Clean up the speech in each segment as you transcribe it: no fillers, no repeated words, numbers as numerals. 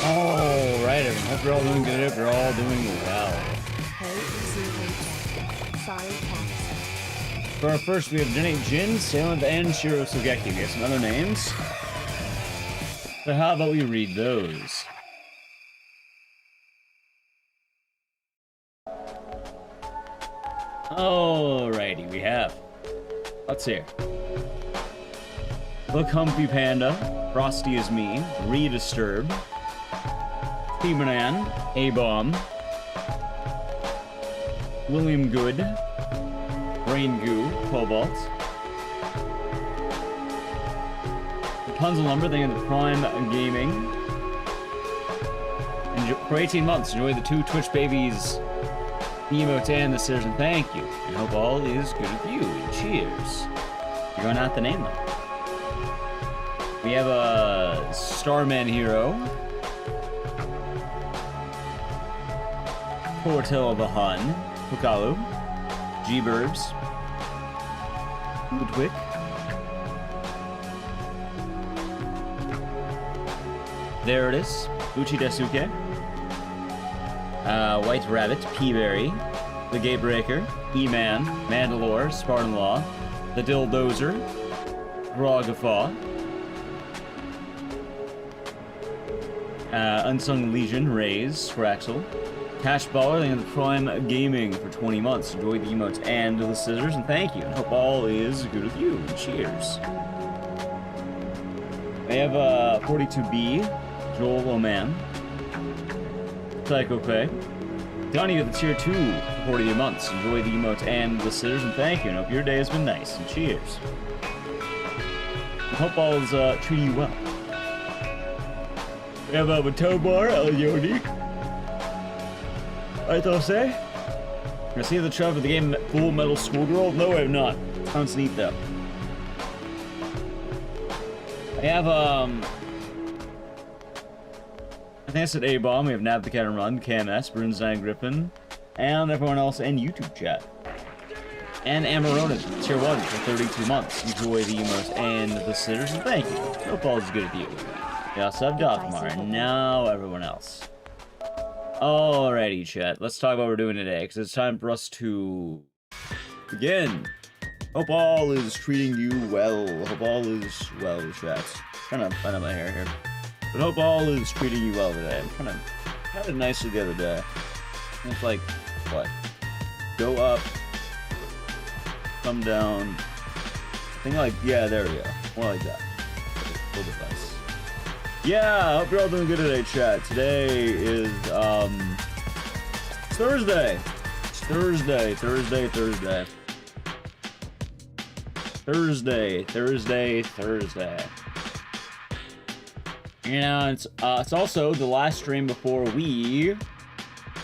Alright, everyone. Hope you're all doing good. Hope you're all doing well. For our first, we have Jenny Jin, Salem, and Shiro Sugeki. We have some other names. So how about we read those? Alrighty, we have. Let's hear. The Comfy Panda, Frosty is Me, Redisturbed, T-Banan, A-Bomb, William Good, Brain Goo, Cobalt, Rapunzel Lumber, thank you to Prime Gaming. For 18 months, enjoy the 2 Twitch babies, the emotes, and the scissors, and thank you. I hope all is good with you, and cheers. You're going to have to name them. We have a Starman Hero, Portal of the Hun, Pukalu, G-Burbs, Ludwig, there it is, Uchi Desuke, White Rabbit, Peaberry, The Gatebreaker, E-Man, Mandalore, Spartan Law, The Dildozer, Groggafaw, Unsung Legion, Raze, Fraxel, Cash Baller, and Prime Gaming for 20 months. Enjoy the emotes and the scissors, and thank you. And hope all is good with you. And cheers. I have 42B, Joel Oman, Psycho Faye, Donnie with the tier 2 for 40 months. Enjoy the emotes and the scissors, and thank you. And hope your day has been nice. And cheers. And hope all is treating you well. We have a Tobar, El Yodi. I thought say. I see the trailer for the game Full Metal Schoolgirl? No, I have not. Sounds neat though. I have I think I said A-Bomb. We have Nav the Cat and Run, KMS, Brunstein Griffin, and everyone else in YouTube chat. And Amarona, tier 1 for 32 months. Enjoy the emotes and the scissors, and thank you. Hope all is good with you. Yeah, sub Dothmar, and now everyone else. Alrighty, chat. Let's talk about what we're doing today, because it's time for us to begin. Hope all is treating you well. Hope all is well, chat. Kind of fun on my hair here. But hope all is treating you well today. I'm kind of nicely the other day. It's like, what? Go up, come down. I think like, yeah, there we go. More like that. A little bit less. Yeah, I hope you're all doing good today, chat. Today is, it's Thursday. It's Thursday. And it's also the last stream before we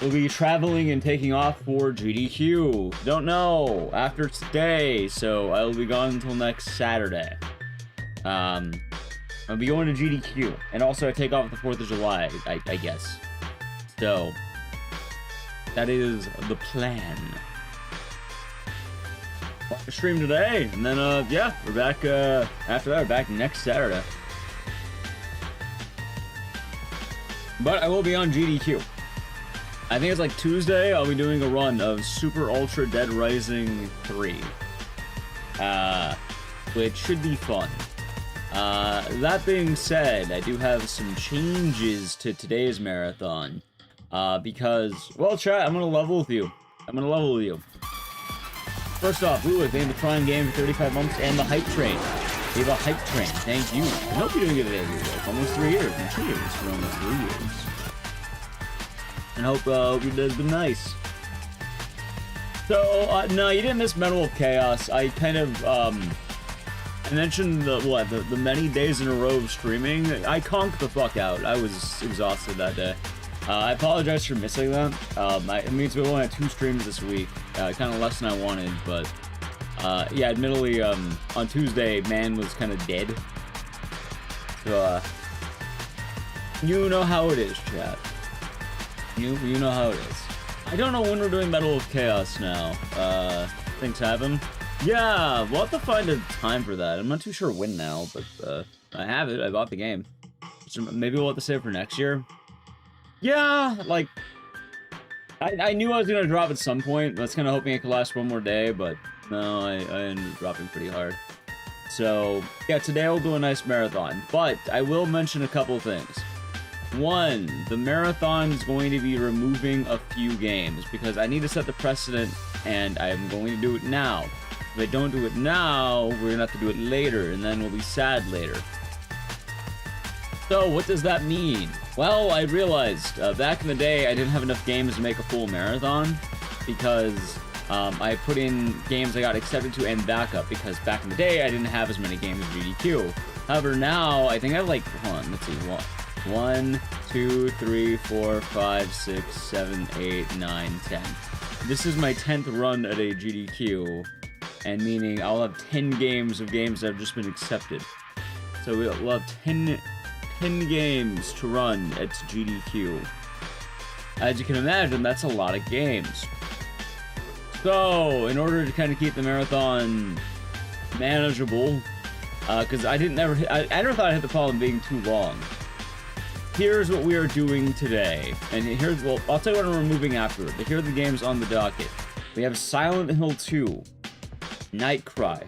will be traveling and taking off for GDQ. Don't know, after today, so I will be gone until next Saturday. I'll be going to GDQ, and also I take off the 4th of July, I guess. So, that is the plan. Watch the stream today, and then, yeah, we're back, after that, we're back next Saturday. But I will be on GDQ. I think it's like Tuesday, I'll be doing a run of Super Ultra Dead Rising 3. Which should be fun. That being said, I do have some changes to today's marathon. Because, well, chat, I'm gonna level with you. First off, we would thank the Prime Game for 35 months and the Hype Train. We have a Hype Train. Thank you. I hope you're doing good today, Ludo. Almost 3 years. And cheers for almost 3 years. And hope your day's been nice. So, no, you didn't miss Medal of Chaos. I kind of, I mentioned the many days in a row of streaming. I conked the fuck out. I was exhausted that day. I apologize for missing that. It means we only had 2 streams this week. Kind of less than I wanted, but yeah, admittedly, on Tuesday, man was kind of dead. So, you know how it is, chat. You know how it is. I don't know when we're doing Medal of Chaos now. Things happen. Yeah, we'll have to find a time for that. I'm not too sure when now, but I have it. I bought the game. So maybe we'll have to save it for next year. Yeah, like, I knew I was gonna drop at some point. I was kind of hoping it could last one more day, but no, I ended up dropping pretty hard. So, yeah, today I'll do a nice marathon, but I will mention a couple things. One, the marathon is going to be removing a few games, because I need to set the precedent, and I'm going to do it now. If I don't do it now, we're gonna have to do it later, and then we'll be sad later. So, what does that mean? Well, I realized back in the day I didn't have enough games to make a full marathon, because I put in games I got accepted to and backup, because back in the day I didn't have as many games as GDQ. However, now I think I have like, hold on, let's see, 1, 2, 3, 4, 5, 6, 7, 8, 9, 10. This is my 10th run at a GDQ, and meaning I'll have 10 games of games that have just been accepted. So we'll have 10 games to run at GDQ. As you can imagine, that's a lot of games. So, in order to kind of keep the marathon manageable, because I never thought I hit the problem being too long. Here's what we are doing today, and here's, well, I'll tell you what I'm removing afterward, but here are the games on the docket. We have Silent Hill 2, Night Cry,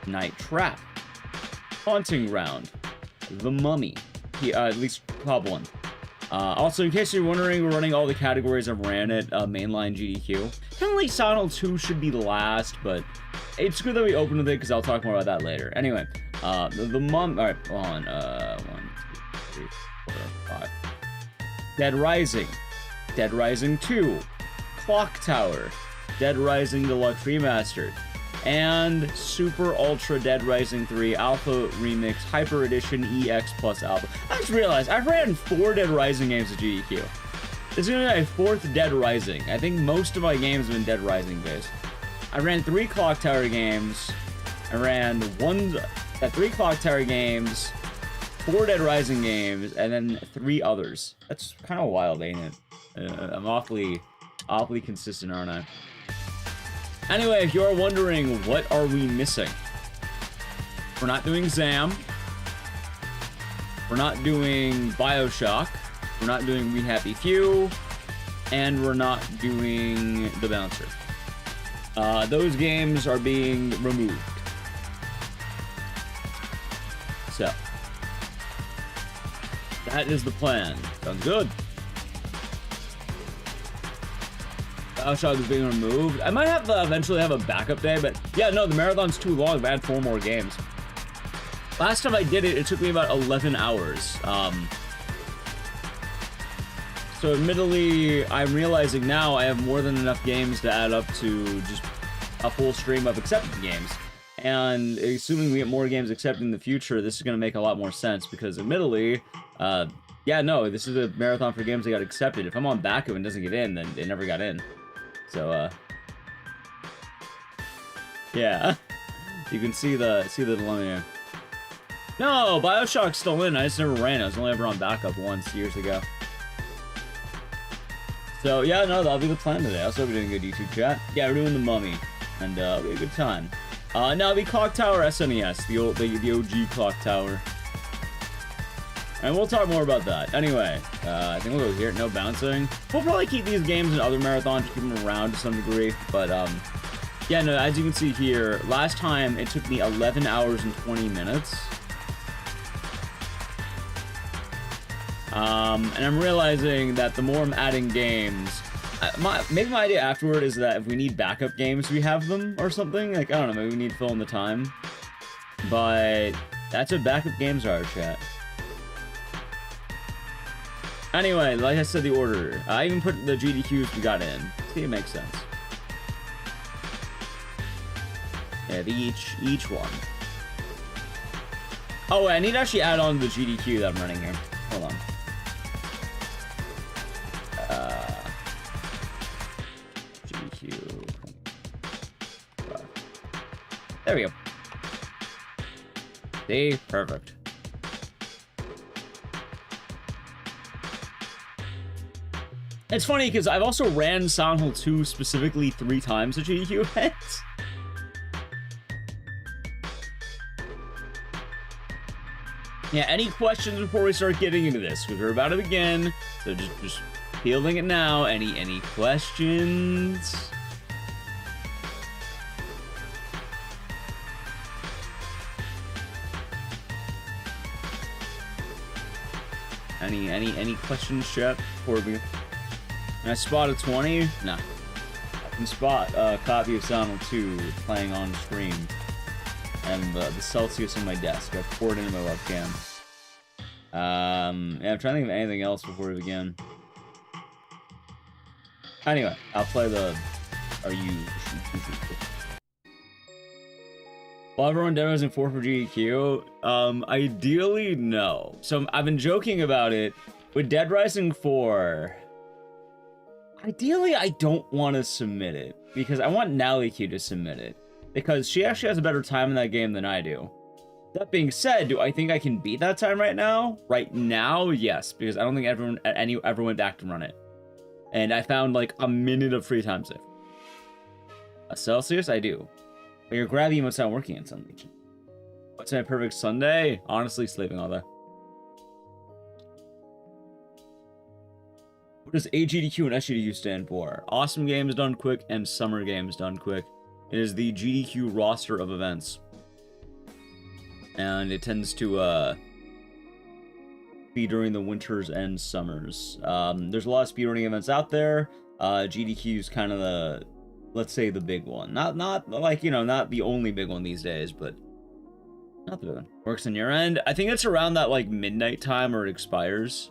Night Trap, Haunting Round, The Mummy, at least Pub 1. Also, in case you're wondering, we're running all the categories I ran at mainline GDQ. Kind of like Silent Hill 2 should be the last, but it's good that we opened with it, because I'll talk more about that later. Anyway, the Mum... Alright, hold on. 1, 2, 3, 4, 5. Dead Rising. Dead Rising 2. Clock Tower. Dead Rising Deluxe Remastered. And Super Ultra Dead Rising 3 Alpha Remix Hyper Edition EX Plus Alpha. I just realized I've ran 4 Dead Rising games at GDQ. This is gonna be my 4th Dead Rising. I think most of my games have been Dead Rising based. I ran 3 Clock Tower games. I ran 3 Clock Tower games, 4 Dead Rising games, and then 3 others. That's kind of wild, ain't it? I'm awfully consistent, aren't I? Anyway, if you're wondering, what are we missing? We're not doing Zam. We're not doing Bioshock. We're not doing We Happy Few. And we're not doing The Bouncer. Those games are being removed. So, that is the plan. Sounds good. Bioshock is being removed. I might have to eventually have a backup day, but yeah, no, the marathon's too long. I've had 4 more games. Last time I did it, it took me about 11 hours. So admittedly, I'm realizing now I have more than enough games to add up to just a full stream of accepted games. And assuming we get more games accepted in the future, this is going to make a lot more sense, because admittedly, yeah, no, this is a marathon for games that got accepted. If I'm on backup and doesn't get in, then it never got in. So, yeah, you can see the dilemma here. No, Bioshock's still in. I just never ran it. I was only ever on backup once years ago. So, yeah, no, that'll be the plan today. Also, we're doing a good YouTube chat. Yeah, we're doing The Mummy, and it'll be a good time. Now it'll be Clock Tower SNES, the OG Clock Tower. And we'll talk more about that. Anyway, I think we'll go here. No bouncing. We'll probably keep these games in other marathons, keep them around to some degree. But, yeah, no, as you can see here, last time it took me 11 hours and 20 minutes. And I'm realizing that the more I'm adding games, maybe my idea afterward is that if we need backup games, we have them or something. Like, I don't know, maybe we need to fill in the time. But that's what backup games are, chat. Anyway, like I said, the order. I even put the GDQs we got in. See, it makes sense. Yeah, each one. Oh, I need to actually add on the GDQ that I'm running here. Hold on. GDQ. There we go. See? Perfect. It's funny because I've also ran Silent Hill 2 specifically 3 times at GDQ events. Yeah, any questions before we start getting into this? Because we're about to begin, so just Fielding it now. Any questions? Any questions, chat? Before we... Can I spot a 20? Nah. I can spot a copy of Silent Hill 2 playing on screen. And the Celsius on my desk. I've poured into my webcam. Yeah, I'm trying to think of anything else before we begin. Anyway, I'll play the... Are you... Will everyone demos in 4 for GDQ? Ideally, no. So I've been joking about it. With Dead Rising 4... Ideally, I don't want to submit it. Because I want NallyQ to submit it. Because she actually has a better time in that game than I do. That being said, do I think I can beat that time right now? Right now, yes. Because I don't think everyone ever went back to run it. And I found like a minute of free time safe. A Celsius? I do. But your grab emote's not working in some region. What's my perfect Sunday? Honestly, sleeping all day. What does AGDQ and SGDQ stand for? Awesome Games Done Quick and Summer Games Done Quick. It is the GDQ roster of events. And it tends to be during the winters and summers. There's a lot of speedrunning events out there. GDQ is kind of the, let's say, the big one. Not like, you know, not the only big one these days, but not the big one. Works on your end. I think it's around that like midnight time or it expires.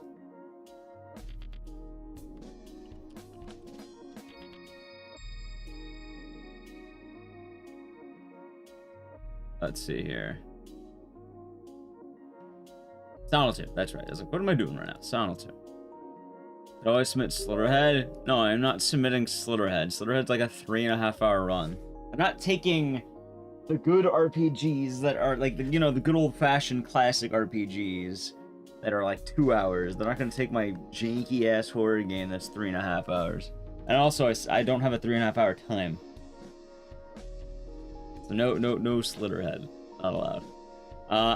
Let's see here. Silent Hill, that's right. I was like, what am I doing right now? Silent Hill. Did I always submit Slitterhead? No, I'm not submitting Slitterhead. Slitterhead's like a 3.5 hour run. I'm not taking the good RPGs that are like, the, you know, the good old fashioned classic RPGs that are like 2 hours. They're not going to take my janky ass horror game that's 3.5 hours. And also, I don't have a 3.5 hour time. So no Slitterhead. Not allowed.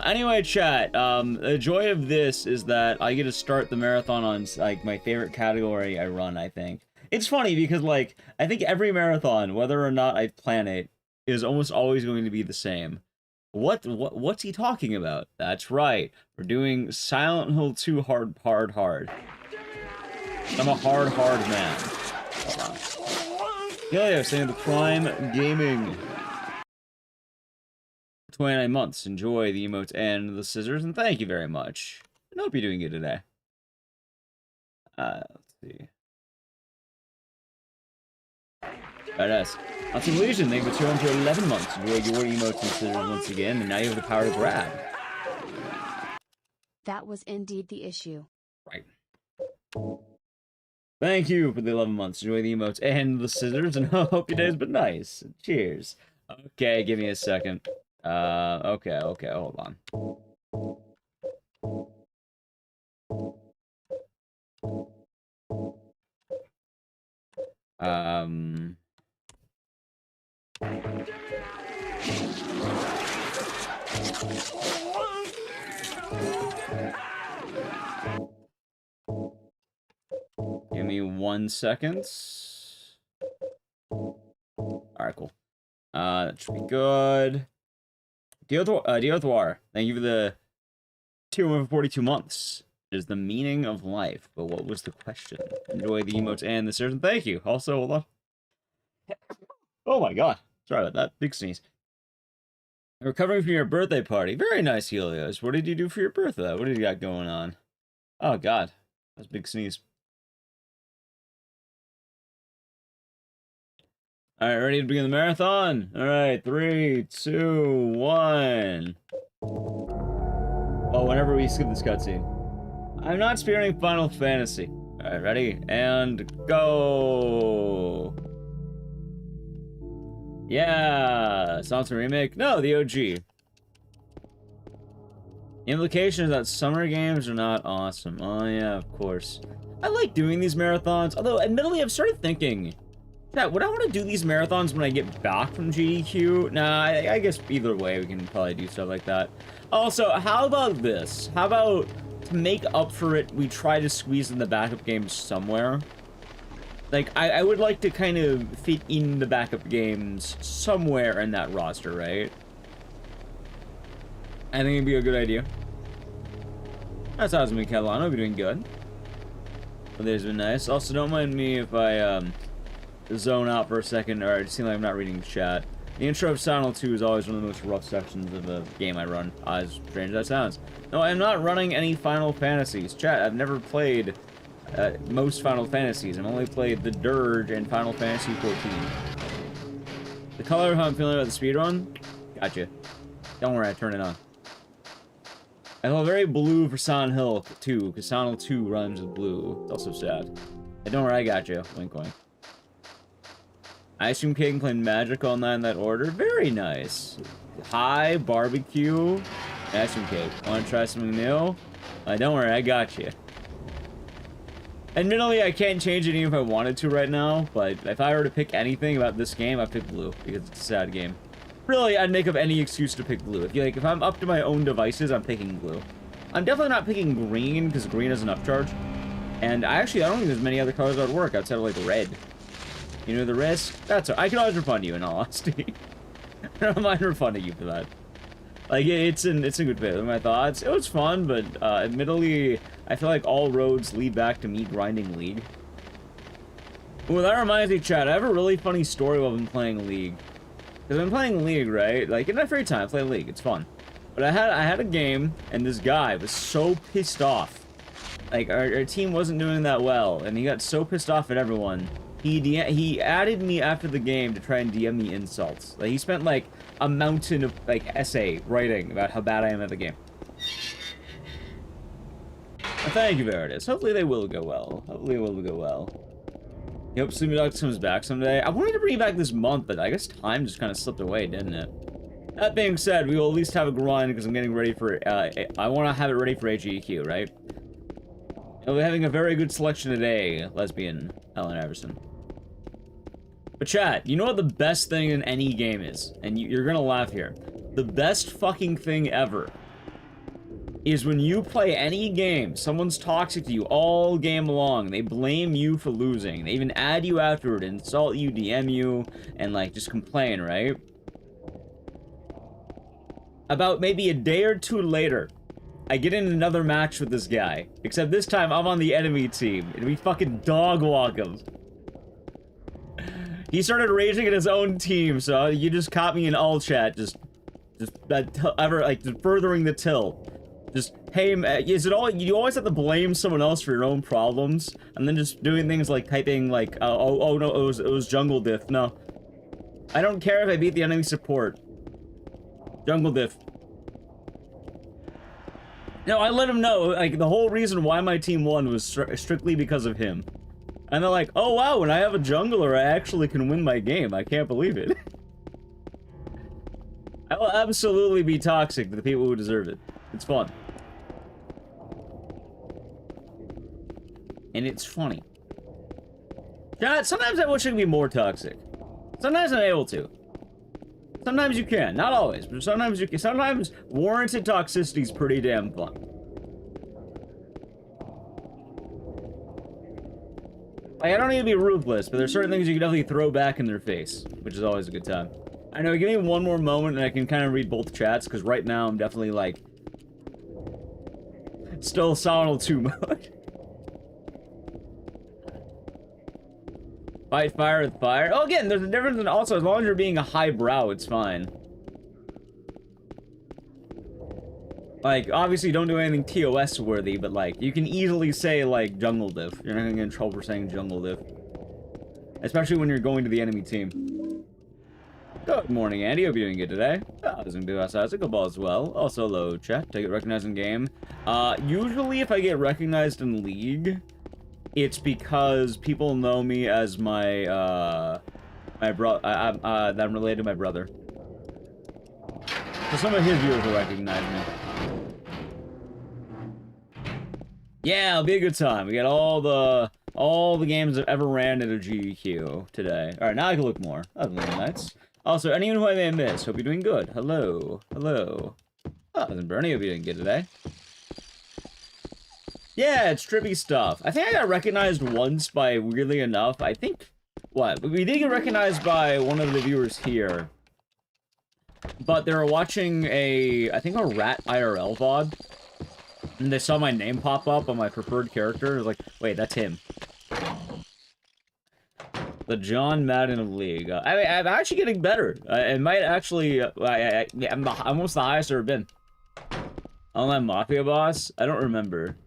Anyway, chat, the joy of this is that I get to start the marathon on, like, my favorite category I run, I think. It's funny because, like, I think every marathon, whether or not I plan it, is almost always going to be the same. What's he talking about? That's right. We're doing Silent Hill 2 hard. I'm a hard man. Hold on. Yeah, saying the Prime Gaming. 29 months. Enjoy the emotes and the scissors, and thank you very much. I hope you're doing good today. Let's see. Badass. Awesome Legion, thank you for 211 months. Enjoy your emotes and scissors once again, and now you have the power to grab. That was indeed the issue. Right. Thank you for the 11 months. Enjoy the emotes and the scissors, and hope your day's been nice. Cheers. Okay, give me a second. Okay, hold on. Give me 1 second. Alright, cool. That should be good. Diothwar, thank you for the 242 months. It is the meaning of life, but what was the question? Enjoy the emotes and the stairs, and thank you. Also, hold on. Oh my god. Sorry about that. Big sneeze. Recovering from your birthday party. Very nice, Helios. What did you do for your birthday? What did you got going on? Oh god. That's a big sneeze. Alright, ready to begin the marathon? Alright, 3, 2, 1. Oh, whenever we skip this cutscene. I'm not spearrunning Final Fantasy. Alright, ready? And go! Yeah! Sounds a remake? No, the OG. The implication is that summer games are not awesome. Oh yeah, of course. I like doing these marathons, although admittedly I've started thinking, yeah, would I want to do these marathons when I get back from GDQ? Nah, I guess either way we can probably do stuff like that. Also, how about this? How about to make up for it, we try to squeeze in the backup games somewhere. Like, I would like to kind of fit in the backup games somewhere in that roster, right? I think it'd be a good idea. That's awesome, Catalano. Hope you're doing good. Well, there's been nice. Also, don't mind me if I zone out for a second, or it seems like I'm not reading the chat. The intro of Silent Hill 2 is always one of the most rough sections of a game I run. As strange as that sounds. No, I'm not running any Final Fantasies. Chat, I've never played most Final Fantasies. I've only played the Dirge and Final Fantasy 14. The color of how I'm feeling about the speedrun? Gotcha. Don't worry, I turned it on. I feel very blue for Silent Hill 2, because Silent Hill 2 runs with blue. It's also sad. Hey, don't worry, I got you. Wink, wink. Ice cream cake and playing Magic all night in that order. Very nice. Hi, barbecue, ice cream cake. Want to try something new? Don't worry, I got you. Admittedly, I can't change it even if I wanted to right now, but if I were to pick anything about this game, I'd pick blue, because it's a sad game. Really, I'd make up any excuse to pick blue. If I'm up to my own devices, I'm picking blue. I'm definitely not picking green, because green has an upcharge. And I don't think there's many other colors that would work outside of, like, red. You know the risk? That's all. I can always refund you, in all honesty. I don't mind refunding you for that. Like, it's a good fit. My thoughts. It was fun, but admittedly, I feel like all roads lead back to me grinding League. Ooh, that reminds me, chat. I have a really funny story while I've been playing League. Because I've been playing League, right? Like, in my free time, I play League. It's fun. But I had a game, and this guy was so pissed off. Like, our team wasn't doing that well, and he got so pissed off at everyone. He added me after the game to try and DM me insults. Like, he spent, like, a mountain of, like, essay writing about how bad I am at the game. Well, thank you, Veritas. Hopefully they will go well. Hopefully it will go well. I hope Sleepy Dogs comes back someday. I wanted to bring it back this month, but I guess time just kind of slipped away, didn't it? That being said, we will at least have a grind because I'm getting ready for, I want to have it ready for GDQ, right? We'll be having a very good selection today, lesbian Ellen Iverson. But chat, you know what the best thing in any game is? And you're gonna laugh here. The best fucking thing ever is when you play any game, someone's toxic to you all game long, they blame you for losing, they even add you afterward, insult you, DM you, and like just complain, right? About maybe a day or two later, I get in another match with this guy, except this time I'm on the enemy team, and we fucking dog walk him. He started raging at his own team, so you just caught me in all chat, just furthering the tilt. Just, hey, is it all, you always have to blame someone else for your own problems, and then just doing things like typing like, oh no, it was jungle diff. No. I don't care if I beat the enemy support. Jungle diff. No, I let him know, like, the whole reason why my team won was strictly because of him. And they're like, oh wow, when I have a jungler, I actually can win my game. I can't believe it. I will absolutely be toxic to the people who deserve it. It's fun. And it's funny. Chat, sometimes I wish I could be more toxic. Sometimes I'm able to. Sometimes you can. Not always, but sometimes you can. Sometimes warranted toxicity is pretty damn fun. Like, I don't need to be ruthless, but there's certain things you can definitely throw back in their face, which is always a good time. I know, give me one more moment and I can kind of read both chats, because right now I'm definitely, like, still Silent Hill 2 mode. Fight fire with fire. Oh, again, there's a difference in also, as long as you're being a highbrow, it's fine. Like, obviously don't do anything TOS worthy, but like, you can easily say like jungle diff. You're not gonna get in trouble for saying jungle diff. Especially when you're going to the enemy team. Good morning, Andy. Hope you're doing good today. Doesn't do outside. It's a good ball as well. Also, hello, chat. I get recognized in game. Usually if I get recognized in League, it's because people know me as my that I'm related to my brother. So some of his viewers will recognize me. Yeah, it'll be a good time. We got all the games that ever ran at a GDQ today. Alright, now I can look more. That's really nice. Also, anyone who I may have missed, hope you're doing good. Hello. Hello. Oh, Bernie, hope you're doing good today. Yeah, it's trippy stuff. I think I got recognized once by, weirdly enough, I think... What? We did get recognized by one of the viewers here. But they were watching I think a Rat IRL VOD. And they saw my name pop up on my preferred character. I was like, wait, that's him. The John Madden of League. I mean, I'm actually getting better. It might actually... I'm almost the highest I've ever been. Online Mafia Boss? I don't remember.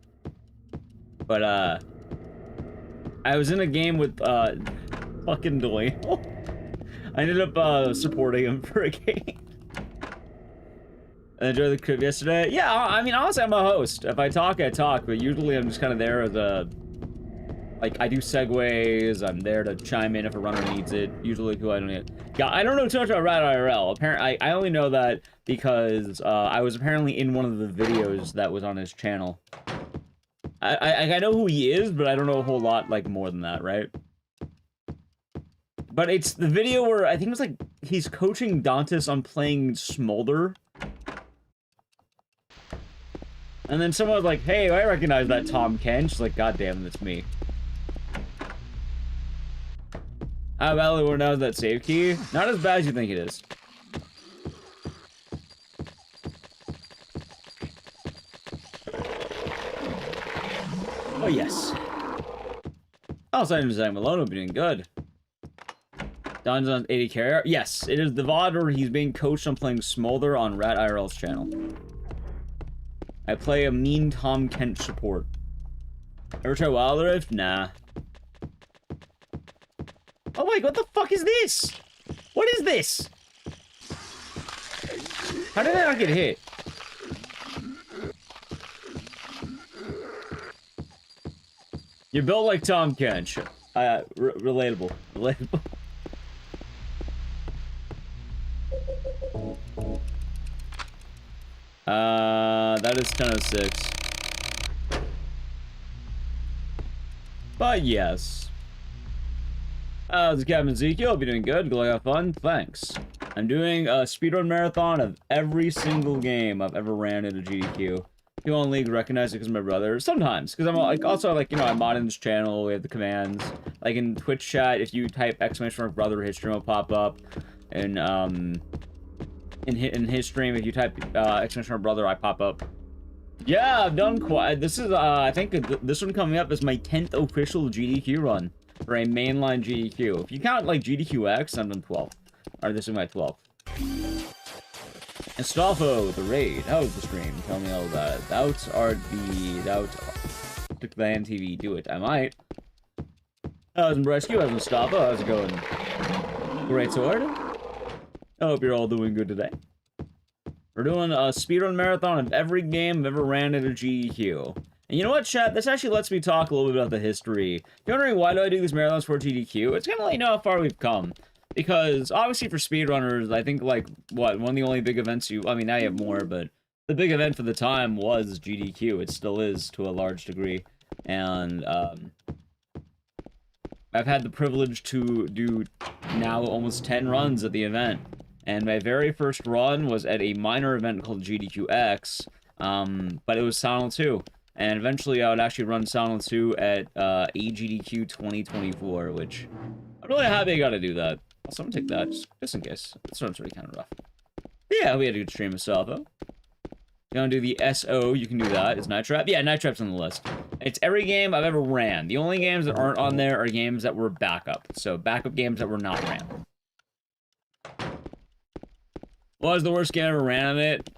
But, I was in a game with, fucking Dwayne. I ended up, supporting him for a game. I enjoyed the clip yesterday. Yeah, I mean, honestly, I'm a host. If I talk, I talk, but usually I'm just kind of there as a... Like, I do segues, I'm there to chime in if a runner needs it. Usually who I don't need. Yeah, I don't know too much about Rat IRL. Apparently, I only know that because, I was apparently in one of the videos that was on his channel. I know who he is, but I don't know a whole lot, like, more than that, right? But it's the video where, I think it was like, he's coaching Dantis on playing Smolder. And then someone was like, hey, I recognize that Tom Ken. She's like, god damn, that's me. How badly worn out is that save key? Not as bad as you think it is. Oh, yes. Outside of Zach Malone will be doing good. Don's on 80 carrier. Yes, it is the VOD where he's being coached on playing Smolder on Rat IRL's channel. I play a mean Tom Kent support. Ever try Wild Rift? Nah. Oh wait, what the fuck is this? What is this? How did I not get hit? You're built like Tom Kent. Relatable. Relatable. That is 10:06. But yes. This is Captain Ezekiel. Hope you're doing good. Go have fun. Thanks. I'm doing a speedrun marathon of every single game I've ever ran in a GDQ. People in League recognize it because my brother. Sometimes, because I'm like also like, you know, I'm modding this channel. We have the commands. Like in Twitch chat, if you type !brother, his stream will pop up. And in his stream, if you type !brother, I pop up. Yeah, I've done quite. This is I think this one coming up is my 10th official GDQ run for a mainline GDQ. If you count like GDQ Ecks, I'm done 12. Or this is my 12th. Estolfo, the raid. How was the stream? Tell me all about it. Doubts are the doubts. Took the MTV. Do it. I might. How's Rescue? How's Estolfo? How's it going? Great sword. I hope you're all doing good today. We're doing a speedrun marathon of every game I've ever ran at a GDQ. And you know what, chat? This actually lets me talk a little bit about the history. If you're wondering why do I do these marathons for GDQ, it's gonna let you know how far we've come. Because, obviously for speedrunners, I think, like, what, one of the only big events I mean, now you have more, but the big event for the time was GDQ. It still is, to a large degree. And, I've had the privilege to do now almost 10 runs at the event. And my very first run was at a minor event called GDQ Ecks, but it was Silent 2. And eventually I would actually run Silent 2 at AGDQ 2024, which I'm really happy I got to do that. Also, I'm gonna take that, just in case. This one's really kind of rough. But yeah, we had a good stream of stuff, though. You wanna do the SO, you can do that. Is Night Trap? Yeah, Night Trap's on the list. It's every game I've ever ran. The only games that aren't on there are games that were backup. So, backup games that were not ran. What was the worst game I ever ran of it?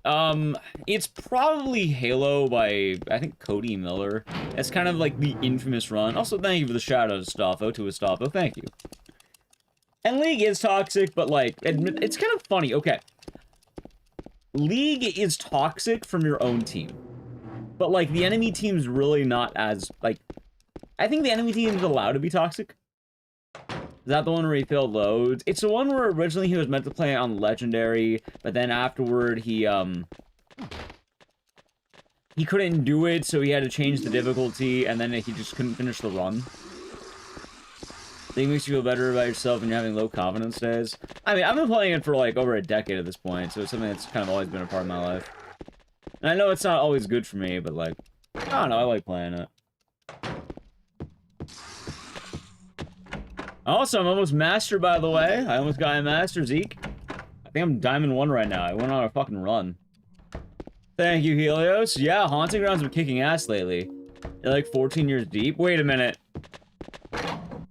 It's probably Halo by, I think, Cody Miller. It's kind of like the infamous run. Also, thank you for the shout-out, Estolfo, to Estolfo. Thank you. And League is toxic, but, like, it's kind of funny. Okay. League is toxic from your own team. But, like, the enemy team's really not as, like... I think the enemy team is allowed to be toxic. Is that the one where he failed loads? It's the one where originally he was meant to play on Legendary, but then afterward he couldn't do it, so he had to change the difficulty, and then he just couldn't finish the run. I think it makes you feel better about yourself when you're having low confidence days. I mean, I've been playing it for, like, over a decade at this point, so it's something that's kind of always been a part of my life. And I know it's not always good for me, but, like, I don't know, I like playing it. Also, I'm almost master, by the way. I almost got a master, Zeke. I think I'm Diamond 1 right now. I went on a fucking run. Thank you, Helios. Yeah, Haunting Grounds have been kicking ass lately. They're like 14 years deep. Wait a minute.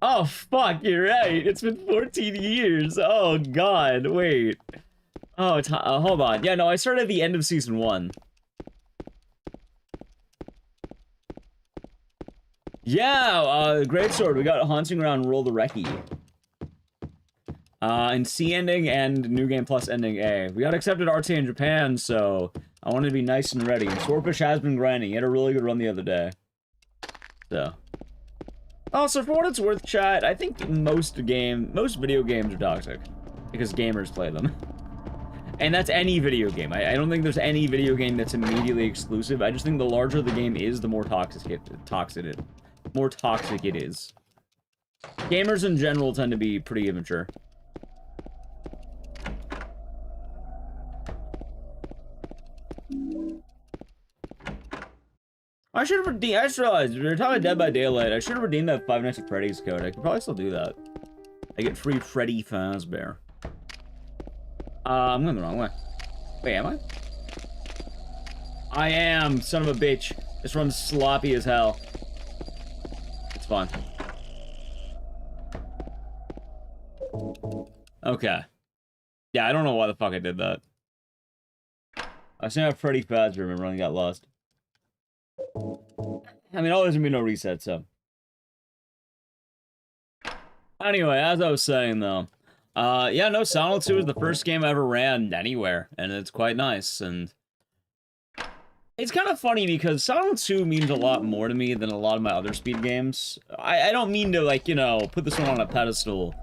Oh, fuck, you're right. It's been 14 years. Oh, God, wait. Oh, hold on. Yeah, no, I started at the end of Season 1. Yeah, Great Sword. We got Haunting Ground Roll the Recce. And C ending and New Game Plus ending A. We got accepted RTA in Japan, so I wanted to be nice and ready. Swordfish has been grinding. He had a really good run the other day. So. Also, for what it's worth, chat, I think most video games are toxic. Because gamers play them. And that's any video game. I don't think there's any video game that's immediately exclusive. I just think the larger the game is, the more toxic it is. Gamers in general tend to be pretty immature. I should have redeemed. I just realized we were talking about Dead by Daylight. I should have redeemed that Five Nights at Freddy's code. I could probably still do that. I get free Freddy Fazbear. I'm going the wrong way. Wait, am I? I am, son of a bitch. This run's sloppy as hell. It's fun. Okay. Yeah, I don't know why the fuck I did that. I was saying about Freddy Fazbear, remember, and got lost. I mean, all there's gonna be no reset, so. Anyway, as I was saying, though. Yeah, no, Silent 2 is the first game I ever ran anywhere, and it's quite nice, and... It's kind of funny because Silent 2 means a lot more to me than a lot of my other speed games. I don't mean to, like, you know, put this one on a pedestal,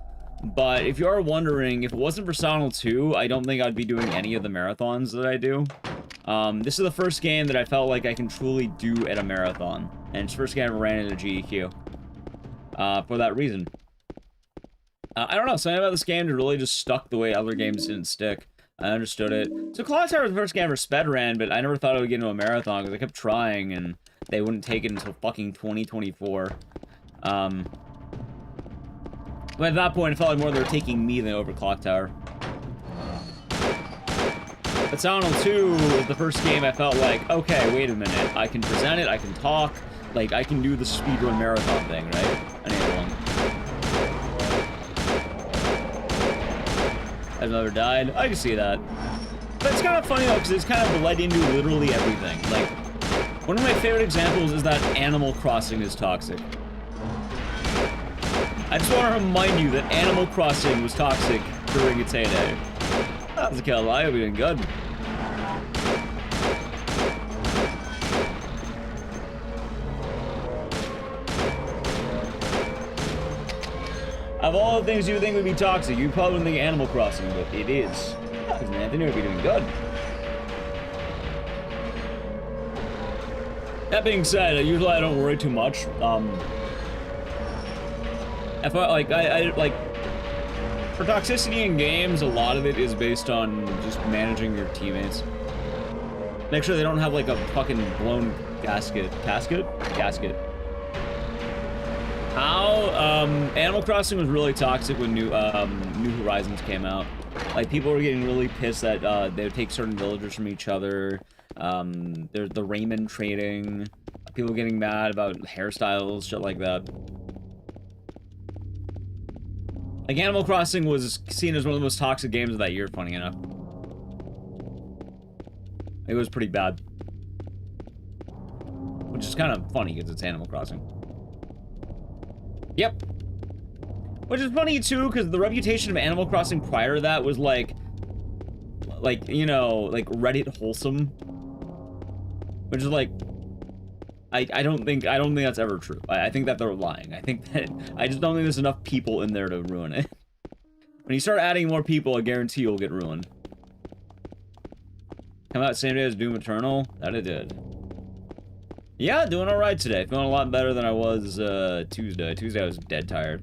but if you are wondering, if it wasn't for Silent 2, I don't think I'd be doing any of the marathons that I do. This is the first game that I felt like I can truly do at a marathon, and it's the first game I ever ran in a GDQ. For that reason. I don't know, something about this game really just stuck the way other games didn't stick. I understood it. So Clock Tower was the first game I ever sped ran, but I never thought I would get into a marathon, because I kept trying, and they wouldn't take it until fucking 2024. But at that point, it felt like more they were taking me than over Clock Tower. But Silent 2 was the first game I felt like, okay, wait a minute, I can present it, I can talk, like, I can do the speedrun marathon thing, right? I need one. I've never died. I can see that. But it's kind of funny, though, because it's kind of bled into literally everything. Like, one of my favorite examples is that Animal Crossing is toxic. I just want to remind you that Animal Crossing was toxic during its heyday. That was a kill. I hope you're doing good. Of all the things you would think would be toxic, you probably wouldn't think Animal Crossing, but it is. Because Anthony would be doing good. That being said, usually I don't worry too much. If I like for toxicity in games, a lot of it is based on just managing your teammates. Make sure they don't have like a fucking blown gasket. How Animal Crossing was really toxic when New Horizons came out. Like, people were getting really pissed that they would take certain villagers from each other. There's the raiment trading. People getting mad about hairstyles, shit like that. Like, Animal Crossing was seen as one of the most toxic games of that year, funny enough. It was pretty bad. Which is kind of funny, because it's Animal Crossing. Yep. Which is funny, too, because the reputation of Animal Crossing prior to that was, like, you know, like, Reddit wholesome. Which is, like, I don't think that's ever true. I think that they're lying. I just don't think there's enough people in there to ruin it. When you start adding more people, I guarantee you'll get ruined. Come out same day as Doom Eternal? That it did. Yeah, doing alright today. Feeling a lot better than I was, Tuesday. Tuesday I was dead tired.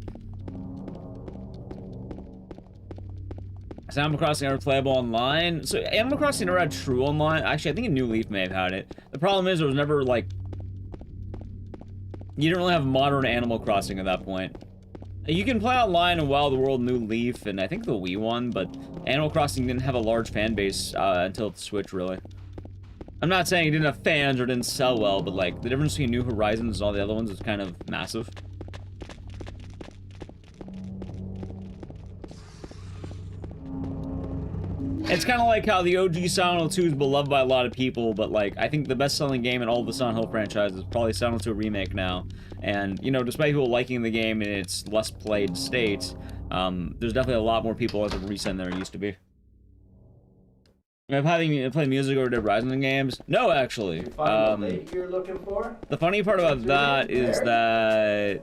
Is Animal Crossing ever playable online? So, Animal Crossing never had true online. Actually, I think a New Leaf may have had it. The problem is, there was never, like, You didn't really have modern Animal Crossing at that point. You can play online in Wild World, New Leaf, and I think the Wii one, but Animal Crossing didn't have a large fan base until the Switch, really. I'm not saying it didn't have fans or didn't sell well, but like the difference between New Horizons and all the other ones is kind of massive. It's kind of like how the OG Silent Hill 2 is beloved by a lot of people, but like I think the best-selling game in all of the Silent Hill franchises is probably Silent Hill 2 Remake now. And you know, despite people liking the game in its less played state, there's definitely a lot more people as of recent than there used to be. Have you played music or Dead Rising games? No, actually. You find the lady you're looking for? The funny part about that is that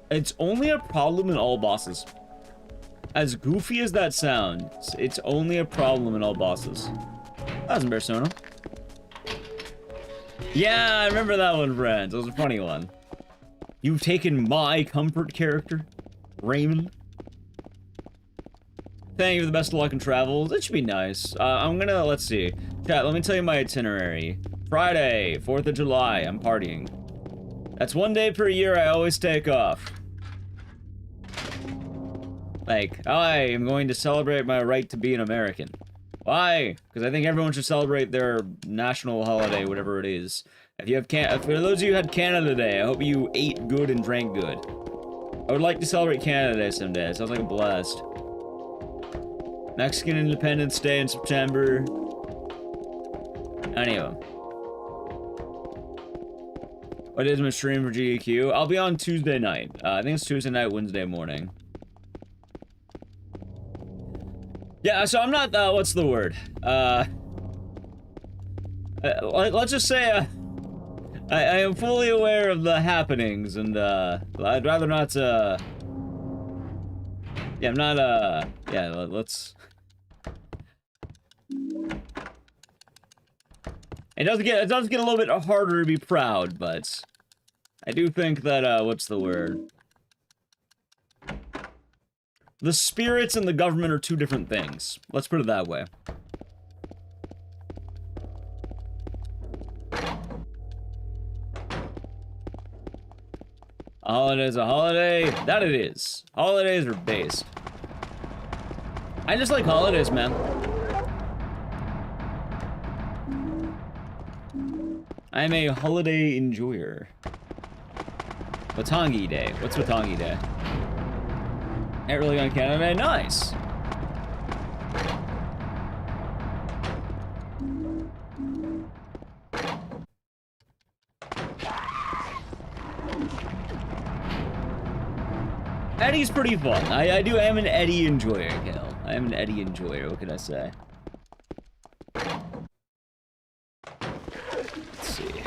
it's only a problem in all bosses. As goofy as that sounds, it's only a problem in all bosses. That was in Persona. Yeah, I remember that one, friends. It was a funny one. You've taken my comfort character, Raymond. Thank you for the best of luck in travels. It should be nice. I'm gonna, let's see. Chat, let me tell you my itinerary. Friday, 4th of July, I'm partying. That's one day per year I always take off. Like, I am going to celebrate my right to be an American. Why? Because I think everyone should celebrate their national holiday, whatever it is. If you have for those of you who had Canada Day, I hope you ate good and drank good. I would like to celebrate Canada Day someday. It sounds like a blast. Mexican Independence Day in September. Anyway. What is my stream for GDQ? I'll be on Tuesday night. I think it's Tuesday night, Wednesday morning. Yeah, so I'm not, what's the word? Let's just say, I am fully aware of the happenings, and, I'd rather not, yeah, I'm not, yeah, let's... It does get a little bit harder to be proud, but I do think that, what's the word? The spirits and the government are two different things. Let's put it that way. A holiday's a holiday. That it is. Holidays are based. I just like holidays, man. I'm a holiday enjoyer. Watangi Day. What's Watangi Day? Ain't really on Canada Day. Nice. Eddie's pretty fun. I am an Eddie enjoyer, Kel. I am an Eddie enjoyer. What can I say? Let's see.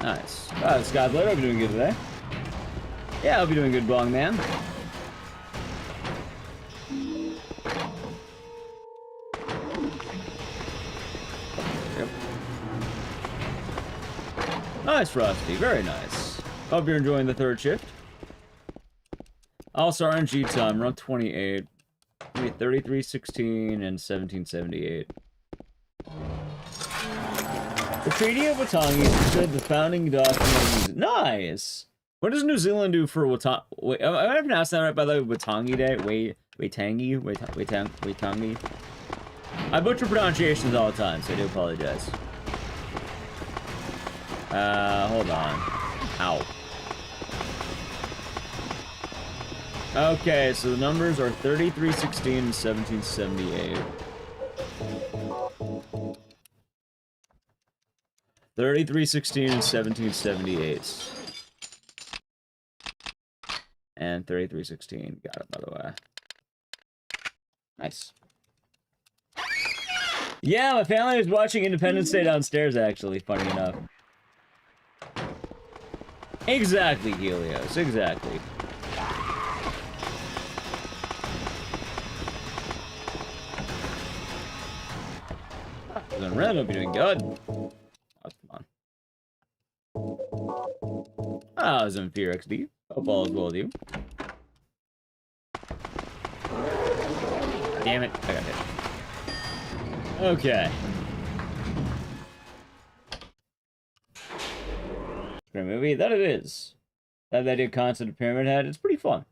Nice. Scott Blair, hope you're doing good today. Yeah, I hope you're doing good, Bong Man. Yep. Nice, Frosty. Very nice. Hope you're enjoying the third shift. Also, RNG time, run 28. 3316 and 1778. The Treaty of Watangi said the founding document. Nice. What does New Zealand do for Watangi? Wait, am I pronouncing that right? By the way, Watangi Day. Watangi. I butcher pronunciations all the time, so I do apologize. Hold on. Ow. Okay, so the numbers are 3316 and 1778. 3316 and 1778. And 3316. Got it, by the way. Nice. Yeah, my family was watching Independence Day downstairs, actually, funny enough. Exactly, Helios. Exactly. Red, hope you're doing good. That's fun. Ah, Zemphir XD. Hope all is well with you. Damn it, I got hit. Okay. great movie. That it is. That idea concept of Pyramid Head, it's pretty fun.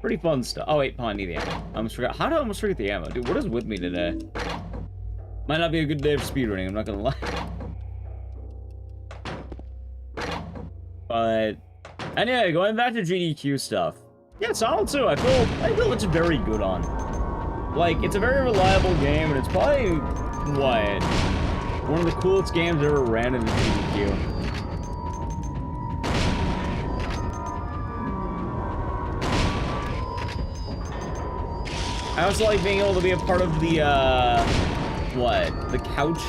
Pretty fun stuff. Oh wait, I need the ammo. I almost forgot. How did I almost forget the ammo? Dude, what is with me today? Might not be a good day for speedrunning, I'm not gonna lie. But anyway, going back to GDQ stuff. Yeah, Solid 2, I feel it's very good on. Like, it's a very reliable game, and it's probably what? One of the coolest games ever ran in the GDQ. I also like being able to be a part of the, the couch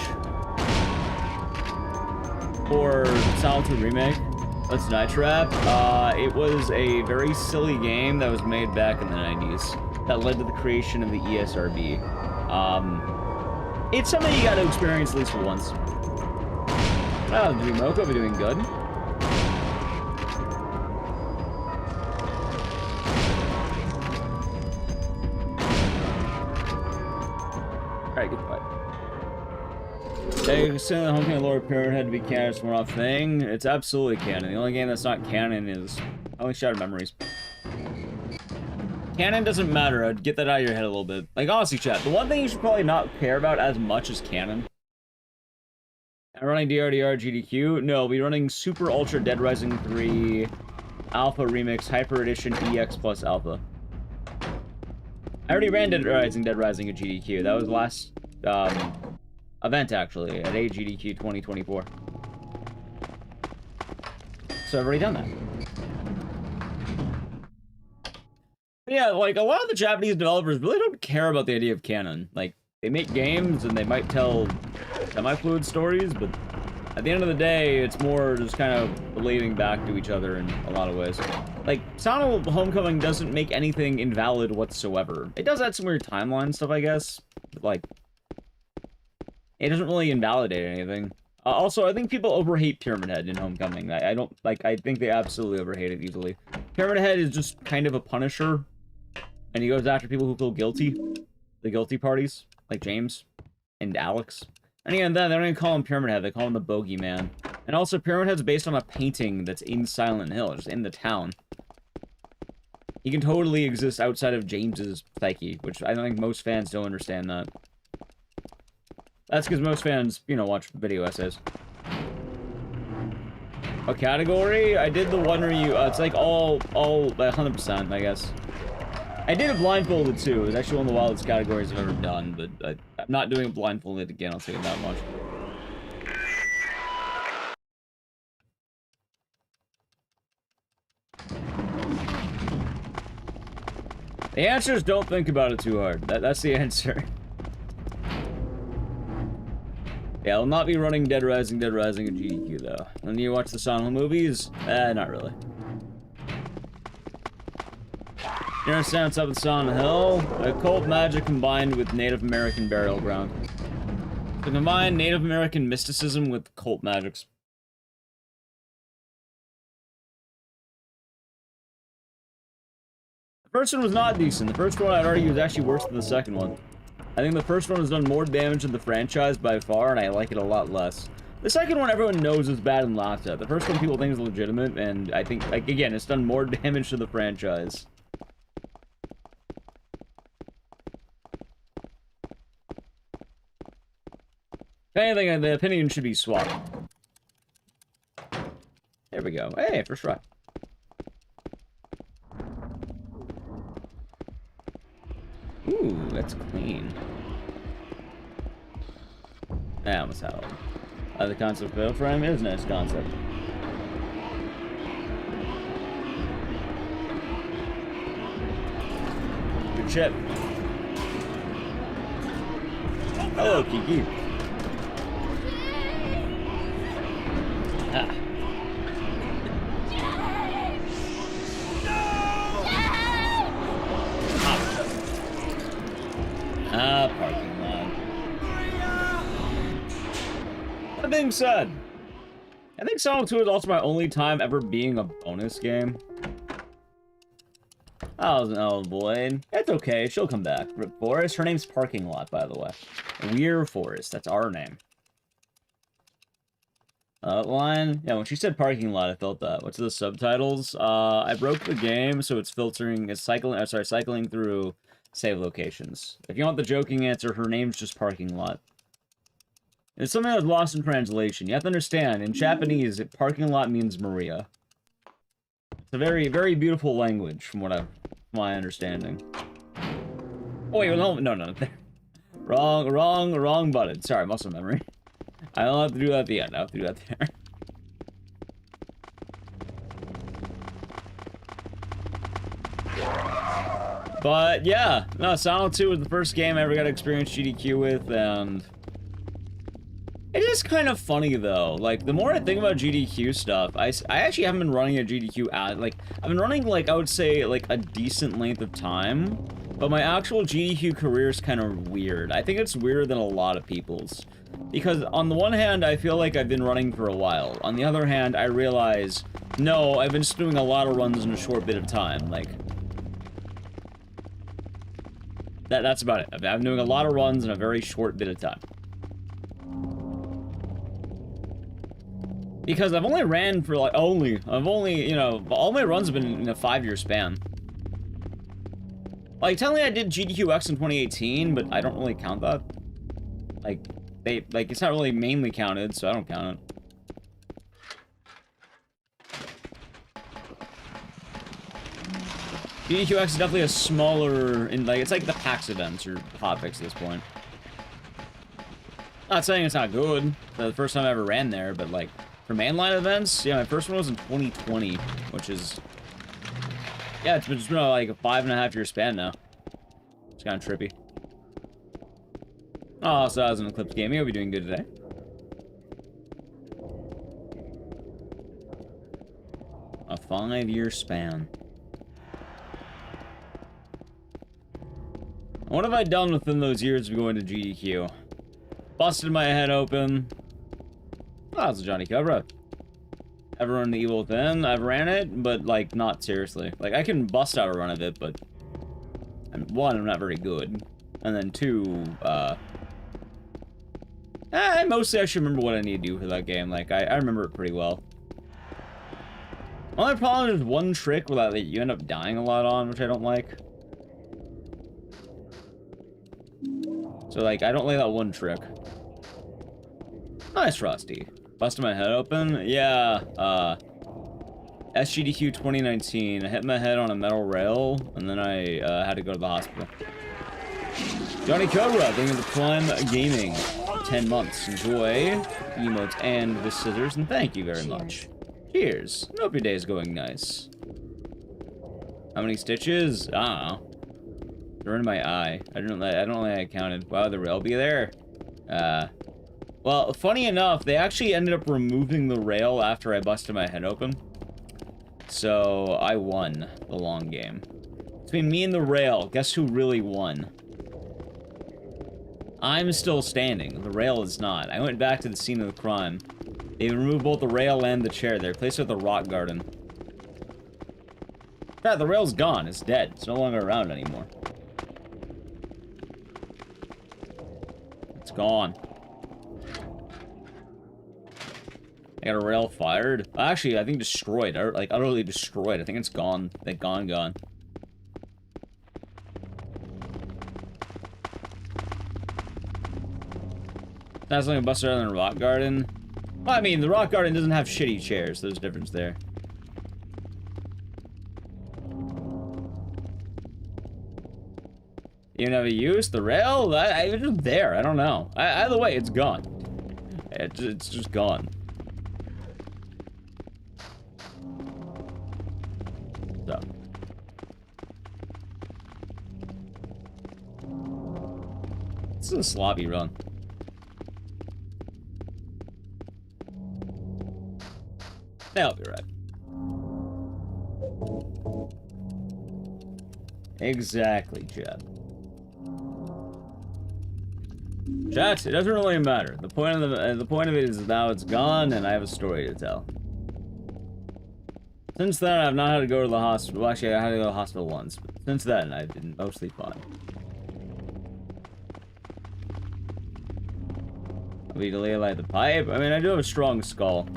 for Solid 2 Remake. That's Night Trap. It was a very silly game that was made back in the 90s that led to the creation of the ESRB. It's something you gotta experience at least once. Oh, doing Moko, we're doing good. Alright, good fight. They said the Homecoming Lord Pyramid had to be canon, it's more off thing. It's absolutely canon. The only game that's not canon is only Shattered Memories. Canon doesn't matter. I'd get that out of your head a little bit. Like, honestly, chat, the one thing you should probably not care about as much as canon. I'm running DRDR GDQ? No, we're running Super Ultra Dead Rising 3 Alpha Remix Hyper Edition EX plus Alpha. I already ran Dead Rising at GDQ. That was last event, actually, at GDQ 2024. So I've already done that. Yeah, like, a lot of the Japanese developers really don't care about the idea of canon. Like, they make games and they might tell semi-fluid stories, but at the end of the day, it's more just kind of relating back to each other in a lot of ways. Like, Sound of Homecoming doesn't make anything invalid whatsoever. It does add some weird timeline stuff, I guess, but, like, it doesn't really invalidate anything. Also, I think people overhate Pyramid Head in Homecoming. I don't, like, I think they absolutely overhate it easily. Pyramid Head is just kind of a punisher, and he goes after people who feel guilty. The guilty parties, like James and Alex. And again, then they don't even call him Pyramid Head, they call him the Bogeyman. And also, Pyramid Head's based on a painting that's in Silent Hill, just in the town. He can totally exist outside of James's psyche, which I don't think most fans don't understand that. That's because most fans, you know, watch video essays. A category? I did the one where you, it's like all 100%, I guess. I did it blindfolded too. It was actually one of the wildest categories I've ever done, but I'm not doing it blindfolded again, I'll tell you that much. The answer is don't think about it too hard. That's the answer. Yeah, I'll not be running Dead Rising at GDQ though. When you watch the Silent Hill movies, not really. You understand what's up with Silent Hill? Occult magic combined with Native American burial ground. To combine Native American mysticism with cult magics. The first one was not decent. The first one, I'd argue, was actually worse than the second one. I think the first one has done more damage than the franchise by far, and I like it a lot less. The second one, everyone knows is bad and laughs at. The first one, people think is legitimate, and I think, like, again, it's done more damage to the franchise. If anything, the opinion should be swapped. There we go. Hey, first try. Ooh, that's clean. I almost had all. The concept of fail frame is a nice concept. Good shit. Hello, Kiki. Ah. Parking lot. That being said, I think Sonic 2 is also my only time ever being a bonus game. Oh, boy. It's okay, she'll come back. Rip Forest, her name's Parking Lot, by the way. Weir Forest, that's our name. Line? Yeah, when she said parking lot, I felt that. What's the subtitles? I broke the game, so it's filtering, it's cycling, cycling through save locations. If you want the joking answer, her name's just parking lot. It's something that was lost in translation. You have to understand, in Japanese, parking lot means Maria. It's a very, very beautiful language, from my understanding. Oh, wait, no. Wrong button. Sorry, muscle memory. I don't have to do that at the end. I have to do that there. But, yeah. No, Silent 2 was the first game I ever got to experience GDQ with, and... It is kind of funny, though. Like, the more I think about GDQ stuff, I actually haven't been running a GDQ ad. Like, I've been running, like, I would say, like, a decent length of time. But my actual GDQ career is kind of weird. I think it's weirder than a lot of people's. Because, on the one hand, I feel like I've been running for a while. On the other hand, I realize, no, I've been just doing a lot of runs in a short bit of time. Like, that's about it. I've been doing a lot of runs in a very short bit of time. Because I've only ran for, like, you know, all my runs have been in a 5-year span. Like, technically I did GDQ Ecks in 2018, but I don't really count that. Like, it's not really mainly counted, so I don't count it. GDQ Ecks is definitely a smaller, it's like the PAX events, or hotfix at this point. Not saying it's not good, the first time I ever ran there, but, like, for mainline events, yeah, my first one was in 2020, which is... Yeah, it's been like a 5.5-year span now. It's kind of trippy. Oh, so I was in Eclipse Gaming. I'll be doing good today. A 5-year span. What have I done within those years of going to GDQ? Busted my head open. Oh, it's a Johnny Cobra. Ever run the Evil Within? I've ran it, but, like, not seriously. Like, I can bust out a run of it, but... one, I'm not very good. And then two, I mostly actually remember what I need to do for that game. Like, I remember it pretty well. Only problem is one trick that you end up dying a lot on, which I don't like. So, like, I don't like that one trick. Nice, Frosty. Busted my head open? Yeah, SGDQ 2019. I hit my head on a metal rail, and then I had to go to the hospital. Johnny Cobra, thank you for Prime Gaming. 10 months. Enjoy. Emotes and the scissors, and thank you very much. Cheers. Hope your day is going nice. How many stitches? I don't know. They're in my eye. I don't think I counted. Wow, the rail be there. Well, funny enough, they actually ended up removing the rail after I busted my head open. So, I won the long game. Between me and the rail, guess who really won? I'm still standing. The rail is not. I went back to the scene of the crime. They removed both the rail and the chair. They replaced it with a rock garden. Yeah, the rail's gone. It's dead. It's no longer around anymore. It's gone. I got a rail fired. Actually, I think destroyed. Like, utterly destroyed. I think it's gone. Like, gone. That's like a buster other than a rock garden. Well, I mean, the rock garden doesn't have shitty chairs. There's a difference there. You never used the rail? It's just there. I don't know. Either way, it's gone. It's just gone. So. This is a sloppy run. That'll be right. Exactly, Chad. Chat, it doesn't really matter. The point of it is now it's gone, and I have a story to tell. Since then, I've not had to go to the hospital. Well, actually, I had to go to the hospital once, but since then, I've been mostly fine. We delay light the pipe. I mean, I do have a strong skull.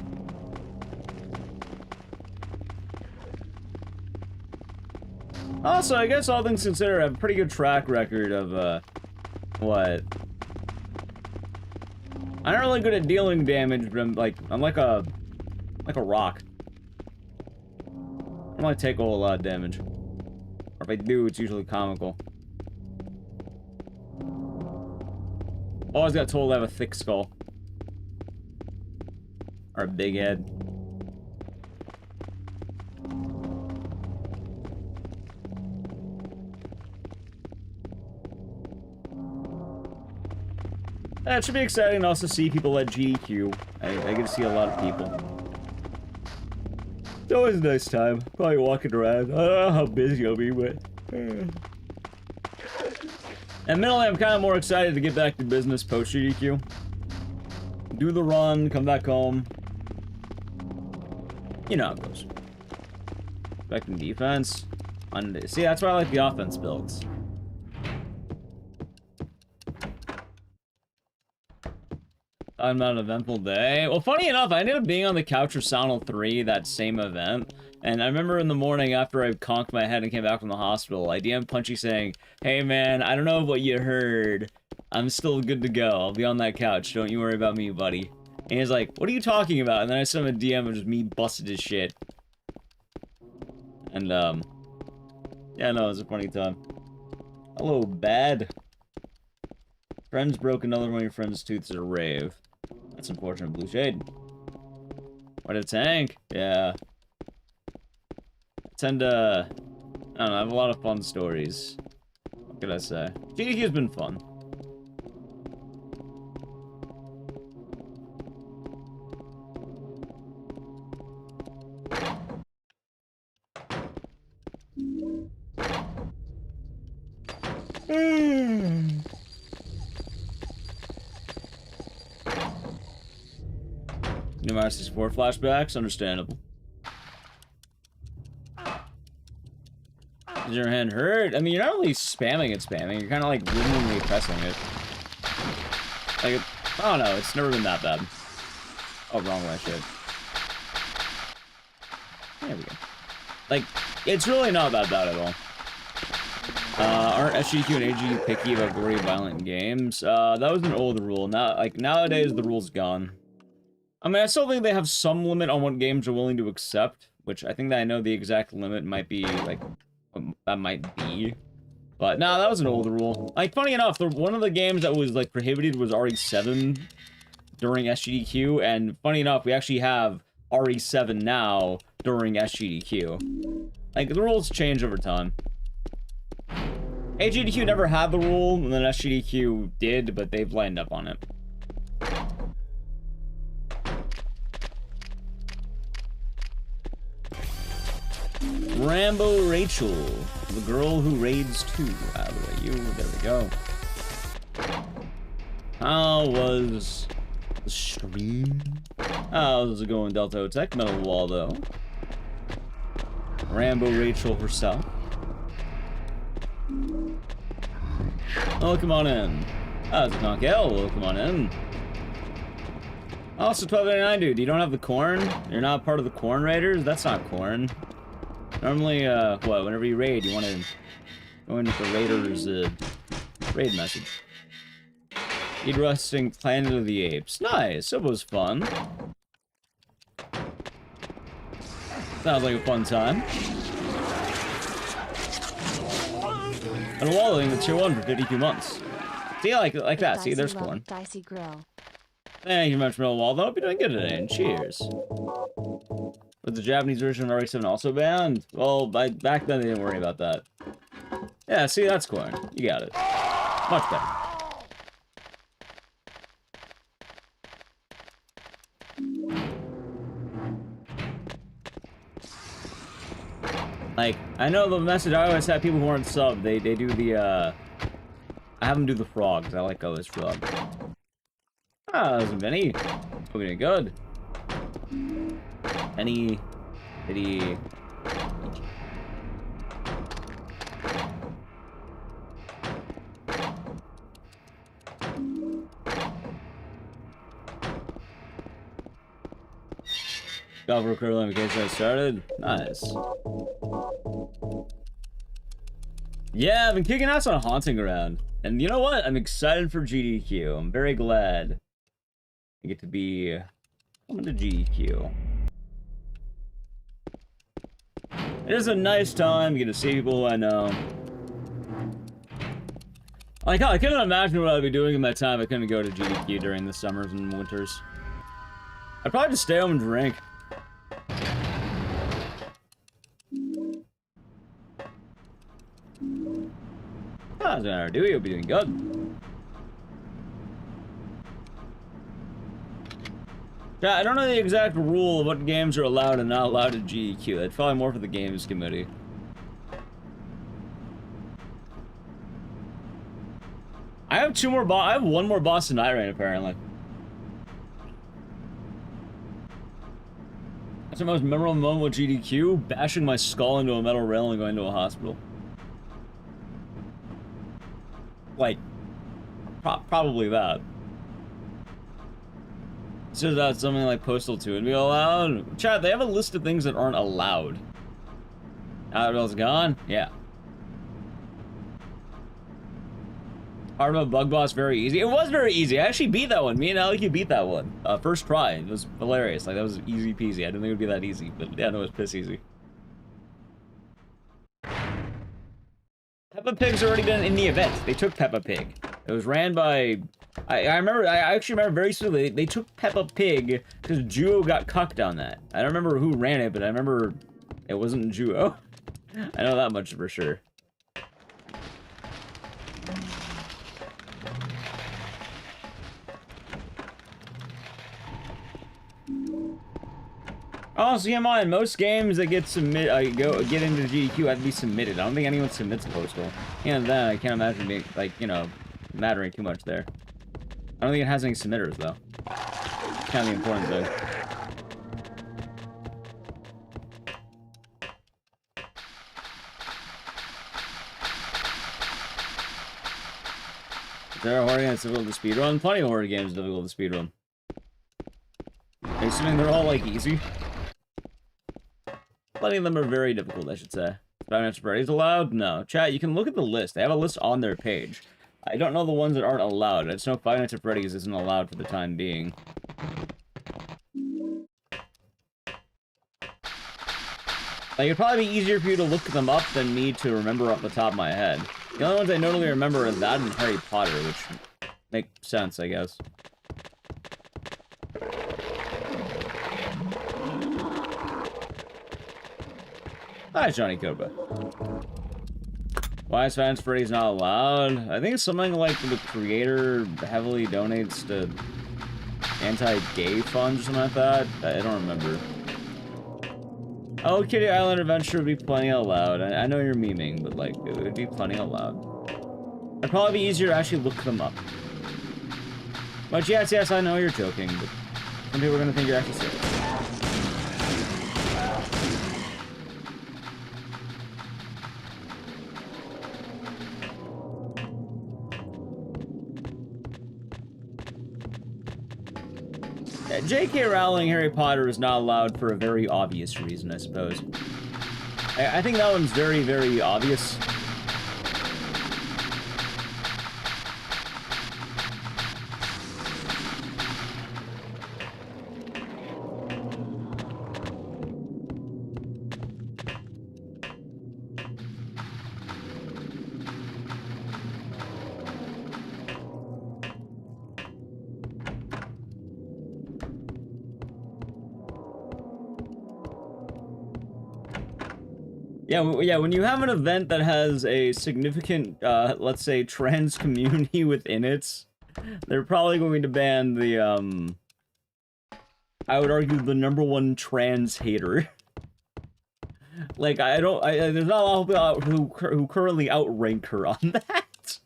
Also, I guess all things considered, I have a pretty good track record of, what? I'm not really good at dealing damage, but I'm like a rock. I don't really take a whole lot of damage. Or if I do, it's usually comical. Always got told I have a thick skull. Or a big head. It should be exciting to also see people at GDQ. I get to see a lot of people. It's always a nice time. Probably walking around. I don't know how busy I'll be, but... And mentally, I'm kind of more excited to get back to business post-GDQ. Do the run, come back home. You know how it goes. Back in defense. See, that's why I like the offense builds. Talking about an eventful day. Well, funny enough, I ended up being on the couch for Soundal 3, that same event. And I remember in the morning after I conked my head and came back from the hospital, I DM'd Punchy saying, "Hey man, I don't know what you heard. I'm still good to go. I'll be on that couch. Don't you worry about me, buddy." And he's like, "What are you talking about?" And then I sent him a DM of just me busted his shit. And, yeah, no, it was a funny time. Hello, bad. Friends broke another one of your friend's tooth at a rave. That's unfortunate, Blue Shade. What a tank. Yeah. I tend to... I don't know, I have a lot of fun stories. What could I say? GDQ's been fun. New Mario 64 flashbacks, understandable. Does your hand hurt? I mean, you're not really spamming it, you're kind of like rhythmically pressing it. Like, I don't know, it's never been that bad. Oh, wrong way, shit. There we go. Like, it's really not that bad at all. Aren't SGQ and AG picky about gory, violent games? That was an old rule. Now, like, nowadays, the rule's gone. I mean, I still think they have some limit on what games are willing to accept, which I think that I know the exact limit might be, like, that might be. But, nah, that was an old rule. Like, funny enough, one of the games that was, like, prohibited was RE7 during SGDQ, and funny enough, we actually have RE7 now during SGDQ. Like, the rules change over time. AGDQ never had the rule, and then SGDQ did, but they've lined up on it. Rambo Rachel, the girl who raids 2. Out of the way, there we go. How was the stream? How's it going, Delta Tech? Metal Wall, though. Rambo Rachel herself. Oh, come on in. How's it, Conkel? Well, come on in. Also, 1289, dude, you don't have the corn? You're not part of the corn raiders? That's not corn. Normally, what, whenever you raid, you want to go into the raiders, raid message. Eat Rusting Planet of the Apes. Nice, it was fun. Sounds like a fun time. And wallowing the tier 1 for 52 months. See, like that. See, there's corn. Dicey grill. Thank you much, Middle Wall. Though, hope you're doing good today, and cheers. Was the Japanese version of RE7 also banned? Well, back then they didn't worry about that. Yeah, see, that's corn. You got it. Much better. Like, I know the message I always have people who aren't sub, they do the, I have them do the frogs. I like this frog. Ah, there's a Vinny. Looking good. Any bitty. Got for curling in case I started. Nice. Yeah, I've been kicking ass on Haunting Ground. And you know what? I'm excited for GDQ. I'm very glad I get to be coming to GDQ. It is a nice time. You get to see people who I know. I couldn't imagine what I'd be doing in my time. I couldn't go to GDQ during the summers and winters. I'd probably just stay home and drink. How's that do? You'll be doing good. Yeah, I don't know the exact rule of what games are allowed and not allowed at GDQ. That's probably more for the games committee. I have I have one more boss tonight, right? Apparently. That's the most memorable moment with GDQ: bashing my skull into a metal rail and going to a hospital. Like, probably that. So that's something like Postal 2 and be allowed. Chat, they have a list of things that aren't allowed. Outlaws gone? Yeah. Hard mode bug boss, very easy. It was very easy. I actually beat that one. Me and Alec beat that one. First try. It was hilarious. Like, that was easy peasy. I didn't think it would be that easy, but yeah, no, it was piss easy. Peppa Pig's already been in the event. They took Peppa Pig. It was ran by... I actually remember very specifically, they took Peppa Pig because Juo got cucked on that. I don't remember who ran it, but I remember it wasn't Juo. I know that much for sure. Oh, so come on, most games that get get into GDQ have to be submitted. I don't think anyone submits Postal. And then I can't imagine being, like, you know, mattering too much there. I don't think it has any submitters, though. It's kind of the important thing. Is there a horror game that's difficult to speedrun? Plenty of horror games difficult to speedrun. Are you assuming they're all, like, easy? Plenty of them are very difficult, I should say. Five Nights at Freddy's allowed? No. Chat, you can look at the list. They have a list on their page. I don't know the ones that aren't allowed. I just know Five Nights at Freddy's isn't allowed for the time being. Like, it'd probably be easier for you to look them up than me to remember off the top of my head. The only ones I notably remember are that and Harry Potter, which makes sense, I guess. Hi, Johnny Cobra. Why is Fans Freddy's not allowed? I think it's something like the creator heavily donates to anti-gay funds or something like that. I don't remember. Oh, Kitty Island Adventure would be plenty allowed. I know you're memeing, but like, it would be plenty allowed. It'd probably be easier to actually look them up. But yes, I know you're joking, but some people are gonna think you're actually serious. J.K. Rowling Harry Potter is not allowed for a very obvious reason, I suppose. I think that one's very, very obvious. Yeah, when you have an event that has a significant, let's say, trans community within it, they're probably going to ban the, I would argue the #1 trans hater. Like, there's not a lot of people out who currently outrank her on that.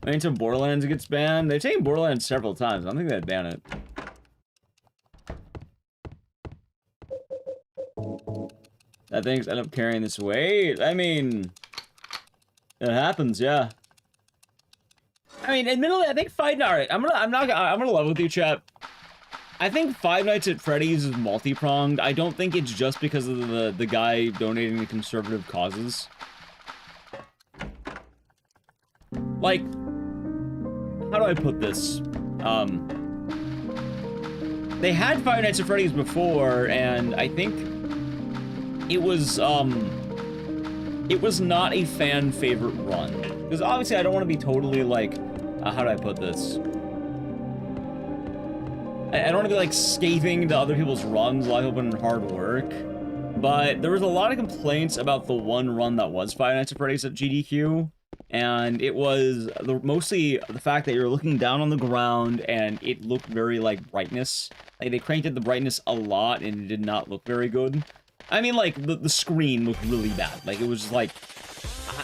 I mean, so Borderlands gets banned. They've taken Borderlands several times. I don't think they'd ban it. That things end up carrying this weight. I mean, it happens, yeah. I mean, admittedly, I think fighting. All right, I'm gonna level with you, chat. I think Five Nights at Freddy's is multi-pronged. I don't think it's just because of the guy donating to conservative causes. Like, how do I put this? They had Five Nights at Freddy's before, and I think it was not a fan favorite run. Because obviously I don't want to be totally like, how do I put this? I don't want to be like scathing to other people's runs, a lot of people put in hard work. But there was a lot of complaints about the one run that was Five Nights at Freddy's at GDQ. And it was mostly the fact that you're looking down on the ground and it looked very like brightness. Like they cranked up the brightness a lot and it did not look very good. I mean, like the screen looked really bad. Like it was just like,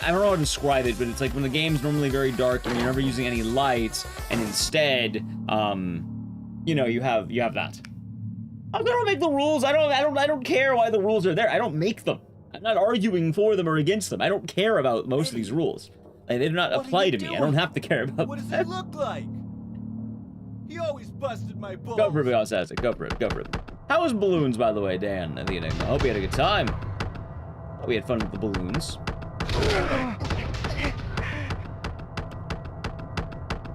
I don't know how to describe it, but it's like when the game's normally very dark and you're never using any lights, and instead, you know, you have that. I don't make the rules. I don't care why the rules are there. I don't make them. I'm not arguing for them or against them. I don't care about most of these rules. Like, they do not apply to me. I don't have to care about What does he look like? He always busted my balls. Go for it, Assassin. Go for it. Go for it. How was balloons, by the way, Dan? I hope you had a good time. Hope we had fun with the balloons.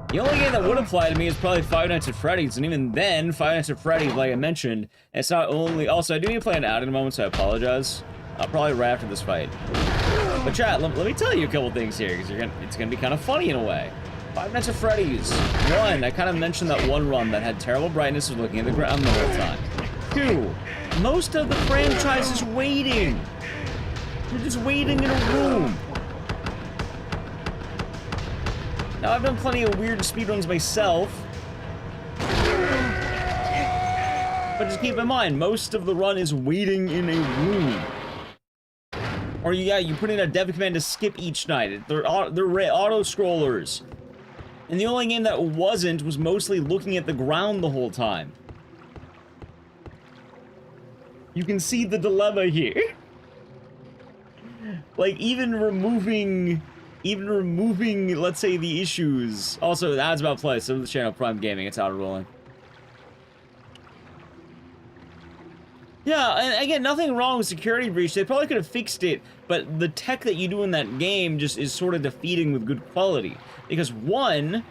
The only game that would apply to me is probably Five Nights at Freddy's, and even then, Five Nights at Freddy's, like I mentioned, it's not only... Also, I do need to play an ad in a moment, so I apologize. Probably right after this fight. But chat, let me tell you a couple things here, because it's gonna be kind of funny in a way. Five Nights at Freddy's. One, I kind of mentioned that one run that had terrible brightness of looking at the ground the whole time. Two, most of the franchise is waiting. You're just waiting in a room. Now, I've done plenty of weird speedruns myself. But just keep in mind, most of the run is waiting in a room. Or you put in a dev command to skip each night. They're auto-scrollers. And the only game that wasn't was mostly looking at the ground the whole time. You can see the dilemma here. Like, even removing, let's say, the issues. Also, the ads about play, so the channel Prime Gaming, it's auto-rolling. Yeah, and again, nothing wrong with Security Breach. They probably could have fixed it, but the tech that you do in that game just is sort of defeating with good quality. Because one,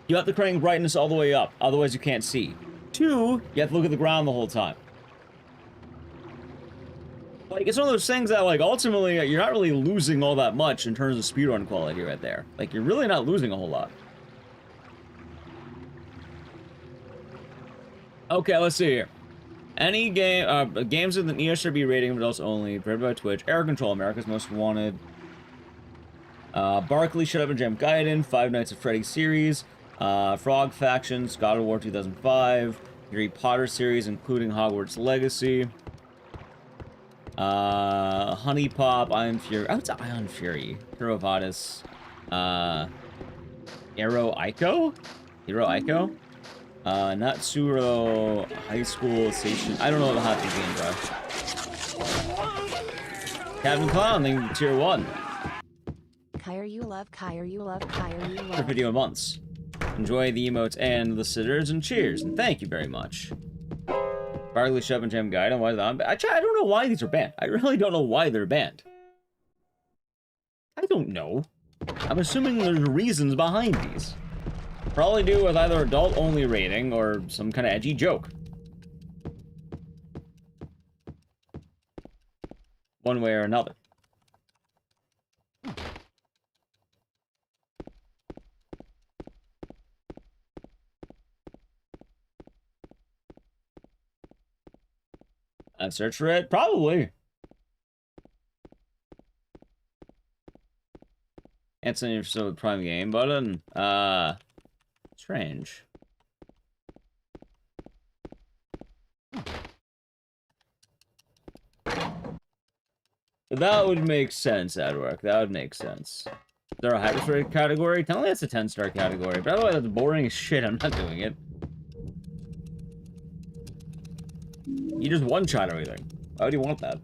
you have to crank brightness all the way up, otherwise you can't see. Two, you have to look at the ground the whole time. Like, it's one of those things that, like, ultimately, you're not really losing all that much in terms of speedrun quality right there. Like, you're really not losing a whole lot. Okay, let's see here. Any game, games with an ESRB rating of adults only, provided by Twitch, Air Control, America's Most Wanted, Barkley, Shut Up and Jam Gaiden, Five Nights at Freddy's series, Frog Faction, God of War 2005, Harry Potter series, including Hogwarts Legacy, Honey Pop, Iron Fury, oh, it's Ion Fury, Hero Vadis, Hero Ico? Natsuro High School Station. I don't know how to game, bro. Captain Clown, thank you for tier 1. Kyre you love, Kyre you love, Kyre you For love. video months. Enjoy the emotes and the sitters and cheers, and thank you very much. Barley Shove and Jam Guide, why is that? I don't know why these are banned. I really don't know why they're banned. I don't know. I'm assuming there's reasons behind these. Probably do with either adult-only rating or some kind of edgy joke. One way or another. I search for it? Probably. Answer your so Prime Game button. Strange. That would make sense, Edward. That would make sense. Is there a hyperstar category? Tell me that's a 10-star category. By the way, that's boring as shit. I'm not doing it. You just one-shot everything. Why would you want that?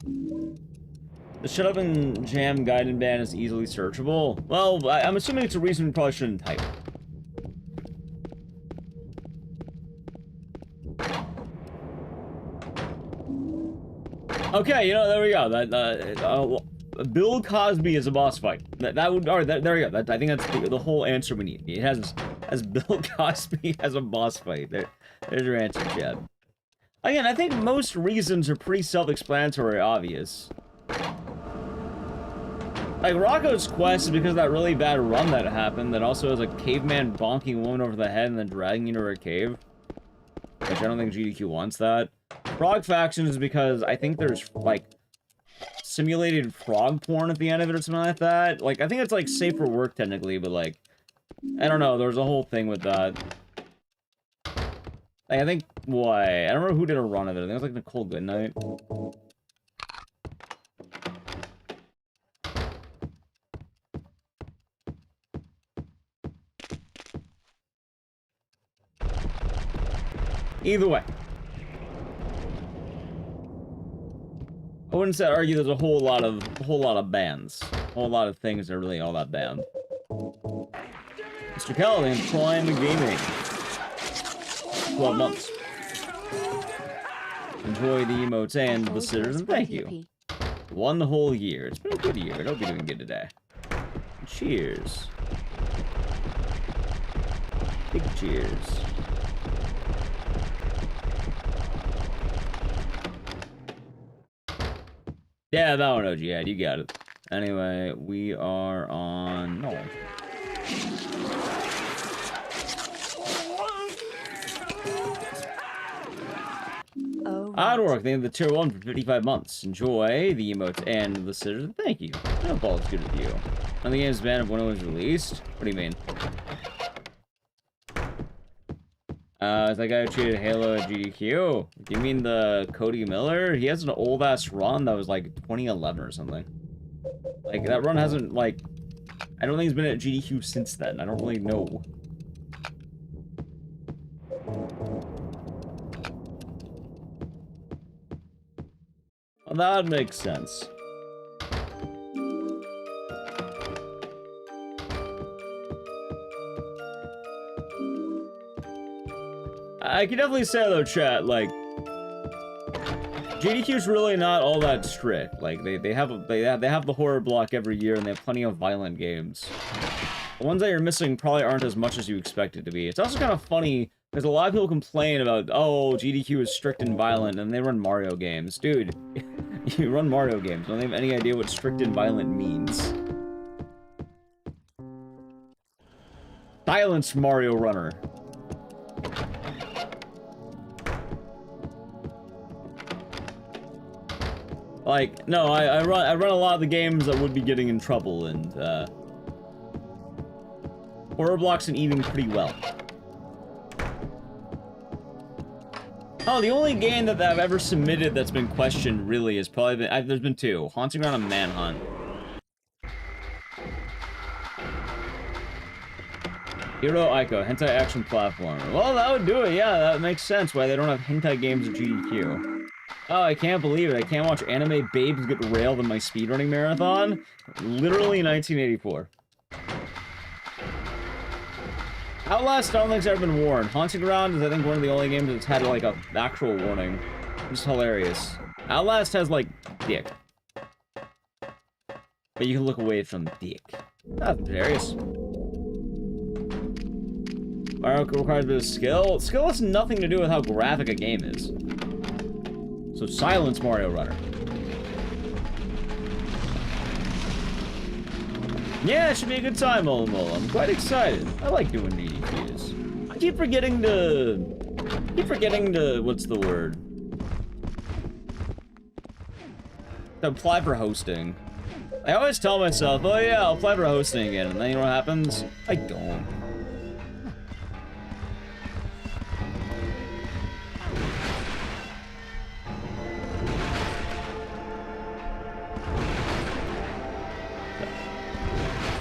The Shut Up and Jam Gaiden ban is easily searchable. Well, I'm assuming it's a reason we probably shouldn't type. Okay, you know, there we go. Bill Cosby is a boss fight. That would, alright, there we go. I think that's the whole answer we need. It has Bill Cosby as a boss fight. There's your answer, Chad. Again, I think most reasons are pretty self-explanatory, obvious. Like, Rocco's quest is because of that really bad run that happened that also has a caveman bonking a woman over the head and then dragging you to her cave. Which I don't think GDQ wants that. Frog Faction is because I think there's, like, simulated frog porn at the end of it or something like that. Like, I think it's, like, safe for work, technically, but, like, I don't know, there's a whole thing with that. Like, I think, why? I don't remember who did a run of it. I think it was, like, Nicole Goodnight. Either way. I wouldn't say argue there's a whole lot of bands. A whole lot of things that are really all that bad. Mr. Kelly and Prime Gaming. 12 months. Enjoy the emotes and the scissors, and thank you. 1 whole year. It's been a good year. I hope you're doing good today. Cheers. Big cheers. Yeah, that one, OG, you got it. Anyway, we are on... No. Oh, Odd work, they have the tier 1 for 55 months. Enjoy the emotes and the scissors. Thank you. No ball is good with you. On the game's banned when it was released? What do you mean? Is that guy who cheated Halo at GDQ? Do you mean the Cody Miller? He has an old-ass run that was, like, 2011 or something. Like, that run hasn't, like... I don't think he's been at GDQ since then. I don't really know. Well, that makes sense. I can definitely say though, chat, like GDQ's really not all that strict. Like they have the horror block every year, and they have plenty of violent games. The ones that you're missing probably aren't as much as you expect it to be. It's also kind of funny because a lot of people complain about, oh, GDQ is strict and violent, and they run Mario games. Dude, you run Mario games. Don't have any idea what strict and violent means. Silence, Mario Runner. Like, no, I run a lot of the games that would be getting in trouble, and, horror blocks and eating pretty well. Oh, the only game that I've ever submitted that's been questioned, really, has probably been, there's been 2. Haunting Ground and Manhunt. Hero Ico, hentai action platformer. Well, that would do it, yeah, that makes sense why they don't have hentai games at GDQ. Oh, I can't believe it. I can't watch anime babes get railed in my speedrunning marathon. Literally 1984. Outlast, I don't think's ever been warned. Haunting Ground is, I think, one of the only games that's had, like, an actual warning. It's hilarious. Outlast has, like, dick. But you can look away from dick. That's hilarious. Mario requires a bit of skill. Skill has nothing to do with how graphic a game is. So silence, Mario Runner. Yeah, it should be a good time, Molo. I'm quite excited. I like doing GDQs. I keep forgetting to... What's the word? To apply for hosting. I always tell myself, oh yeah, I'll apply for hosting again, and then you know what happens? I don't.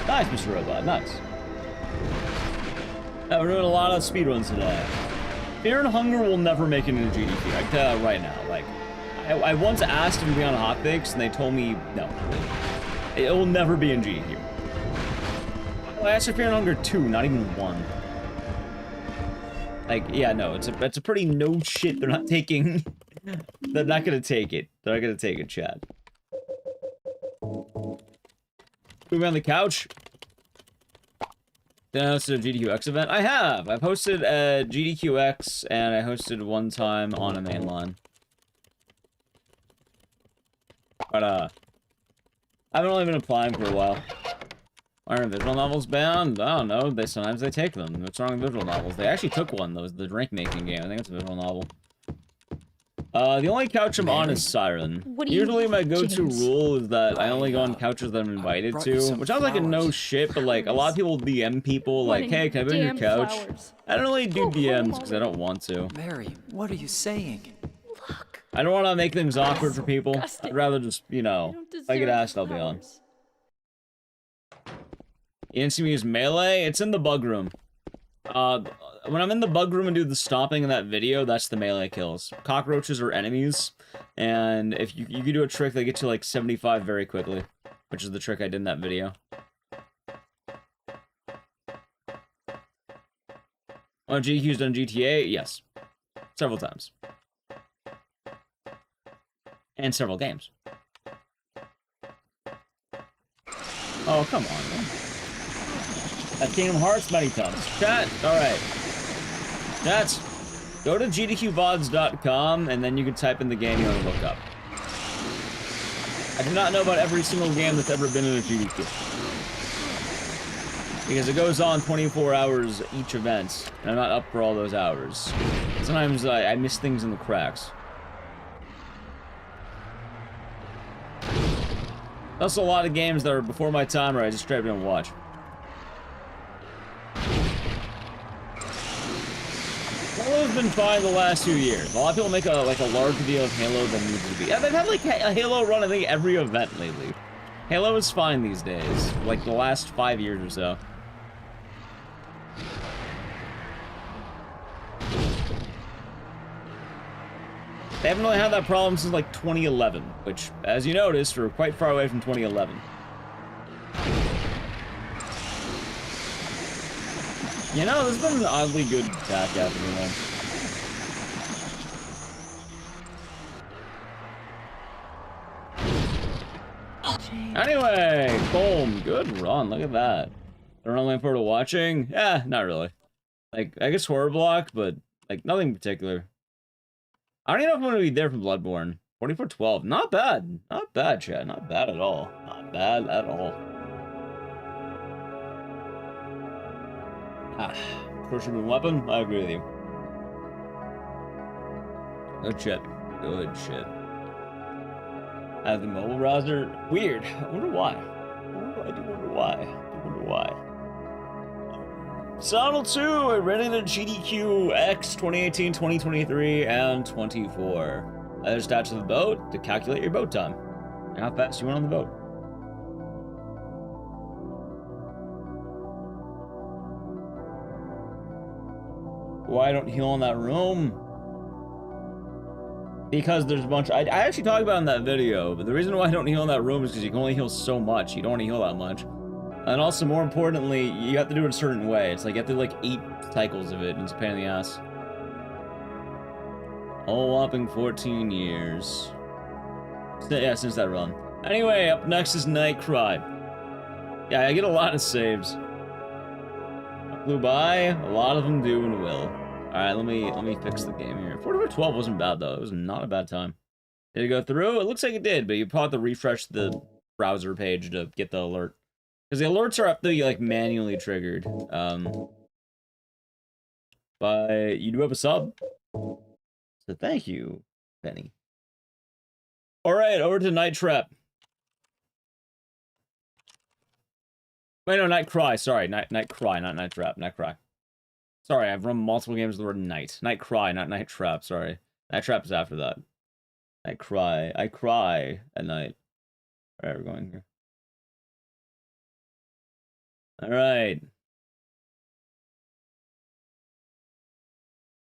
Nice, Mr. Robot, nice. We're doing a lot of speedruns today. Fear and Hunger will never make it into GDQ, I can tell you that right now. Like, I once asked them to be on Hotfix, and they told me, no. It will never be in GDQ. I asked for Fear and Hunger 2, not even 1. Like, yeah, no, it's a pretty no shit they're not taking They're not gonna take it. They're not gonna take it, chat. Moving on the couch. Did I host a GDQ Ecks event? I have! I've hosted a GDQ Ecks, and I hosted one time on a mainline. But, I haven't really been applying for a while. Are visual novels banned? I don't know. Sometimes they take them. What's wrong with visual novels? They actually took one, though. It was the drink-making game. I think it's a visual novel. The only couch I'm on is Siren. Usually my go-to rule is that I only go on couches that I'm invited to, which sounds like a no shit, but like a lot of people DM people like, hey, can I be on your couch? I don't really do DMs because I don't want to. Mary, what are you saying? I don't want to make things awkward for people. I'd rather just, you know, if I get asked, I'll be on. You didn't see me use melee? It's in the bug room. When I'm in the bug room and do the stomping in that video, that's the melee kills. Cockroaches are enemies, and if you can do a trick that gets you like 75 very quickly, which is the trick I did in that video. Oh, GDQ's done GTA? Yes. Several times. And several games. Oh, come on, man. At Kingdom Hearts many times. Chat, alright. Chat, go to gdqvods.com and then you can type in the game you want to look up. I do not know about every single game that's ever been in a GDQ. Because it goes on 24 hours each event, and I'm not up for all those hours. Sometimes I miss things in the cracks. There's also a lot of games that are before my time or I just straight up don't watch. Halo's been fine the last 2 years. A lot of people make a larger deal of Halo than it needs to be. Yeah, they've had like a Halo run, I think, every event lately. Halo is fine these days, like the last 5 years or so. They haven't really had that problem since like 2011, which, as you noticed, we're quite far away from 2011. You know, this has been an oddly good back afternoon. Anyway, boom, good run, look at that. I don't know, looking forward to watching? Yeah, not really. Like, I guess horror block, but, like, nothing in particular. I don't even know if I'm gonna be there for Bloodborne. 4412, not bad. Not bad, chat, not bad at all. Not bad at all. Ah, crucial weapon? I agree with you. Good shit. Good shit. I have the mobile browser. Weird. I wonder why. I do wonder why. I wonder why. Sonal 2, I read it at GDQ Ecks 2018, 2023, and 24. Other stats of the boat to calculate your boat time and how fast you went on the boat. Why I don't heal in that room? Because there's a bunch. I actually talked about it in that video, but the reason why I don't heal in that room is because you can only heal so much. You don't want to heal that much. And also, more importantly, you have to do it a certain way. It's like you have to do like 8 cycles of it, and it's a pain in the ass. All whopping 14 years. Yeah, since that run. Anyway, up next is Night Cry. Yeah, I get a lot of saves. Flew by, a lot of them do and will. Alright, let me fix the game here. 4412 wasn't bad though, it was not a bad time. Did it go through? It looks like it did, but you probably have to refresh the browser page to get the alert. Because the alerts are up to be like manually triggered. But you do have a sub. So thank you, Penny. Alright, over to Night Trap. Wait, no, Night Cry, sorry. Night Cry, not Night Trap. Night Cry. Sorry, I've run multiple games with the word night. Night Cry, not Night Trap, sorry. Night Trap is after that. Night Cry. I cry at night. Alright, we're going here. Alright.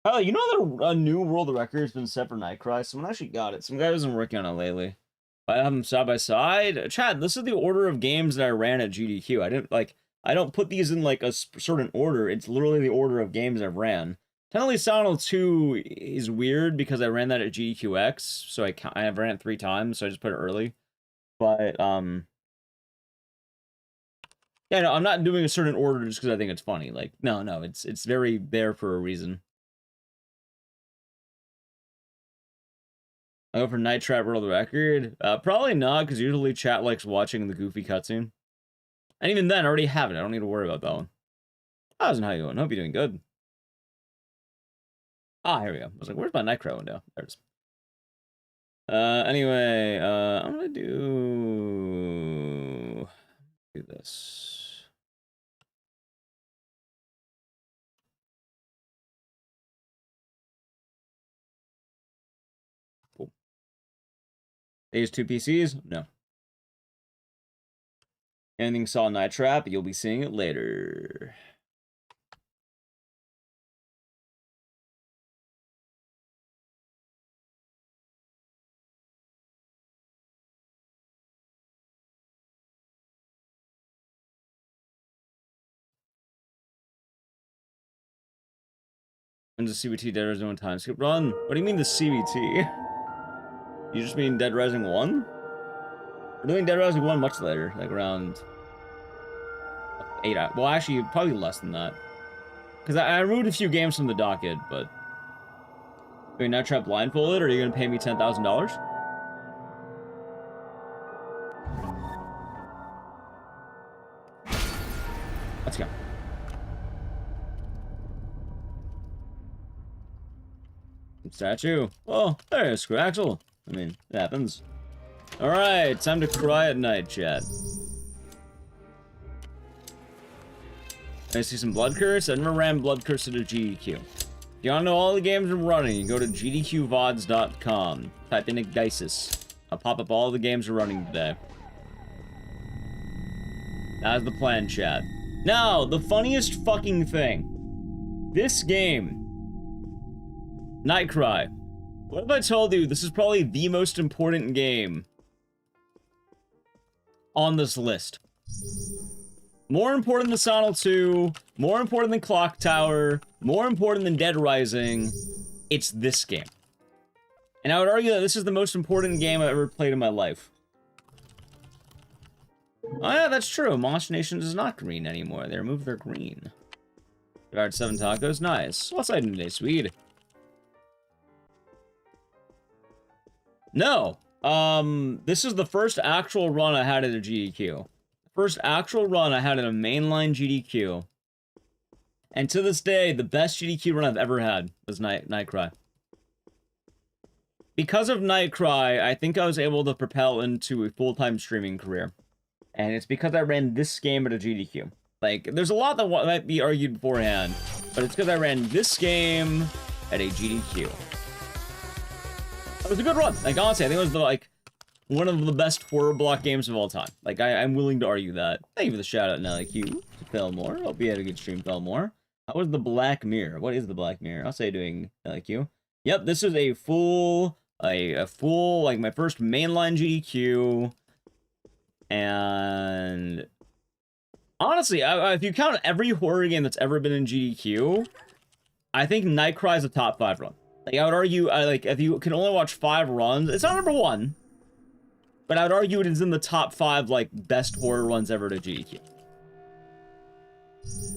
Oh, you know that a new world record has been set for Night Cry? Someone actually got it. Some guy wasn't working on it lately. I have them side by side. Chad, this is the order of games that I ran at GDQ. I don't put these in like a certain order. It's literally the order of games I've ran. Technically, Silent 2 is weird because I ran that at GDQ Ecks, so I ran it 3 times, so I just put it early. But, yeah, no, I'm not doing a certain order just because I think it's funny. Like, no, it's very there for a reason. I go for Night Trap World Record? Probably not, because usually chat likes watching the goofy cutscene. And even then, I already have it. I don't need to worry about that one. How's how you doing? Hope you're doing good. Ah, here we go. I was like, where's my Nitro window? There it is. Anyway, I'm gonna do this. Cool. These 2 PCs? No. Anything saw Night Trap, you'll be seeing it later. When's the CBT Dead Rising 1 time skip run? What do you mean the CBT? You just mean Dead Rising 1? We're doing Dead Rising 1 much later, like around 8 hours. Well, actually, probably less than that. Because I removed a few games from the docket, but... Are you Night Trap blindfolded, or are you going to pay me $10,000? Let's go. Statue. Oh, there's Screw Axel. I mean, it happens. Alright, time to cry at night, chat. I see some Blood Curse. I never ran Blood Curse at a GDQ. If you want to know all the games I'm running, you go to gdqvods.com. Type in Ecdycis. I'll pop up all the games we're running today. That's the plan, chat. Now, the funniest fucking thing. This game. Nightcry. What if I told you this is probably the most important game on this list? More important than Sonal 2, more important than Clock Tower, more important than Dead Rising. It's this game. And I would argue that this is the most important game I've ever played in my life. Oh yeah, that's true. Monster Nation is not green anymore. They removed their green. Guard 7 tacos. Nice. What's I doing today, Swede? No. This is the first actual run I had at a GDQ. First actual run I had at a mainline GDQ. And to this day, the best GDQ run I've ever had was Nightcry. Because of Nightcry, I think I was able to propel into a full-time streaming career. And it's because I ran this game at a GDQ. Like, there's a lot that might be argued beforehand, but it's because I ran this game at a GDQ. It was a good run. Like, honestly, I think it was one of the best horror block games of all time. Like, I'm willing to argue that. Thank you for the shout out, Nelly Q. Fellmore. Hope you had a good stream, Fellmore. How was the Black Mirror? What is the Black Mirror? I'll say doing Nelly Q. Yep, this is a full, like, my first mainline GDQ. And honestly, if you count every horror game that's ever been in GDQ, I think Nightcry is a top 5 run. Like, I would argue, like, if you can only watch 5 runs, it's not number 1, but I would argue it is in the top 5, like, best horror runs ever to GDQ.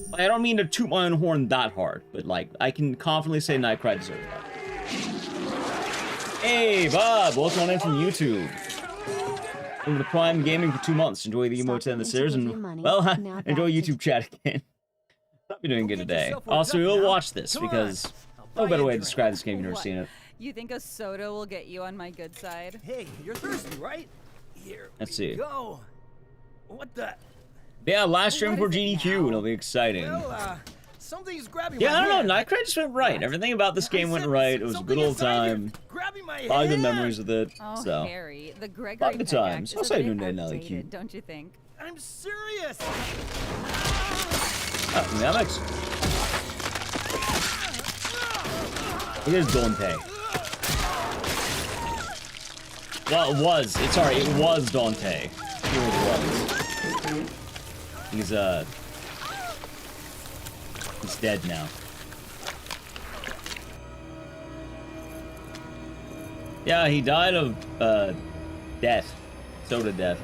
Like, I don't mean to toot my own horn that hard, but, like, I can confidently say Nightcry deserves that. Hey, Bob, welcome on in from YouTube. Welcome to Prime Gaming for 2 months. Enjoy the emotes and the stairs, and, well, enjoy YouTube chat again. Hope you're doing good today. Also, we'll watch this, because no better way to describe this game if you've never seen it. You think a soda will get you on my good side? Hey, you're thirsty, right? Here Let's see. Go. What the? Yeah, last stream for GDQ. It'll be exciting. Well, something's grabbing Yeah, my I don't hand. know. Nightcry just went right. Everything about this game went right. It was a good old time. Grabbing my A lot of good hand. memories with it. Oh, So, Harry, the lot Gregory of good Peg times. Act I'll is say a new bit name, Nelly Q. outdated, don't you think? I'm serious. From the Ecks. It is Dante. Well, it was. Sorry, it was Dante. It was. He's dead now. Yeah, he died of death. Soda death.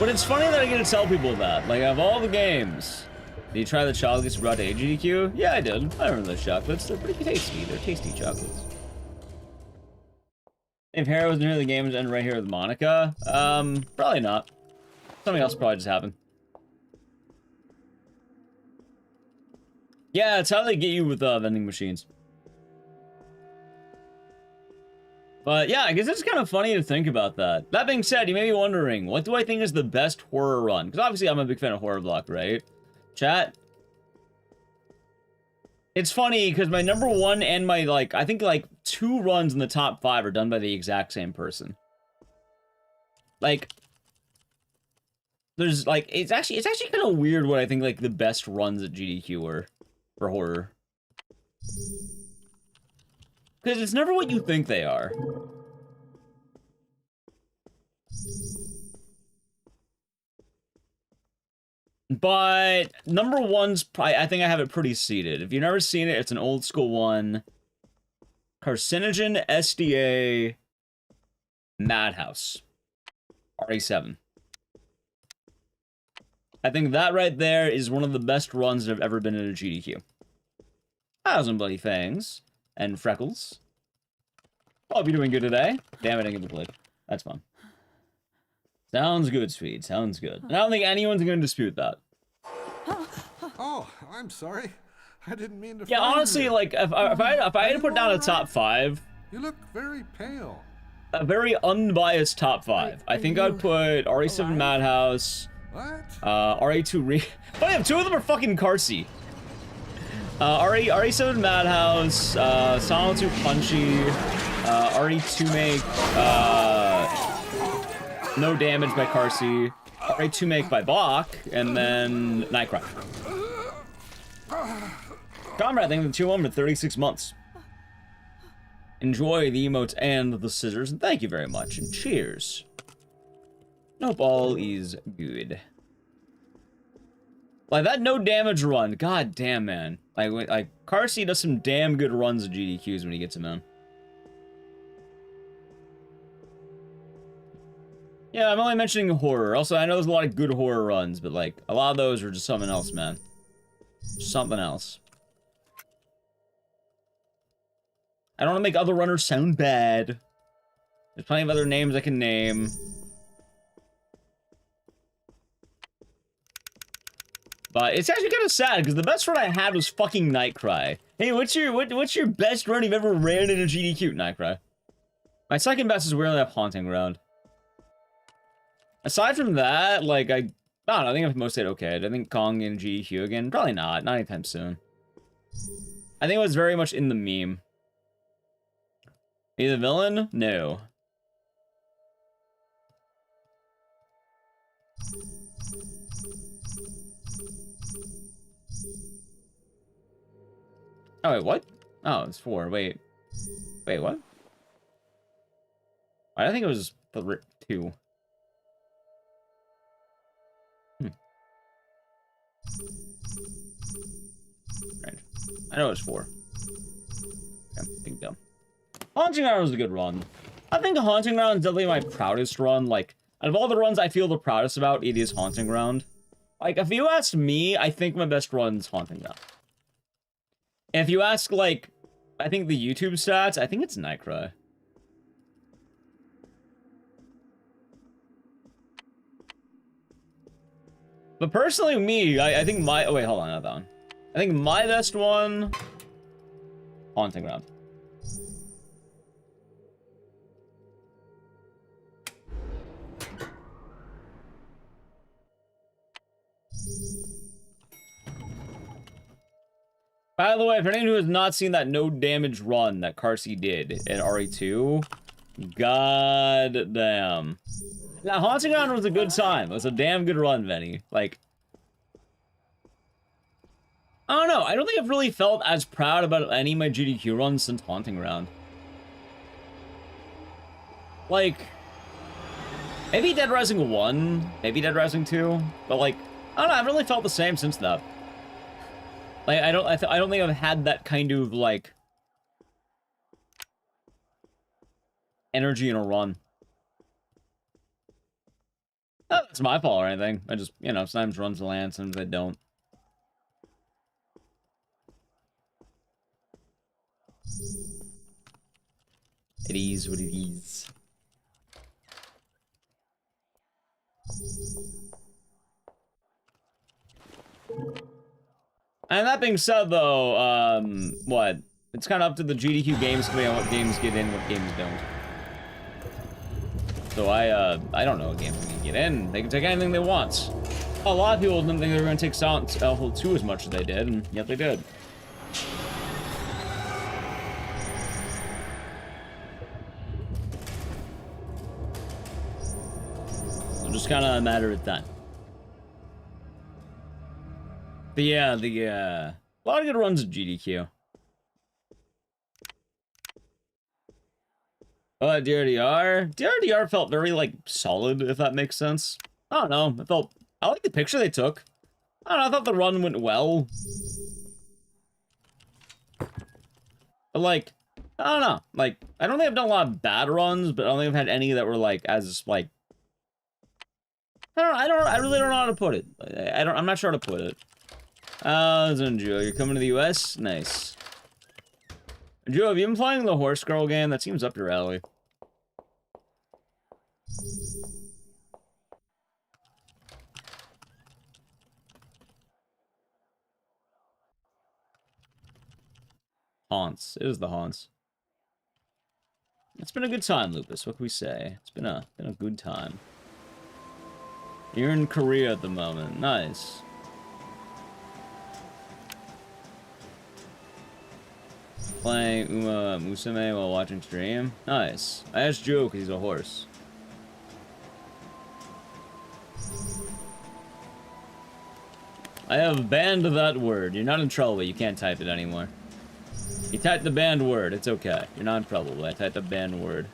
But it's funny that I get to tell people that. Like, of all the games, did you try the chocolates brought to GDQ? Yeah, I did. I remember those chocolates. They're pretty tasty. They're tasty chocolates. If Harry was near the games and right here with Monica, probably not. Something else probably just happened. Yeah, it's how they get you with vending machines. But yeah, I guess it's kind of funny to think about that. That being said, you may be wondering, what do I think is the best horror run? Because obviously I'm a big fan of Horror Block, right? Chat? It's funny, because my number one and my, like, I think, like, 2 runs in the top 5 are done by the exact same person. Like, there's, like, it's actually kind of weird what I think, like, the best runs at GDQ were for horror. Because it's never what you think they are. But number one's, I think I have it pretty seated. If you've never seen it, it's an old school one. Carcinogen SDA Madhouse. RE7. I think that right there is one of the best runs that have ever been in a GDQ. 1,000 bloody fangs. And freckles. Hope you're doing good today. Damn it, I didn't get the click. That's fun. Sounds good, Speed. Sounds good. And I don't think anyone's going to dispute that. Oh, I'm sorry. I didn't mean to. Yeah, honestly, like, if I had to put down a top 5... You look very pale. A very unbiased top 5. I think I'd put RE7 Madhouse. What? RE2 Funny, 2 of them are fucking Carsey. RE7 Madhouse, Silent 2 Punchy, RE2 Make, No Damage by Carsey, RE2 Make by Bach, and then Nightcry. Comrade, thank you for the 2-1 for 36 months. Enjoy the emotes and the scissors, and thank you very much, and cheers. Nope, all is good. Like, that no damage run, god damn, man. Like Carsey does some damn good runs of GDQs when he gets them in. Yeah, I'm only mentioning horror. Also, I know there's a lot of good horror runs, but, like, a lot of those are just something else, man. Something else. I don't want to make other runners sound bad. There's plenty of other names I can name. But it's actually kind of sad, because the best run I had was fucking Nightcry. Hey, what's your best run you've ever ran in a GDQ, Nightcry? My second best is weirdly up Haunting Ground. Aside from that, like, I don't know, I think I've most stayed okay. I think Kong in GDQ again? Probably not anytime soon. I think it was very much in the meme. Are you the villain? No. Oh, wait, what? Oh, it's 4. Wait, what? I think it was 2. Strange. I know it was 4. Okay, big deal. Haunting Ground was a good run. I think Haunting Ground is definitely my proudest run. Like, out of all the runs I feel the proudest about, it is Haunting Ground. Like, if you ask me, I think my best run's Haunting Ground. If you ask, like, I think the YouTube stats, I think it's Nightcry. But personally, me, I think my... Oh, wait, hold on, not that one. I think my best one... Haunting Ground. By the way, for anyone who has not seen that no damage run that Carsey did at RE2, god damn. Now, Haunting Ground was a good time. It was a damn good run, Venny. Like, I don't know. I don't think I've really felt as proud about any of my GDQ runs since Haunting Ground. Like, maybe Dead Rising 1, maybe Dead Rising 2, but like, I don't know. I've really felt the same since that. Like, I don't think I've had that kind of, like, energy in a run. Not that it's my fault or anything. I just, you know, sometimes runs land, sometimes they don't. It is what it is. And that being said, though, what? It's kind of up to the GDQ games committee on what games get in, what games don't. So I don't know what games can get in. They can take anything they want. A lot of people didn't think they were going to take Silent Hill 2 as much as they did, and yet they did. So just kind of a matter of time. But yeah, a lot of good runs at GDQ. DRDR felt very, like, solid, if that makes sense. I don't know, I like the picture they took. I don't know, I thought the run went well. But, like, I don't know, like, I don't think I've done a lot of bad runs, but I don't think I've had any that were, like, as, like... I really don't know how to put it. I'm not sure how to put it. Joe, you're coming to the US? Nice. Joe, have you been playing the Horse Girl game? That seems up your alley. Haunts. It is the haunts. It's been a good time, Lupus. What can we say? It's been a good time. You're in Korea at the moment. Nice. Playing Uma Musume while watching stream. Nice. I asked Joe because he's a horse. I have banned that word. You're not in trouble, but you can't type it anymore. You typed the banned word. It's okay. You're not in trouble, but I typed a banned word.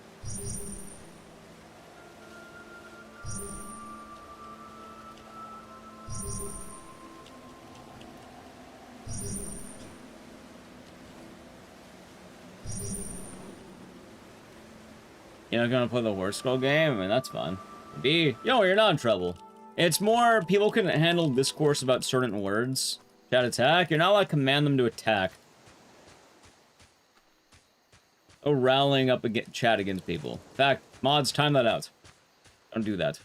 You're not gonna play the Horse Skull game? I mean, that's fine. B, yo, you're not in trouble. It's more, people can handle discourse about certain words. Chat attack, you're not allowed to command them to attack. Oh, rallying up against chat against people. In fact, mods, time that out. Don't do that.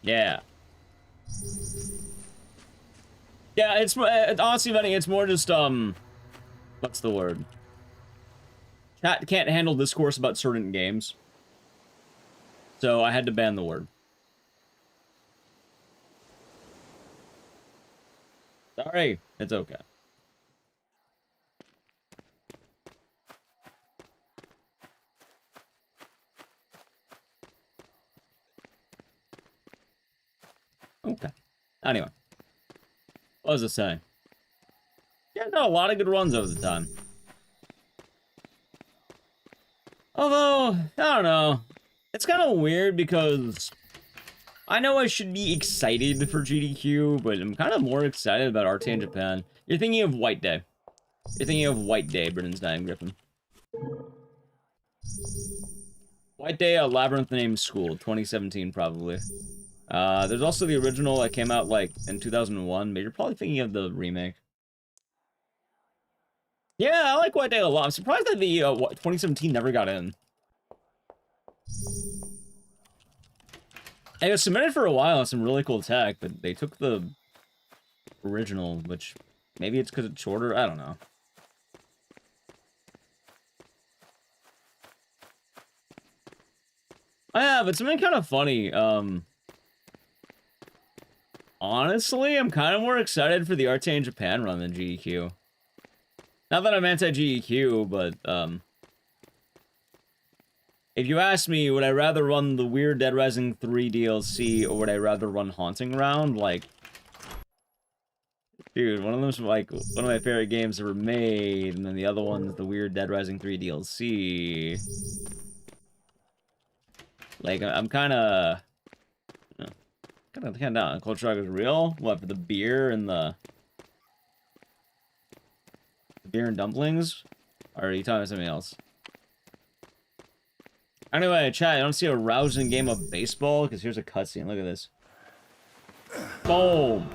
Yeah. Yeah, it's honestly, Benny, it's more just, what's the word? Chat can't handle discourse about certain games. So I had to ban the word. Sorry, it's okay. Okay. Anyway. What was I saying? Yeah, no, a lot of good runs over the time. Although, I don't know. It's kind of weird because I know I should be excited for GDQ, but I'm kind of more excited about RTA in Japan. You're thinking of White Day. You're thinking of White Day, Britain's Dying Griffin. White Day, a Labyrinth Named School, 2017 probably. There's also the original that came out, like, in 2001, but you're probably thinking of the remake. Yeah, I like White Day a lot. I'm surprised that the 2017 never got in. It was submitted for a while on some really cool tech, but they took the original, which maybe it's because it's shorter. I don't know. Yeah, but something kind of funny. Honestly, I'm kind of more excited for the RTA in Japan run than GDQ. Not that I'm anti-GDQ, but, if you ask me, would I rather run the Weird Dead Rising 3 DLC, or would I rather run Haunting Round? Like, dude, one of them's, like, one of my favorite games ever made, and then the other one's the Weird Dead Rising 3 DLC. Like, I'm kind of... Gotta count down. Culture shock is real. What, for the beer and the beer and dumplings? Or are you talking about something else? Anyway, chat, I don't see a rousing game of baseball, because here's a cutscene. Look at this. Boom!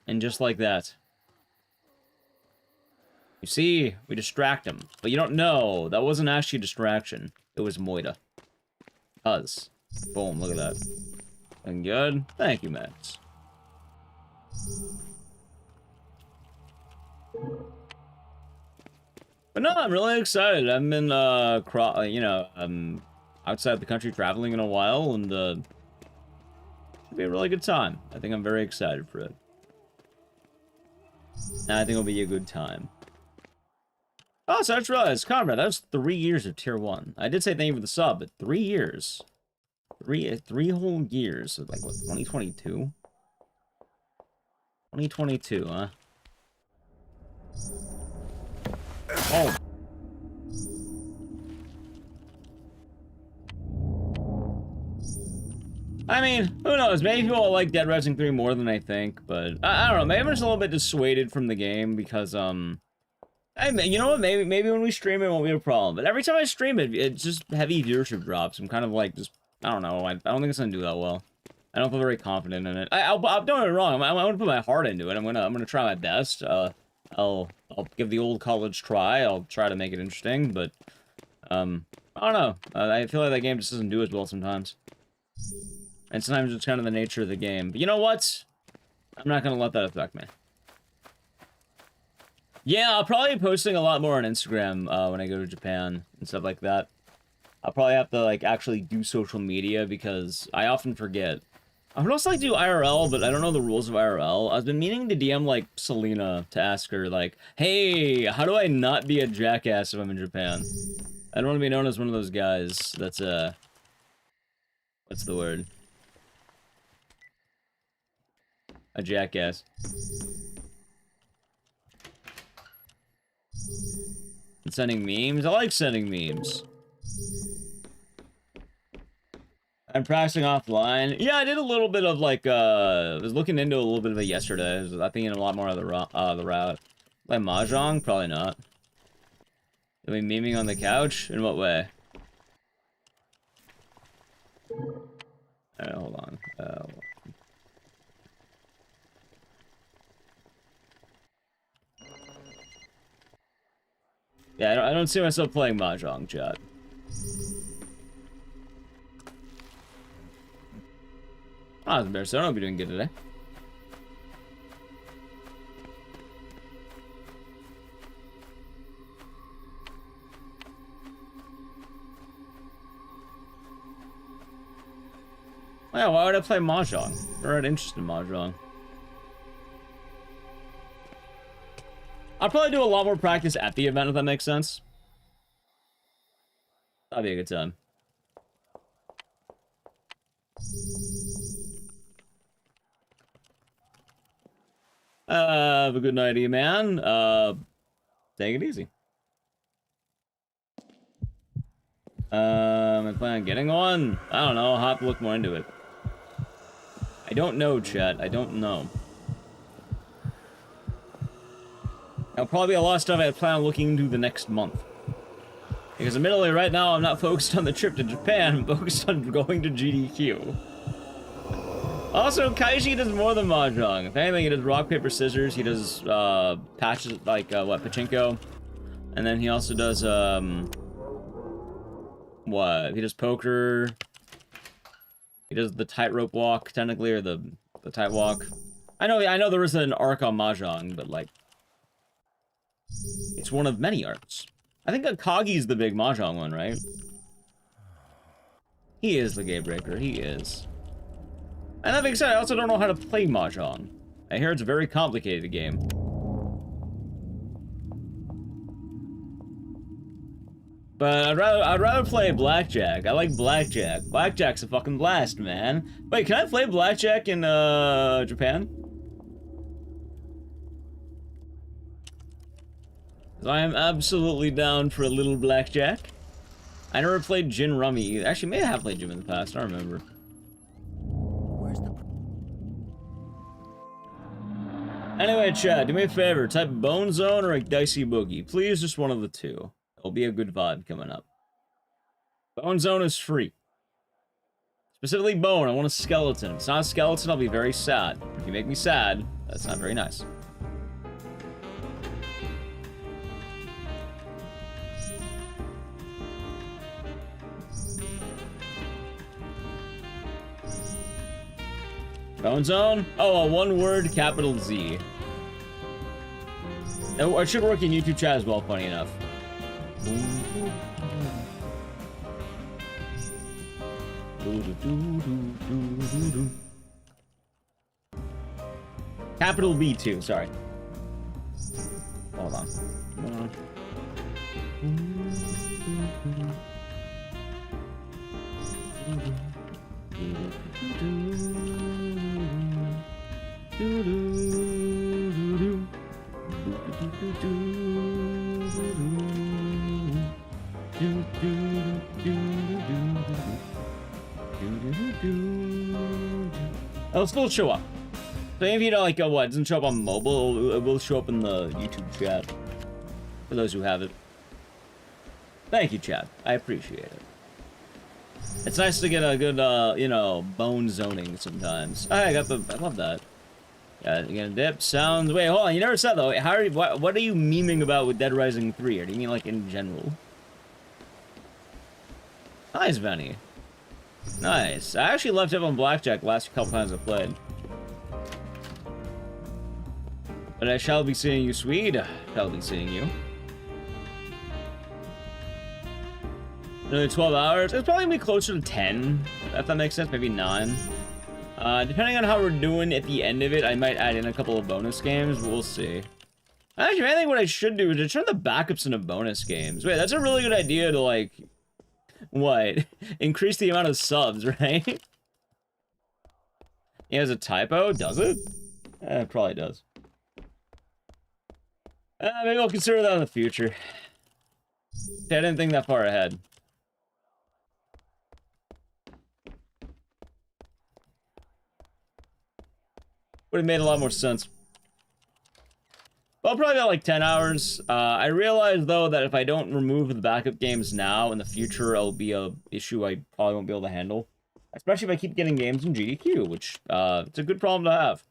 And just like that. You see, we distract him. But you don't know, that wasn't actually a distraction. It was Moida. Us. Boom, look at that. Looking good? Thank you, Max. But no, I'm really excited. I've been, outside the country traveling in a while, and, should be a really good time. I think I'm very excited for it. And I think it'll be a good time. Oh, so I just realized, Conrad, that was 3 years of Tier 1. I did say thank you for the sub, but 3 years. Three whole years. So like, what, 2022? 2022, huh? Oh. I mean, who knows? Maybe people will like Dead Rising 3 more than I think, but I don't know. Maybe I'm just a little bit dissuaded from the game because, I mean, you know what? Maybe when we stream it, it won't be a problem. But every time I stream it, it's just heavy viewership drops. I'm kind of like, just, I don't know. I don't think it's gonna do that well. I don't feel very confident in it. I'm doing it wrong. I'm gonna put my heart into it. I'm gonna try my best. I'll give the old college try. I'll try to make it interesting, but I don't know. I feel like that game just doesn't do as well sometimes. And sometimes it's kind of the nature of the game. But you know what? I'm not gonna let that affect me. Yeah, I'll probably be posting a lot more on Instagram when I go to Japan and stuff like that. I'll probably have to like actually do social media because I often forget. I would also like to do IRL, but I don't know the rules of IRL. I've been meaning to DM, like, Selena to ask her, like, hey, how do I not be a jackass if I'm in Japan? I don't want to be known as one of those guys that's, what's the word? A jackass. And sending memes? I like sending memes. I'm practicing offline. Yeah, I did a little bit of like I was looking into a little bit of it yesterday. I was thinking a lot more of the route. Like mahjong? Probably not. Are we memeing on the couch? In what way? Alright, hold on. Yeah, I don't see myself playing mahjong, chat. Oh, it's embarrassing. I don't know if you're doing good today. Yeah, why would I play mahjong? I'm not interested in mahjong. I'll probably do a lot more practice at the event, if that makes sense. That'd be a good time. Have a good night, man. Take it easy. I plan on getting one? I don't know. I'll have to look more into it. I don't know, chat. I don't know. There'll probably be a lot of stuff I plan on looking into the next month. Because admittedly, right now, I'm not focused on the trip to Japan. I'm focused on going to GDQ. Also, Kaiji does more than mahjong. If anything, he does rock, paper, scissors. He does, patches, like, pachinko. And then he also does, what? He does poker. He does the tightrope walk, technically, or the tight walk. I know there is an arc on mahjong, but, like, it's one of many arcs. I think Akagi's the big mahjong one, right? He is the game breaker. He is. And that being said, I also don't know how to play mahjong. I hear it's a very complicated game. But I'd rather play blackjack. I like blackjack. Blackjack's a fucking blast, man. Wait, can I play blackjack in Japan? I am absolutely down for a little blackjack. I never played gin rummy either. Actually, maybe I have played gin in the past. I don't remember. Where's the... Anyway, chat, do me a favor. Type Bone Zone or Ecdycis Boogie. Please, just one of the two. It'll be a good vibe coming up. Bone Zone is free. Specifically bone, I want a skeleton. If it's not a skeleton, I'll be very sad. If you make me sad, that's not very nice. Bone Zone? Oh, a one-word capital Z. It should work in YouTube chat as well, funny enough. Capital B too, sorry. Hold on. It'll still show up. So if you know, like, what, it doesn't show up on mobile, it will show up in the YouTube chat. For those who have it. Thank you, chat. I appreciate it. It's nice to get a good, you know, bone zoning sometimes. Oh, I love that. Yeah, you're gonna dip, sounds, wait, hold on, you never said though, how are you, what are you memeing about with Dead Rising 3, or do you mean like in general? Nice, Benny. Nice. I actually left up on Blackjack last couple times I played. But I shall be seeing you, Swede. Shall be seeing you. Another 12 hours. It's probably gonna be closer to 10, if that makes sense. Maybe 9. Depending on how we're doing at the end of it, I might add in a couple of bonus games. We'll see. Actually, I think what I should do is to turn the backups into bonus games. Wait, that's a really good idea to, like... What? Increase the amount of subs, right? It has a typo? Does it? It probably does. Maybe I'll consider that in the future. I didn't think that far ahead. Would have made a lot more sense. Well, probably about like 10 hours. I realize though that if I don't remove the backup games now, in the future it'll be a issue I probably won't be able to handle. Especially if I keep getting games in GDQ, which it's a good problem to have.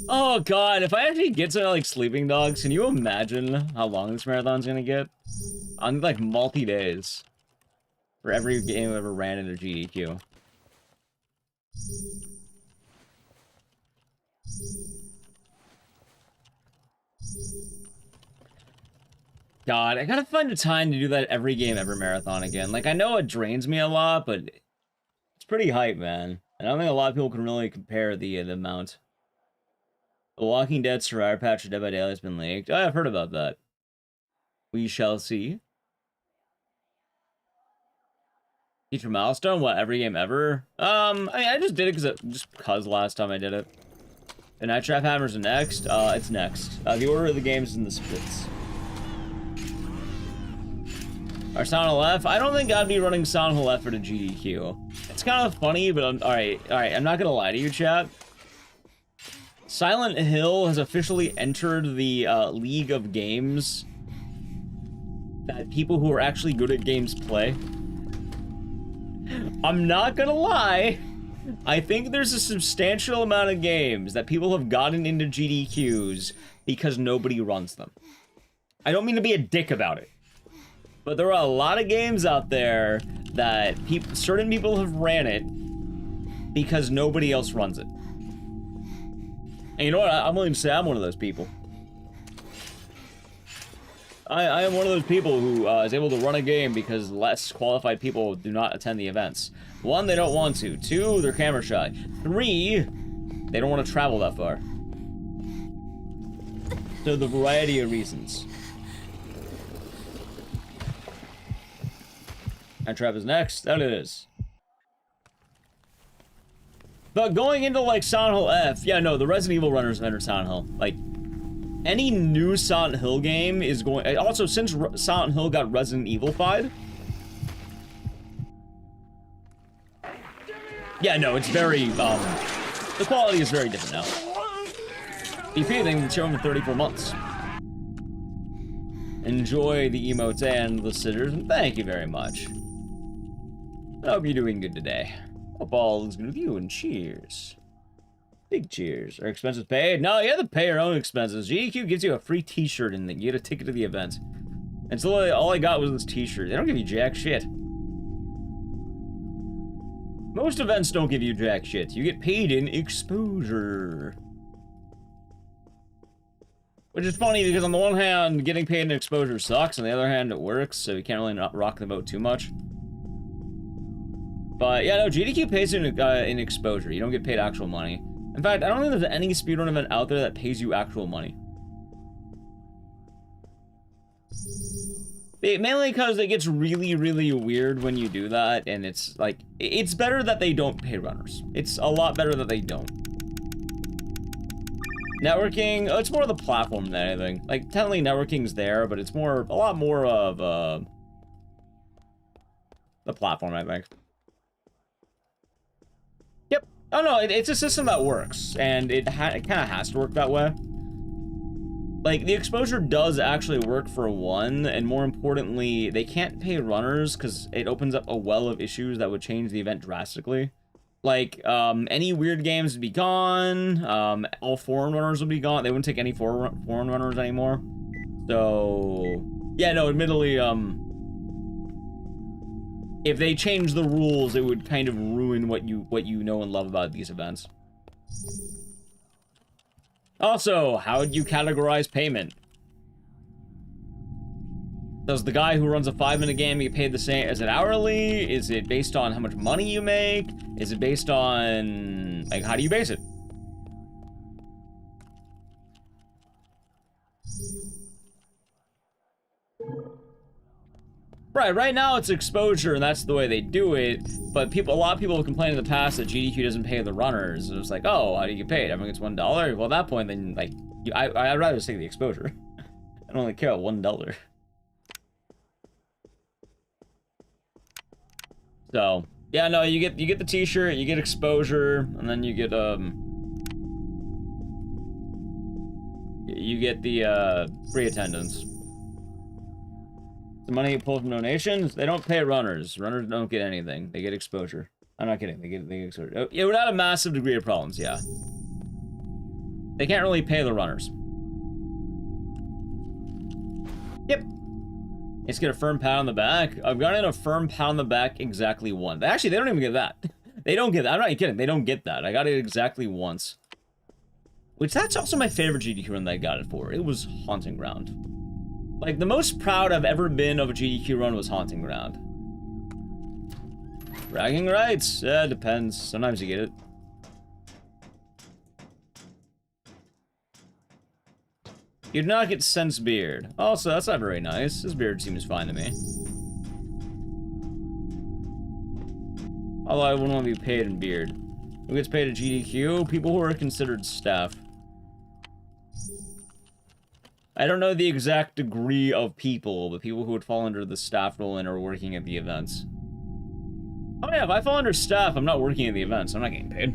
Oh god, if I actually get to like Sleeping Dogs, can you imagine how long this marathon's gonna get? On like multi-days. For every game I've ever ran into GDQ. God, I gotta find a time to do that every game ever marathon again. Like, I know it drains me a lot, but it's pretty hype, man. I don't think a lot of people can really compare the amount. The Walking Dead Survivor patch for Dead by Daylight has been leaked. Oh, I've heard about that. We shall see. Feature milestone? What, every game ever? I mean, I just did it just because last time I did it. And Night Trap Hammers are next? It's next. The order of the games is in the splits. Our Silent Hill F? I don't think I'd be running Silent Hill F for the GDQ. It's kind of funny, but alright, I'm not gonna lie to you, chat. Silent Hill has officially entered the league of games that people who are actually good at games play. I'm not gonna lie. I think there's a substantial amount of games that people have gotten into GDQs because nobody runs them. I don't mean to be a dick about it, but there are a lot of games out there that certain people have ran it because nobody else runs it. And you know what? I'm willing to say I'm one of those people. I am one of those people who is able to run a game because less qualified people do not attend the events. 1, they don't want to. 2, they're camera shy. 3, they don't want to travel that far. So the variety of reasons. And Trap is next. That it is. But going into like Silent Hill F, yeah, no, the Resident Evil runners have entered Silent Hill. Like, any new Silent Hill game is going... Also, since Silent Hill got Resident Evil-fied... Yeah, no, it's very, the quality is very different now. If anything, it's shown for 34 months. Enjoy the emotes and the sitters, and thank you very much. I hope you're doing good today. Hope all is good with you, and cheers. Big cheers. Are expenses paid? No, you have to pay your own expenses. GDQ gives you a free t-shirt and you get a ticket to the event. And so all I got was this t-shirt. They don't give you jack shit. Most events don't give you jack shit. You get paid in exposure. Which is funny because on the one hand, getting paid in exposure sucks. On the other hand, it works, so you can't really not rock the boat too much. But yeah, no, GDQ pays in exposure. You don't get paid actual money. In fact, I don't think there's any speedrun event out there that pays you actual money. Mainly because it gets really, really weird when you do that, and it's like, it's better that they don't pay runners. It's a lot better that they don't. Networking, it's more of the platform than anything. Like, technically networking's there, but it's a lot more of, the platform, I think. Yep. Oh no, it's a system that works, and it kind of has to work that way. Like, the exposure does actually work for one, and more importantly, they can't pay runners because it opens up a well of issues that would change the event drastically. Like, any weird games would be gone, all foreign runners would be gone. They wouldn't take any foreign runners anymore. So, yeah, no, admittedly, if they change the rules, it would kind of ruin what you know and love about these events. Also, how would you categorize payment? Does the guy who runs a 5-minute game get paid the same? Is it hourly? Is it based on how much money you make? Is it based on, like, how do you base it? Right now it's exposure, and that's the way they do it. But a lot of people have complained in the past that GDQ doesn't pay the runners. And it's like, oh, how do you get paid? Everyone gets $1. Well, at that point, then like, I'd rather just take the exposure. I don't really care about $1. So yeah, no, you get the t-shirt, you get exposure, and then you get the free attendance. The money you pull from donations, they don't pay runners. Runners don't get anything. They get exposure. I'm not kidding. They get exposure. It would have a massive degree of problems, yeah. They can't really pay the runners. Yep. Let's get a firm pat on the back. I've gotten a firm pat on the back exactly once. Actually, they don't even get that. They don't get that. I'm not even kidding. They don't get that. I got it exactly once. Which, that's also my favorite GDQ run that I got it for. It was Haunting Ground. Like, the most proud I've ever been of a GDQ run was Haunting Ground. Bragging rights? Yeah, depends. Sometimes you get it. You do not get Sense Beard. Also, that's not very nice. This beard seems fine to me. Although I wouldn't want to be paid in beard. Who gets paid at GDQ? People who are considered staff. I don't know the exact degree of people, but people who would fall under the staff role and are working at the events. Oh yeah, if I fall under staff, I'm not working at the events. I'm not getting paid.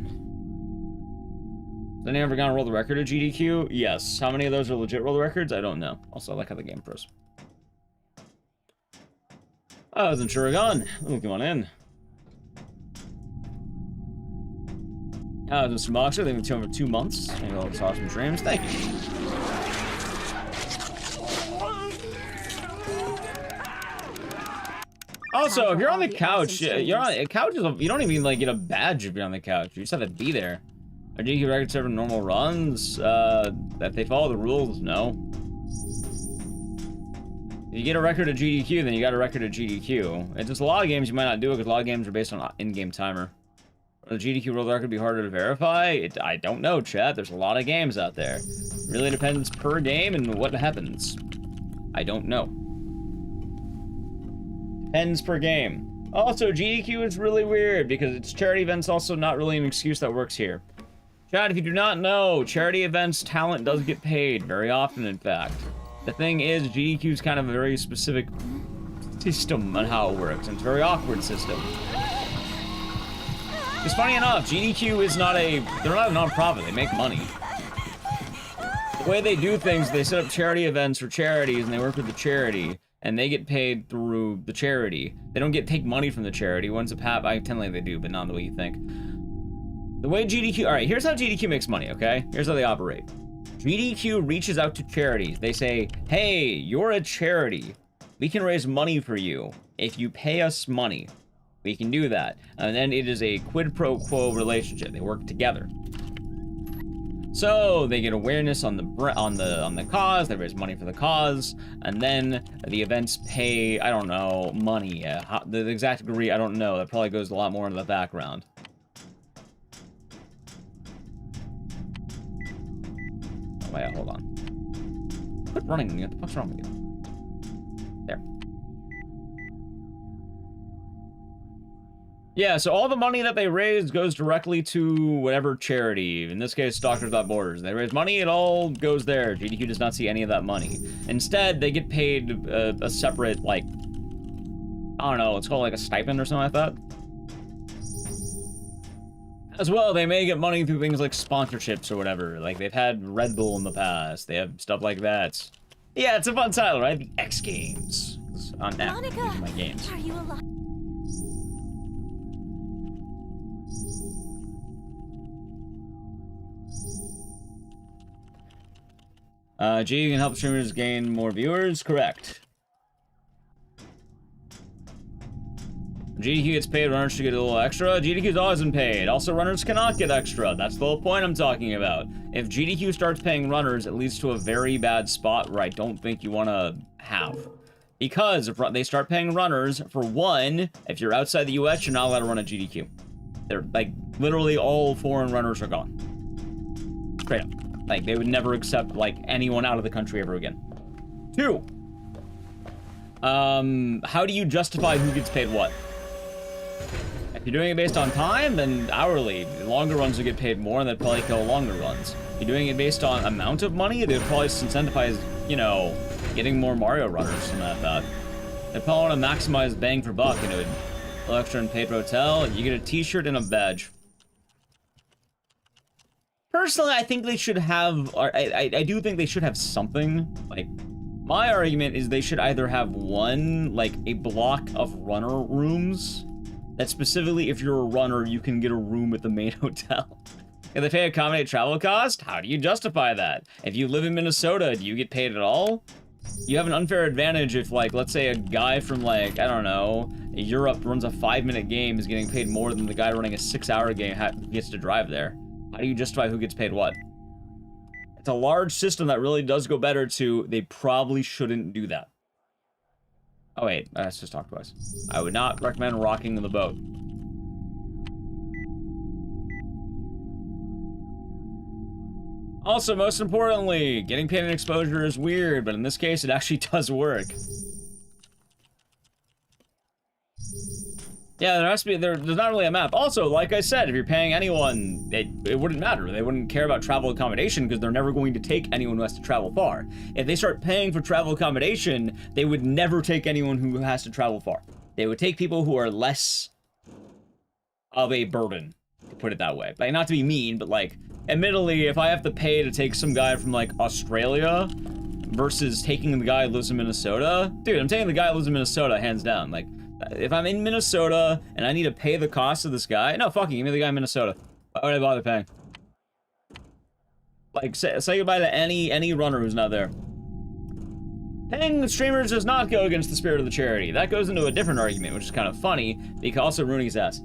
Has anyone ever gone world record at GDQ? Yes. How many of those are legit world records? I don't know. Also, I like how the game pros. I wasn't sure I gone. Let me come on in. Mr. Moxer, they've been tuned for 2 months. And all these awesome streams. Thank you. Also, if you're on the couch, you're on a couch. You don't even like get a badge if you're on the couch. You just have to be there. Are GDQ records ever normal runs? That they follow the rules? No. If you get a record at GDQ, then you got a record at GDQ. It's just a lot of games you might not do it because a lot of games are based on in-game timer. Will the GDQ world record be harder to verify? I don't know, chat. There's a lot of games out there. It really depends per game and what happens. I don't know. Depends per game. Also, GDQ is really weird because it's charity events also not really an excuse that works here. Chad, if you do not know, charity events talent does get paid very often, in fact. The thing is, GDQ is kind of a very specific system on how it works, and it's a very awkward system. It's funny enough, GDQ is not they're not a non-profit, they make money. The way they do things, they set up charity events for charities, and they work with the charity, and they get paid through the charity. They don't take money from the charity. Once a I tend like they do, but not the way you think. The way GDQ, all right, here's how GDQ makes money, okay? Here's how they operate. GDQ reaches out to charities. They say, hey, you're a charity. We can raise money for you if you pay us money. We can do that. And then it is a quid pro quo relationship. They work together. So they get awareness on the cause, they raise money for the cause, and then the events pay, I don't know, money. The exact degree, I don't know. That probably goes a lot more into the background. Oh, wait, hold on. Quit running. What the fuck's wrong with you? There. Yeah, so all the money that they raise goes directly to whatever charity. In this case, Doctors Without Borders. They raise money, it all goes there. GDQ does not see any of that money. Instead, they get paid a separate, like, I don't know, it's called like a stipend or something like that. As well, they may get money through things like sponsorships or whatever. Like, they've had Red Bull in the past. They have stuff like that. Yeah, it's a fun title, right? The Ecks Games. It's on that. My games. Are you alive? G can help streamers gain more viewers? Correct. GDQ gets paid, runners should get a little extra. GDQ's always been paid. Also, runners cannot get extra. That's the whole point I'm talking about. If GDQ starts paying runners, it leads to a very bad spot where I don't think you want to have. Because if they start paying runners, for one, if you're outside the US, you're not allowed to run a GDQ. They're, like, literally all foreign runners are gone. Straight up. Like, they would never accept, like, anyone out of the country ever again. 2. How do you justify who gets paid what? If you're doing it based on time, then hourly. Longer runs will get paid more, and they'd probably kill longer runs. If you're doing it based on amount of money, they'd probably incentivize, you know, getting more Mario runners and something like that. They'd probably want to maximize bang for buck, and it would a little extra and paid hotel. You get a t-shirt and a badge. Personally, I think they should have, I do think they should have something. Like, my argument is they should either have one, like, a block of runner rooms that specifically, if you're a runner, you can get a room at the main hotel. If they pay accommodate travel cost, how do you justify that? If you live in Minnesota, do you get paid at all? You have an unfair advantage if, like, let's say a guy from, like, I don't know, Europe runs a 5-minute game is getting paid more than the guy running a 6-hour game gets to drive there. How do you justify who gets paid what? It's a large system that really does go better to, they probably shouldn't do that. Oh wait, let's just talk twice. I would not recommend rocking the boat. Also, most importantly, getting paid in exposure is weird, but in this case, it actually does work. Yeah, there has to be, there's not really a map. Also, like I said, if you're paying anyone, it wouldn't matter. They wouldn't care about travel accommodation because they're never going to take anyone who has to travel far. If they start paying for travel accommodation, they would never take anyone who has to travel far. They would take people who are less of a burden, to put it that way. Like, not to be mean, but like, admittedly, if I have to pay to take some guy from like Australia versus taking the guy who lives in Minnesota, dude, I'm taking the guy who lives in Minnesota, hands down. Like, if I'm in Minnesota and I need to pay the cost of this guy, no, fucking give me the guy in Minnesota. Why would I bother paying? Like, say goodbye to any runner who's not there. Paying streamers does not go against the spirit of the charity. That goes into a different argument, which is kind of funny, because also ruining his ass.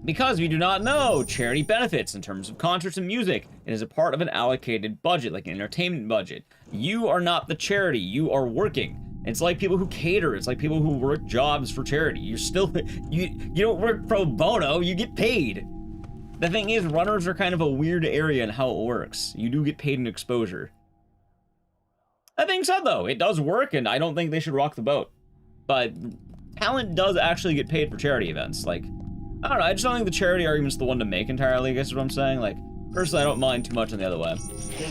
Because if you do not know, charity benefits in terms of concerts and music. It is a part of an allocated budget, like an entertainment budget. You are not the charity, you are working. It's like people who cater, it's like people who work jobs for charity. You're still, you don't work pro bono, you get paid. The thing is, runners are kind of a weird area in how it works. You do get paid in exposure. That being said though, it does work and I don't think they should rock the boat. But talent does actually get paid for charity events. Like, I don't know, I just don't think the charity argument's the one to make entirely, I guess is what I'm saying. Like, personally, I don't mind too much on the other way.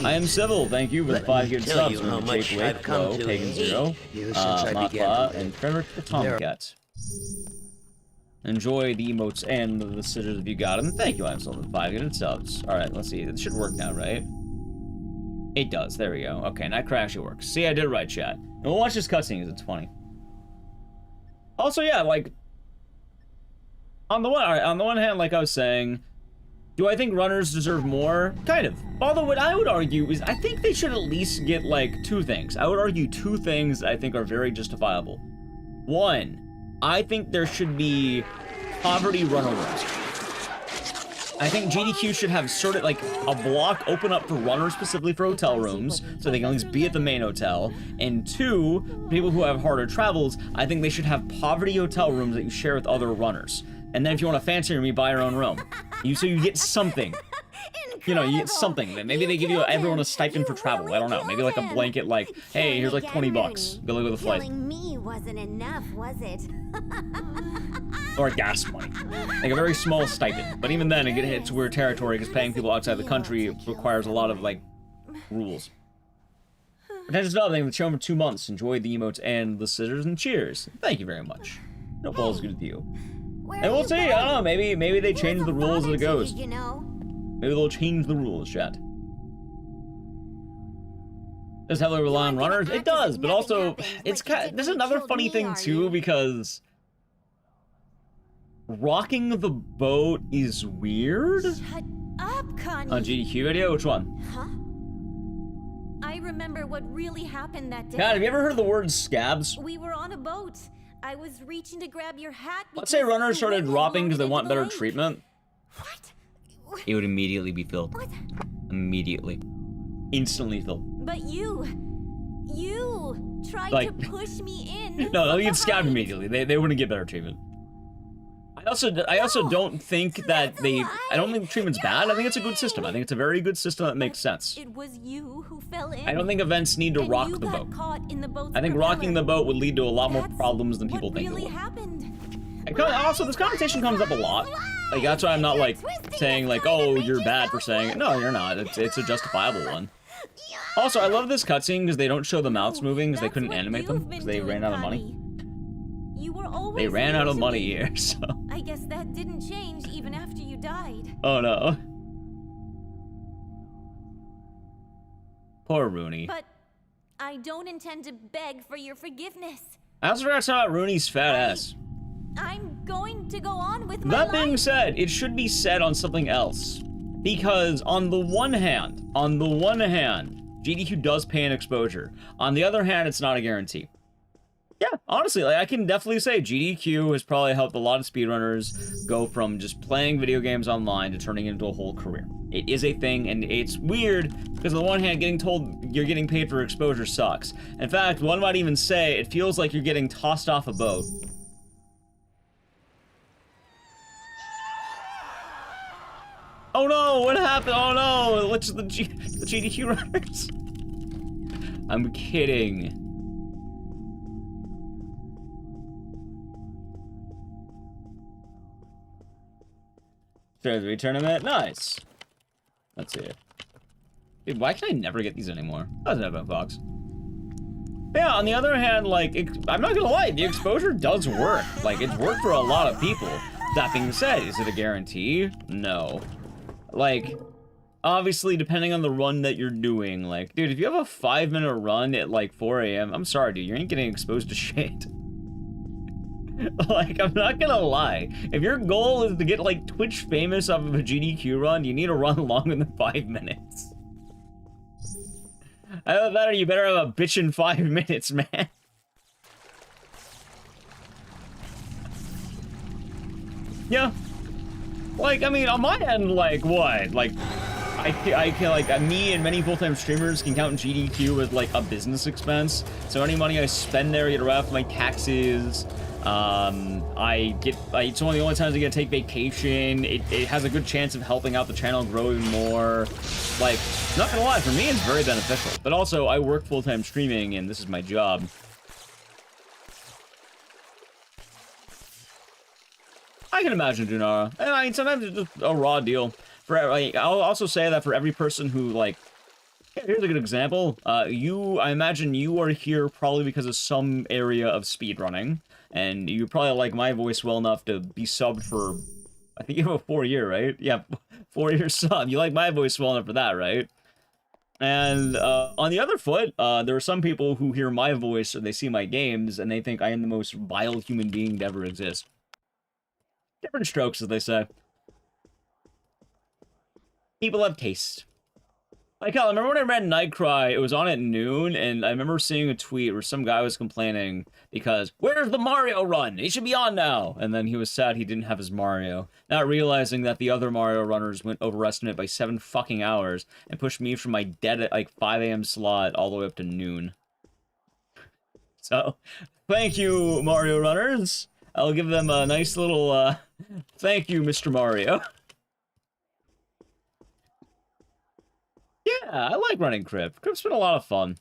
I am civil, thank you, with 5 good subs. How From much Jake I've Wake, come Low, to Pagan Zero, hate you since I began Mappa, to and live. Frederick the Tomcat. Enjoy the emotes and the scissors if you got them. Thank you, I'm still with 5 good subs. Alright, let's see. This should work now, right? It does, there we go. Okay, Nightcrash actually works. See, I did it right, chat. And we'll watch this cutscene because it's funny. Also, yeah, like, on the one hand, like I was saying, do I think runners deserve more? Kind of. Although what I would argue is I think they should at least get, like, 2 things. I would argue 2 things I think are very justifiable. 1, I think there should be poverty runner rooms. I think GDQ should have sort of like a block open up for runners specifically for hotel rooms, so they can at least be at the main hotel. And 2, people who have harder travels, I think they should have poverty hotel rooms that you share with other runners. And then if you want a fancy room, you buy your own room. So you get something. You know, you get something. Maybe they give you everyone a stipend for travel. I don't know. Maybe like a blanket, like, hey, here's like 20 bucks. Go look at the flight. Killing me wasn't enough, was it? Or gas money. Like a very small stipend. But even then, it hits weird territory because paying people outside the country requires a lot of, like, rules. Pretentious Dog, thank you for the show for 2 months. Enjoy the emotes and the scissors and cheers. Thank you very much. No balls good with you. And we'll see. I don't know. Maybe they change the rules as it goes. You know? Maybe they'll change the rules, chat. Does heavily rely on runners? It does, but also it's kind of, there's another funny thing too, because rocking the boat is weird. Shut up, Connie. On GDQ video, which one? Huh? I remember what really happened that day. God, have you ever heard the word scabs? We were on a boat. I was reaching to grab your hat. Let's say runners started the dropping because they women want better into the lake. treatment. What? It would immediately be filled. What? Immediately. Instantly filled. But you tried Like- to push me in. No, they'll from get scabbed behind. immediately. They wouldn't get better treatment. I also don't think that I don't think the treatment's bad. I think it's a good system. I think it's a very good system that makes sense. It was you who fell in. I don't think events need to and rock you the got boat. caught in the boat's I think rocking the propeller. boat would lead to a lot more That's problems than people what think it really would. happened. Also, this conversation comes up a lot. Like, that's why I'm not, like, saying, like, oh, you're bad for saying it. No, you're not. It's a justifiable one. Also, I love this cutscene because they don't show the mouths moving because they That's couldn't what animate them you've because been they doing, ran out of money. Connie. You were always They ran mean out of to money me. here, so... I guess that didn't change even after you died. Oh, no. Poor Rooney. But I don't intend to beg for your forgiveness. I also forgot to talk about Rooney's fat ass. I'm going to go on with my That being life. said, it should be said on something else. Because on the one hand, GDQ does pay an exposure. On the other hand, it's not a guarantee. Yeah, honestly, like, I can definitely say GDQ has probably helped a lot of speedrunners go from just playing video games online to turning it into a whole career. It is a thing, and it's weird, because on the one hand, getting told you're getting paid for exposure sucks. In fact, one might even say it feels like you're getting tossed off a boat. Oh no, what happened? Oh no, what's the GDQ runners? I'm kidding. Treasury tournament, nice. Let's see it. Dude, why can I never get these anymore? That's not about Fox. Yeah, on the other hand, like, I'm not gonna lie, the exposure does work. Like, it's worked for a lot of people. That being said, is it a guarantee? No. Like, obviously, depending on the run that you're doing, like, dude, if you have a 5-minute run at, like, 4 a.m., I'm sorry, dude, you ain't getting exposed to shit. Like, I'm not gonna lie. If your goal is to get, like, Twitch famous off of a GDQ run, you need to run longer than 5 minutes. Either that or you better have a bitchin' 5 minutes, man. Yeah. Like, I mean, on my end, like, what? Like, I can, like, me and many full-time streamers can count GDQ as, like, a business expense. So any money I spend there, I get around for my taxes. It's one of the only times I get to take vacation. It has a good chance of helping out the channel grow even more. Like, not gonna lie, for me, it's very beneficial. But also, I work full-time streaming, and this is my job. I can imagine Junara. And I mean, sometimes it's just a raw deal. For like, I'll also say that for every person who like, here's a good example. I imagine you are here probably because of some area of speedrunning, and you probably like my voice well enough to be subbed for, I think you have a 4-year, right? Yeah, 4-year sub. You like my voice well enough for that, right? And on the other foot, there are some people who hear my voice and they see my games and they think I am the most vile human being to ever exist. Different strokes, as they say. People have taste. Like, hell, I remember when I read Nightcry, it was on at noon, and I remember seeing a tweet where some guy was complaining because, where's the Mario run? It should be on now! And then he was sad he didn't have his Mario, not realizing that the other Mario runners went overestimate by 7 fucking hours and pushed me from my dead at, like, 5 a.m. slot all the way up to noon. So, thank you, Mario runners! I'll give them a nice little, thank you, Mr. Mario. Yeah, I like running Crypt. Crypt's been a lot of fun.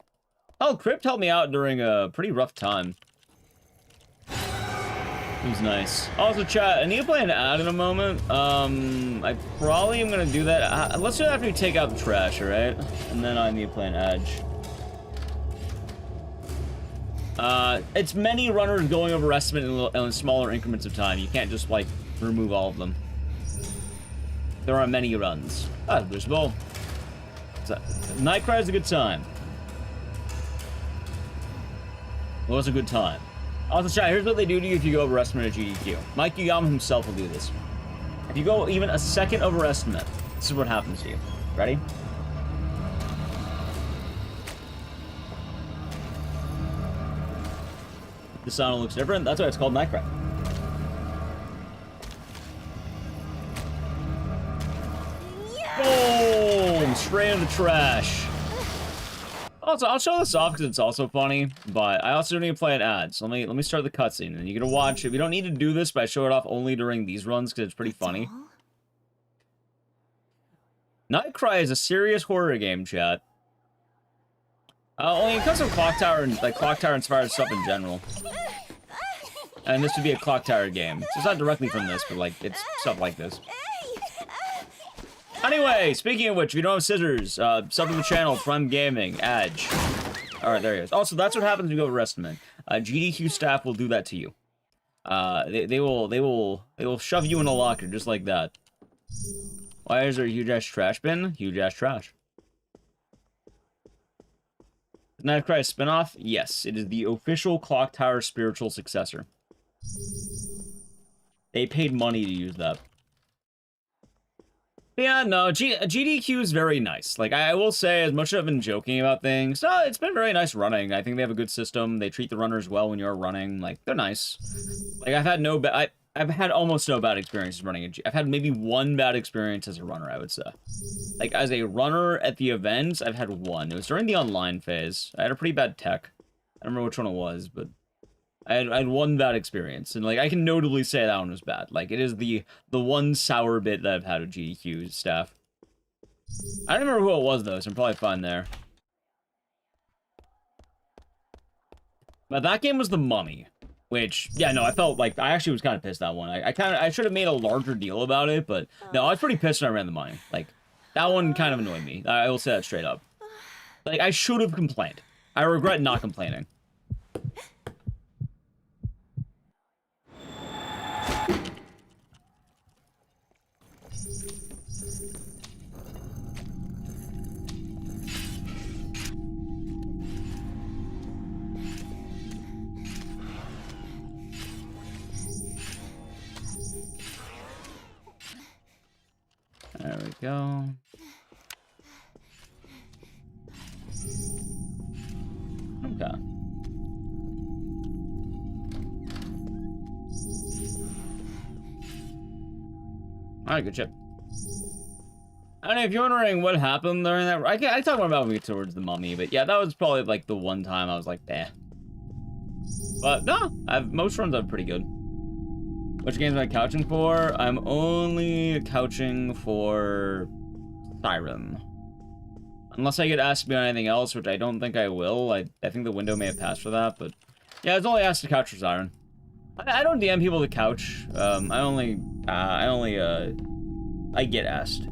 Oh, Crypt helped me out during a pretty rough time. It was nice. Also, chat, I need to play an ad in a moment. I probably am gonna do that. Let's do that after we take out the trash, alright? And then I need to play an edge. It's many runners going over estimate in smaller increments of time. You can't just, like, remove all of them. There are many runs. That's visible. Nightcry is a good time. It was a good time. Also, chat, here's what they do to you if you go overestimate at GDQ. Mike Yuyama himself will do this. If you go even a second overestimate, this is what happens to you. Ready? The sound looks different. That's why it's called Nightcry. Boom! Straight in the trash. Also, I'll show this off because it's also funny, but I also need to play an ad. So let me start the cutscene, and you're gonna watch it. We don't need to do this, but I show it off only during these runs because it's pretty funny. Nightcry is a serious horror game, chat. Only because of Clock Tower and like Clock Tower inspired stuff in general. And this would be a Clock Tower game. So it's not directly from this, but like it's stuff like this. Anyway, speaking of which, if you don't have scissors, sub to the channel, Prime Gaming, Edge. Alright, there he is. Also, that's what happens when you go overestimate. GDQ staff will do that to you. They will shove you in a locker just like that. Why is there a huge ass trash bin? Huge ass trash. Nightcry spinoff? Yes, it is the official Clock Tower spiritual successor. They paid money to use that. Yeah, no, GDQ is very nice. Like, I will say, as much as I've been joking about things, no, it's been very nice running. I think they have a good system. They treat the runners well when you're running. Like, they're nice. Like, I've had almost no bad experiences running. I've had maybe one bad experience as a runner, I would say. Like, as a runner at the events, I've had one. It was during the online phase. I had a pretty bad tech. I don't remember which one it was, but I had one bad experience. And, like, I can notably say that one was bad. Like, it is the one sour bit that I've had with GDQ staff. I don't remember who it was, though, so I'm probably fine there. But that game was The Mummy. Which, yeah, no, I felt like, I actually was kind of pissed that one. I should have made a larger deal about it, but no, I was pretty pissed when I ran the money. Like, that one kind of annoyed me. I will say that straight up. Like, I should have complained. I regret not complaining. There we go. Okay. Alright, good chip. I don't know if you're wondering what happened during that. I talk more about me towards The Mummy, but yeah, that was probably like the one time I was like, eh. But no, most runs are pretty good. Which games am I couching for? I'm only couching for Siren. Unless I get asked to be on anything else, which I don't think I will. I think the window may have passed for that, but yeah, I was only asked to couch for Siren. I don't DM people to couch. I get asked.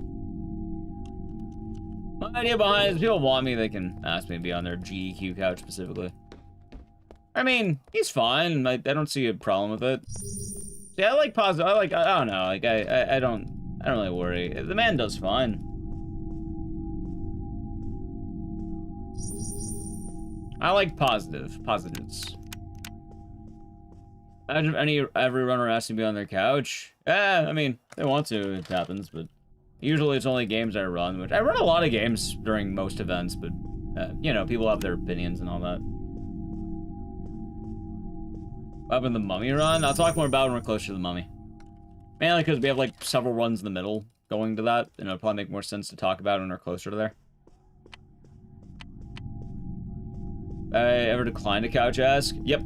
My idea behind it is if people want me, they can ask me to be on their GDQ couch specifically. I mean, he's fine. I don't see a problem with it. See, I like positive. I don't know. Like, I don't really worry. The man does fine. I like positives. Imagine if every runner asks to be on their couch. I mean, they want to, it happens, but usually it's only games I run, which I run a lot of games during most events, but, you know, people have their opinions and all that. What happened to the mummy run? I'll talk more about it when we're closer to the mummy. Mainly because we have, like, several runs in the middle going to that, and it'll probably make more sense to talk about it when we're closer to there. I ever declined a couch ask? Yep.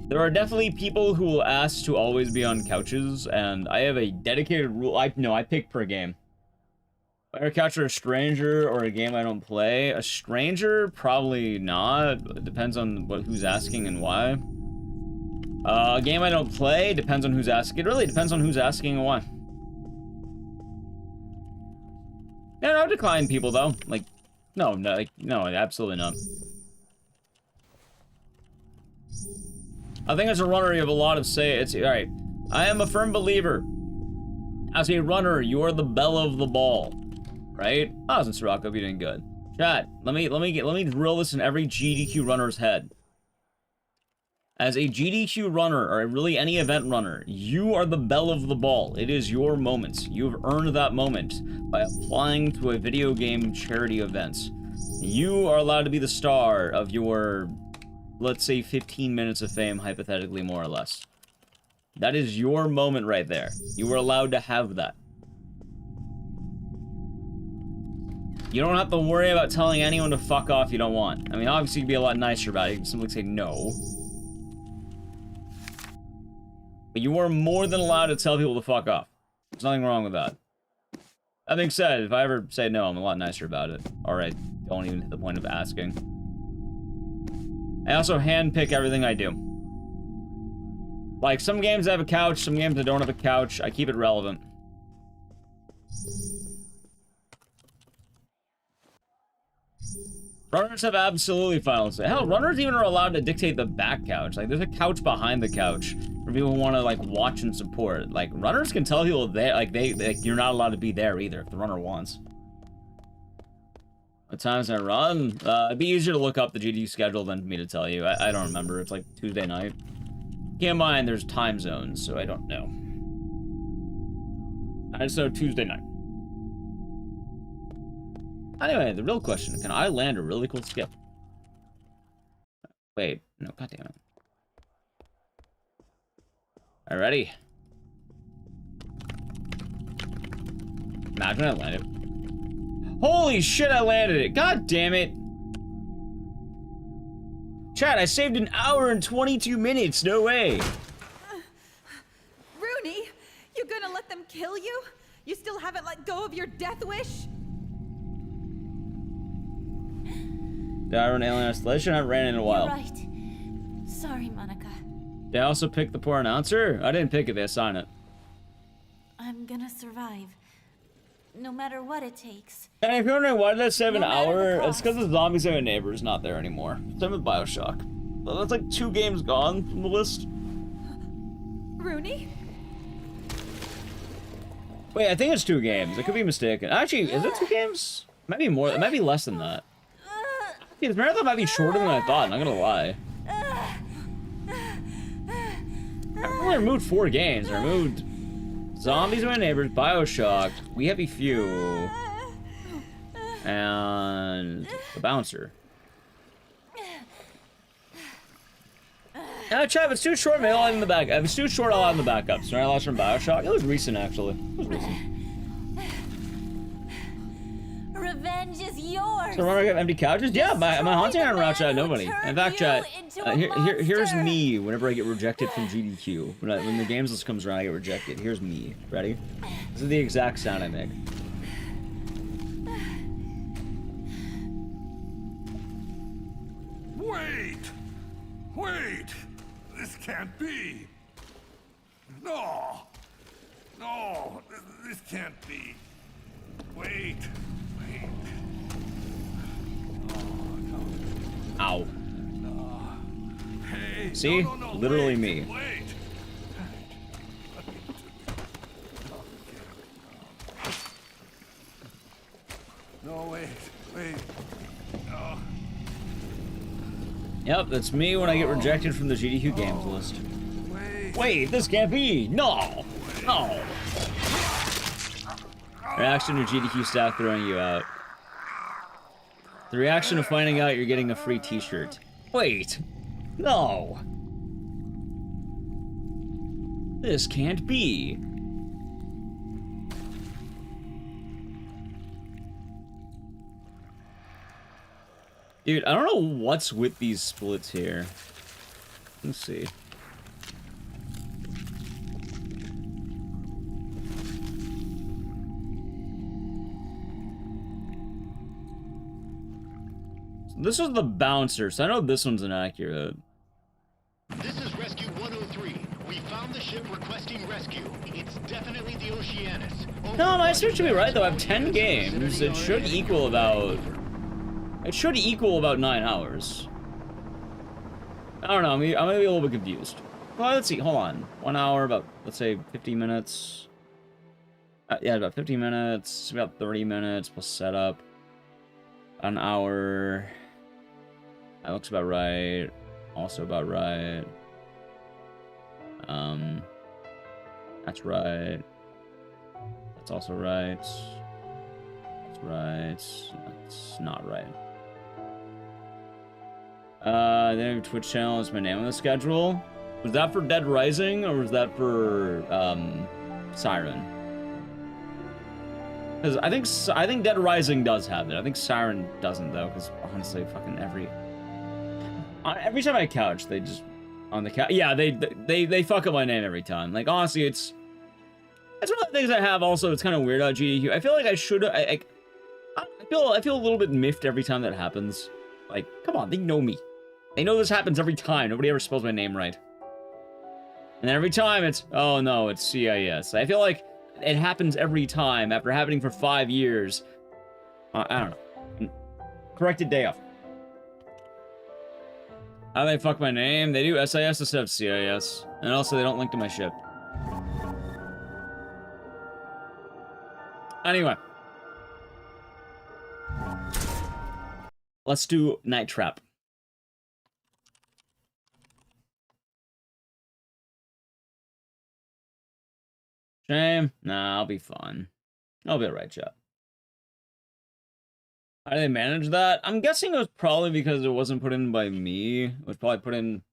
There are definitely people who will ask to always be on couches, and I have a dedicated rule. I pick per game. Whether couch or a stranger or a game I don't play. A stranger, probably not. It depends on who's asking and why. A game I don't play, depends on who's asking. It really depends on who's asking and why. Yeah, no, I decline people though. Like, no, absolutely not. I think as a runner, you have a lot of say. It's all right. I am a firm believer. As a runner, you are the belle of the ball, right? I was in Sirocco, you're doing good. Chat, let me drill this in every GDQ runner's head. As a GDQ runner, or really any event runner, you are the belle of the ball. It is your moment. You've earned that moment by applying to a video game charity event. You are allowed to be the star of your, let's say, 15 minutes of fame, hypothetically, more or less. That is your moment right there. You are allowed to have that. You don't have to worry about telling anyone to fuck off you don't want. I mean, obviously, you can be a lot nicer about it. You can simply say no. But you are more than allowed to tell people to fuck off. There's nothing wrong with that. That being said, if I ever say no, I'm a lot nicer about it. Alright, don't even hit the point of asking. I also handpick everything I do. Like, some games have a couch, some games that don't have a couch. I keep it relevant. Runners have absolutely final say. Hell, runners even are allowed to dictate the back couch. Like, there's a couch behind the couch for people who want to, like, watch and support. Like, runners can tell people you're not allowed to be there either if the runner wants. What times I run? It'd be easier to look up the GDQ schedule than for me to tell you. I don't remember. It's like Tuesday night. Keep in mind, there's time zones, so I don't know. I just know Tuesday night. Anyway, the real question, can I land a really cool skip? Wait, no, goddammit. Alright, ready? Imagine I landed. Holy shit, I landed it! God damn it! Chat, I saved an hour and 22 minutes, no way! Rooney, you gonna let them kill you? You still haven't let go of your death wish? Did I run alien installation? I haven't ran in a while. You're right. Sorry, Monica. Did I also pick the poor announcer? I didn't pick it, they assign it. I'm gonna survive. No matter what it takes. And if you're wondering why did I save an No matter hour, the it's because the Zombies Have a Neighbor is not there anymore. Same with Bioshock. Well, that's like 2 games gone from the list. Rooney? Wait, I think it's 2 games. I could be mistaken. Actually, is it 2 games? It might be more. It might be less than that. Yeah, this marathon might be shorter than I thought, not gonna lie. I only removed 4 games. I removed Zombies and My Neighbors, Bioshock, We Have a Few, and The Bouncer. Chat, if it's too short, maybe I'll add in the back. If it's too short, I'll add in the backups. Right, I lost from Bioshock. It was recent, actually. It was recent. Revenge is yours. So runner have empty couches? Yeah, my haunting on route chat, nobody. In fact, chat, here's me whenever I get rejected from GDQ. When the games list comes around, I get rejected. Here's me. Ready? This is the exact sound I make. Wait! Wait! can't be. No. No, this can't be. Wait. Ow. Hey. See? No, Literally wait, me. Wait. No, wait. No. Yep, that's me when I get rejected from the GDQ games list. Wait, this can't be! No! No! Reaction to GDQ staff throwing you out. The reaction of finding out you're getting a free t-shirt. Wait! No! This can't be! Dude, I don't know what's with these splits here. Let's see. This is the bouncer, so I know this one's inaccurate. This is Rescue 103. We found the ship requesting rescue. It's definitely the Oceanus. No, my search should be right though. I have 10 games. It should equal about... It should equal about 9 hours. I don't know, I'm gonna be a little bit confused. Well, let's see, hold on. 1 hour, about, let's say, 50 minutes. Yeah, about 50 minutes, about 30 minutes plus setup. An hour. That looks about right. Also about right. That's right. That's also right. That's right. That's not right. Then Twitch channel is my name on the schedule. Was that for Dead Rising or was that for Siren? Because I think Dead Rising does have it. I think Siren doesn't though. Because honestly, fucking every time I couch, they just on the couch. Yeah, they fuck up my name every time. Like honestly, it's one of the things I have. Also, it's kind of weird about GDQ. I feel like I should. I feel a little bit miffed every time that happens. Like, come on, they know me. They know this happens every time. Nobody ever spells my name right. And then every time it's, oh no, it's CIS. I feel like it happens every time after happening for 5 years. I don't know. Corrected day off. How do they fuck my name? They do SIS instead of CIS. And also they don't link to my ship. Anyway. Let's do Night Trap. Shame? Nah, I'll be fine. I'll be alright, chat. How do they manage that? I'm guessing it was probably because it wasn't put in by me. It was probably put in...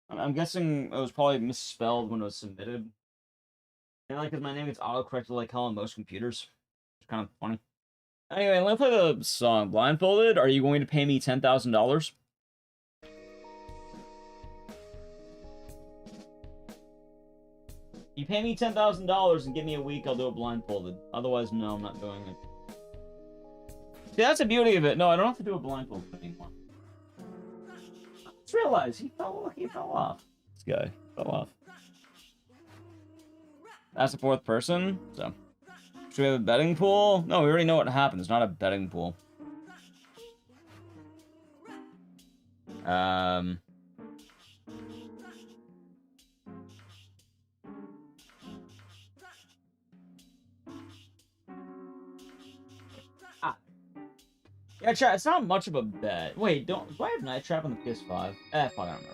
I'm guessing it was probably misspelled when it was submitted. Yeah, like, because my name gets auto-corrected like hell on most computers. It's kind of funny. Anyway, let me play the song. Blindfolded, are you going to pay me $10,000? You pay me $10,000 and give me a week, I'll do it blindfolded. Otherwise, no, I'm not doing it. See, that's the beauty of it. No, I don't have to do it blindfolded anymore. I just realized he fell off. This guy fell off. That's the fourth person, so. Should we have a betting pool? No, we already know what happened. It's not a betting pool. Yeah, chat, it's not much of a bet. Wait, do I have Night Trap on the PS5? Fuck, I don't remember.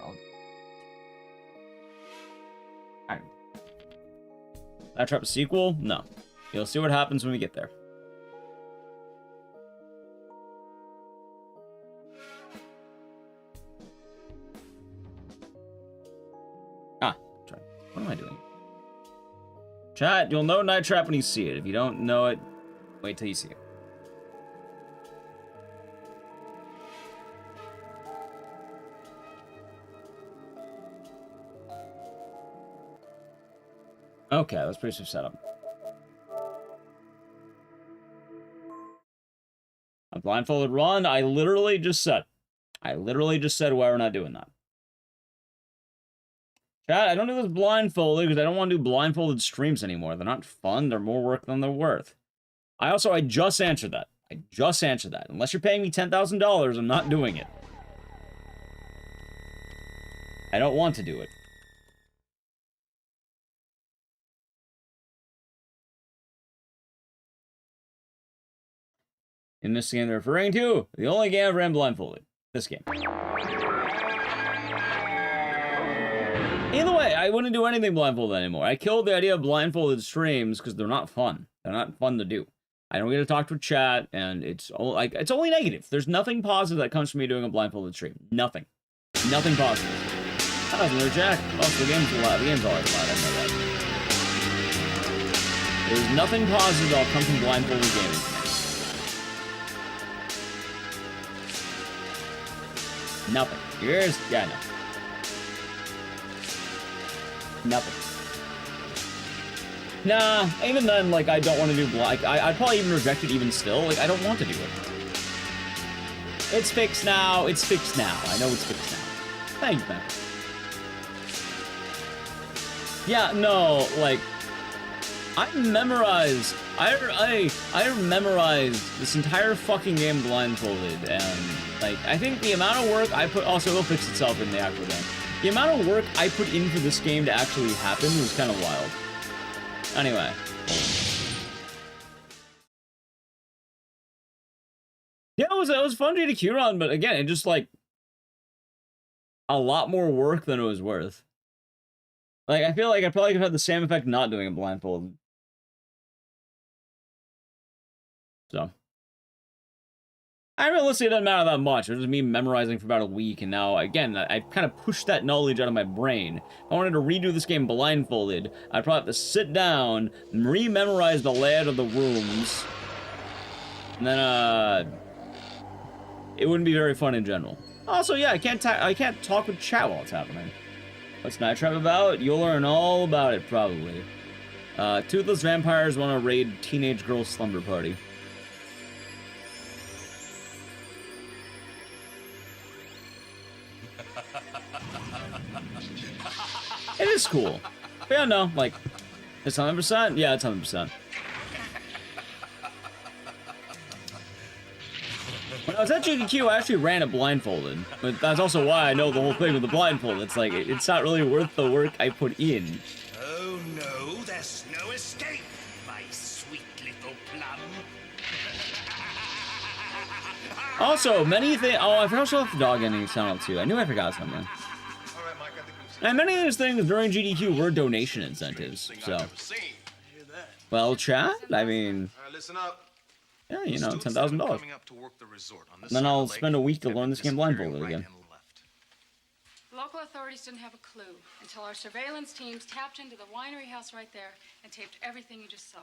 Alright. Night Trap a sequel? No. You'll see what happens when we get there. Try. What am I doing? Chat, you'll know Night Trap when you see it. If you don't know it, wait till you see it. Okay, that's pretty safe setup. A blindfolded run? I literally just said why we're not doing that. Chat, I don't do this blindfolded because I don't want to do blindfolded streams anymore. They're not fun. They're more work than they're worth. I just answered that. I just answered that. Unless you're paying me $10,000, I'm not doing it. I don't want to do it. In this game they're referring to, the only game I've ran blindfolded. This game. Either way, I wouldn't do anything blindfolded anymore. I killed the idea of blindfolded streams because they're not fun. They're not fun to do. I don't get to talk to chat, and it's only negative. There's nothing positive that comes from me doing a blindfolded stream. Nothing. Nothing positive. That was another Jack. Oh, the game's alive. The game's always alive. I know that. There's nothing positive that'll come from blindfolded gaming. Nothing. Yours? Yeah, no. Nothing. Nah, even then, like, I don't want to do I'd probably even reject it even still. Like, I don't want to do it. It's fixed now. It's fixed now. I know it's fixed now. Thanks, man. Yeah, no, like, I memorized this entire fucking game blindfolded, and, like, I think the amount of work I put, also, it'll fix itself in the actual game. The amount of work I put in for this game to actually happen was kind of wild. Anyway. Yeah, it was fun GDQ run, but again, it just, like, a lot more work than it was worth. Like, I feel like I probably could have had the same effect not doing it blindfolded. So. I realistically, it doesn't matter that much. It was me memorizing for about a week, and now, again, I kind of pushed that knowledge out of my brain. If I wanted to redo this game blindfolded, I'd probably have to sit down, re-memorize the layout of the rooms, and then, it wouldn't be very fun in general. Also, yeah, I can't talk with chat while it's happening. What's Night Trap about? You'll learn all about it, probably. Toothless vampires want to raid teenage girl slumber party. It is cool. But yeah, no, like, it's 100%? Yeah, it's 100%. When I was at GDQ, I actually ran it blindfolded. But that's also why I know the whole thing with the blindfold. It's like, it's not really worth the work I put in. Oh no, there's no escape, my sweet little plum. Also, many things. Oh, I forgot to show off the dog ending sound too. I knew I forgot something. And many of those things during GDQ were donation incentives. So, well, chat. I mean, Listen up. yeah, you know, $10,000. And then I'll spend a week to learn this game blindfolded again. Local authorities didn't have a clue until our surveillance teams tapped into the winery house right there and taped everything you just saw.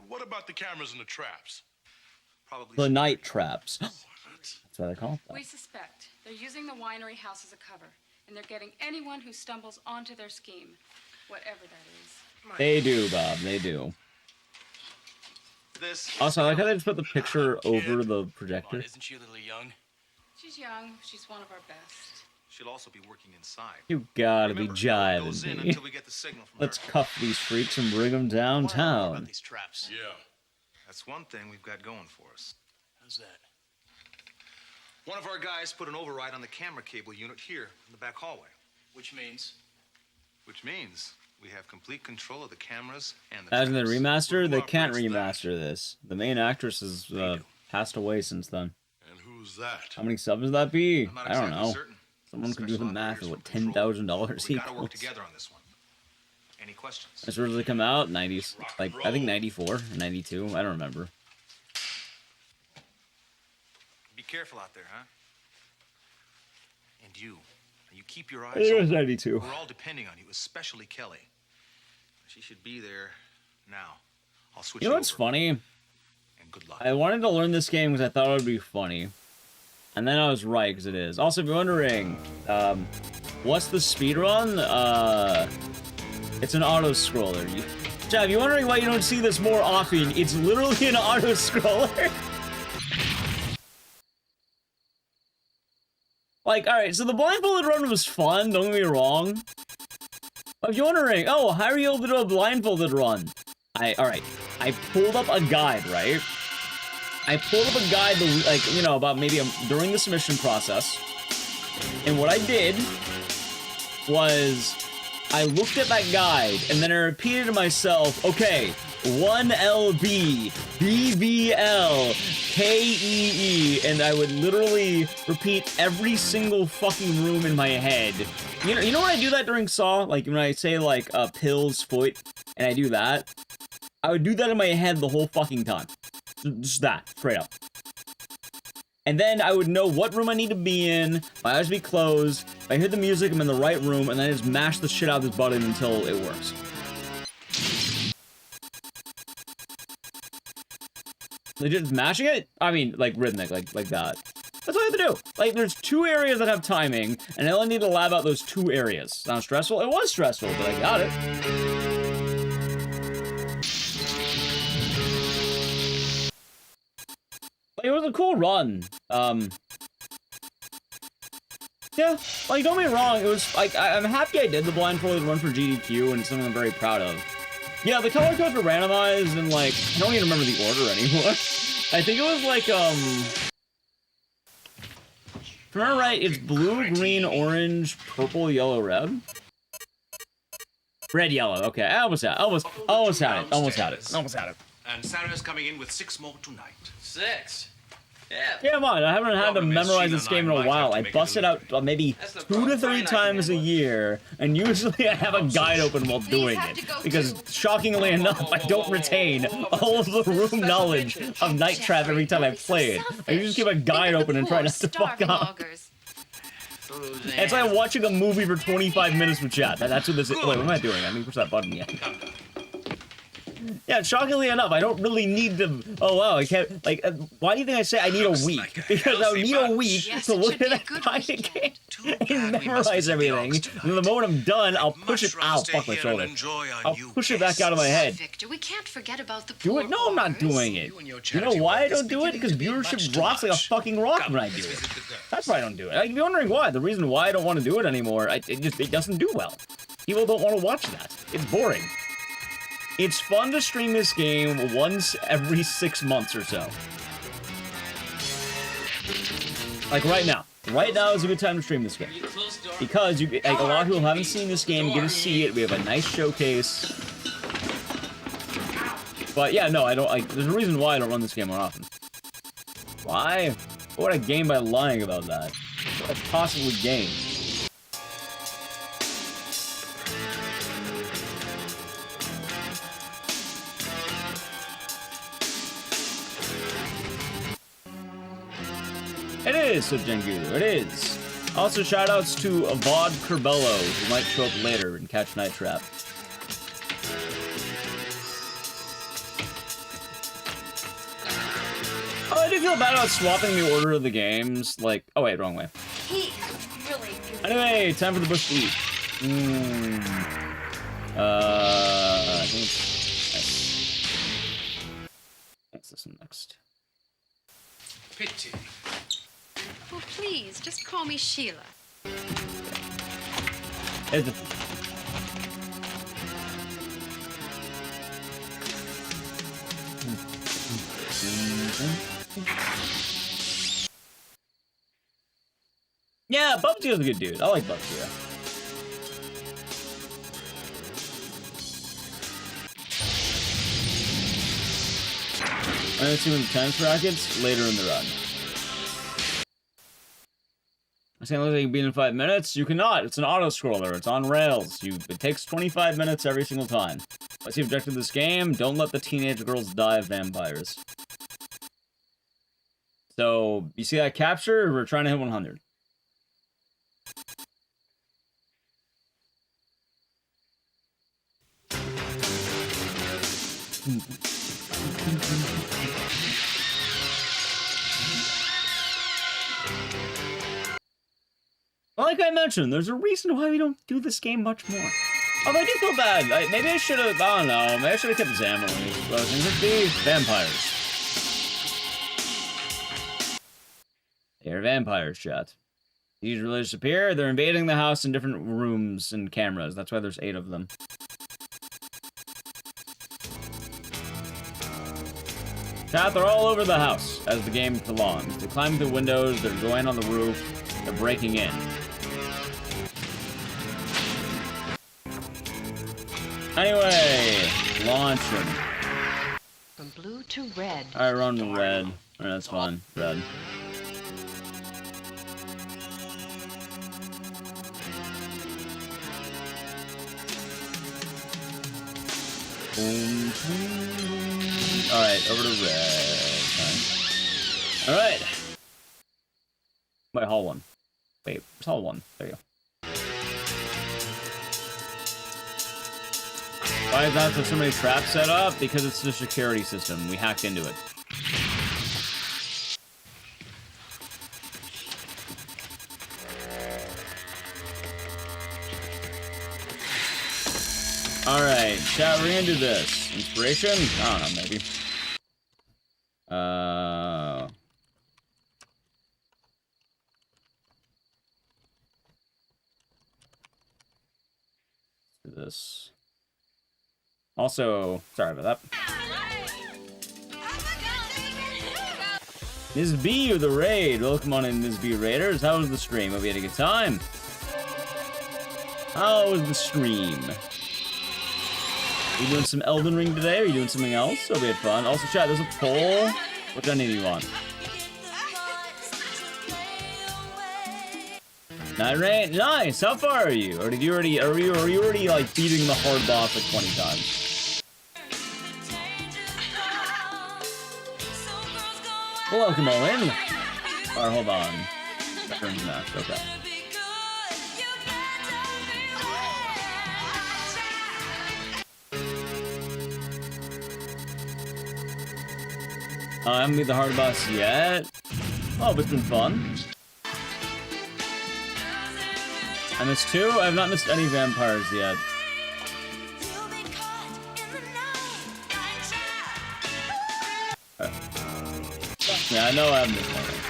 What about the cameras and the traps? Probably The night traps. That's why they call it that. We suspect they're using the winery house as a cover, and they're getting anyone who stumbles onto their scheme, whatever that is. They do, Bob. They do. this. Also, I like how they just put the picture over the projector. Isn't she a little young? She's young. She's one of our best. She'll also be working inside. You gotta be Goes jiving in me. until we get the signal from Let's her. cuff these freaks and bring them About downtown. these traps. Yeah. That's one thing we've got going for us. How's that? One of our guys put an override on the camera cable unit here in the back hallway. Which means? Which means we have complete control of the cameras and the As in the traps. remaster, they can't operates that? remaster this. The main actress has passed away since then. And who's that? How many subs does that be? I'm not I don't exactly know. certain. Someone could do the Special math operators of what from Control. $10,000 We gotta work equals. together on this one. Any questions? This originally come out 90s, like I think 94, or 92. I don't remember. Be careful out there, huh? And you keep your eyes I think it was open. 92. We're all depending on you, especially Kelly. She should be there now. I'll switch You know what's over. funny? And good luck. I wanted to learn this game because I thought it would be funny. And then I was right, because it is. Also, if you're wondering, what's the speedrun? It's an auto-scroller. Chad, if you're wondering why you don't see this more often, it's literally an auto-scroller. Like, alright, so the blindfolded run was fun, don't get me wrong. If you're wondering, oh, how are you able to do a blindfolded run? Alright, I pulled up a guide, right? I pulled up a guide, like, you know, about maybe during the submission process. And what I did was I looked at that guide, and then I repeated to myself, okay, 1LB, BBL, KEE, and I would literally repeat every single fucking room in my head. You know when I do that during Saw? Like, when I say, like, pills, foot, and I do that? I would do that in my head the whole fucking time. Just that, straight up. And then I would know what room I need to be in, my eyes would be closed, if I hear the music, I'm in the right room, and then I just mash the shit out of this button until it works. Legit just mashing it? I mean, like, rhythmic, like that. That's all I have to do. Like, there's 2 areas that have timing, and I only need to lab out those 2 areas. Sounds stressful? It was stressful, but I got it. Like, it was a cool run. Yeah, like, don't get me wrong, it was, like, I'm happy I did the blindfolded run for GDQ, and it's something I'm very proud of. Yeah, the color codes were randomized, and, like, I don't even remember the order anymore. I think it was, like, if I remember right, it's blue, green, orange, purple, yellow, red? Red, yellow, okay, I almost had it. And Sarah's coming in with 6 more tonight. 6? Yeah. Yeah, come on, I haven't had to Problem is, memorize Sheila this game in and I a while. might I have to bust it make out maybe That's the 2 to problem. 3 Fine, I times a can year, and usually I have a guide open while doing it. Because, shockingly enough, I don't retain all of the room knowledge of Night Trap every time I play it. I just keep a guide open and try not to fuck up. It's like watching a movie for 25 minutes with chat. That's what this is. Wait, what am I doing? I need to push that button yet. Yeah, shockingly enough, I don't really need to. Oh wow, I can't. Like, why do you think I say I need a week? Because I would need a week to look at that guide again and memorize everything. And the moment I'm done, I'll push it out. Fuck my shoulder. I'll push it back out of my head. Victor, we can't forget about the Do it? No, I'm not doing it. You know why I don't do it? Because viewership drops like a fucking rock when I do it. That's why I don't do it. Like, if you're wondering why, the reason why I don't want to do it anymore, it doesn't do well. People don't want to watch that. It's boring. It's fun to stream this game once every 6 months or so. Like right now. Right now is a good time to stream this game. Because like, a lot of people haven't seen this game, get to see it. We have a nice showcase. But yeah, no, I don't, like, there's a reason why I don't run this game more often. Why? What would I gain by lying about that? What would I possibly gain? It is, said Jengu. It is. Also, shoutouts to Avod Curbello, who might show up later and catch Night Trap. Oh, I do feel bad about swapping the order of the games. Like, oh wait, wrong way. He really. Anyway, time for the bush to eat. I think it's... What's this one next? Pity. Well, please, just call me Sheila. It's a... Yeah, Bubsy a good dude. I like Bubsy. I'm gonna see when the time brackets later in the run. I'm saying it looks like you can beat in 5 minutes. You cannot. It's an auto scroller. It's on rails. It takes 25 minutes every single time. What's the objective of this game? Don't let the teenage girls die of vampires. So, you see that capture? We're trying to hit 100. Like I mentioned, there's a reason why we don't do this game much more. Although I do feel bad. Maybe I should have, I don't know, maybe I should have kept this ammo. It could be vampires. They're vampires, chat. These religious appear. They're invading the house in different rooms and cameras. That's why there's 8 of them. Chat, they're all over the house as the game prolongs. They're climbing through windows, they're going on the roof, they're breaking in. Anyway, launching. From blue to red. Alright, run to red. Alright, that's fine. Red. Boom, boom. Alright, over to red. Alright. Wait, hall 1. Wait, it's hall 1. There you go. Why is that? There's so many traps set up? Because it's the security system. We hacked into it. Alright, chat, we're gonna do this. Inspiration? I don't know, maybe. Do this. Also, sorry about that. Ms. B with the raid. Welcome on in, Ms. B Raiders. How was the stream? Hope you had a good time. How was the stream? Are you doing some Elden Ring today? Or are you doing something else? Hope you had fun. Also, chat, there's a poll. What gun do you want? Night Rain? Nice! How far are you? Or did you already, are you already like beating the hard boss like 20 times? Welcome all in. Alright, hold on. Veterans match, okay. I haven't beat the hard boss yet. Oh, but it's been fun. I missed 2? I have not missed any vampires yet. Yeah, I know I haven't missed anything.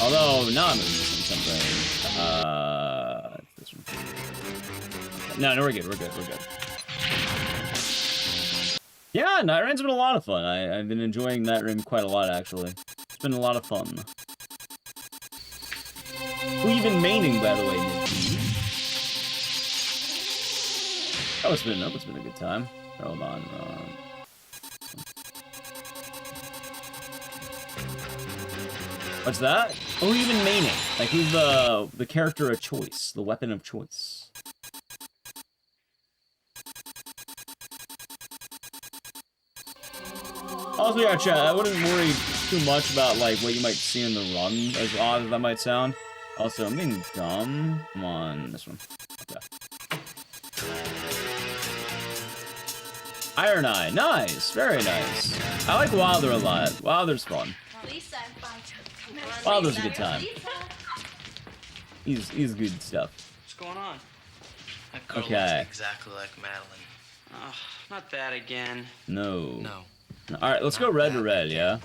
Although, now I'm missing something. It's this one. No, we're good, we're good. Yeah, Night Rain's been a lot of fun. I've been enjoying Night Rain quite a lot, actually. It's been a lot of fun. Who you been maining, by the way, Nick? Oh, it's been a good time. Hold on. What's that? Oh, who you been maining? Like, who's the character of choice? The weapon of choice? Also, yeah, chat, I wouldn't worry too much about, like, what you might see in the run, as odd as that might sound. Also, I'm being dumb. Come on, this one. Okay. Iron Eye, nice, very nice. I like Wilder a lot. Wilder's fun. Wilder's a good time. He's good stuff. What's going on? That girl Okay. looks exactly like Madeline. Oh, not that again. No. No. Alright, let's go red to red, yeah?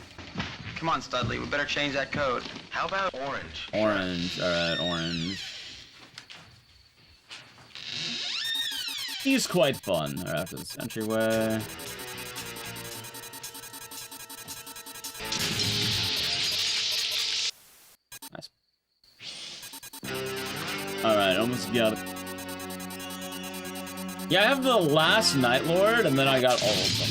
Come on, Studley, we better change that code. How about orange? Orange, alright, orange. He's quite fun. Alright, after this entryway. Nice. Alright, almost got it. Yeah, I have the last Night Lord, and then I got all of them.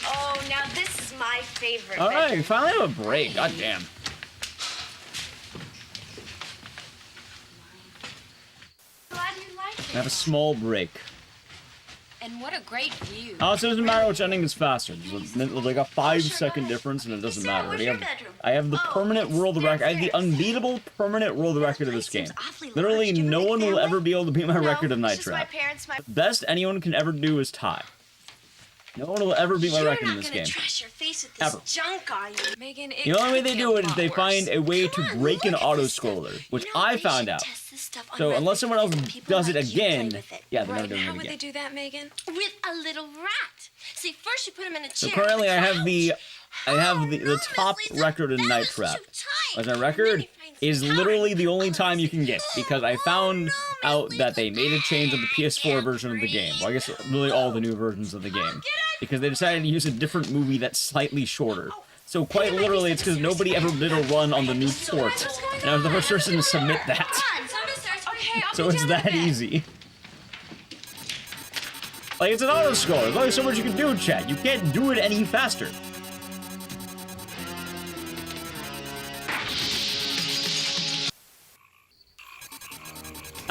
Oh, now this is my favorite. Alright, finally have a break. God damn. Glad you like it. I have a small break. And what a great view. Also, it doesn't matter which ending is faster. There's like a 5-second difference, and it doesn't matter. I have the permanent world record. I have the unbeatable permanent world record of this game. Literally, no one will ever be able to beat my record of Night Trap. Best anyone can ever do is tie. No one will ever beat my record in this game. Ever. Megan, The only way they do it is they find a way to break an auto-scroller, which I found out. So unless someone else does it again, yeah, they're never doing it How would again. they do that, Megan? With a little rat. See, first you put him in a chair. So currently I have the I have the top record in Night Trap. As a record is literally the only time you can get, because I found out that they made a change on the PS4 version of the game. Well, I guess really all the new versions of the game. Because they decided to use a different movie that's slightly shorter. So quite literally, it's because nobody ever did a run on the new port. And I was the first person to submit that. So it's that easy. Like, it's an auto-scroller. There's only so much you can do, chat. You can't do it any faster.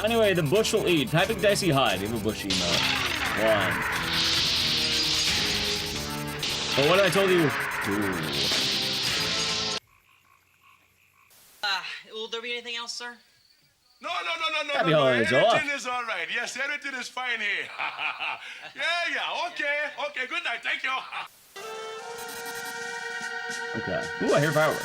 Anyway, the bush will eat. Typing Dicey Hide. You have a bush emote. 1. But what did I told you? 2. Will there be anything else, sir? No. Happy holidays, Everything is all right. Yes, everything is fine here. Yeah. Okay. Good night. Thank you. Okay. Ooh, I hear fireworks.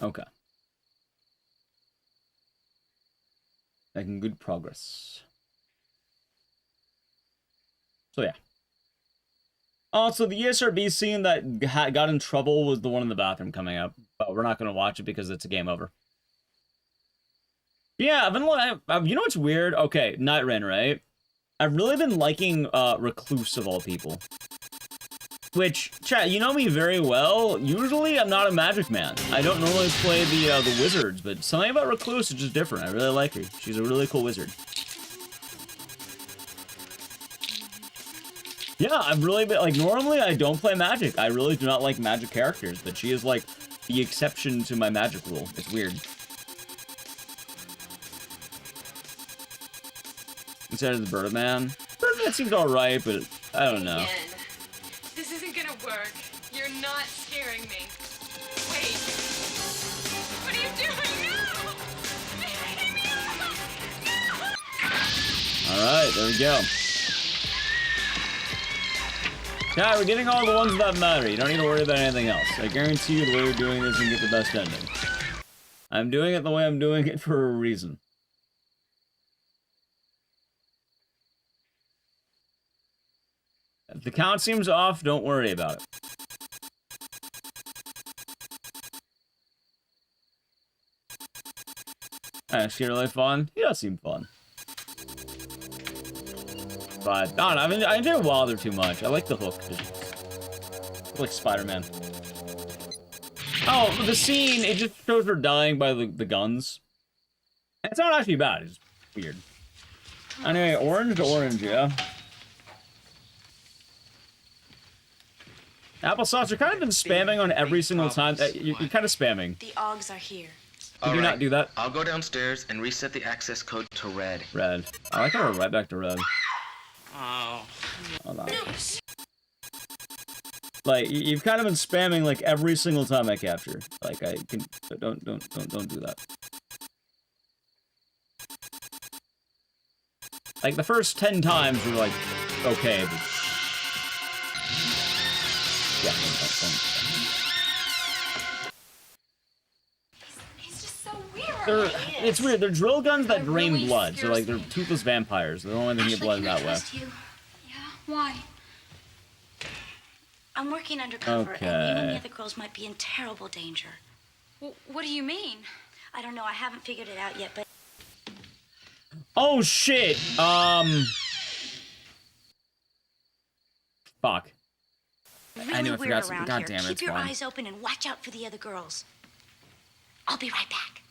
Okay. Making good progress. So yeah. Also, the ESRB scene that got in trouble was the one in the bathroom coming up, but we're not going to watch it because it's a game over. Yeah, I've been you know what's weird? Okay, Night Rain, right? I've really been liking Recluse of all people. Which, chat, you know me very well. Usually, I'm not a magic man. I don't normally play the wizards, but something about Recluse is just different. I really like her. She's a really cool wizard. Yeah, I've really been, like, normally I don't play magic. I really do not like magic characters, but she is, like, the exception to my magic rule. It's weird. Instead of the Birdman. Birdman seems alright, but I don't know. This isn't gonna work. You're not scaring me. Wait. What are you doing? No! No! Alright, there we go. Yeah, we're getting all the ones that matter. You don't need to worry about anything else. I guarantee you the way we're doing this, you can get the best ending. I'm doing it the way I'm doing it for a reason. If the count seems off, don't worry about it. Actually, really fun? He does seem fun. But, I don't know, I enjoy Wilder too much. I like the hook. I like Spider-Man. Oh, the scene, it just shows her dying by the guns. It's not actually bad, it's weird. Anyway, orange to orange, yeah? Applesauce, you're kind of been spamming on every single time. You're kind of spamming. The Oggs are here. Could you not do that? I'll go downstairs and reset the access code to red. Red. I like how we're right back to red. Oh. Hold on. Like, you've kind of been spamming like every single time I capture. Like, I can don't do that. Like the first 10 times you're like, okay, but yeah, don't. He's just so weird. It's weird. They're drill guns that drain blood. So like they're toothless vampires. They're the only thing that get blood that way. Yeah, why? I'm working undercover, Okay. and you and the other girls might be in terrible danger. What do you mean? I don't know. I haven't figured it out yet, but Oh shit. Fuck. really I knew I weird forgot. around God here. damn it, Keep it's your fine. eyes open and watch out for the other girls. I'll be right back.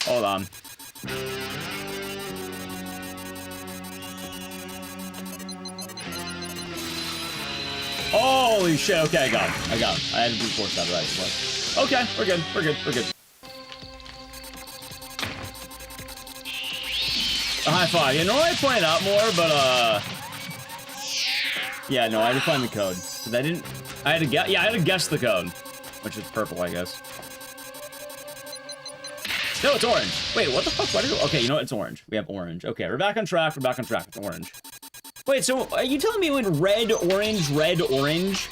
Hold on. Holy shit, okay, I got him. I had to brute force that, right. But, okay, we're good. A high five. Yeah, normally I point out more, but, yeah, no, I had to find the code. Because I had to guess the code. Which is purple, I guess. No, it's orange. Wait, what the fuck? Okay, you know what? It's orange. We have orange. Okay, we're back on track. It's orange. Wait, so are you telling me it went red, orange, red, orange?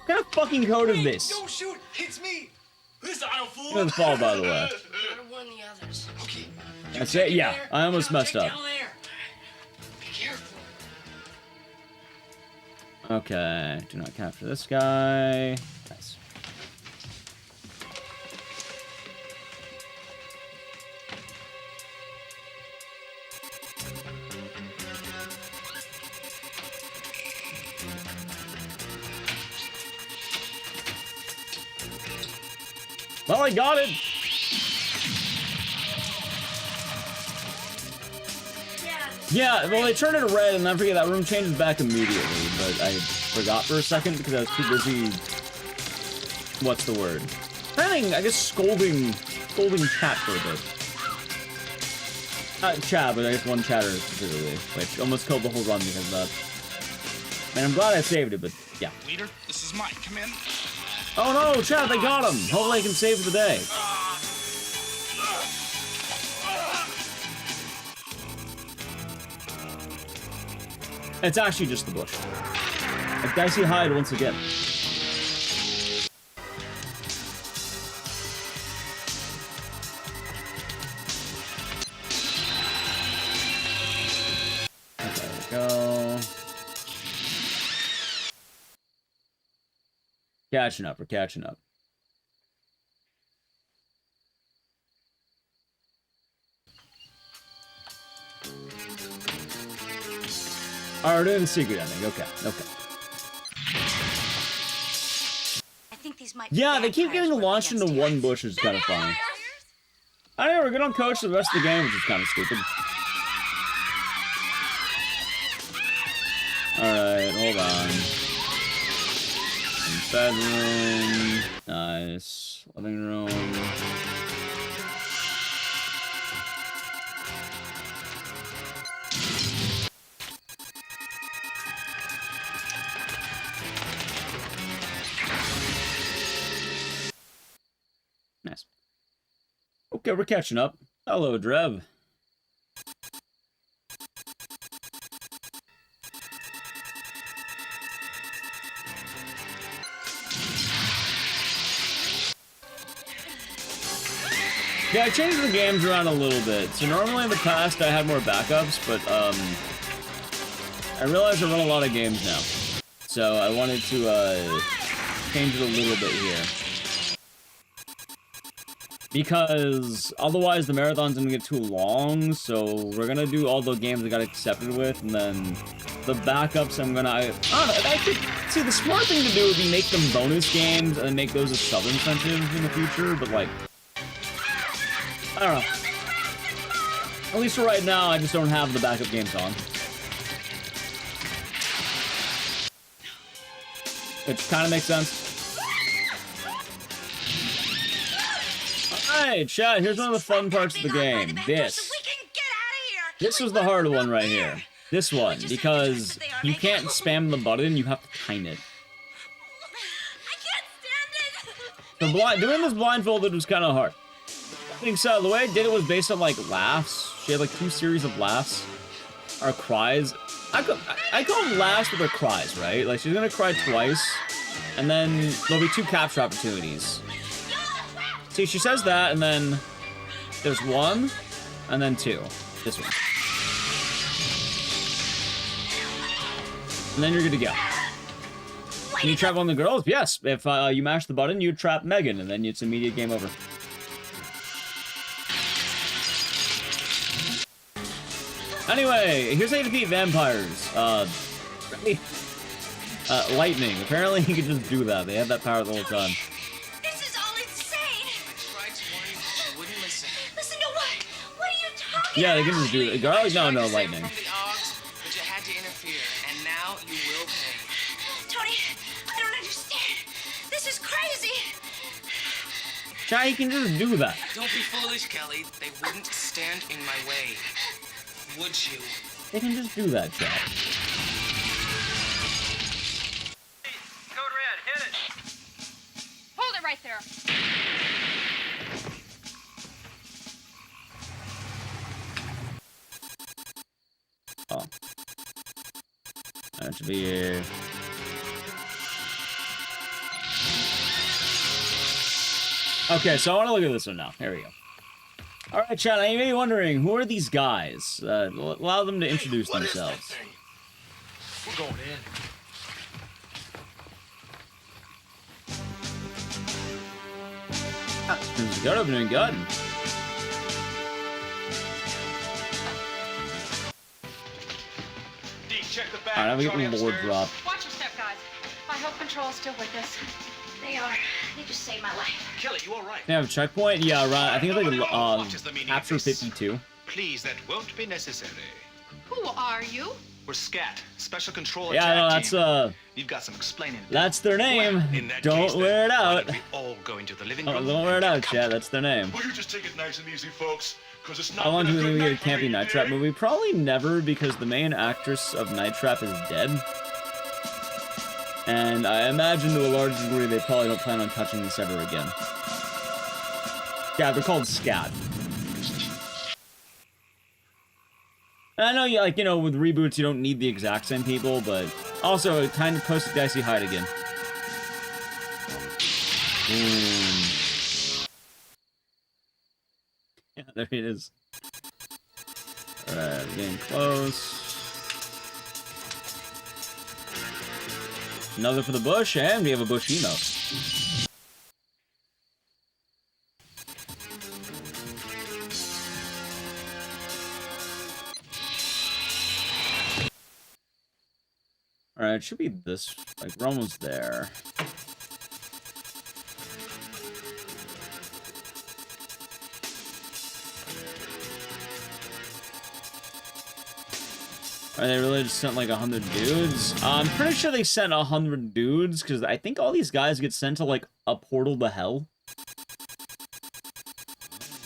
What kind of fucking code is this? Don't shoot! It's me! Listen, I don't fool! Good fall, by the way. Gotta warn the others. Okay. That's it? Yeah, I almost messed up. Down there. Be careful. Okay, do not capture this guy. Nice. Well, I got it. Yeah, well, they turned it red, and I forget that room changes back immediately, but I forgot for a second because I was too busy. What's the word? I guess scolding chat for a bit. Not chat, but I guess one chatter specifically, which almost killed the whole run because of that. Man, I'm glad I saved it, but yeah. Leader, this is Mike. Come in. Oh no, chat, they got him! Hopefully I can save the day. It's actually just the bush. A dicey hide once again. Okay, there we go. Catching up, we're catching up. Alright, we're doing the secret ending. Okay, okay. I think these might be Yeah, they keep vampires getting working launched into against one us. bush, which is kind of funny. I know, we're good on coach for the rest of the game, which is kind of stupid. Alright, hold on. Bedroom. Nice. Living room. Nice. Okay, we're catching up. Hello, Drev. Yeah, I changed the games around a little bit. So normally in the past I had more backups, but I realized I run a lot of games now. So I wanted to change it a little bit here. Because otherwise the marathon's gonna get too long, so we're gonna do all the games I got accepted with, and then the backups I'm gonna... I don't know, I could... See, the smart thing to do would be make them bonus games and make those a sub-incentive in the future, but like... I don't know. At least for right now, I just don't have the backup games on. Which kind of makes sense. Alright, chat, here's one of the fun parts of the game. This was the hard one right here. This one, because you can't spam the button, you have to time it. Doing this blindfolded was kind of hard. I think so. The way I did it was based on, like, laughs. She had, like, 2 series of laughs. Or cries. I call them laughs, but they're cries, right? Like, she's gonna cry twice. And then there'll be 2 capture opportunities. See, she says that, and then there's 1, and then 2. This one. And then you're good to go. Can you trap one of the girls? Yes. If you mash the button, you trap Megan, and then it's immediate game over. Anyway, here's how you defeat vampires. Lightning. Apparently you can just do that. They have that power the whole time. This is all insane. I tried to warn you, but you wouldn't listen. Listen to what? What are you talking Yeah, about? they can just do it. Garlic? No, no, lightning. From the odds, but you had to interfere, and now you will pay. Tony, I don't understand. This is crazy. Chai, you can just do that. Don't be foolish, Kelly. They wouldn't stand in my way. Would you? They can just do that, Chai. Code red, hit it. Hold it right there. Oh. That should be here. Okay, so I want to look at this one now. Here we go. All right, chat. Now you may be wondering, who are these guys? Allow them to introduce themselves. We're going in. There's a gun opening gun. Alright, now we get the lord drop. Watch your step, guys. I hope Control is still with us. They are. They just saved my life. Kelly, you all right? They have a checkpoint? Yeah, right. I think it's like capture 52. Please, that won't be necessary. Who are you? We're SCAT, Special Control Yeah, no, Attack that's Team. You've got some explaining. That's their name. Well, in that Don't case, wear it then, why out. don't we all go into the living Oh, room? don't wear it out, chat. That's their name. Will you just take it nice and easy, folks? Because it's not How long been do a we good get a night for campy me Night Trap today. movie? Probably never, because the main actress of Night Trap is dead. And I imagine to a large degree they probably don't plan on touching this ever again. Yeah, they're called SCAT. And I know, like, you know, with reboots you don't need the exact same people, but also it kind of post Dicey hide again. Yeah, there it is. Alright, getting close. Another for the bush, and we have a bush emote. Alright, it should be this. Like, we're almost there. Are they really just sent like 100 dudes? I'm pretty sure they sent 100 dudes, because I think all these guys get sent to like a portal to hell.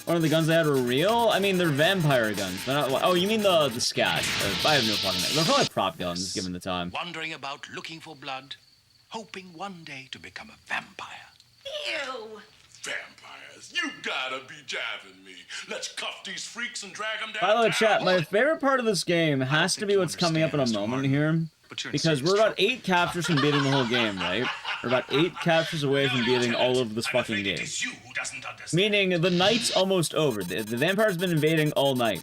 One of the guns they had were real? I mean, they're vampire guns. They're not. Oh, you mean the SCAT? I have no fucking idea. They're probably prop guns, given the time. Wandering about looking for blood, hoping one day to become a vampire. Ew. Vampires, you gotta be jabbing me. Let's cuff these freaks and drag them down. By the way, chat, my favorite part of this game has to be what's coming up in a moment here. Because we're about 8 captures from beating the whole game, right? We're about 8 captures away from beating all of this fucking game. Meaning, the night's almost over. The vampire's been invading all night.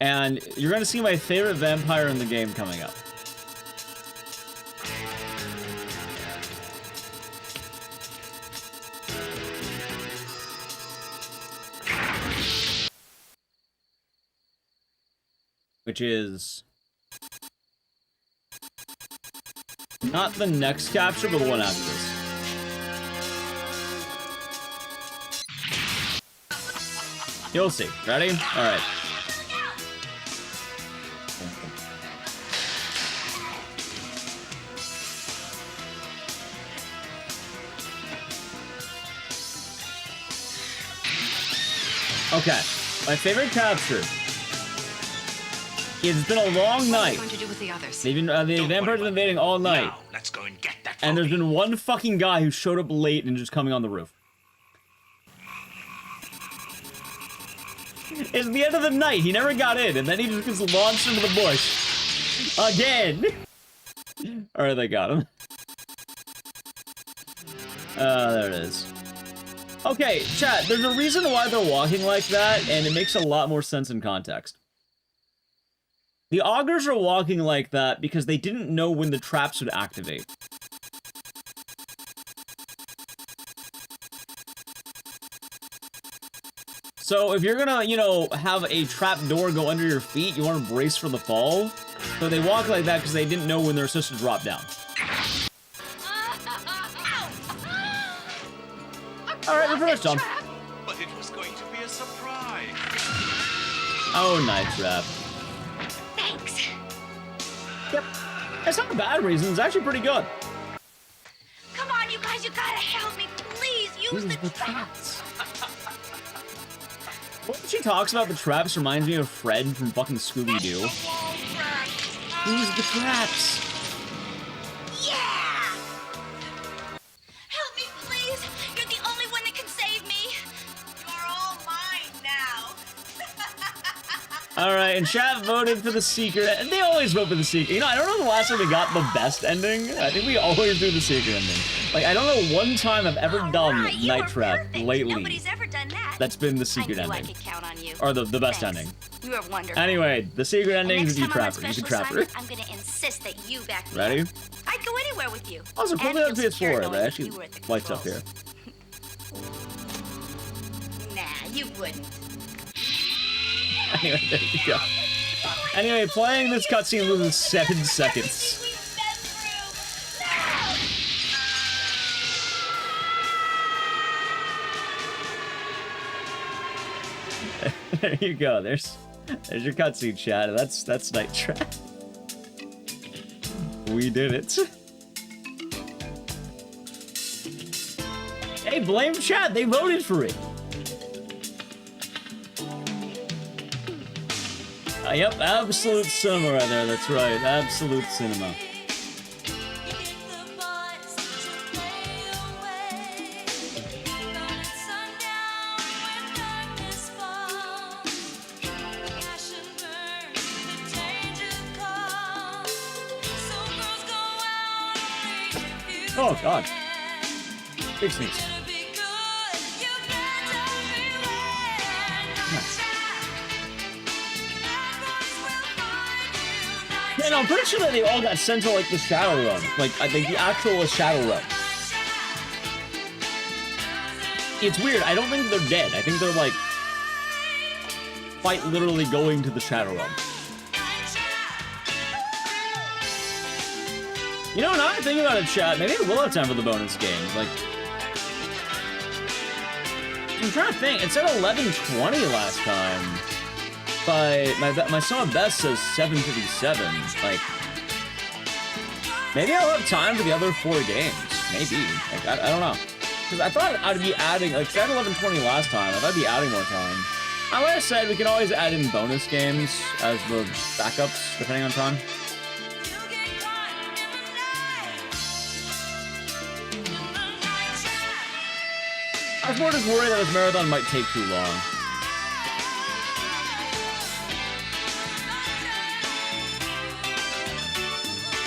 And you're gonna see my favorite vampire in the game coming up. Which is not the next capture, but the one after this. You'll see. Ready? All right. Okay. My favorite capture. It's been a long night. What are you going to do with the others? They've been the vampires have been invading all night. Now, let's go and get that. And there's been one fucking guy who showed up late and just coming on the roof. It's the end of the night. He never got in, and then he just gets launched into the bush. Again! Alright, they got him. There it is. Okay, chat, there's a reason why they're walking like that, and it makes a lot more sense in context. The augurs are walking like that because they didn't know when the traps would activate. So if you're gonna, you know, have a trap door go under your feet, you want to brace for the fall. So they walk like that because they didn't know when they're supposed to drop down. Alright, reverse jump. But it was going to be a surprise. Oh, night trap. Thanks. Yep. It's not a bad reason, it's actually pretty good. Come on, you guys, you gotta help me. Please, use the traps. When she talks about the traps reminds me of Fred from fucking Scooby-Doo. Use the traps. Yeah! Help me, please. You're the only one that can save me. You're all mine now. Alright, and chat voted for the secret. And they always vote for the secret. You know, I don't know the last time we got the best ending. I think we always do the secret ending. Like, I don't know one time I've ever done Night Trap lately. Nobody's ever done that. That's been the secret I knew ending. I could count on you. Or the best ending. You are wonderful. Anyway, the secret ending is you trap her. You can trap her. I'm gonna insist that you back me Ready? up. I'd go anywhere with you. Also, And pull me on feel secure PS4. knowing That that actually you were at the lights up here. Nah, you wouldn't. Anyway, there you go. Anyway, playing this cutscene loses 7 seconds. There you go. There's your cutscene, chat. That's Night Trap. We did it. Hey, blame chat. They voted for it. Yep, absolute cinema right there. That's right. Absolute cinema. Oh, God. Big sneeze. Yeah, no, I'm pretty sure that they all got sent to, like, the Shadow Realm. Like, I think the actual Shadow Realm. It's weird. I don't think they're dead. I think they're, like, quite literally going to the Shadow Realm. You know, now I think about it, chat, maybe I will have time for the bonus games. Like, I'm trying to think. It said 11:20 last time. But my song best says 7:57. Like, maybe I'll have time for the other 4 games. Maybe. Like, I don't know. Because I thought I'd be adding, like, 'cause I had 11:20 last time. I thought I'd be adding more time. Like I said, we can always add in bonus games as the backups, depending on time. I was more just worried that this marathon might take too long.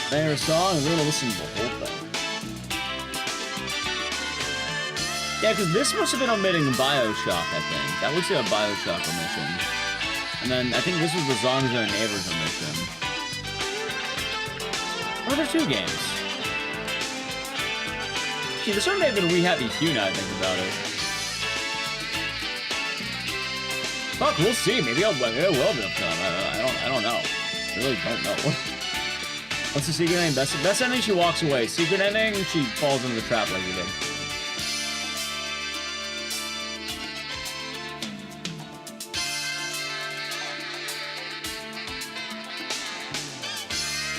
Banger song, and we're gonna listen to the whole thing. Yeah, because this must have been omitting Bioshock, I think. That looks like a Bioshock omission. And then I think this was the Zombies and Neighbors omission. Or are there 2 games? Gee, this one may have been We Happy Few now I think about it. Fuck, we'll see. Maybe it will be enough time. I don't know. I really don't know. What's the secret ending? Best ending, she walks away. Secret ending, she falls into the trap like you did.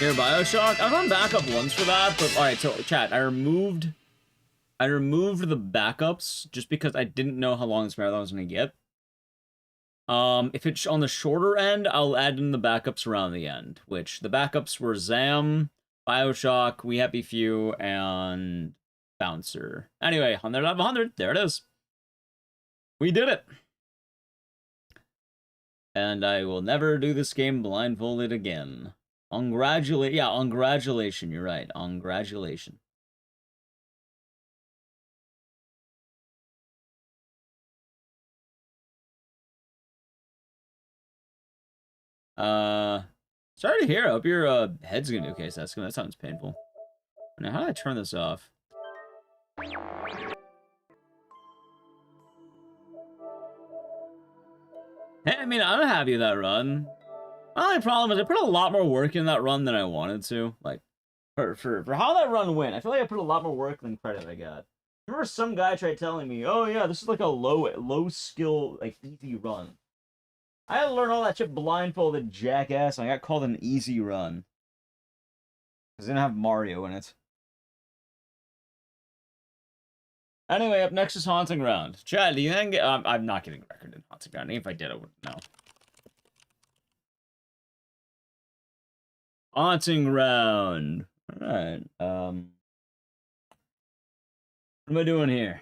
Here, Bioshock. I've run backup once for that, but alright, so chat, I removed the backups just because I didn't know how long this marathon was gonna get. If it's on the shorter end, I'll add in the backups around the end, which the backups were Zam, Bioshock, We Happy Few, and Bouncer. Anyway, 100 out of 100. There it is. We did it. And I will never do this game blindfolded again. Ongratulation, you're right. Ongratulation. Sorry to hear. I hope your head's gonna be okay. So that sounds painful. Now, how do I turn this off? Hey, I mean, I'm happy with that run. My only problem is I put a lot more work in that run than I wanted to. Like, for how that run went, I feel like I put a lot more work than credit I got. I remember some guy tried telling me, "Oh yeah, this is like a low skill, like easy run." I had to learn all that shit blindfolded, jackass, and I got called an easy run. Because it didn't have Mario in it. Anyway, up next is Haunting Ground. Chad, do you think... I'm not getting a record in Haunting Ground. Even if I did, I wouldn't know. Haunting Ground. Alright, what am I doing here?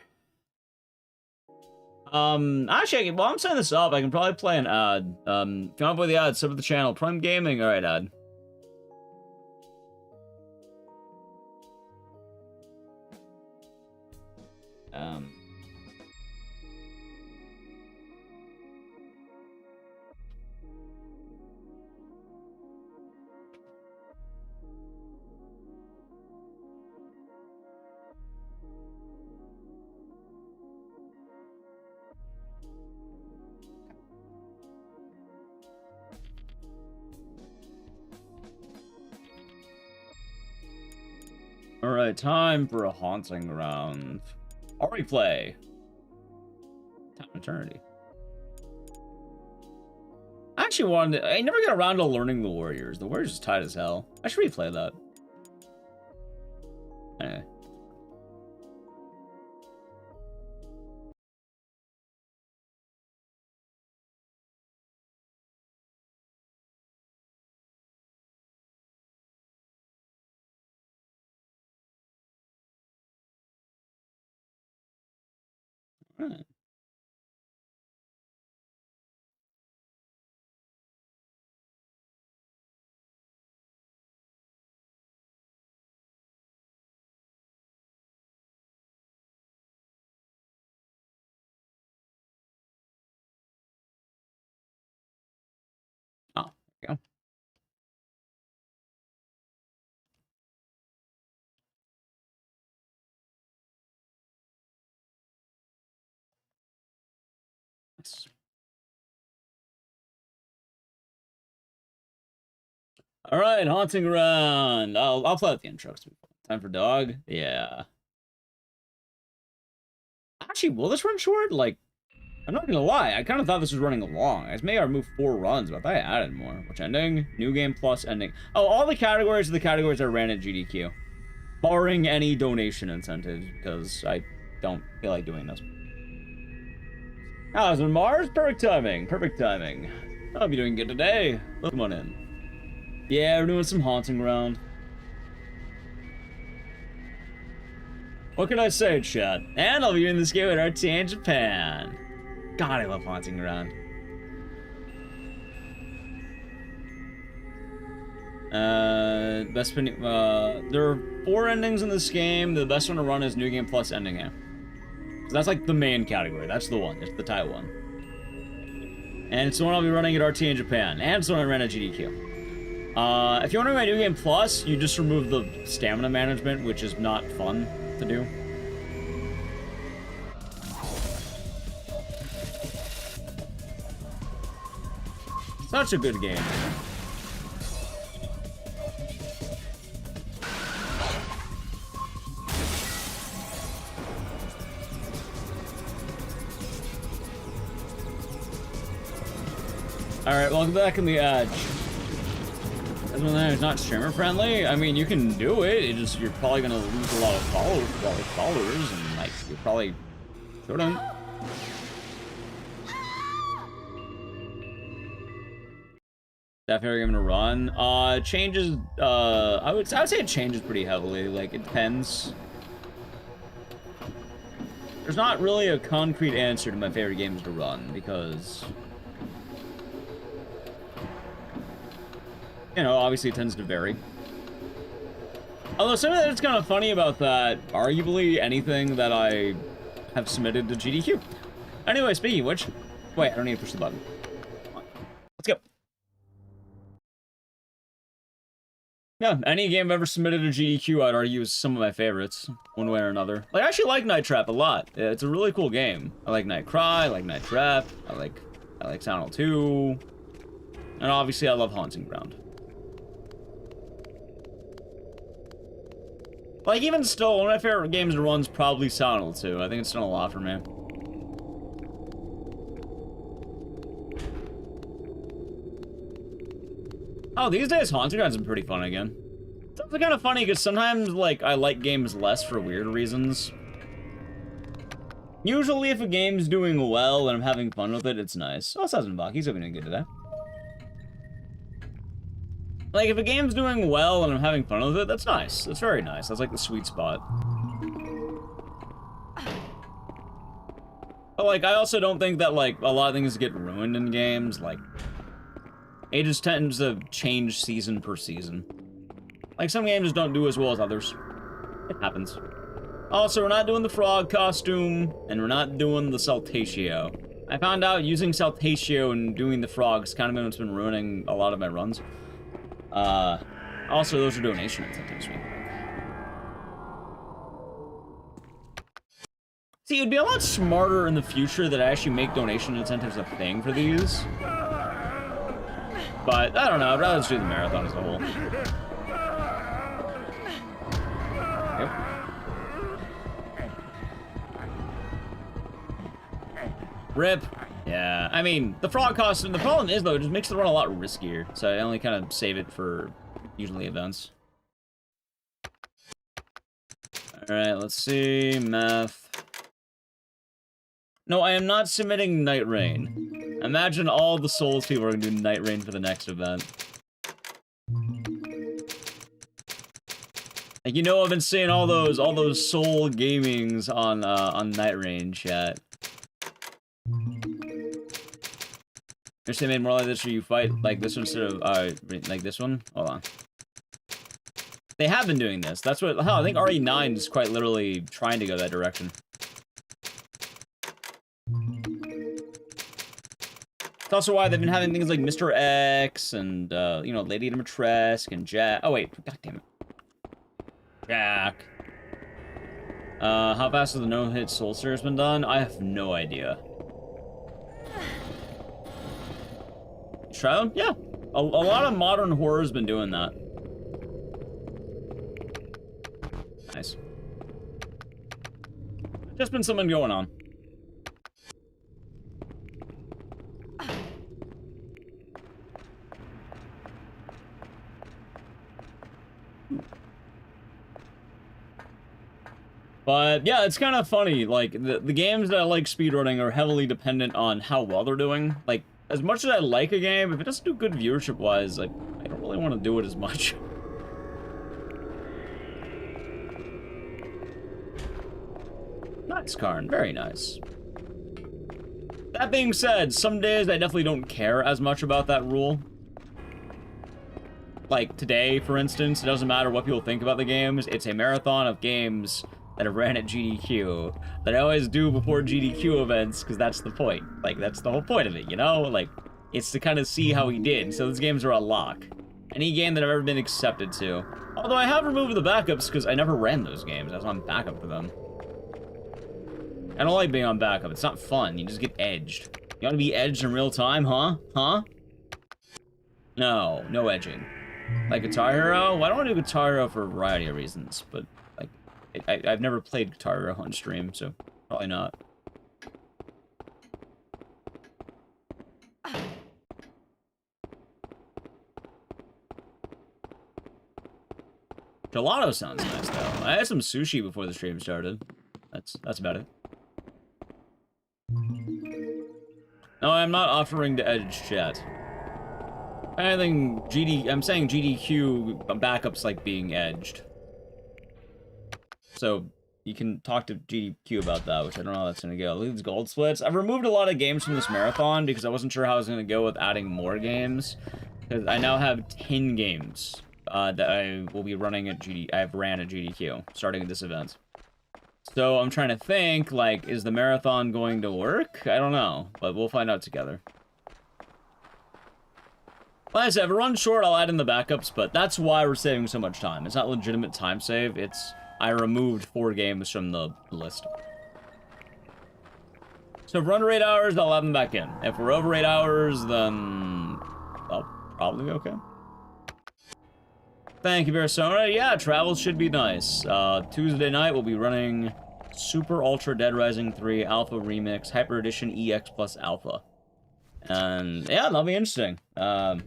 Actually, while I'm setting this up, I can probably play an ad. If you want to play the ad, sub to the channel. Prime Gaming. All right, ad. Alright, time for a haunting round. Already play. Time eternity. I actually wanted to, I never got around to learning the Warriors. The Warriors is tight as hell. I should replay that. Anyway. Alright. Oh, there we go. Nice. All right, haunting round. I'll play with the intro. Time for dog. Yeah. Actually, will this run short? Like, I'm not gonna lie. I kind of thought this was running long. I may have moved 4 runs, but I thought I added more. Which ending? New game plus ending. Oh, all the categories are the categories I ran at GDQ, barring any donation incentives because I don't feel like doing this. Ah, it's on Mars. Perfect timing. Perfect timing. I'll be doing good today. Come on in. Yeah, we're doing some haunting round. What can I say, chat? And I'll be doing this game at RT in Japan. God, I love haunting around. Best there are 4 endings in this game. The best one to run is New Game Plus ending here. So that's like the main category. That's the one. It's the tight one. And it's the one I'll be running at RT in Japan. And it's the one I ran at GDQ. If you want to run New Game Plus, you just remove the stamina management, which is not fun to do. Such a good game. Alright, welcome back in the Edge. It's not streamer friendly. I mean, you can do it. It just, you're probably gonna lose a lot of followers, and like you probably shouldn't. Definitely giving a run. Changes. I would say it changes pretty heavily. Like it depends. There's not really a concrete answer to my favorite games to run because, you know, obviously it tends to vary. Although something that's kind of funny about that, arguably anything that I have submitted to GDQ. Anyway, speaking of which, wait, I don't need to push the button. Let's go. Yeah, any game I've ever submitted to GDQ, I'd argue is some of my favorites, one way or another. Like, I actually like Night Trap a lot. It's a really cool game. I like Night Cry, I like Night Trap, I like Sound 2, and obviously I love Haunting Ground. Like, even still, one of my favorite games to run is probably Silent 2. I think it's done a lot for me. Oh, these days, Haunting Ground's been pretty fun again. It's also kind of funny, because sometimes, like, I like games less for weird reasons. Usually, if a game's doing well and I'm having fun with it, it's nice. Oh, Sazzenbach, he's doing good today. Like, if a game's doing well and I'm having fun with it, that's nice. That's very nice. That's like the sweet spot. But, like, I also don't think that, like, a lot of things get ruined in games. Like, it just tends to change season per season. Like, some games don't do as well as others. It happens. Also, we're not doing the frog costume, and we're not doing the Saltatio. I found out using Saltatio and doing the frogs kind of been what's been ruining a lot of my runs. Also, those are donation incentives. See, it'd be a lot smarter in the future that I actually make donation incentives a thing for these. But, I don't know, I'd rather just do the marathon as a whole. Yep. Rip. Yeah, I mean, the frog costume, the problem is, though, it just makes the run a lot riskier. So I only kind of save it for, usually, events. Alright, let's see. Math. No, I am not submitting Night Rain. Imagine all the Souls people are going to do Night Rain for the next event. Like, you know, I've been seeing all those Soul gamings on Night Rain chat. You're saying made more like this, or you fight like this one instead of like this one? Hold on. They have been doing this. That's what. Hell, I think RE9 is quite literally trying to go that direction. It's also why they've been having things like Mr. Ecks and you know, Lady Dimitrescu and Jack. Oh wait, god damn it, Jack. How fast has the no-hit Soul Series been done? I have no idea. Shroud? Yeah. A lot of modern horror has been doing that. Nice. Just been something going on. But yeah, it's kind of funny. Like, the games that I like speedrunning are heavily dependent on how well they're doing. Like, as much as I like a game, if it doesn't do good viewership-wise, like, I don't really want to do it as much. Nice, Karn. Very nice. That being said, some days I definitely don't care as much about that rule. Like, today, for instance, it doesn't matter what people think about the games. It's a marathon of games that have ran at GDQ that I always do before GDQ events, because that's the point. Like, that's the whole point of it, you know? Like, it's to kind of see how he did. So those games are a lock. Any game that I've ever been accepted to. Although I have removed the backups because I never ran those games. I was on backup for them. I don't like being on backup. It's not fun. You just get edged. You want to be edged in real time, huh? Huh? No. No edging. Like Guitar Hero? Well, I don't want to do Guitar Hero for a variety of reasons, but like, I've never played Guitar Hero on stream, so probably not. Gelato sounds nice, though. I had some sushi before the stream started. That's about it. No, I'm not offering to edge chat. I think I'm saying GDQ backups like being edged. So you can talk to GDQ about that, which I don't know how that's gonna go. Leads gold splits. I've removed a lot of games from this marathon because I wasn't sure how I was gonna go with adding more games. Because I now have 10 games that I will be running at I've ran at GDQ starting at this event. So I'm trying to think, like, is the marathon going to work? I don't know, but we'll find out together. Like I said, if it runs short, I'll add in the backups, but that's why we're saving so much time. It's not legitimate time save, it's I removed 4 games from the list. So if we're under 8 hours, I'll have them back in. If we're over 8 hours, then I'll probably be okay. Thank you, Persona. Yeah, travel should be nice. Tuesday night, we'll be running Super Ultra Dead Rising 3 Alpha Remix Hyper Edition EX plus Alpha. And yeah, that'll be interesting. Let's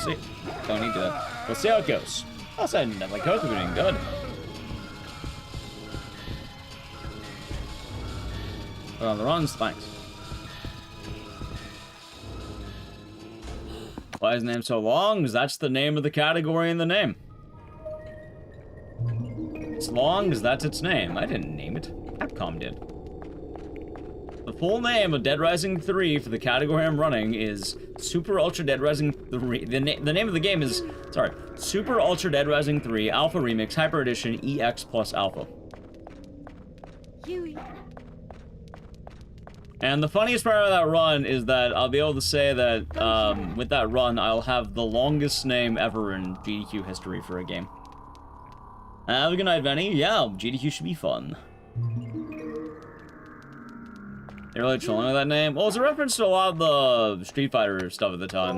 see. Don't need to. We'll see how it goes. Outside of like Coach, we're doing good. But on the runs, thanks. Why is the name so long? Because that's the name of the category in the name. It's long because that's its name. I didn't name it. Capcom did. The full name of Dead Rising 3 for the category I'm running is Super Ultra Dead Rising 3. The name of the game is, sorry, Super Ultra Dead Rising 3 Alpha Remix Hyper Edition EX plus Alpha. Huey. And the funniest part of that run is that I'll be able to say that with that run, I'll have the longest name ever in GDQ history for a game. Have a good night, Venny. Yeah, GDQ should be fun. You're really trolling with that name? Well, it's a reference to a lot of the Street Fighter stuff at the time.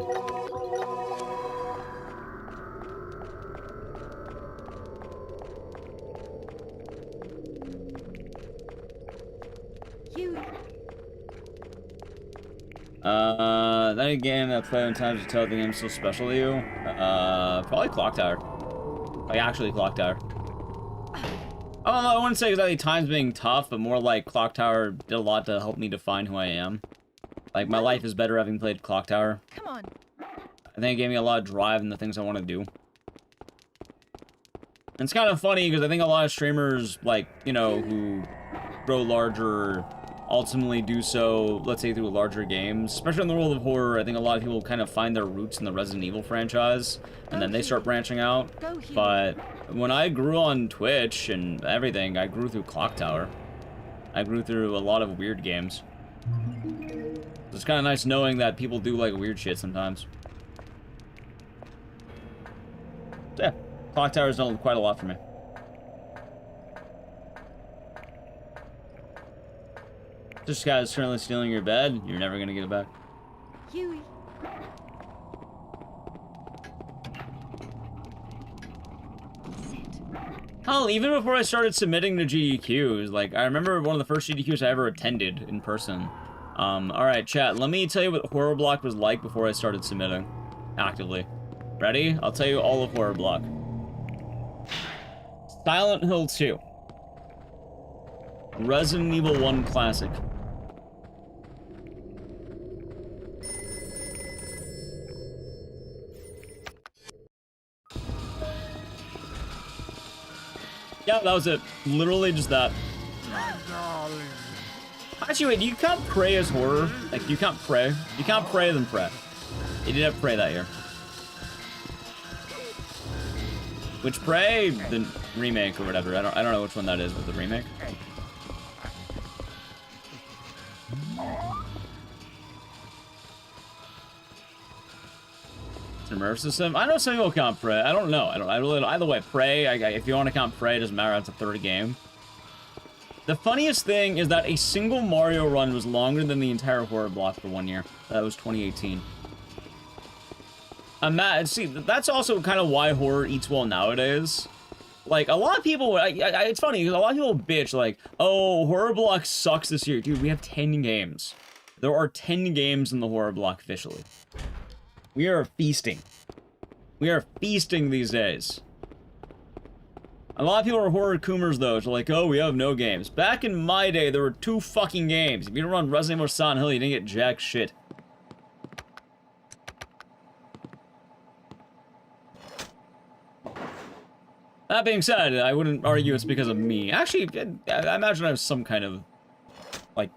That game that played on times to tell the game's so special to you? Probably Clock Tower. Like, actually Clock Tower. I don't know, I wouldn't say exactly times being tough, but more like Clock Tower did a lot to help me define who I am. Like, my life is better having played Clock Tower. Come on. I think it gave me a lot of drive in the things I want to do. And it's kind of funny, because I think a lot of streamers, like, you know, who grow larger, ultimately do so, let's say, through larger games. Especially in the world of horror, I think a lot of people kind of find their roots in the Resident Evil franchise, and then they start branching out. But when I grew on Twitch and everything, I grew through Clock Tower. I grew through a lot of weird games. It's kind of nice knowing that people do like weird shit sometimes. So yeah, Clock Tower's done quite a lot for me. This guy's currently stealing your bed. You're never gonna get it back. Huey. Hell, even before I started submitting to GDQs, like, I remember one of the first GDQs I ever attended in person. Alright, chat, let me tell you what Horror Block was like before I started submitting actively. Ready? I'll tell you all of Horror Block. Silent Hill 2. Resident Evil 1 Classic. Yeah, that was it. Literally just that. Actually, wait, you can't pray as horror. Like, you can't pray. You can't pray, then pray. You didn't have to pray that year. Which Prey, the remake or whatever. I don't know which one that is with the remake. It's an immersive sim. I know some people can't pray. I don't know. I really either way. Prey. If you want to count Prey, it doesn't matter. It's a third game. The funniest thing is that a single Mario run was longer than the entire Horror Block for 1 year. That was 2018. See, that's also kind of why horror eats well nowadays. Like, a lot of people, it's funny, because a lot of people bitch, like, oh, Horror Block sucks this year. Dude, we have 10 games. There are 10 games in the Horror Block officially. We are feasting. We are feasting these days. A lot of people are horror coomers, though. They're like, oh, we have no games. Back in my day, there were 2 fucking games. If you didn't run Resident Evil or Silent Hill, you didn't get jack shit. That being said, I wouldn't argue it's because of me. Actually, I imagine I have some kind of, like,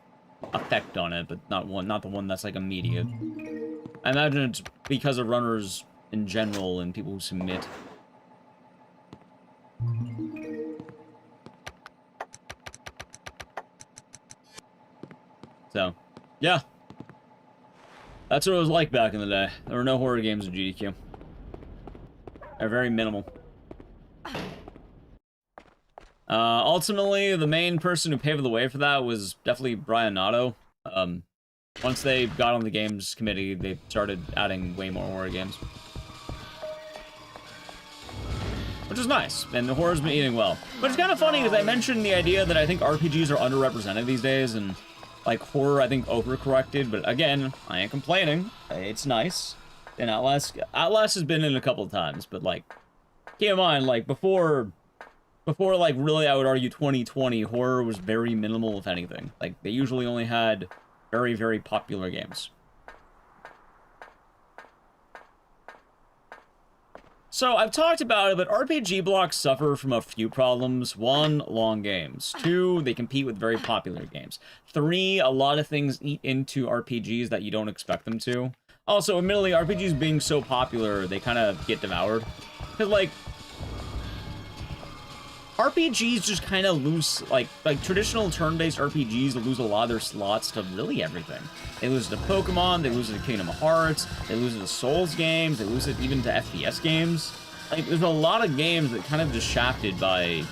effect on it, but not the one that's, like, immediate. I imagine it's because of runners in general and people who submit. So, yeah. That's what it was like back in the day. There were no horror games in GDQ. They're very minimal. Ultimately, the main person who paved the way for that was definitely Brian Nato. Once they got on the games committee, they started adding way more horror games. Which is nice, and the horror's been eating well. But it's kind of funny, because I mentioned the idea that I think RPGs are underrepresented these days, and, like, horror, I think, overcorrected, but again, I ain't complaining. It's nice. And Outlast has been in a couple of times, but, like, keep in mind, like, before, like, really, I would argue 2020, horror was very minimal, if anything. Like, they usually only had very, very popular games. So, I've talked about it, but RPG blocks suffer from a few problems. 1, long games. 2, they compete with very popular games. 3, a lot of things eat into RPGs that you don't expect them to. Also, admittedly, RPGs being so popular, they kind of get devoured. Because, like, RPGs just kind of lose, like traditional turn-based RPGs lose a lot of their slots to really everything. They lose it to Pokemon, they lose it to Kingdom Hearts, they lose it to Souls games, they lose it even to FPS games. Like, there's a lot of games that kind of just shafted by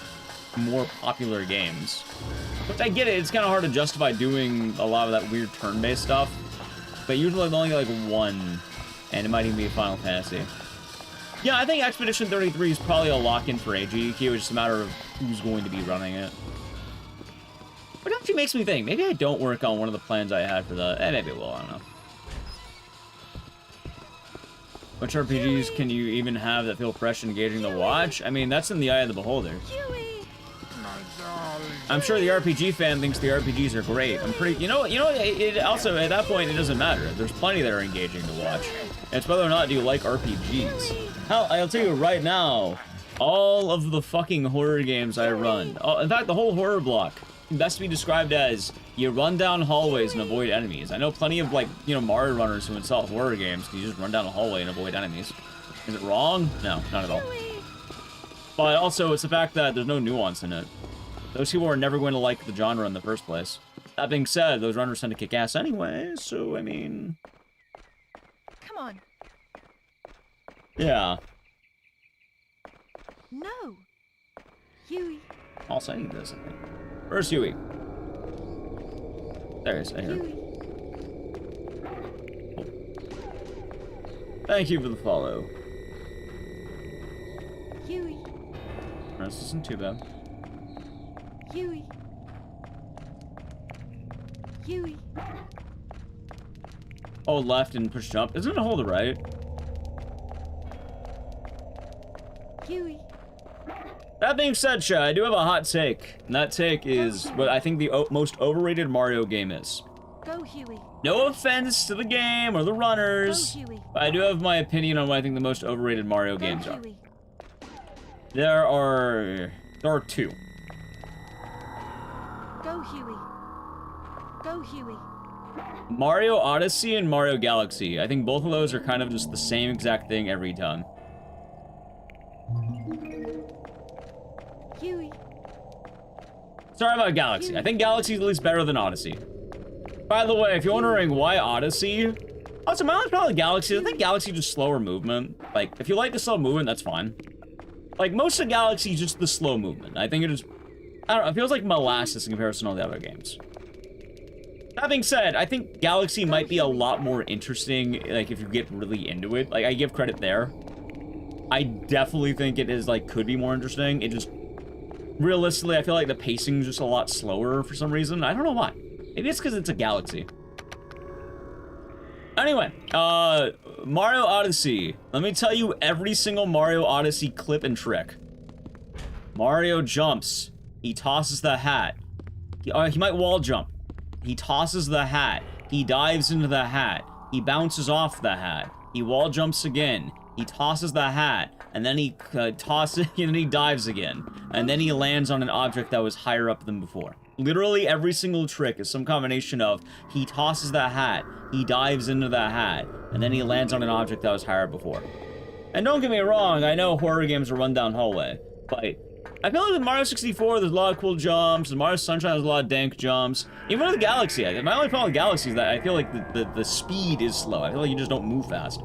more popular games. Which I get it, it's kind of hard to justify doing a lot of that weird turn-based stuff. But usually they only get like one, and it might even be a Final Fantasy. Yeah, I think Expedition 33 is probably a lock-in for GDQ. It's just a matter of who's going to be running it. But it actually makes me think, maybe I don't work on one of the plans I had for that. Maybe it will, I don't know. Which RPGs can you even have that feel fresh and engaging to watch? I mean, that's in the eye of the beholder. I'm sure the RPG fan thinks the RPGs are great. I'm pretty, it also, at that point, it doesn't matter. There's plenty that are engaging to watch. It's whether or not do you like RPGs. Hell, I'll tell you right now, all of the fucking horror games I run, in fact, the whole horror block, can best be described as you run down hallways and avoid enemies. I know plenty of, like, Mario runners who install horror games. You just run down a hallway and avoid enemies. Is it wrong? No, not at all. But also, it's the fact that there's no nuance in it. Those people are never going to like the genre in the first place. That being said, those runners tend to kick ass anyway, so, I mean... Come on. Yeah. No. Huey. Also, I need this, I think. Where's Huey? There he is, I hear him. Cool. Thank you for the follow. Huey. This isn't too bad. Huey. Huey. Hold left and push jump. Isn't it hold right? Huey. That being said, Sha, I do have a hot take. And that take is what I think the most overrated Mario game is. Go, Huey. No offense to the game or the runners, Go, Huey. but I do have my opinion on what I think the most overrated Mario games are. Huey. There are two. Go, Huey. Go, Huey. Mario Odyssey and Mario Galaxy. I think both of those are kind of just the same exact thing every time. Huey. Sorry about Galaxy. I think Galaxy is at least better than Odyssey. By the way, if you're wondering why Odyssey... Also, my only problem with Galaxy, I think Galaxy just slower movement. Like, if you like the slow movement, that's fine. Like, most of Galaxy is just the slow movement. I think it is... I don't know, it feels like molasses in comparison to all the other games. That being said, I think Galaxy might be a lot more interesting, like, if you get really into it. Like, I give credit there. I definitely think it is, like, could be more interesting. It just... Realistically, I feel like the pacing is just a lot slower for some reason. I don't know why. Maybe it's because it's a Galaxy. Anyway, Mario Odyssey. Let me tell you every single Mario Odyssey clip and trick. Mario jumps. He tosses the hat. He might wall jump. He tosses the hat. He dives into the hat. He bounces off the hat. He wall jumps again. He tosses the hat. And then he tosses, and then he dives again. And then he lands on an object that was higher up than before. Literally every single trick is some combination of he tosses the hat, he dives into the hat, and then he lands on an object that was higher before. And don't get me wrong, I know horror games are run down hallway, but I feel like with Mario 64, there's a lot of cool jumps, and Mario Sunshine has a lot of dank jumps. Even with the Galaxy, my only problem with Galaxy is that I feel like the speed is slow. I feel like you just don't move fast.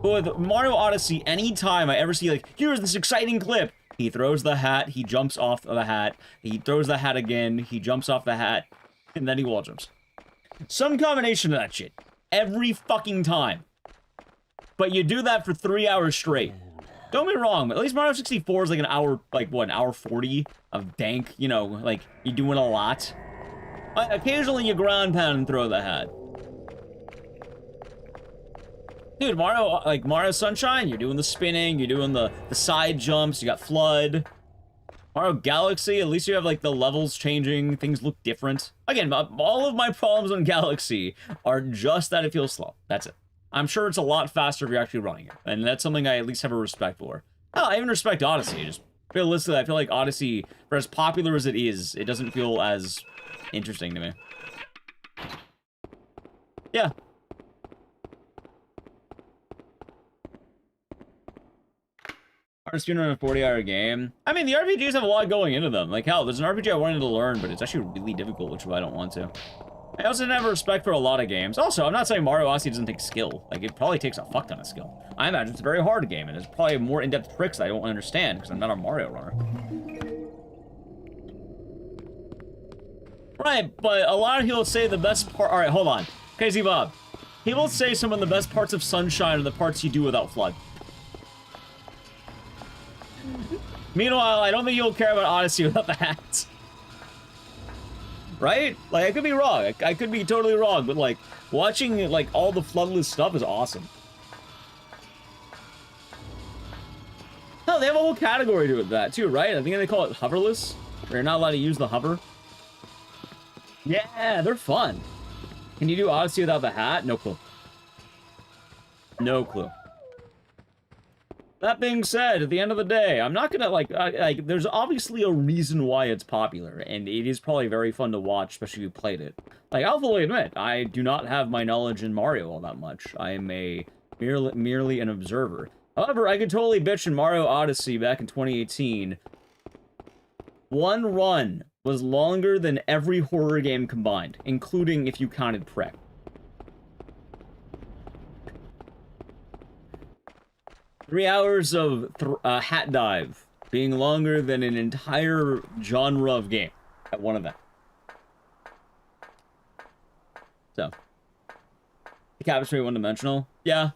But with Mario Odyssey, anytime I ever see, like, here's this exciting clip, he throws the hat, he jumps off the hat, he throws the hat again, he jumps off the hat, and then he wall jumps. Some combination of that shit. Every fucking time. But you do that for 3 hours straight. Don't get me wrong, but at least Mario 64 is like an hour, like what, an hour 40 of dank, you know, like, you're doing a lot. Occasionally you ground pound and throw the hat. Dude, Mario Sunshine, you're doing the spinning, you're doing the side jumps, you got Flood. Mario Galaxy, at least you have, like, the levels changing, things look different. Again, all of my problems on Galaxy are just that it feels slow. That's it. I'm sure it's a lot faster if you're actually running it. And that's something I at least have a respect for. Oh, I even respect Odyssey. Just realistically, I feel like Odyssey, for as popular as it is, it doesn't feel as interesting to me. Yeah. Hard to speedrun a 40-hour game. I mean, the RPGs have a lot going into them. Like, hell, there's an RPG I wanted to learn, but it's actually really difficult, which is why I don't want to. I also have respect for a lot of games. Also, I'm not saying Mario Odyssey doesn't take skill. Like, it probably takes a fuck ton of skill. I imagine it's a very hard game, and there's probably more in-depth tricks I don't understand, because I'm not a Mario runner. Right, but a lot of people say the best part... Alright, hold on. Crazy Bob. People say some of the best parts of Sunshine are the parts you do without FLUDD. Meanwhile, I don't think you'll care about Odyssey without the hats. Right? Like, I could be wrong. I could be totally wrong, but, like, watching, like, all the floodless stuff is awesome. Oh, they have a whole category to that, too, right? I think they call it hoverless. Where you're not allowed to use the hover. Yeah, they're fun. Can you do Odyssey without the hat? No clue. No clue. That being said, at the end of the day, I'm not gonna, like, there's obviously a reason why it's popular, and it is probably very fun to watch, especially if you played it. Like, I'll fully admit, I do not have my knowledge in Mario all that much. I am merely an observer. However, I could totally bitch in Mario Odyssey back in 2018. One run was longer than every horror game combined, including if you counted Prep. Three hours of hat dive being longer than an entire genre of game at one event. So, the capture straight one-dimensional. Yeah.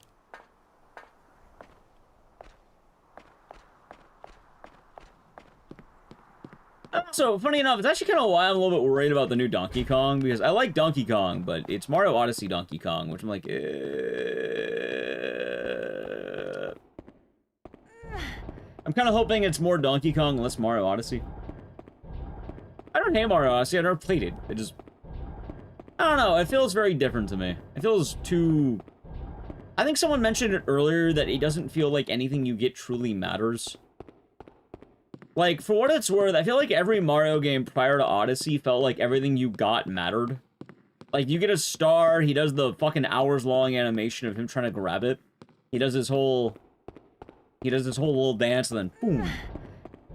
So, funny enough, it's actually kind of why I'm a little bit worried about the new Donkey Kong, because I like Donkey Kong, but it's Mario Odyssey Donkey Kong, which I'm like, I'm kind of hoping it's more Donkey Kong, less Mario Odyssey. I don't hate Mario Odyssey, I never played it. It just... I don't know, it feels very different to me. It feels too... I think someone mentioned it earlier that it doesn't feel like anything you get truly matters. Like, for what it's worth, I feel like every Mario game prior to Odyssey felt like everything you got mattered. Like, you get a star, he does the fucking hours-long animation of him trying to grab it. He does this whole little dance, and then boom.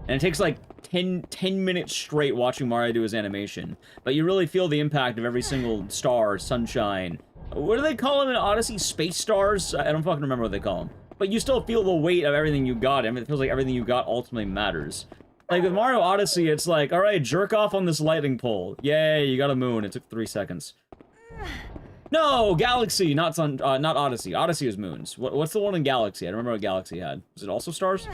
And it takes like 10 minutes straight watching Mario do his animation. But you really feel the impact of every single star, sunshine. What do they call them in Odyssey? Space stars? I don't fucking remember what they call them. But you still feel the weight of everything you got. I mean, it feels like everything you got ultimately matters. Like with Mario Odyssey, it's like, alright, jerk off on this lightning pole. Yay, you got a moon. It took 3 seconds. No, Galaxy, not Odyssey. Odyssey is moons. What's the one in Galaxy? I don't remember what Galaxy had. Was it also stars?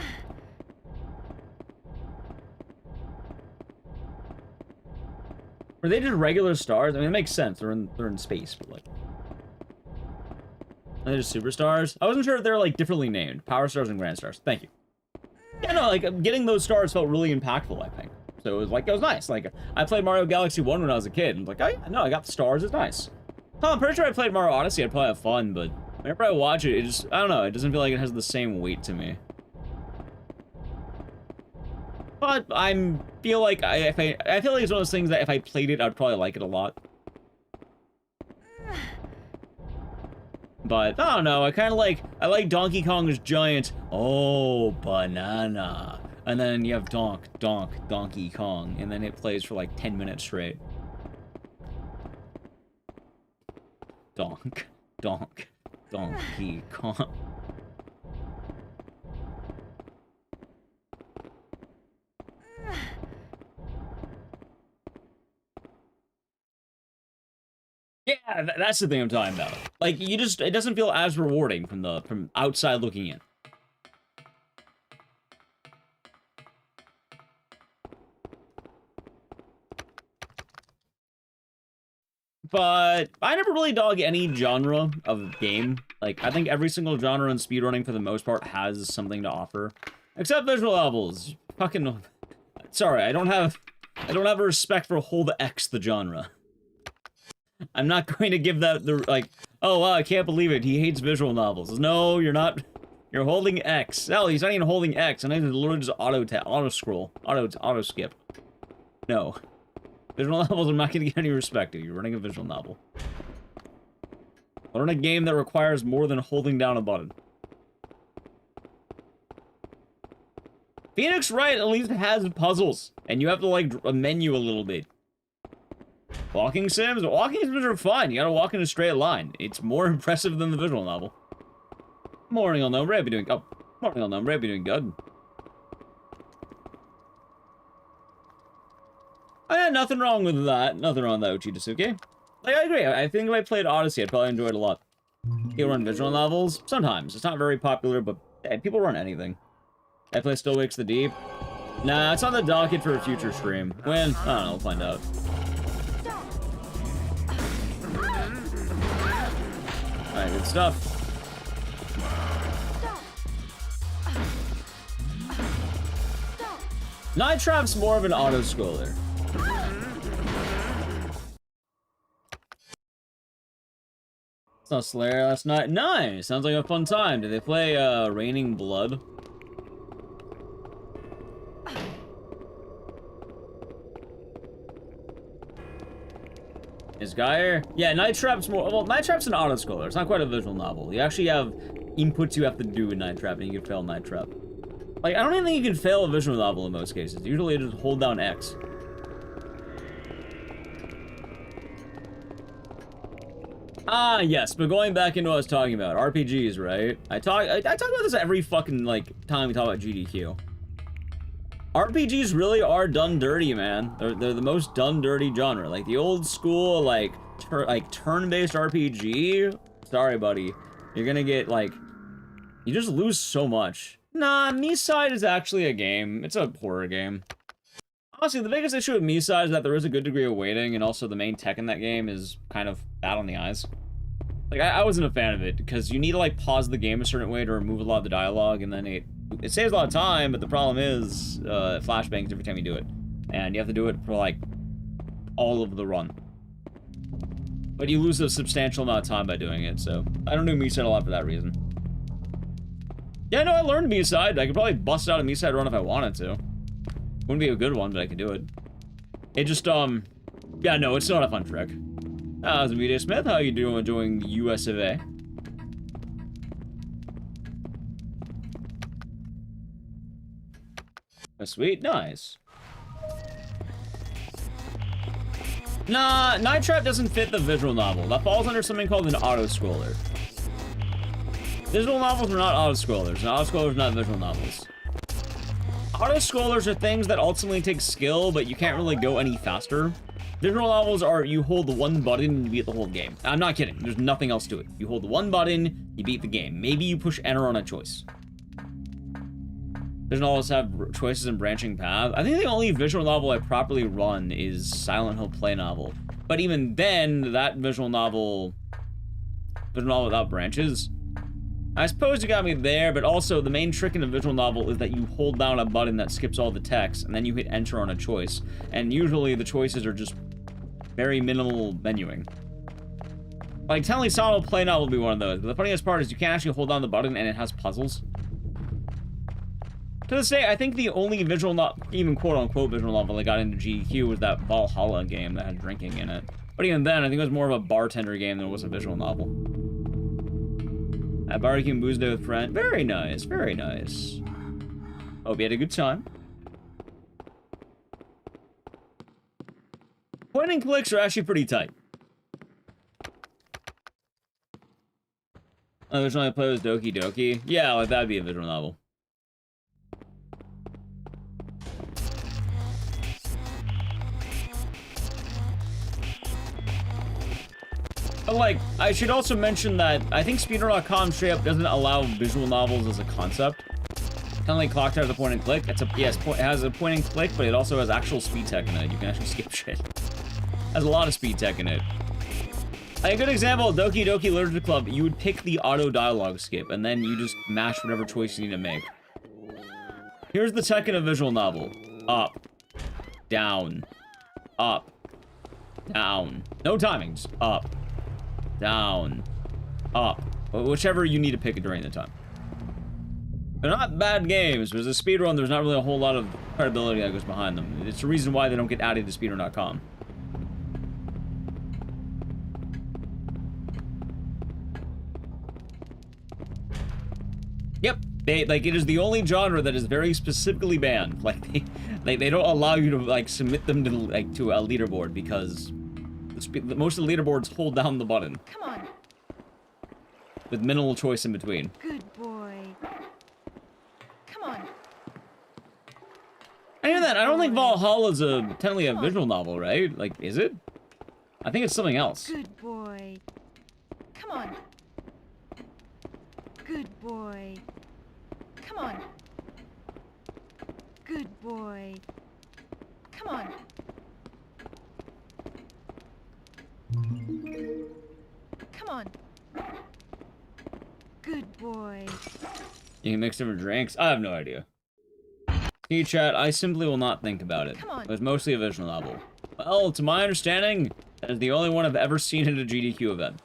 Were they just regular stars? I mean, it makes sense. They're in space, but like... Are they just superstars? I wasn't sure if they're like differently named. Power stars and grand stars. Thank you. Yeah, no, like getting those stars felt really impactful, I think. So it was nice. Like, I played Mario Galaxy 1 when I was a kid, and like, oh yeah, no, I got the stars, it's nice. Oh, I'm pretty sure I played Mario Odyssey, I'd probably have fun, but whenever I watch it, it just, I don't know, it doesn't feel like it has the same weight to me. But I feel like I feel like it's one of those things that if I played it, I'd probably like it a lot. But, I don't know, I like Donkey Kong's giant, oh, banana. And then you have Donkey Kong, and then it plays for like 10 minutes straight. Donkey Kong. Yeah, that's the thing I'm talking about. Like, it doesn't feel as rewarding from outside looking in. But I never really dog any genre of game. Like, I think every single genre in speedrunning, for the most part, has something to offer. Except visual novels. Fucking... Sorry, I don't have a respect for whole the Ecks, the genre. I'm not going to give that the, like, oh, wow, I can't believe it. He hates visual novels. No, you're not. You're holding X. Hell, he's not even holding X. And I just literally just auto scroll. Auto skip. No. Visual novels are not going to get any respect if you're running a visual novel. Learn a game that requires more than holding down a button. Phoenix Wright at least has puzzles. And you have to, like, menu a little bit. Walking sims? Walking sims are fun. You gotta walk in a straight line. It's more impressive than the visual novel. Morning, unknown. Ray be doing. Oh, morning, unknown. Ray be doing good. Oh, yeah, nothing wrong with that. Nothing wrong with that, Ecdycis. Like, I agree. I think if I played Odyssey, I'd probably enjoy it a lot. People run visual novels? Sometimes. It's not very popular, but hey, people run anything. I play Still Wakes the Deep. Nah, it's on the docket for a future stream. When? I don't know. We'll find out. Alright, good stuff. Night Trap's more of an auto-scroller. It's not Slayer last night. Nice! Sounds like a fun time. Did they play, Raining Blood? Is Geyer? Yeah, Night Trap's more... Well, Night Trap's an auto-scroller. It's not quite a visual novel. You actually have inputs you have to do in Night Trap, and you can fail Night Trap. Like, I don't even think you can fail a visual novel in most cases. Usually, you just hold down X. Ah, yes, but going back into what I was talking about. RPGs, right? I talk about this every fucking, like, time we talk about GDQ. RPGs really are done dirty, man. They're the most done dirty genre. Like, the old school, like, turn-based RPG. Sorry, buddy. You're gonna get, like... You just lose so much. Nah, Me-Side is actually a game. It's a horror game. Honestly, the biggest issue with Me-Side is that there is a good degree of weighting, and also the main tech in that game is kind of bad on the eyes. Like, I wasn't a fan of it, because you need to, like, pause the game a certain way to remove a lot of the dialogue, and then it saves a lot of time, but the problem is, flashbangs every time you do it. And you have to do it for, like, all of the run. But you lose a substantial amount of time by doing it, so I don't do Me-Side a lot for that reason. Yeah, no, I learned Me-Side. I could probably bust out a Me-Side run if I wanted to. Wouldn't be a good one, but I could do it. It just, yeah, no, it's not a fun trick. How's Media Smith? How you doing US of A? Sweet, nice. Nah, Night Trap doesn't fit the visual novel. That falls under something called an auto-scroller. Visual novels are not auto-scrollers, and auto-scrollers are not visual novels. Auto-scrollers are things that ultimately take skill, but you can't really go any faster. Visual novels are, you hold one button and you beat the whole game. I'm not kidding, there's nothing else to it. You hold one button, you beat the game. Maybe you push enter on a choice. Visual novels have choices and branching paths. I think the only visual novel I properly run is Silent Hill Play Novel. But even then, that visual novel without branches, I suppose you got me there, but also the main trick in a visual novel is that you hold down a button that skips all the text, and then you hit enter on a choice. And usually the choices are just very minimal menuing. Like, technically Silent Hill Play Novel would be one of those, but the funniest part is you can't actually hold down the button and it has puzzles. To this day, I think the only visual even quote-unquote visual novel I got into GDQ was that Valhalla game that had drinking in it. But even then, I think it was more of a bartender game than it was a visual novel. At Barbecue and Booze Day with friend. Very nice, very nice. Hope you had a good time. Point and clicks are actually pretty tight. Oh, there's only play with Doki Doki. Yeah, like that'd be a visual novel. But, like, I should also mention that I think Speedrun.com straight up doesn't allow visual novels as a concept. Kind of like Clock Tower has a point and click. It's a, yes, it has a point and click, but it also has actual speed tech in it. You can actually skip shit. Has a lot of speed tech in it. A good example of Doki Doki Literature Club, you would pick the auto dialogue skip, and then you just mash whatever choice you need to make. Here's the tech in a visual novel. Up. Down. Up. down. No timing, just up, down, up. Whichever you need to pick it during the time. They're not bad games, but as a speedrun, there's not really a whole lot of credibility that goes behind them. It's the reason why they don't get added to speedrun.com. Yep, it is the only genre that is very specifically banned. Like they don't allow you to like submit them to like to a leaderboard because most of the leaderboards hold down the button. Come on. With minimal choice in between. Good boy. Come on. I hear that. I don't think Valhalla is technically a visual novel, right? Like, is it? I think it's something else. Good boy. Come on. Good boy. Come on. Good boy. Come on. Come on. Good boy. You can mix different drinks? I have no idea. Hey chat, I simply will not think about it. Come on. It was mostly a visual novel. Well, to my understanding, that is the only one I've ever seen at a GDQ event.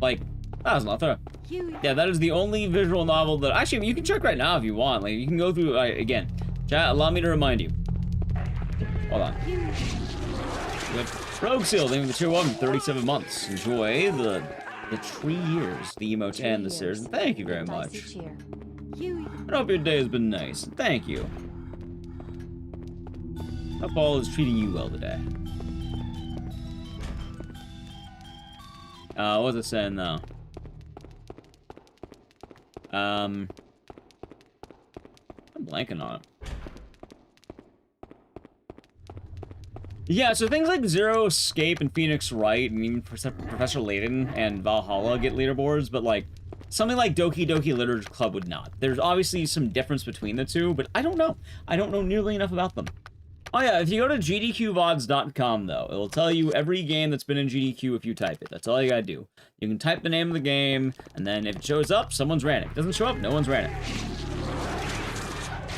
Like, that was nothing. Yeah, that is the only visual novel that... Actually, you can check right now if you want. Like, you can go through... again, chat, allow me to remind you. Hold on. With Rogue Seal, thank you for the tier 1 for 37 months. Enjoy the 3 years, the emotes and the series. Thank you very much. I hope your day has been nice. Thank you. Hope all is treating you well today. What was it saying though? I'm blanking on it. Yeah, so things like Zero Escape and Phoenix Wright and even Professor Layton and Valhalla get leaderboards, but like something like Doki Doki Literature Club would not. There's obviously some difference between the two, but I don't know. I don't know nearly enough about them. Oh yeah, if you go to gdqvods.com though, it'll tell you every game that's been in GDQ if you type it. That's all you gotta do. You can type the name of the game, and then if it shows up, someone's ran it. If it doesn't show up, no one's ran it.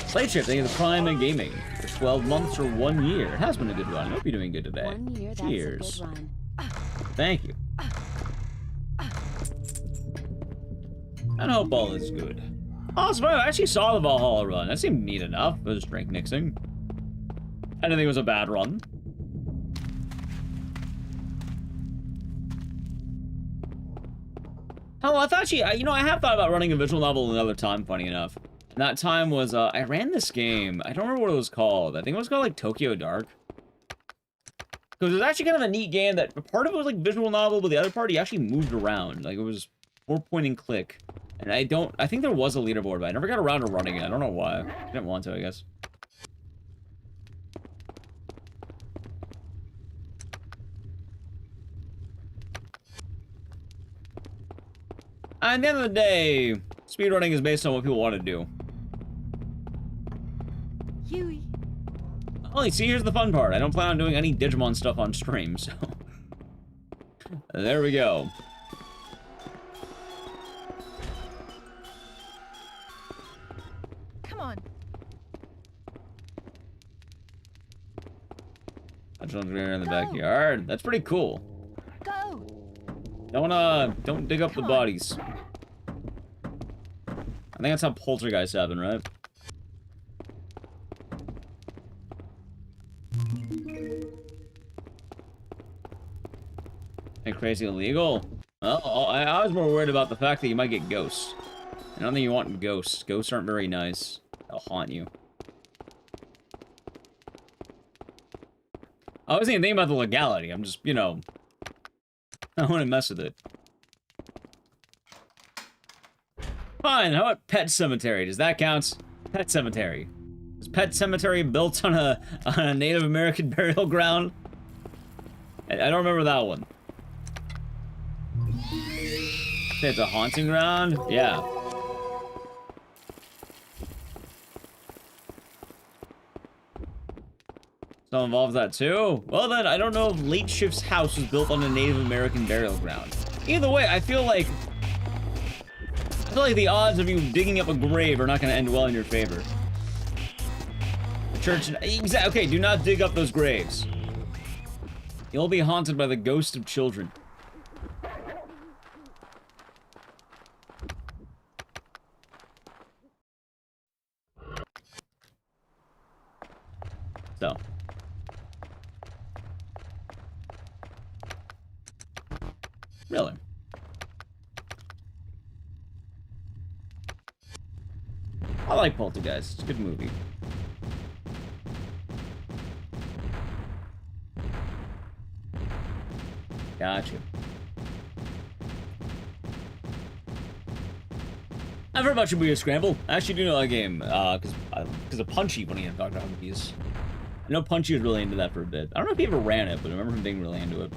Slate Trip, thank you for Prime and Gaming. For 12 months or 1 year. It has been a good run. I hope you're doing good today. 1 year, Cheers. that's a good run. Thank you. And I hope all is good. Awesome, I actually saw the Valhalla run. That seemed neat enough. It was drink mixing. I didn't think it was a bad run. Oh, I thought you know, I have thought about running a visual novel another time, funny enough. And that time was, I ran this game. I don't remember what it was called. I think it was called, like, Tokyo Dark. Because it was actually kind of a neat game that part of it was, like, visual novel, but the other part, you actually moved around. Like, it was more point and click. And I think there was a leaderboard, but I never got around to running it. I don't know why. I didn't want to, I guess. At the end of the day, speedrunning is based on what people want to do. Huey. Oh, see, here's the fun part. I don't plan on doing any Digimon stuff on stream, so... There we go. Come on. I just want to go in the backyard. That's pretty cool. Go. Don't dig up the bodies. I think that's how poltergeists happen, right? Hey, crazy illegal? Well, I was more worried about the fact that you might get ghosts. I don't think you want ghosts. Ghosts aren't very nice. They'll haunt you. I wasn't even thinking about the legality. I'm just, you know... I want to mess with it. Fine, how about Pet Cemetery? Does that count? Pet Cemetery. Is Pet Cemetery built on a Native American burial ground? I don't remember that one. It's a haunting ground? Yeah. So involves that too? Well then, I don't know if Late Shift's house was built on a Native American burial ground. Either way, I feel like the odds of you digging up a grave are not going to end well in your favor. The church... Okay, do not dig up those graves. You'll be haunted by the ghost of children. So. Really? I like Poltergeist. It's a good movie. Gotcha. I've heard about Shibuya Scramble. I actually do know that game, because of Punchy when he had Dr. Huggies. I know Punchy was really into that for a bit. I don't know if he ever ran it, but I remember him being really into it.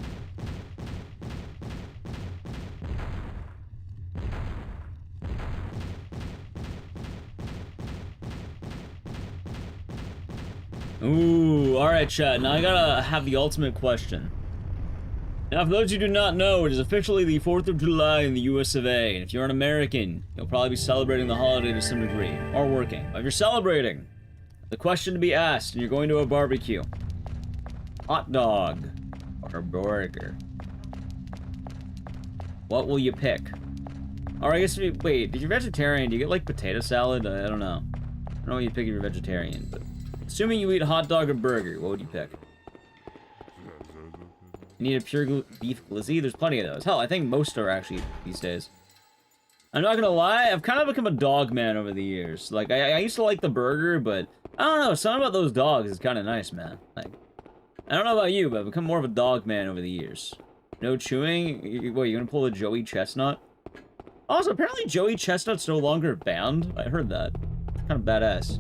Ooh, alright chat, now I gotta have the ultimate question. Now for those who do not know, it is officially the 4th of July in the US of A, and if you're an American, you'll probably be celebrating the holiday to some degree, or working. But if you're celebrating, the question to be asked, and you're going to a barbecue, hot dog or burger, what will you pick? Or I guess, wait, if you're vegetarian, do you get like potato salad? I don't know. I don't know what you pick if you're vegetarian, but assuming you eat hot dog or burger, what would you pick? You need a pure beef glizzy? There's plenty of those. Hell, I think most are actually these days. I'm not gonna lie, I've kind of become a dog man over the years. Like, I used to like the burger, but I don't know, something about those dogs is kind of nice, man. Like, I don't know about you, but I've become more of a dog man over the years. No chewing? What, you gonna pull a Joey Chestnut? Also, apparently Joey Chestnut's no longer banned. I heard that. Kind of badass.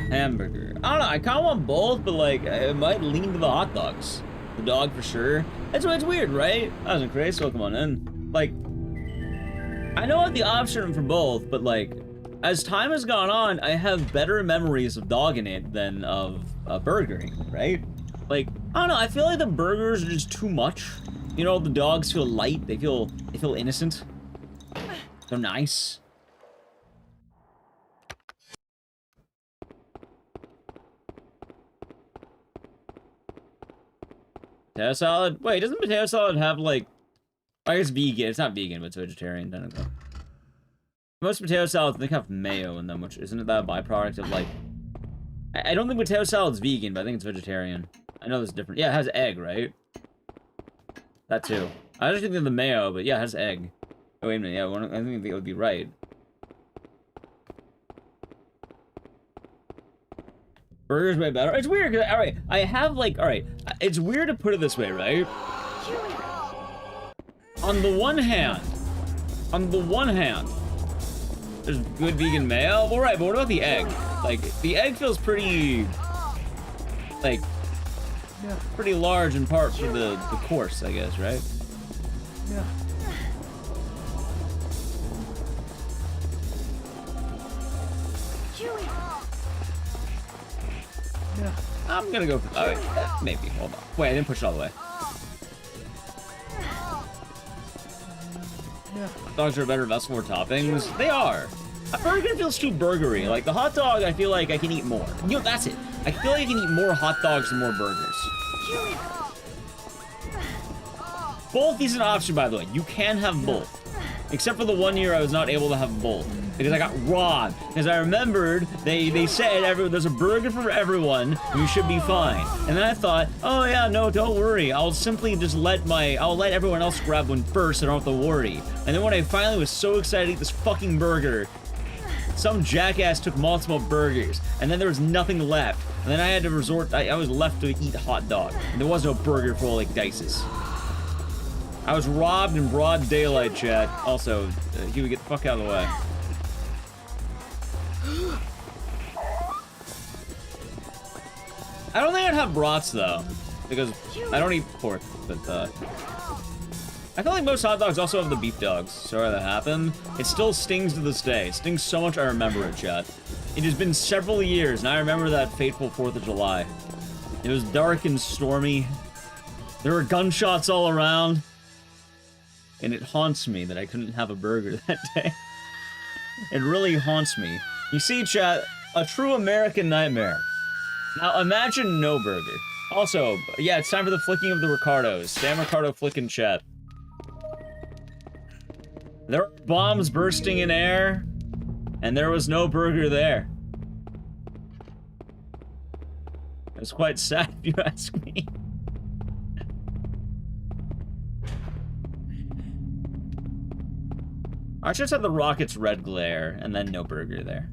Hamburger. I don't know, I kind of want both, but like, I might lean to the hot dogs. The dog for sure. It's weird, right? That wasn't crazy, so come on in. Like, I know I have the option for both, but like, as time has gone on, I have better memories of dogging it than of burgering, right? Like, I don't know, I feel like the burgers are just too much. You know, the dogs feel light, they feel innocent. They're nice. Potato salad? Wait, doesn't potato salad have, like... I guess vegan. It's not vegan, but it's vegetarian, technically. Most potato salads, I think, have mayo in them, which isn't that a byproduct of, like... I don't think potato salad's vegan, but I think it's vegetarian. I know there's different... Yeah, it has egg, right? That, too. I just think of the mayo, but yeah, it has egg. Oh, wait a minute, yeah, I think it would be right. Burger's way better. It's weird, because, alright, I have, like, alright, it's weird to put it this way, right? On the one hand, there's good vegan mayo. Well, right, but what about the egg? Like, the egg feels pretty, like, pretty large in part for the course, I guess, right? Yeah. Yeah. I'm gonna go for, maybe, hold on. Wait, I didn't push it all the way. Yeah. Hot dogs are a better vessel for toppings. They are. A burger feels too burgery. Like, the hot dog, I feel like I can eat more. You know, that's it. I feel like I can eat more hot dogs than more burgers. Both is an option, by the way. You can have both. Except for the 1 year I was not able to have both. Because I got robbed. Because I remembered they said there's a burger for everyone, you should be fine. And then I thought, oh yeah, no, don't worry. I'll simply just I'll let everyone else grab one first, so I don't have to worry. And then when I finally was so excited to eat this fucking burger, some jackass took multiple burgers. And then there was nothing left. And then I had to I was left to eat hot dog. And there was no burger for Ecdycis. I was robbed in broad daylight, chat. Also, Huey, get the fuck out of the way. I don't think I'd have brats, though. Because I don't eat pork, but, I feel like most hot dogs also have the beef dogs. Sorry that happened. It still stings to this day. It stings so much I remember it, chat. It has been several years, and I remember that fateful 4th of July. It was dark and stormy. There were gunshots all around. And it haunts me that I couldn't have a burger that day. It really haunts me. You see, chat, a true American nightmare. Now, imagine no burger. Also, yeah, it's time for the flicking of the Ricardos. Sam Ricardo flicking chat. There were bombs bursting in air, and there was no burger there. It's quite sad if you ask me. I just had the Rockets red glare, and then no burger there.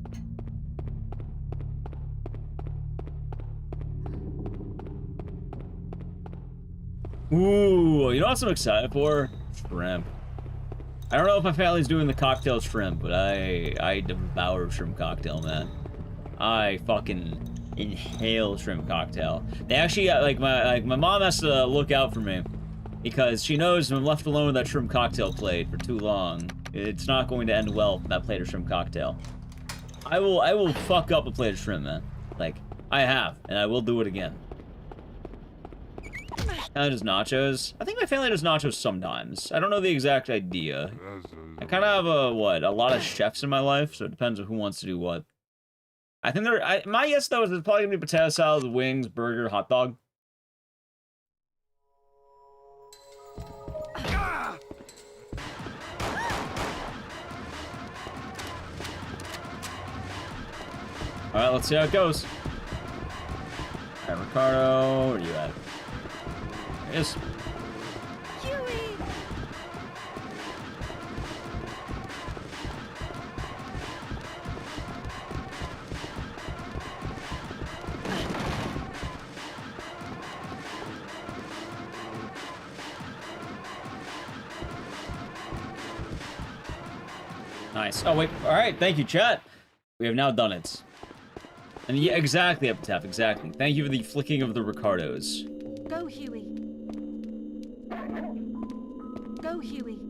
Ooh, you know what I'm excited for? Shrimp. I don't know if my family's doing the cocktail shrimp, but I devour shrimp cocktail, man. I fucking inhale shrimp cocktail. They actually, like my mom has to look out for me because she knows if I'm left alone with that shrimp cocktail plate for too long, it's not going to end well for that plate of shrimp cocktail. I will fuck up a plate of shrimp, man. Like, I have, and I will do it again. Family does nachos. I think my family does nachos sometimes. I don't know the exact idea. I kind of have a lot of chefs in my life, so it depends on who wants to do what. I think my guess though is it's probably gonna be potato salad, wings, burger, hot dog. All right, let's see how it goes. All right, Ricardo, where are you at? Yes. Nice. Oh wait. All right. Thank you, chat. We have now done it. And yeah, exactly, Epitaph. Exactly. Thank you for the flicking of the Ricardos. Go, Huey. Go, Huey.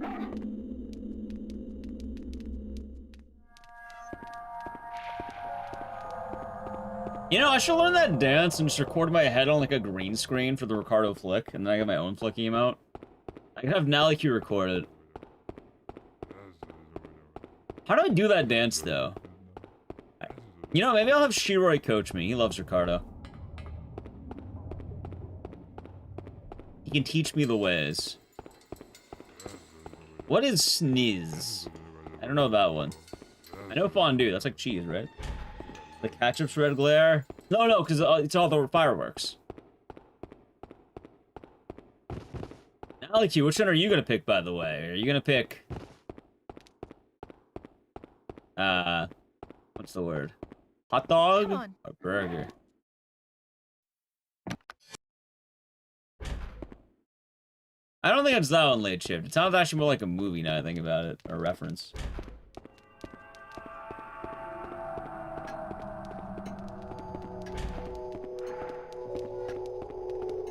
You know, I should learn that dance and just record my head on like a green screen for the Ricardo flick, and then I get my own flicking emote. I can have Naliki record it. How do I do that dance though? You know, maybe I'll have Shiroy coach me. He loves Ricardo. He can teach me the ways. What is sneeze? I don't know that one. I know fondue. That's like cheese, right? The ketchup's red glare? No, because it's all the fireworks. Alec, which one are you gonna pick, by the way? Are you gonna pick... what's the word? Hot dog or burger? I don't think it's that one, Late Shift. It sounds actually more like a movie now I think about it, or a reference.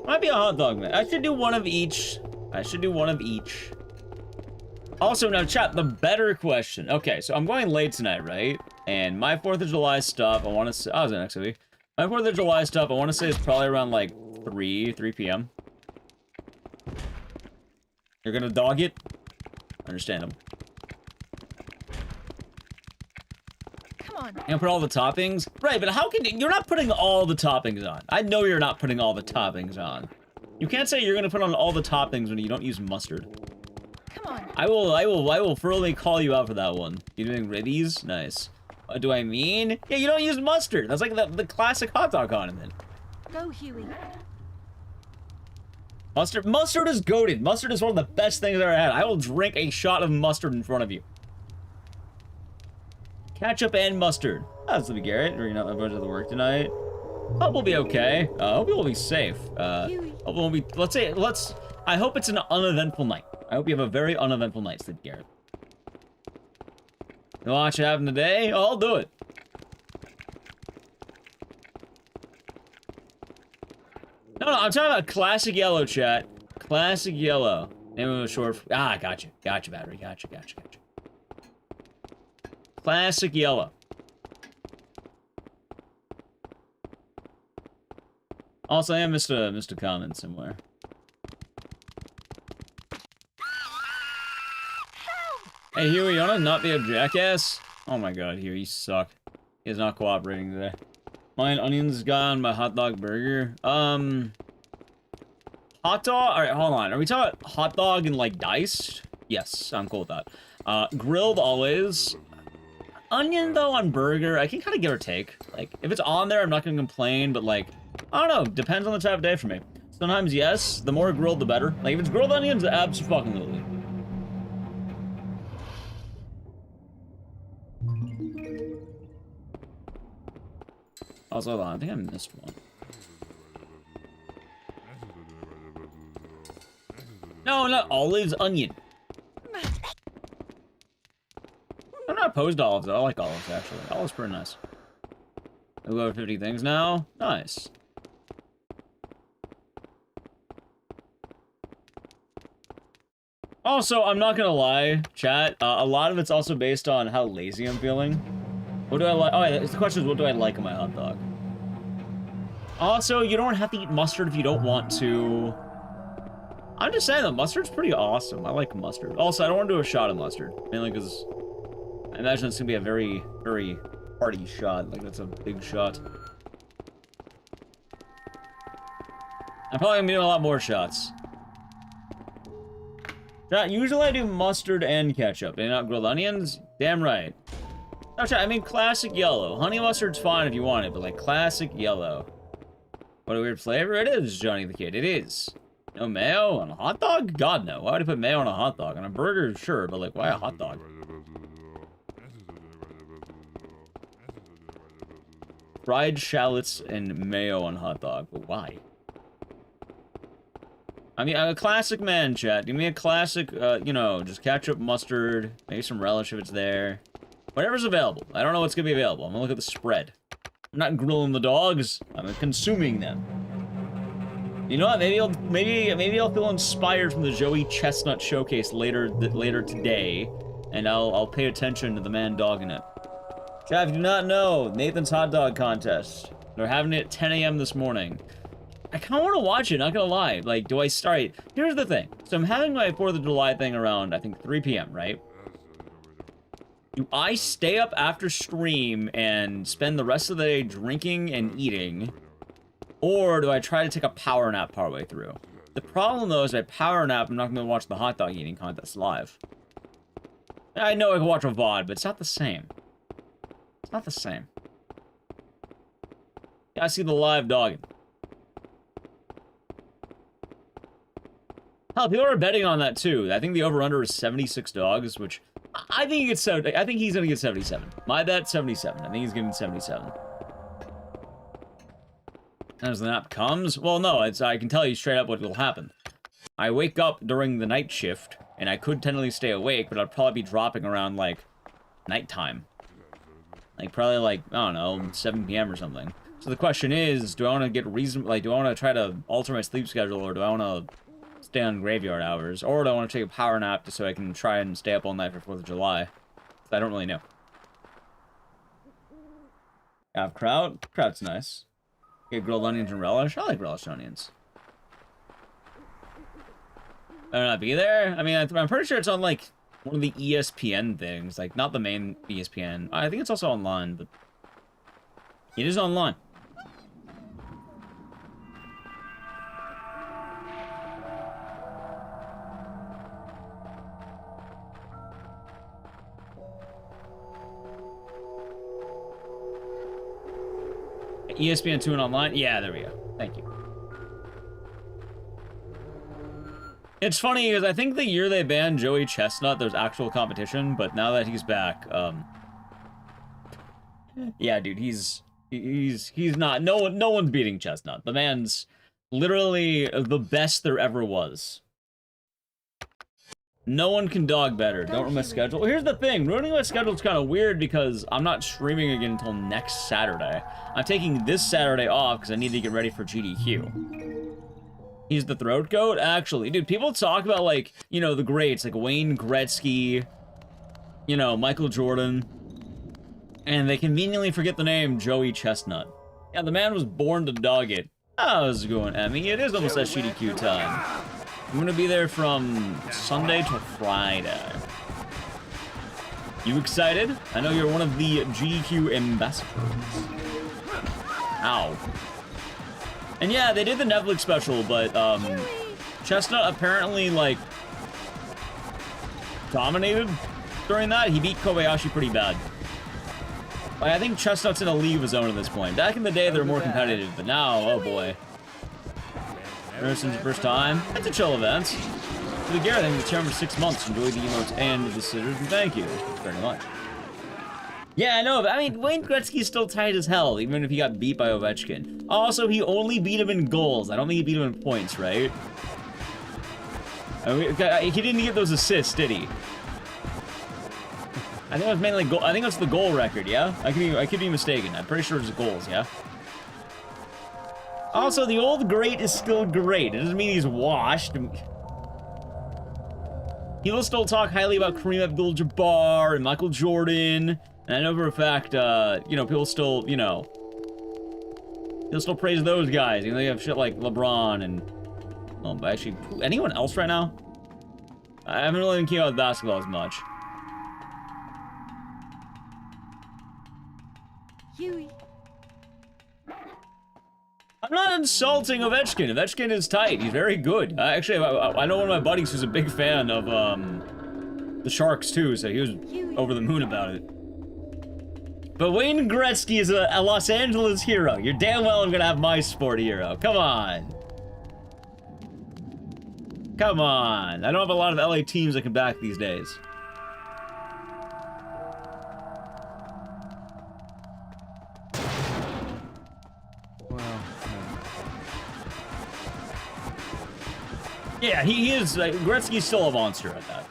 Might be a hot dog, man. I should do one of each. Also, now, chat, the better question. Okay, so I'm going late tonight, right? And my 4th of July stuff, I want to say... Oh, is it next week? My 4th of July stuff, I want to say is probably around, like, 3 p.m. You're gonna dog it? Understandable. Come on. You're gonna put all the toppings? Right, but how can you... You're not putting all the toppings on. I know you're not putting all the toppings on. You can't say you're gonna put on all the toppings when you don't use mustard. Come on. I will thoroughly call you out for that one. You doing ribbies? Nice. What do I mean? Yeah, you don't use mustard. That's like the classic hot dog condiment. Go, Huey. Mustard is goated. Mustard is one of the best things I've ever had. I will drink a shot of mustard in front of you. Ketchup and mustard. Oh, that's Libby Garrett. You're not going to the work tonight. Hope we'll be okay. Hope we'll be safe. Hope we'll be. I hope it's an uneventful night. I hope you have a very uneventful night, Libby Garrett. You watch it happen today? Oh, I'll do it. No, I'm talking about classic yellow, chat. Classic yellow. Name of a short... Ah, gotcha. Gotcha, battery. Gotcha. Classic yellow. Also, I missed a comment somewhere. Hey, Huey, you wanna not be a jackass? Oh my god, Huey, you suck. He's not cooperating today. Mine onions guy on my hot dog burger. Hot dog? Alright, hold on. Are we talking hot dog and, like, diced? Yes, I'm cool with that. Grilled always. Onion, though, on burger, I can kind of give or take. Like, if it's on there, I'm not gonna complain, but, like, I don't know. Depends on the type of day for me. Sometimes, yes. The more grilled, the better. Like, if it's grilled onions, absolutely. Also, hold on. I think I missed one. No, not olives, onion. I'm not opposed to olives, though. I like olives, actually. Olives pretty nice. We'll go over 50 things now. Nice. Also, I'm not gonna lie, chat. A lot of it's also based on how lazy I'm feeling. What do I like? Oh, yeah, the question is, what do I like in my hot dog? Also, you don't have to eat mustard if you don't want to. I'm just saying that mustard's pretty awesome. I like mustard. Also, I don't want to do a shot of mustard, mainly because I imagine it's gonna be a very, very hearty shot. Like, that's a big shot. I'm probably gonna be doing a lot more shots. Usually I do mustard and ketchup, and not grilled onions. Damn right. No, chat, I mean classic yellow. Honey mustard's fine if you want it, but like classic yellow. What a weird flavor it is, Johnny the Kid. It is. No mayo on a hot dog? God, no. Why would I put mayo on a hot dog? On a burger, sure, but like, why a hot dog? Fried shallots and mayo on hot dog, but why? I mean, a classic man, chat. Give me a classic, you know, just ketchup, mustard, maybe some relish if it's there. Whatever's available. I don't know what's gonna be available. I'm gonna look at the spread. I'm not grilling the dogs. I'm consuming them. You know what? Maybe I'll feel inspired from the Joey Chestnut showcase later today, and I'll pay attention to the man dogging it. Chat, if you do not know, Nathan's hot dog contest. They're having it at 10 a.m. this morning. I kind of want to watch it, not gonna lie. Like, do I start? Here's the thing. So I'm having my 4th of July thing around, I think, 3 p.m., right? Do I stay up after stream and spend the rest of the day drinking and eating? Or do I try to take a power nap partway through? The problem, though, is I power nap, I'm not going to watch the hot dog eating contest live. I know I can watch a VOD, but it's not the same. It's not the same. Yeah, I see the live dogging. Hell, people are betting on that, too. I think the over-under is 76 dogs, which... I think he gets 70. I think he's gonna get 77. My bet, 77. I think he's getting 77. As the nap comes, well, no, I can tell you straight up what will happen. I wake up during the night shift, and I could technically stay awake, but I'd probably be dropping around, like, nighttime. Like, probably, like, I don't know, 7 p.m. or something. So the question is, do I want to get reasonable, like, do I want to try to alter my sleep schedule, or do I want to stay on graveyard hours, or do I want to take a power nap just so I can try and stay up all night for 4th of July? I don't really know. I have kraut. Kraut's nice. Get grilled onions and relish. I like relish onions. Better not be there? I mean, I'm pretty sure it's on, like, one of the ESPN things. Like, not the main ESPN. I think it's also online, but... it is online. ESPN 2 and online? Yeah, there we go. Thank you. It's funny, because I think the year they banned Joey Chestnut, there's actual competition, but now that he's back, yeah, dude, he's not, no one's beating Chestnut. The man's literally the best there ever was. No one can dog better. Don't ruin my schedule. Well, here's the thing. Ruining my schedule is kind of weird because I'm not streaming again until next Saturday. I'm taking this Saturday off because I need to get ready for GDQ. He's the throat goat? Actually, dude, people talk about, like, you know, the greats, like Wayne Gretzky, you know, Michael Jordan, and they conveniently forget the name Joey Chestnut. Yeah, the man was born to dog it. How's it going, Emmy? It is almost that GDQ time. I'm gonna be there from Sunday to Friday. You excited? I know you're one of the GDQ ambassadors. Ow. And yeah, they did the Netflix special, but, Chestnut apparently, like, dominated during that. He beat Kobayashi pretty bad. Like, I think Chestnut's in a league of his own at this point. Back in the day, they were more competitive, but now, oh boy. Ever since the first time, it's a chill event. For the Garrett, thank you for the charm for 6 months. Enjoy the emotes and the scissors, and thank you very much. Yeah, I know. I mean, Wayne Gretzky's still tight as hell, even if he got beat by Ovechkin. Also, he only beat him in goals. I don't think he beat him in points, right? I mean, he didn't get those assists, did he? I think it was mainly goal. I think that's the goal record, yeah? I could be mistaken. I'm pretty sure it's goals, yeah? Also, the old great is still great. It doesn't mean he's washed. People still talk highly about Kareem Abdul-Jabbar and Michael Jordan. And I know for a fact, you know, people still, you know, they'll still praise those guys. You know, they have shit like LeBron and, well, actually, anyone else right now? I haven't really been keeping up with basketball as much. Huey. I'm not insulting Ovechkin. Ovechkin is tight. He's very good. Actually, I know one of my buddies who's a big fan of, the Sharks too, so he was over the moon about it. But Wayne Gretzky is a Los Angeles hero. You're damn well I'm gonna have my sport hero. Come on. Come on. I don't have a lot of LA teams that can back these days. Yeah, he is, like, Gretzky's still a monster at that.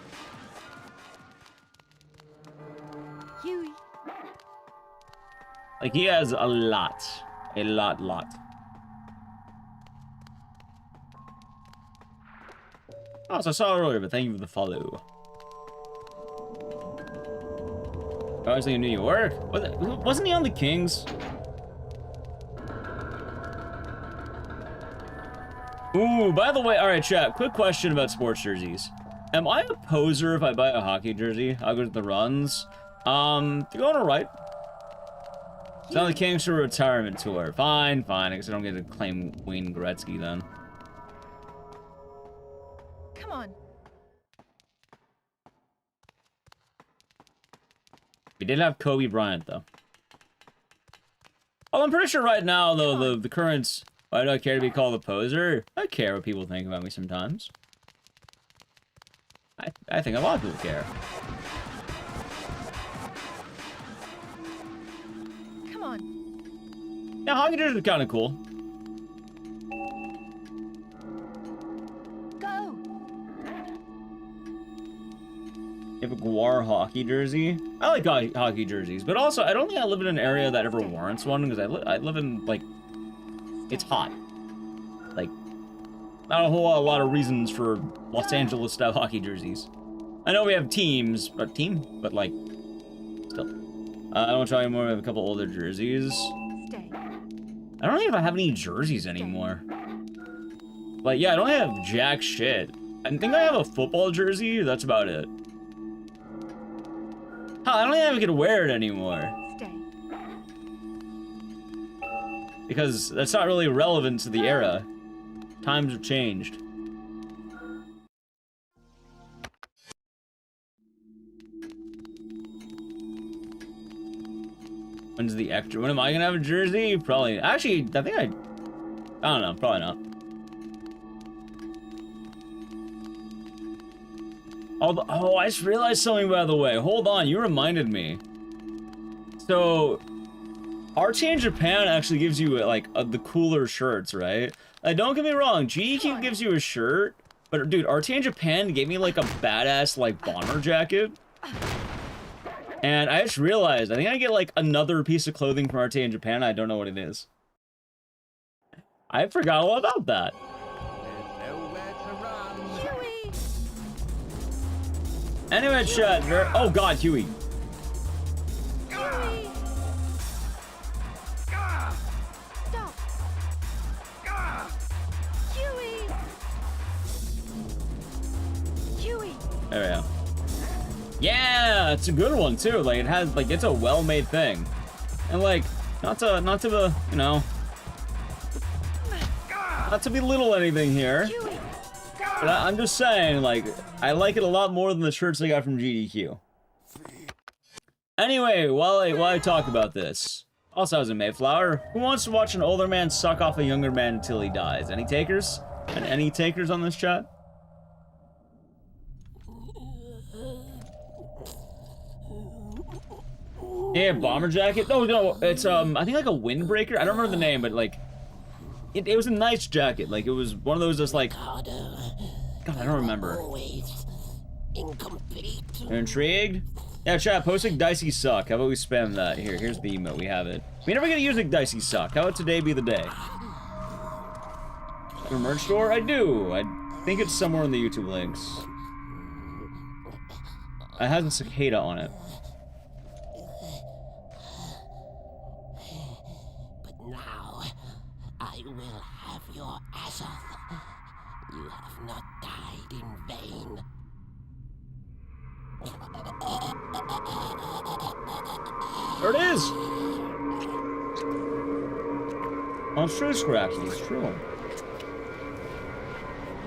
Huey. Like, he has a lot. A lot. Oh, so I saw it earlier, but thank you for the follow. I was thinking New York? Wasn't he on the Kings? Ooh, by the way, alright, chat, quick question about sports jerseys. Am I a poser if I buy a hockey jersey? I'll go to the runs. They're going alright. It's on the Kings for retirement tour. Fine. I guess I don't get to claim Wayne Gretzky then. Come on. We did have Kobe Bryant, though. Oh, I'm pretty sure right now, though, the current... Why do I care to be called a poser? I care what people think about me sometimes. I think a lot of people care. Come on. Yeah, hockey jerseys are kind of cool. Go. You have a Guar hockey jersey? I like hockey jerseys, but also I don't think I live in an area that ever warrants one because I live in, like, it's hot. Like, not a whole lot of reasons for Los Angeles style hockey jerseys. I know we have teams, but like, still. I don't try anymore. I have a couple older jerseys. Stay. I don't know if I have any jerseys anymore. Like, yeah, I don't have jack shit. I think I have a football jersey. That's about it. Hell, I don't think I can wear it anymore. Because that's not really relevant to the era. Times have changed. When's the extra? When am I gonna have a jersey? Probably. Actually, I think I don't know. Probably not. Oh, I just realized something, by the way. Hold on, you reminded me. So... RT in Japan actually gives you, like, the cooler shirts, right? Don't get me wrong, GDQ gives you a shirt, but, dude, RT in Japan gave me, like, a badass, like, bomber jacket. And I just realized, I think I get, like, another piece of clothing from RT in Japan, I don't know what it is. I forgot all about that. Anyway, chat. Oh God, Huey. Huey! Stop! Huey! Huey! There we go. Yeah, it's a good one too. Like it has, like it's a well-made thing, and like not to you know, not to belittle anything here, but I'm just saying, like I like it a lot more than the shirts I got from GDQ. Anyway, while I talk about this, also as a Mayflower, who wants to watch an older man suck off a younger man until he dies? Any takers? And any takers on this chat? Yeah, bomber jacket. No, it's I think like a windbreaker. I don't remember the name, but like, it was a nice jacket. Like it was one of those just like, God, I don't remember. You're intrigued? Yeah, chat. Post Ecdycis suck. How about we spam that? Here's the emote. We have it. We never gonna use Ecdycis suck. How about today be the day? Your merch store? I do. I think it's somewhere in the YouTube links. It has a cicada on it. You have not died in vain. There it is! Oh, it's true, Scratchy. It's true.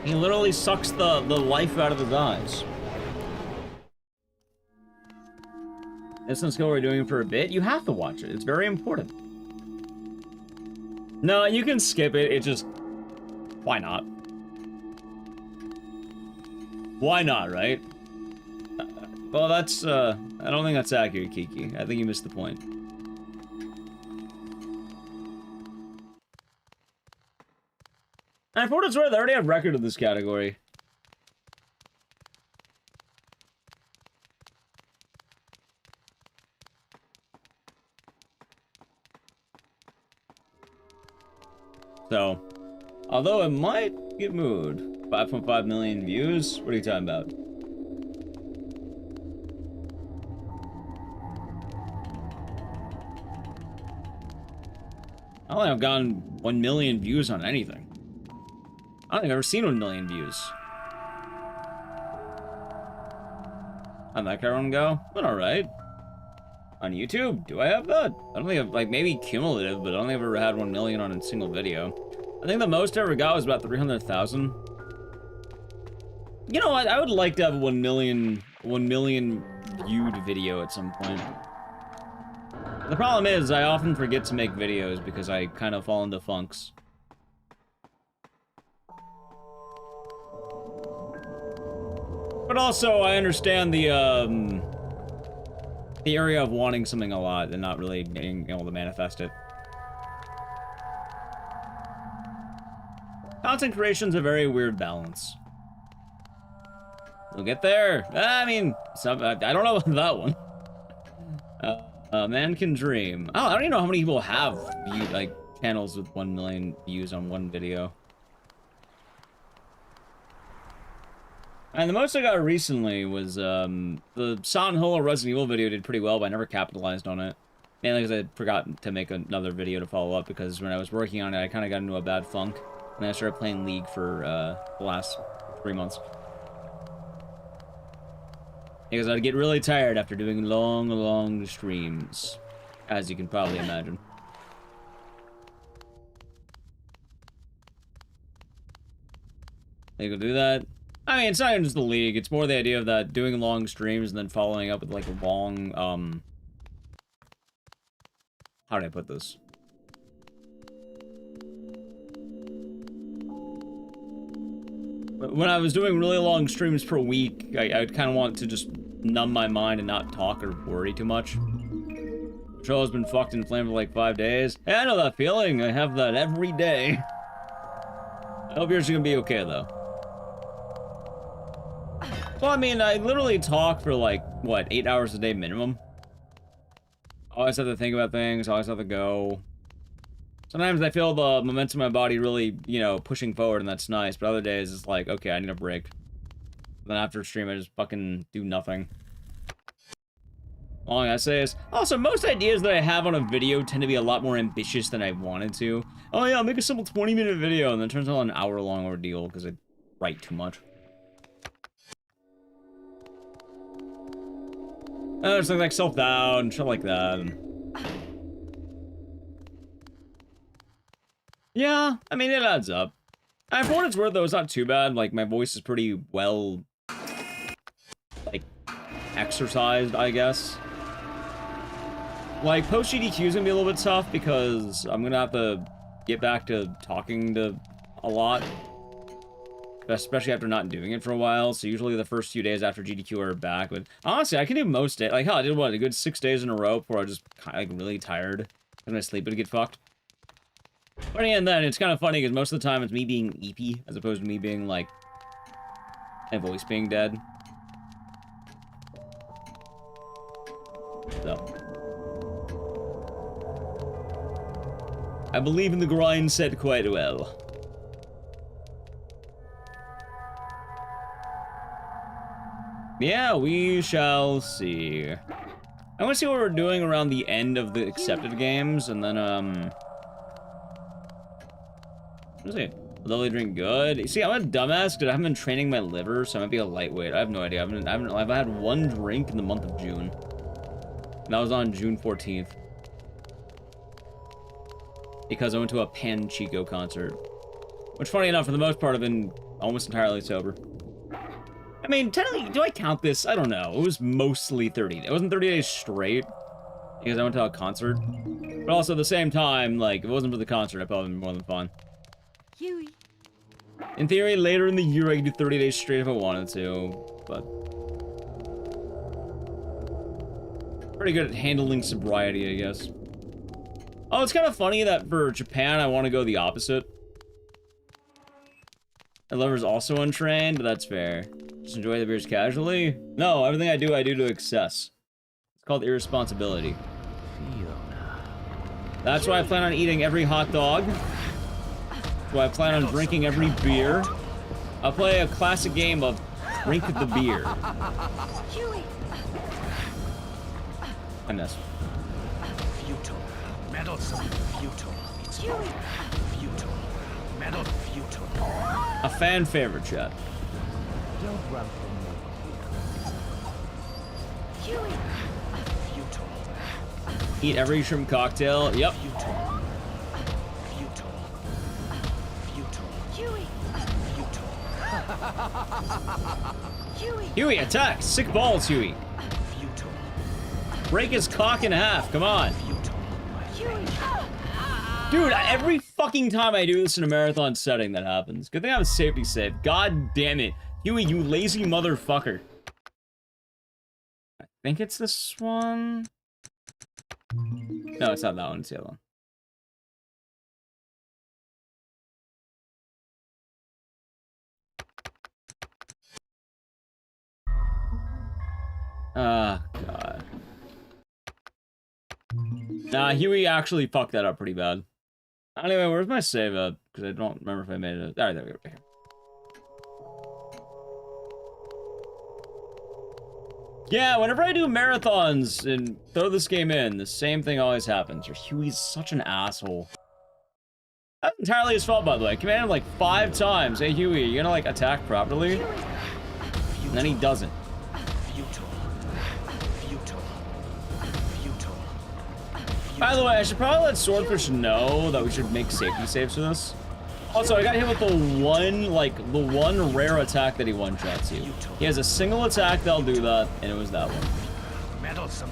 He literally sucks the life out of his eyes. Instant skill we're doing for a bit. You have to watch it. It's very important. No, you can skip it. It just... Why not? Why not, right? Well, that's, I don't think that's accurate, Kiki. I think you missed the point. And for what it's worth, I already have record of this category. So, although it might get moved, 5.5 million views? What are you talking about? I don't think I've gotten 1 million views on anything. I don't think I've ever seen 1 million views. How'd that one go? Went alright. On YouTube? Do I have that? I don't think I've, like, maybe cumulative, but I don't think I've ever had 1 million on a single video. I think the most I ever got was about 300,000. You know what? I would like to have a 1 million viewed video at some point. The problem is, I often forget to make videos because I kind of fall into funks. But also, I understand the area of wanting something a lot and not really being able to manifest it. Content creation's a very weird balance. We'll get there. I mean, I don't know about that one. Man can dream. Oh, I don't even know how many people have viewed, like, channels with 1 million views on one video. And the most I got recently was, the Silent Hill Resident Evil video did pretty well, but I never capitalized on it. Mainly because I forgot to make another video to follow up, because when I was working on it, I kind of got into a bad funk. And I started playing League for, the last 3 months. Because I'd get really tired after doing long streams, as you can probably imagine. They could do that. I mean, it's not even just the League, it's more the idea of that doing long streams and then following up with like a long, how do I put this? When I was doing really long streams per week, I'd kind of want to just numb my mind and not talk or worry too much. Show has been fucked and flamed for like 5 days. Hey, I know that feeling. I have that every day. I hope yours is gonna be okay, though. Well, I mean, I literally talk for like, what, 8 hours a day minimum? Always have to think about things, always have to go. Sometimes I feel the momentum of my body really, you know, pushing forward, and that's nice. But other days, it's like, okay, I need a break. Then after stream, I just fucking do nothing. Long essays. Also, most ideas that I have on a video tend to be a lot more ambitious than I wanted to. Oh yeah, I'll make a simple 20-minute video, and then it turns out an hour-long ordeal because I write too much. Just like self-doubt and shit like that. Yeah, I mean, it adds up. And for what it's worth, though, it's not too bad. Like, my voice is pretty well, like, exercised, I guess. Like, post-GDQ is gonna be a little bit tough because I'm gonna have to get back to talking to a lot. Especially after not doing it for a while. So usually the first few days after GDQ are back. But honestly, I can do most days. Like, hell, I did what, a good 6 days in a row before I was just kind of like really tired. And my sleep would get fucked. But again, then it's kind of funny because most of the time it's me being eepy as opposed to me being like my voice being dead. So I believe in the grind set quite well. Yeah, we shall see. I want to see what we're doing around the end of the accepted games, and then, let's see. Lovely drink good. See, I'm a dumbass because I haven't been training my liver, so I might be a lightweight. I have no idea. I've had one drink in the month of June. And that was on June 14th. Because I went to a Pan Chico concert. Which, funny enough, for the most part, I've been almost entirely sober. I mean, technically, do I count this? I don't know. It was mostly 30 days. It wasn't 30 days straight, because I went to a concert. But also, at the same time, like, if it wasn't for the concert, I'd probably been more than fun. Huey. In theory, later in the year, I could do 30 days straight if I wanted to, but... pretty good at handling sobriety, I guess. Oh, it's kind of funny that for Japan, I want to go the opposite. My liver's also untrained, but that's fair. Just enjoy the beers casually? No, everything I do to excess. It's called irresponsibility. That's why I plan on eating every hot dog. That's why I plan on drinking every beer. I'll play a classic game of drink the beer. I miss. Futile. Meddlesome. Futile. It's futile. Meddle futile. A fan favorite, chat. Don't run from me. Futile. Eat every shrimp cocktail. Yep. Futile. Futile. Futile. Futile. Huey, attack! Sick balls, Huey. Futile. Break his cock in half. Come on. Dude, every fucking time I do this in a marathon setting, that happens. Good thing I have a safety save. God damn it. Huey, you lazy motherfucker. I think it's this one. No, it's not that one. It's the other one. Ah, God. Nah, Huey actually fucked that up pretty bad. Anyway, where's my save at? Because I don't remember if I made it. Alright, there we go. Right here. Yeah, whenever I do marathons and throw this game in, the same thing always happens. Huey's such an asshole. That's entirely his fault, by the way. I commanded him like 5 times. Hey, Huey, are you gonna like attack properly? And then he doesn't. By the way, I should probably let Swordfish know that we should make safety saves for this. Also, I got hit with the one rare attack that he one-shots you. He has a single attack that'll do that, and it was that one. Meddlesome.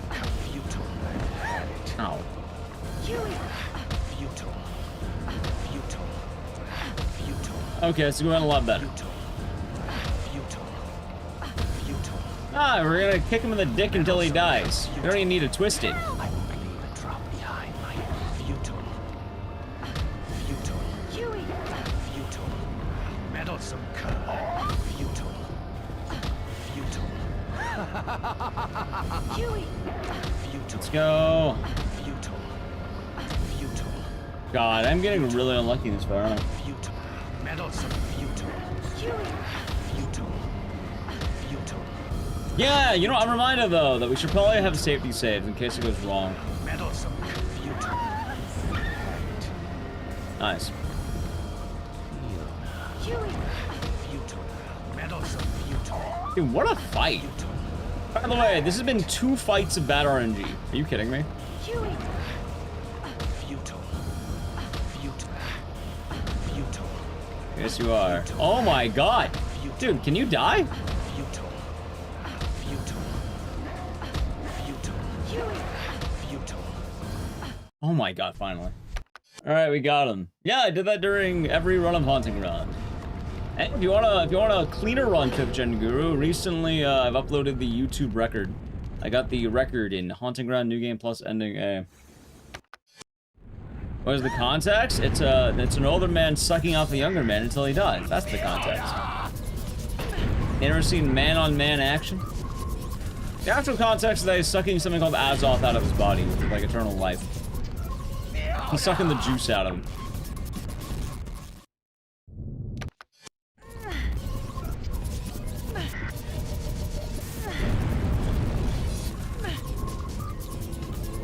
Ow. Okay, it's going a lot better. Ah, we're gonna kick him in the dick until he dies. We don't even need to twist it. Let's go. God, I'm getting really unlucky this far, aren't I? Yeah, you know, I'm reminded though that we should probably have safety saves in case it goes wrong. Nice. Dude, what a fight! By the way, this has been 2 fights of bad RNG. Are you kidding me? Yes, you are. Oh my god! Dude, can you die? Oh my god, finally. Alright, we got him. Yeah, I did that during every run of Haunting Ground. And if you want a cleaner run, Fifth Gen Guru, recently I've uploaded the YouTube record. I got the record in Haunting Ground New Game Plus Ending A. What is the context? It's an older man sucking off a younger man until he dies. That's the context. You ever seen man-on-man action? The actual context is that he's sucking something called Azoth out of his body, which is like eternal life. He's sucking the juice out of him.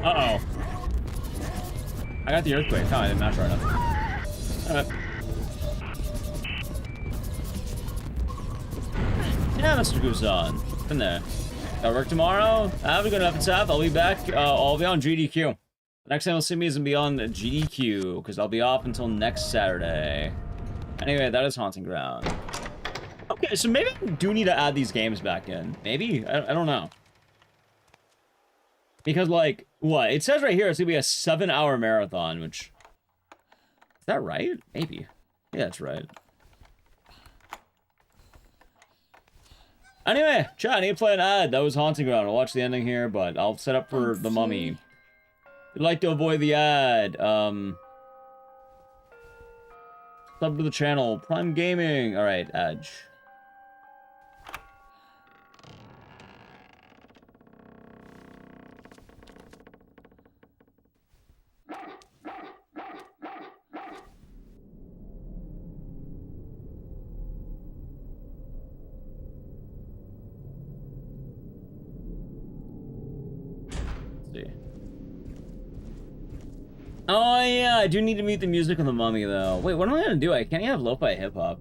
Uh-oh. I got the earthquake. Oh, I didn't match right enough. Alright. Yeah, Mr. Guzan. Been there. Got work tomorrow? Have a good enough. It's I'll be back. I'll be on GDQ. The next time you'll see me is gonna be on GDQ, because I'll be off until next Saturday. Anyway, that is Haunting Ground. Okay, so maybe I do need to add these games back in. Maybe? I don't know. Because, like, what? It says right here it's gonna be a 7-hour marathon, which... Is that right? Maybe. Yeah, that's right. Anyway, chat, I need to play an ad. That was Haunting Ground. I'll watch the ending here, but I'll set up for the Mummy. If you'd like to avoid the ad, sub to the channel. Prime Gaming. Alright, Edge. Oh yeah, I do need to mute the music on the Mummy though. Wait, what am I gonna do? I can't even have lo-fi hip-hop.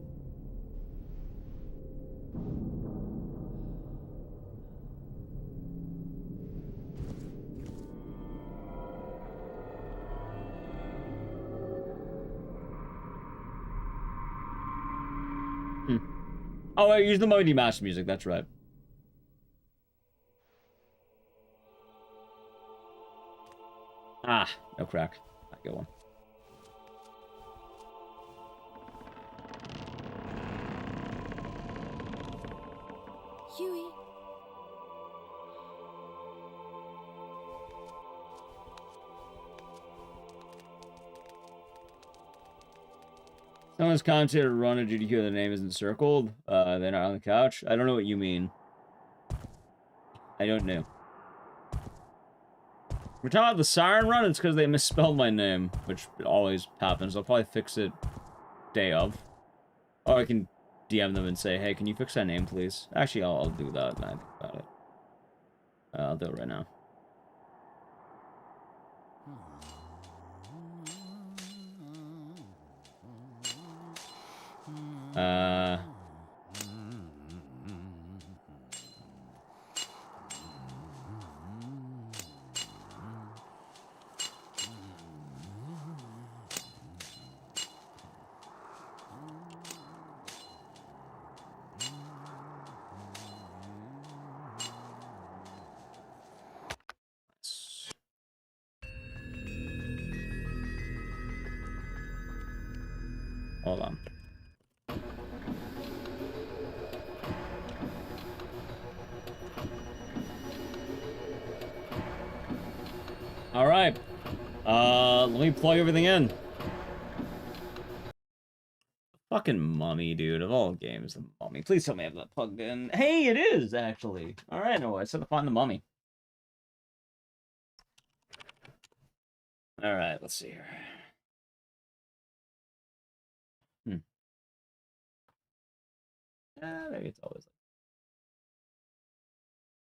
Oh, wait, use the Mummy Master music, that's right. Ah, no crack. I get one. Huey. Someone's commented to run a GDQ, the name isn't circled. They're not on the couch. I don't know what you mean. I don't know. We're talking about the Siren Run, it's because they misspelled my name, which always happens. I'll probably fix it day of. Or I can DM them and say, hey, can you fix that name, please? Actually, I'll do that when I think about it. I'll do it right now. Hold on. All right. Let me plug everything in. Fucking Mummy, dude. Of all games, the Mummy. Please tell me I have that plugged in. Hey, it is, actually. All right, no, I said to find the Mummy. All right, let's see here. Maybe it's always like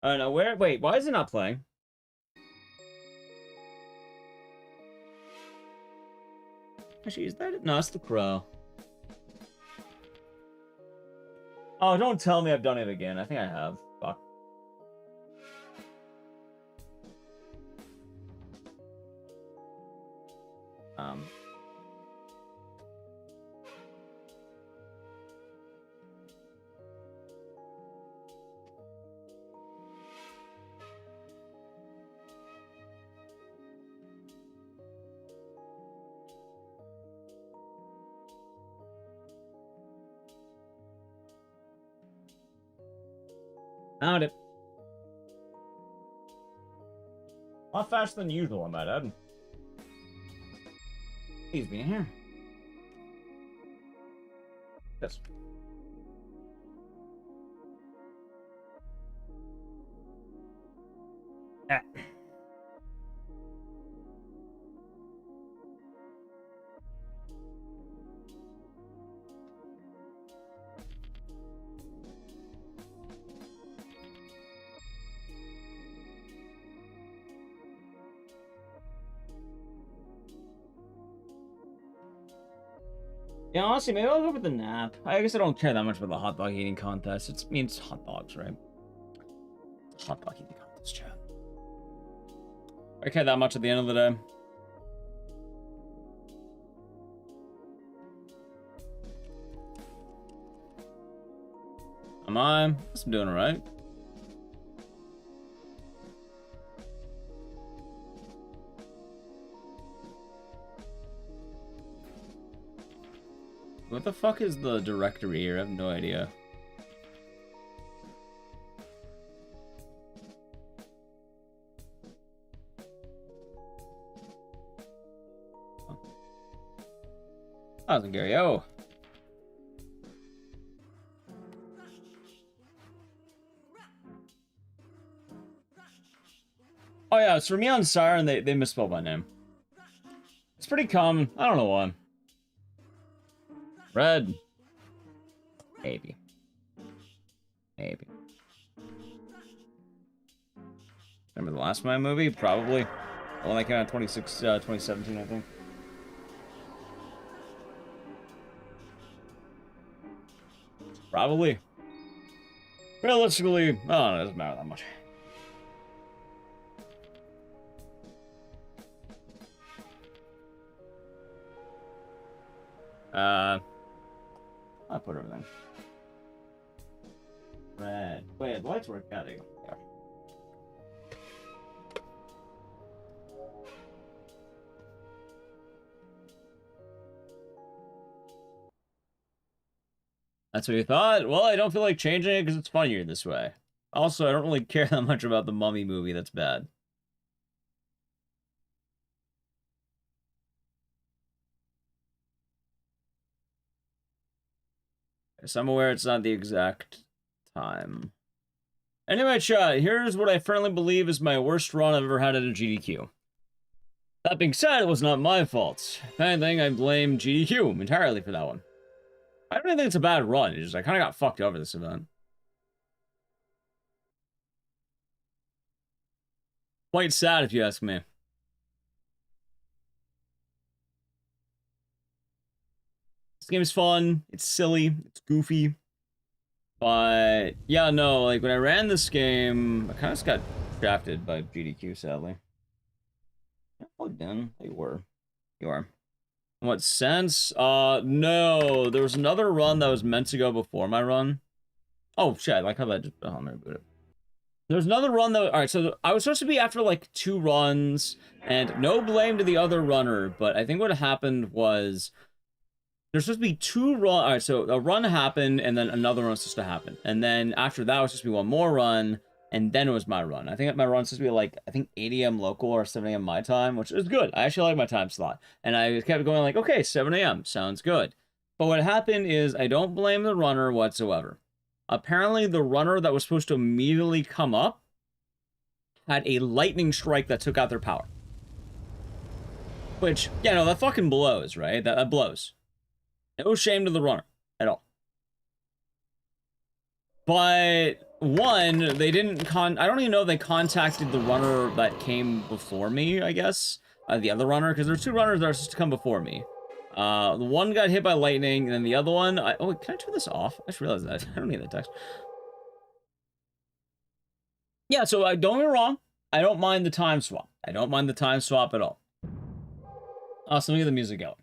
Oh no, where? Wait, why is it not playing? Actually, is that it? No, it's the crow. Oh, don't tell me I've done it again. I think I have. Fuck. Found it. A lot faster than usual, I might add. Please be in here. Yes. Ah. Yeah, honestly, maybe I'll go with the nap. I guess I don't care that much about the hot dog eating contest. It means hot dogs, right? Hot dog eating contest, chat. I care that much at the end of the day. Am I? I'm doing alright. What the fuck is the directory here? I have no idea. How's it, Gary? Oh. Oh yeah, it's for me on Siren, they misspelled my name. It's pretty common. I don't know why. Red. Maybe. Maybe. Remember the last Mayan movie? Probably. The one that came out in 2017, I think. Probably. Realistically, oh, no, it doesn't matter that much. I put everything. Red. Wait, the lights work. Yeah, there you go. That's what you thought? Well, I don't feel like changing it because it's funnier this way. Also, I don't really care that much about the Mummy movie that's bad. So I'm aware it's not the exact time. Anyway, chat, here's what I firmly believe is my worst run I've ever had at a GDQ. That being said, it was not my fault. If anything, I blame GDQ entirely for that one. I don't even think it's a bad run, it's just I kind of got fucked over this event. Quite sad if you ask me. This game is fun, it's silly, it's goofy. But, yeah, no, like, when I ran this game, I kind of just got drafted by GDQ, sadly. Yeah, plugged in. You were. You are. In what sense? No. There was another run that was meant to go before my run. Oh, shit, I like how that just... Oh, I'm gonna reboot it. There's another run that... Alright, so I was supposed to be after, like, 2 runs, and no blame to the other runner, but I think what happened was... There's supposed to be 2 runs. Alright, so a run happened, and then another run was supposed to happen. And then after that was supposed to be one more run, and then it was my run. I think my run was supposed to be like, I think 8 a.m. local or 7 a.m. my time, which is good. I actually like my time slot. And I kept going like, okay, 7 a.m. sounds good. But what happened is I don't blame the runner whatsoever. Apparently the runner that was supposed to immediately come up had a lightning strike that took out their power. Which, yeah, no, that fucking blows, right? That blows. No shame to the runner at all. But one, they didn't I don't even know if they contacted the runner that came before me, I guess. The other runner, because there's two runners that are supposed to come before me. The one got hit by lightning, and then the other one... oh, wait, can I turn this off? I just realized that. I don't need that text. Yeah, so don't get me wrong. I don't mind the time swap. I don't mind the time swap at all. So let me get the music going.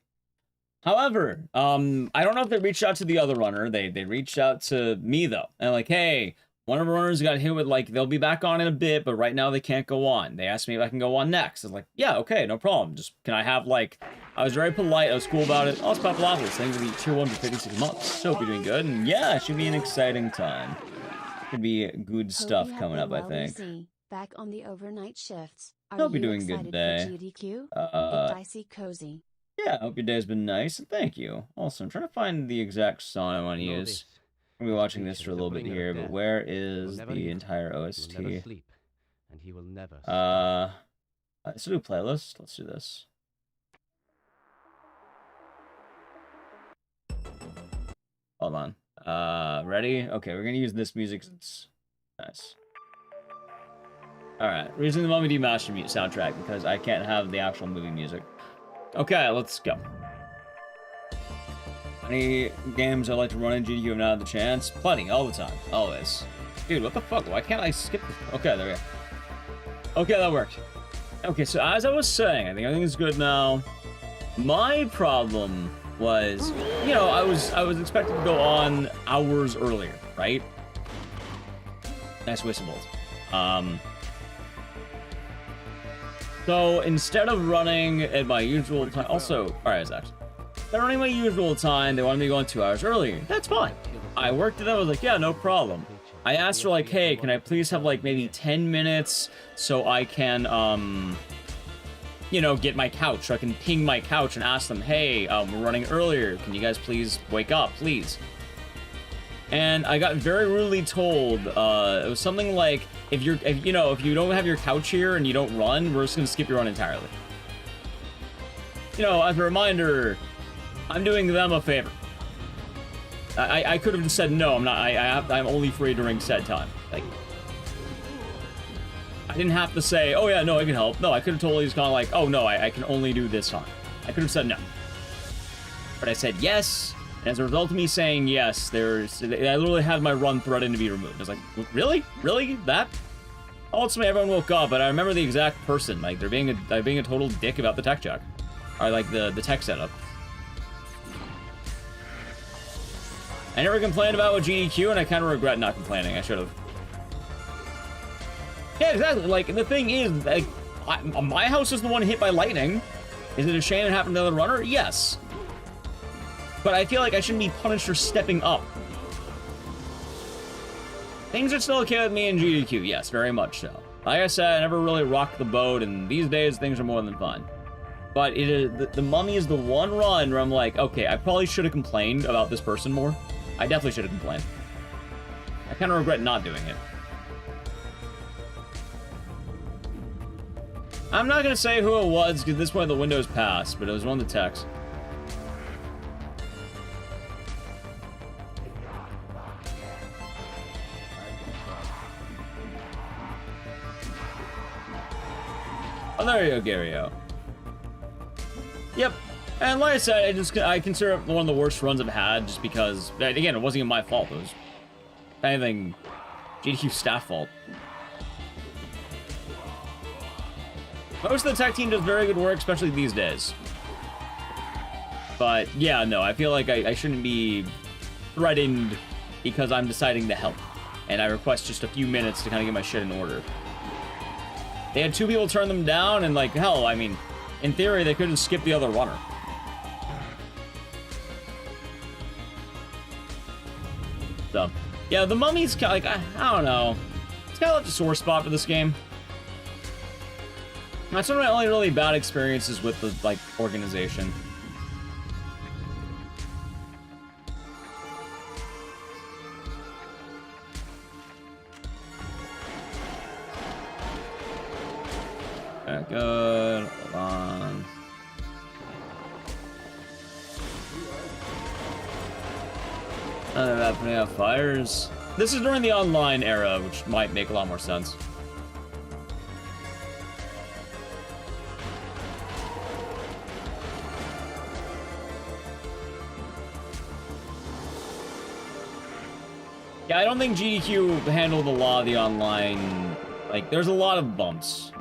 However, I don't know if they reached out to the other runner. They reached out to me, though. And like, hey, one of the runners got hit with, like, they'll be back on in a bit, but right now they can't go on. They asked me if I can go on next. I was like, yeah, okay, no problem. Just, can I have, like... I was very polite. I was cool about it. Oh, it's Papalopoulos. Thanks for the tier 1 for 56 months. So hope you're doing good. And yeah, it should be an exciting time. Could be good stuff coming up, I think. Back on the overnight shifts. Hope you're doing good today. GDQ? Ecdycis cozy. Yeah, hope your day's been nice, and thank you. Also, I'm trying to find the exact song I want to use. I'm going to be watching this for a little bit here, but where is the entire OST? Let's do a playlist. Let's do this. Hold on. Ready? Okay, we're gonna use this music. It's nice. Alright, we're using the Mummy D Master soundtrack because I can't have the actual movie music. Okay, let's go. Any games I like to run in GDQ have not had the chance? Plenty, all the time. Always. Dude, what the fuck? Why can't I skip this? Okay, there we go. Okay, that worked. Okay, so as I was saying, I think everything is good now. My problem was, you know, I was expected to go on hours earlier, right? Nice whistle bolt. So instead of running at my usual time, also, alright, Zach. Instead of running my usual time, they wanted me to go on 2 hours earlier. That's fine. I worked it out. I was like, yeah, no problem. I asked her, like, hey, can I please have, like, maybe 10 minutes so I can, you know, get my couch, so I can ping my couch and ask them, hey, we're running earlier. Can you guys please wake up, please? And I got very rudely told, it was something like, if you don't have your couch here and you don't run, we're just gonna skip your run entirely. You know, as a reminder, I'm doing them a favor. I could have just said no. I'm not. I'm only free during set time. Like, I didn't have to say, oh yeah, no, I can help. No, I could have totally just gone like, oh no, I can only do this time. I could have said no, but I said yes. And as a result of me saying yes, I literally had my run threatened to be removed. I was like, really, that? Ultimately, everyone woke up, but I remember the exact person. Like, they're being a total dick about the tech check, or like the tech setup. I never complained about with GDQ, and I kind of regret not complaining. I should have. Yeah, exactly. Like, the thing is, like, my house is the one hit by lightning. Is it a shame it happened to the other runner? Yes. But I feel like I shouldn't be punished for stepping up. Things are still okay with me in GDQ. Yes, very much so. Like I said, I never really rocked the boat, and these days, things are more than fun. But it is, the Mummy is the one run where I'm like, okay, I probably should have complained about this person more. I definitely should have complained. I kind of regret not doing it. I'm not going to say who it was, because at this point the window's passed, but it was one of the techs. Oh, there you go, Gario. Yep. And like I said, I consider it one of the worst runs I've had, just because, again, it wasn't even my fault. It was, if anything, GDQ staff fault. Most of the tech team does very good work, especially these days. But, yeah, no, I feel like I shouldn't be threatened because I'm deciding to help. And I request just a few minutes to kind of get my shit in order. They had 2 people turn them down, and, like, hell, I mean, in theory, they couldn't skip the other runner. So, yeah, the Mummy's kind of like, I don't know. It's kind of like a sore spot for this game. That's one of my only really bad experiences with the, like, organization. Okay, good. Hold on. None of that putting out fires. This is during the online era, which might make a lot more sense. Yeah, I don't think GDQ handled a lot of the online... Like, there's a lot of bumps.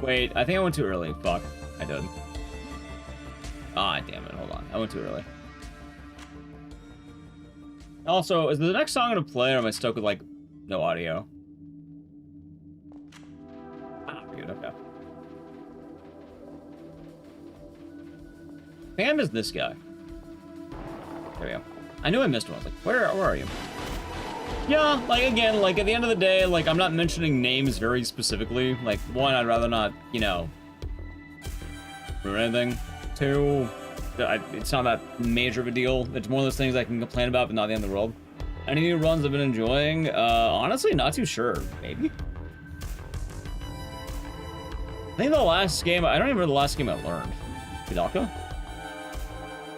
Wait, I think I went too early. Fuck, I did. Ah, damn it, hold on. I went too early. Also, is the next song gonna play, or am I stuck with, like, no audio? Ah, good, okay. I think I missed this guy. There we go. I knew I missed one. I was like, where are you? Yeah, like, again, like, at the end of the day, like, I'm not mentioning names very specifically. Like, one, I'd rather not, you know, ruin anything. Two, it's not that major of a deal. It's one of those things I can complain about, but not the end of the world. Any new runs I've been enjoying? Honestly, not too sure. Maybe? I think the last game, I don't even remember the last game I learned. Hidaka?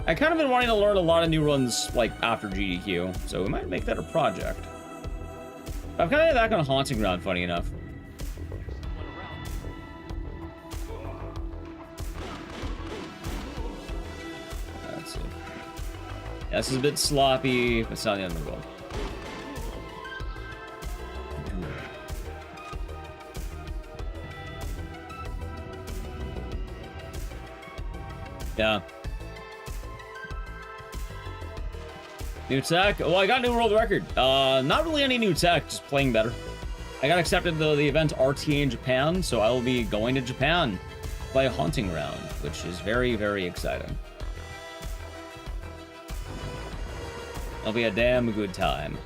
I kind of been wanting to learn a lot of new runs, like, after GDQ, so we might make that a project. I'm kind of back on Haunting Ground, funny enough. Let's see. Yeah, this is a bit sloppy, but it's not the end of the world. Yeah. New tech? Well, I got a new world record. Not really any new tech, just playing better. I got accepted to the event RTA in Japan, so I will be going to Japan to play Haunting Ground, which is very, very exciting. It'll be a damn good time.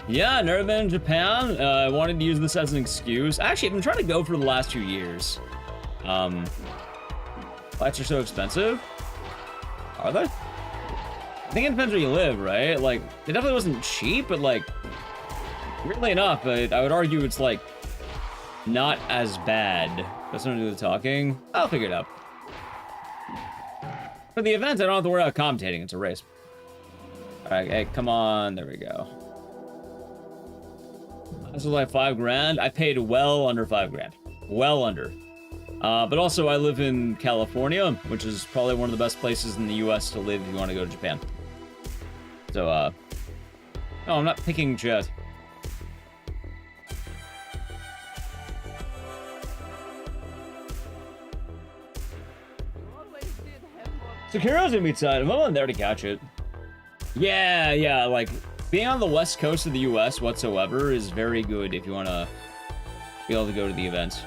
Yeah, never been in Japan. I wanted to use this as an excuse. Actually, I've been trying to go for the last 2 years. Flights are so expensive. Are they? I think it depends where you live, right? Like, it definitely wasn't cheap, but like, weirdly enough, I would argue it's like, not as bad. Got something to do with talking? I'll figure it out. For the event, I don't have to worry about commentating. It's a race. Alright, hey, come on. There we go. This was like $5,000. I paid well under $5,000. Well under. But also, I live in California, which is probably one of the best places in the US to live if you want to go to Japan. So, no, I'm not picking Jet. Sekiro's gonna be tight. I'm not there to catch it. Yeah, like, being on the west coast of the US whatsoever is very good if you want to be able to go to the events.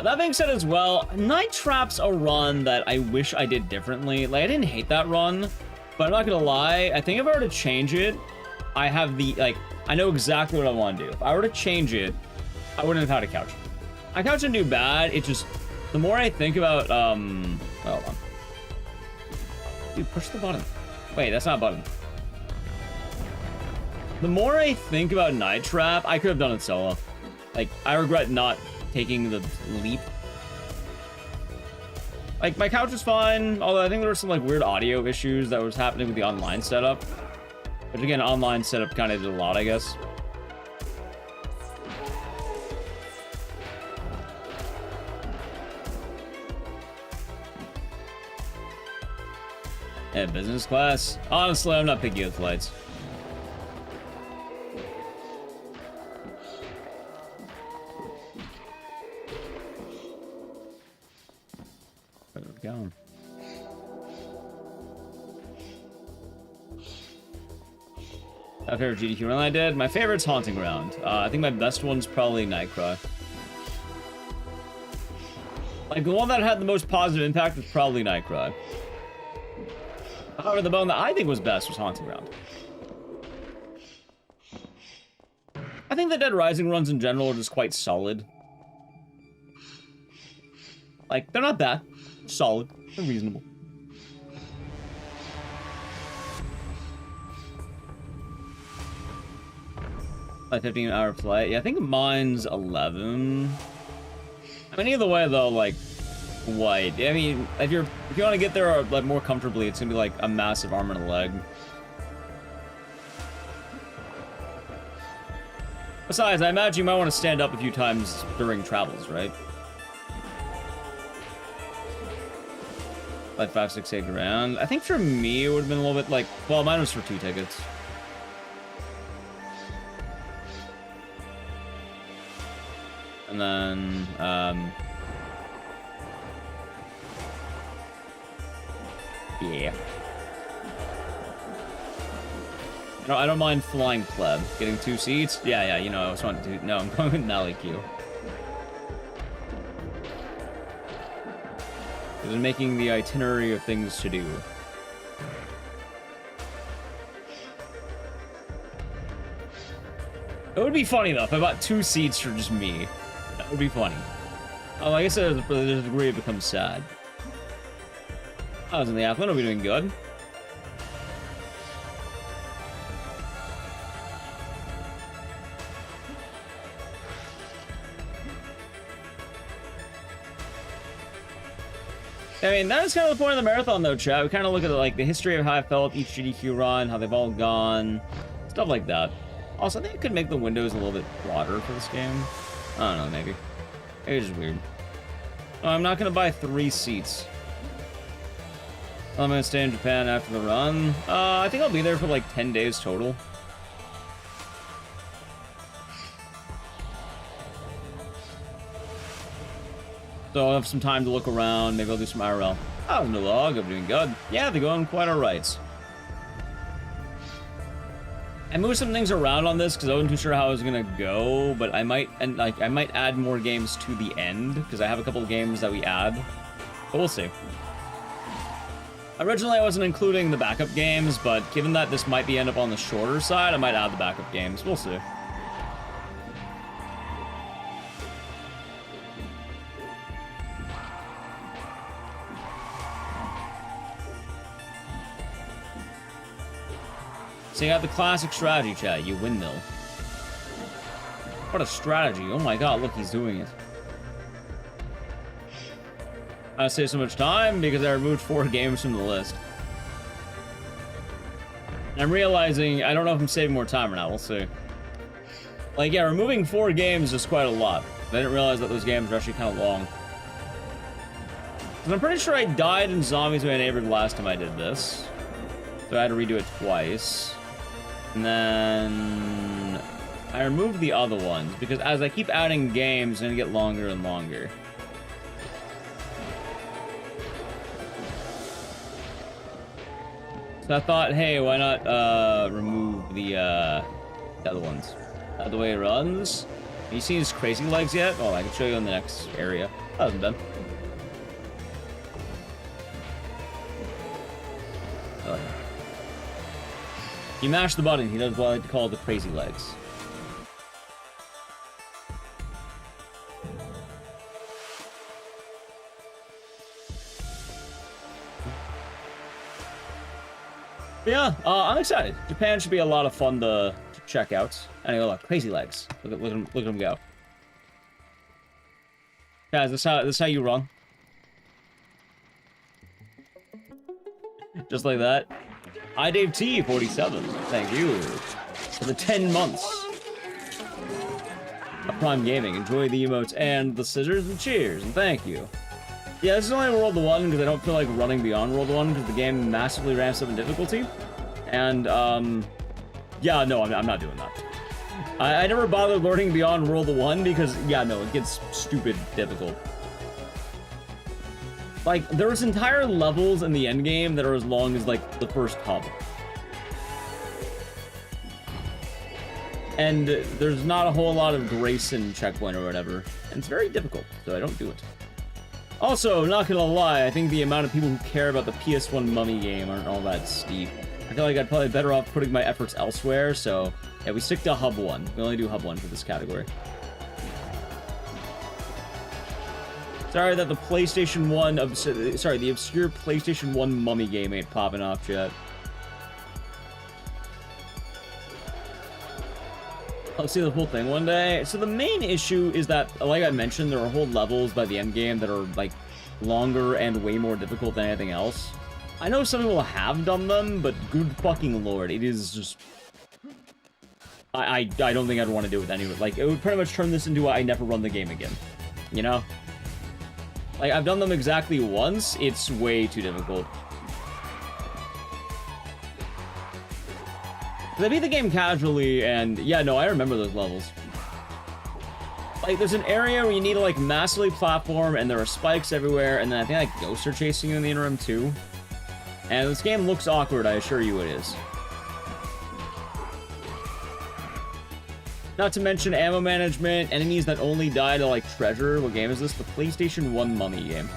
That being said as well, Night Trap's a run that I wish I did differently. Like, I didn't hate that run, but I'm not gonna lie, I think if I were to change it, I have the, like, I know exactly what I want to do. If I were to change it, I wouldn't have had a couch. I couch didn't do bad, it just, the more I think about, hold on. Dude, push the button. Wait, that's not a button. The more I think about Night Trap, I could have done it solo. Like, I regret not taking the leap. Like, my couch was fine, although I think there were some, like, weird audio issues that was happening with the online setup. Which, again, online setup kind of did a lot, I guess. Yeah, business class. Honestly, I'm not picky with flights. Where are we going? My favorite GDQ run I did? My favorite's Haunting Ground. I think my best one's probably Nightcry. Like, the one that had the most positive impact was probably Nightcry. However, the one that I think was best was Haunting Ground. I think the Dead Rising runs in general are just quite solid. Like, they're not bad. Solid. They're reasonable. Like 15-hour flight. Yeah, I think mine's 11. I mean, either way, though, like, what? I mean, if you want to get there like more comfortably, it's gonna be like a massive arm and a leg. Besides, I imagine you might want to stand up a few times during travels, right? Like 5, 6, 8 grand. I think for me it would have been a little bit like, well, mine was for 2 tickets. And then, yeah. No, I don't mind flying pleb. Getting 2 seats? Yeah, you know, I was wanting to. No, I'm going with Nally Q. Because I'm making the itinerary of things to do. It would be funny, though, if I bought 2 seats for just me. That would be funny. Oh, like I said, there's a degree it becomes sad. I was in the athlete, I'll be doing good. I mean, that is kind of the point of the marathon, though, chat. We kind of look at like the history of how I felt each GDQ run, how they've all gone, stuff like that. Also, I think I could make the windows a little bit broader for this game. I don't know, maybe. Maybe it's just weird. Oh, I'm not gonna buy 3 seats. I'm gonna stay in Japan after the run. I think I'll be there for like 10 days total. So I'll have some time to look around, maybe I'll do some IRL. Oh, no log, I'm doing good. Yeah, they're going quite alright. I moved some things around on this because I wasn't too sure how I was gonna go, but I might add more games to the end because I have a couple of games that we add. But we'll see. Originally, I wasn't including the backup games, but given that this might end up on the shorter side, I might add the backup games. We'll see. So you got the classic strategy, chat. You windmill. What a strategy. Oh my god, look, he's doing it. I saved so much time because I removed 4 games from the list. I'm realizing, I don't know if I'm saving more time or not. We'll see. Like, yeah, removing 4 games is quite a lot. I didn't realize that those games are actually kind of long. And I'm pretty sure I died in Zombies by Neighbor the last time I did this. So I had to redo it twice. And then I removed the other ones because as I keep adding games, it's gonna get longer and longer. So I thought, hey, why not remove the other ones? The way it runs. Have you seen his crazy legs yet? Oh, I can show you in the next area. That wasn't done. Oh, yeah. You mash the button, he does what I like to call the crazy legs. But yeah, I'm excited. Japan should be a lot of fun to check out. Anyway, look, crazy legs. Look at him go. Guys, this is how you run. Just like that. Hi, Dave T, 47. Thank you for the 10 months of Prime Gaming. Enjoy the emotes and the scissors and cheers, and thank you. Yeah, this is only World 1 because I don't feel like running beyond World 1 because the game massively ramps up in difficulty. And, yeah, no, I'm not doing that. I never bothered learning beyond World 1 because, yeah, no, it gets stupid difficult. Like, there's entire levels in the endgame that are as long as, like, the first hub. And there's not a whole lot of grace in checkpoint or whatever. And it's very difficult, so I don't do it. Also, not gonna lie, I think the amount of people who care about the PS1 Mummy game aren't all that steep. I feel like I'd probably better off putting my efforts elsewhere, so Yeah, we stick to Hub 1. We only do Hub 1 for this category. Sorry that the PlayStation 1... sorry, the obscure PlayStation 1 mummy game ain't popping off yet. I'll see the whole thing one day. So the main issue is that, like I mentioned, there are whole levels by the end game that are, like, longer and way more difficult than anything else. I know some people have done them, but good fucking lord, it is just... I don't think I'd want to do it with anyone. Like, it would pretty much turn this into a I never run the game again. You know? Like, I've done them exactly once, it's way too difficult. Because I beat the game casually, and yeah, no, I remember those levels. Like, there's an area where you need to, like, massively platform, and there are spikes everywhere, and then I think, like, ghosts are chasing you in the interim, too. And this game looks awkward, I assure you it is. Not to mention ammo management, enemies that only die to, like, treasure. What game is this? The PlayStation 1 mummy game.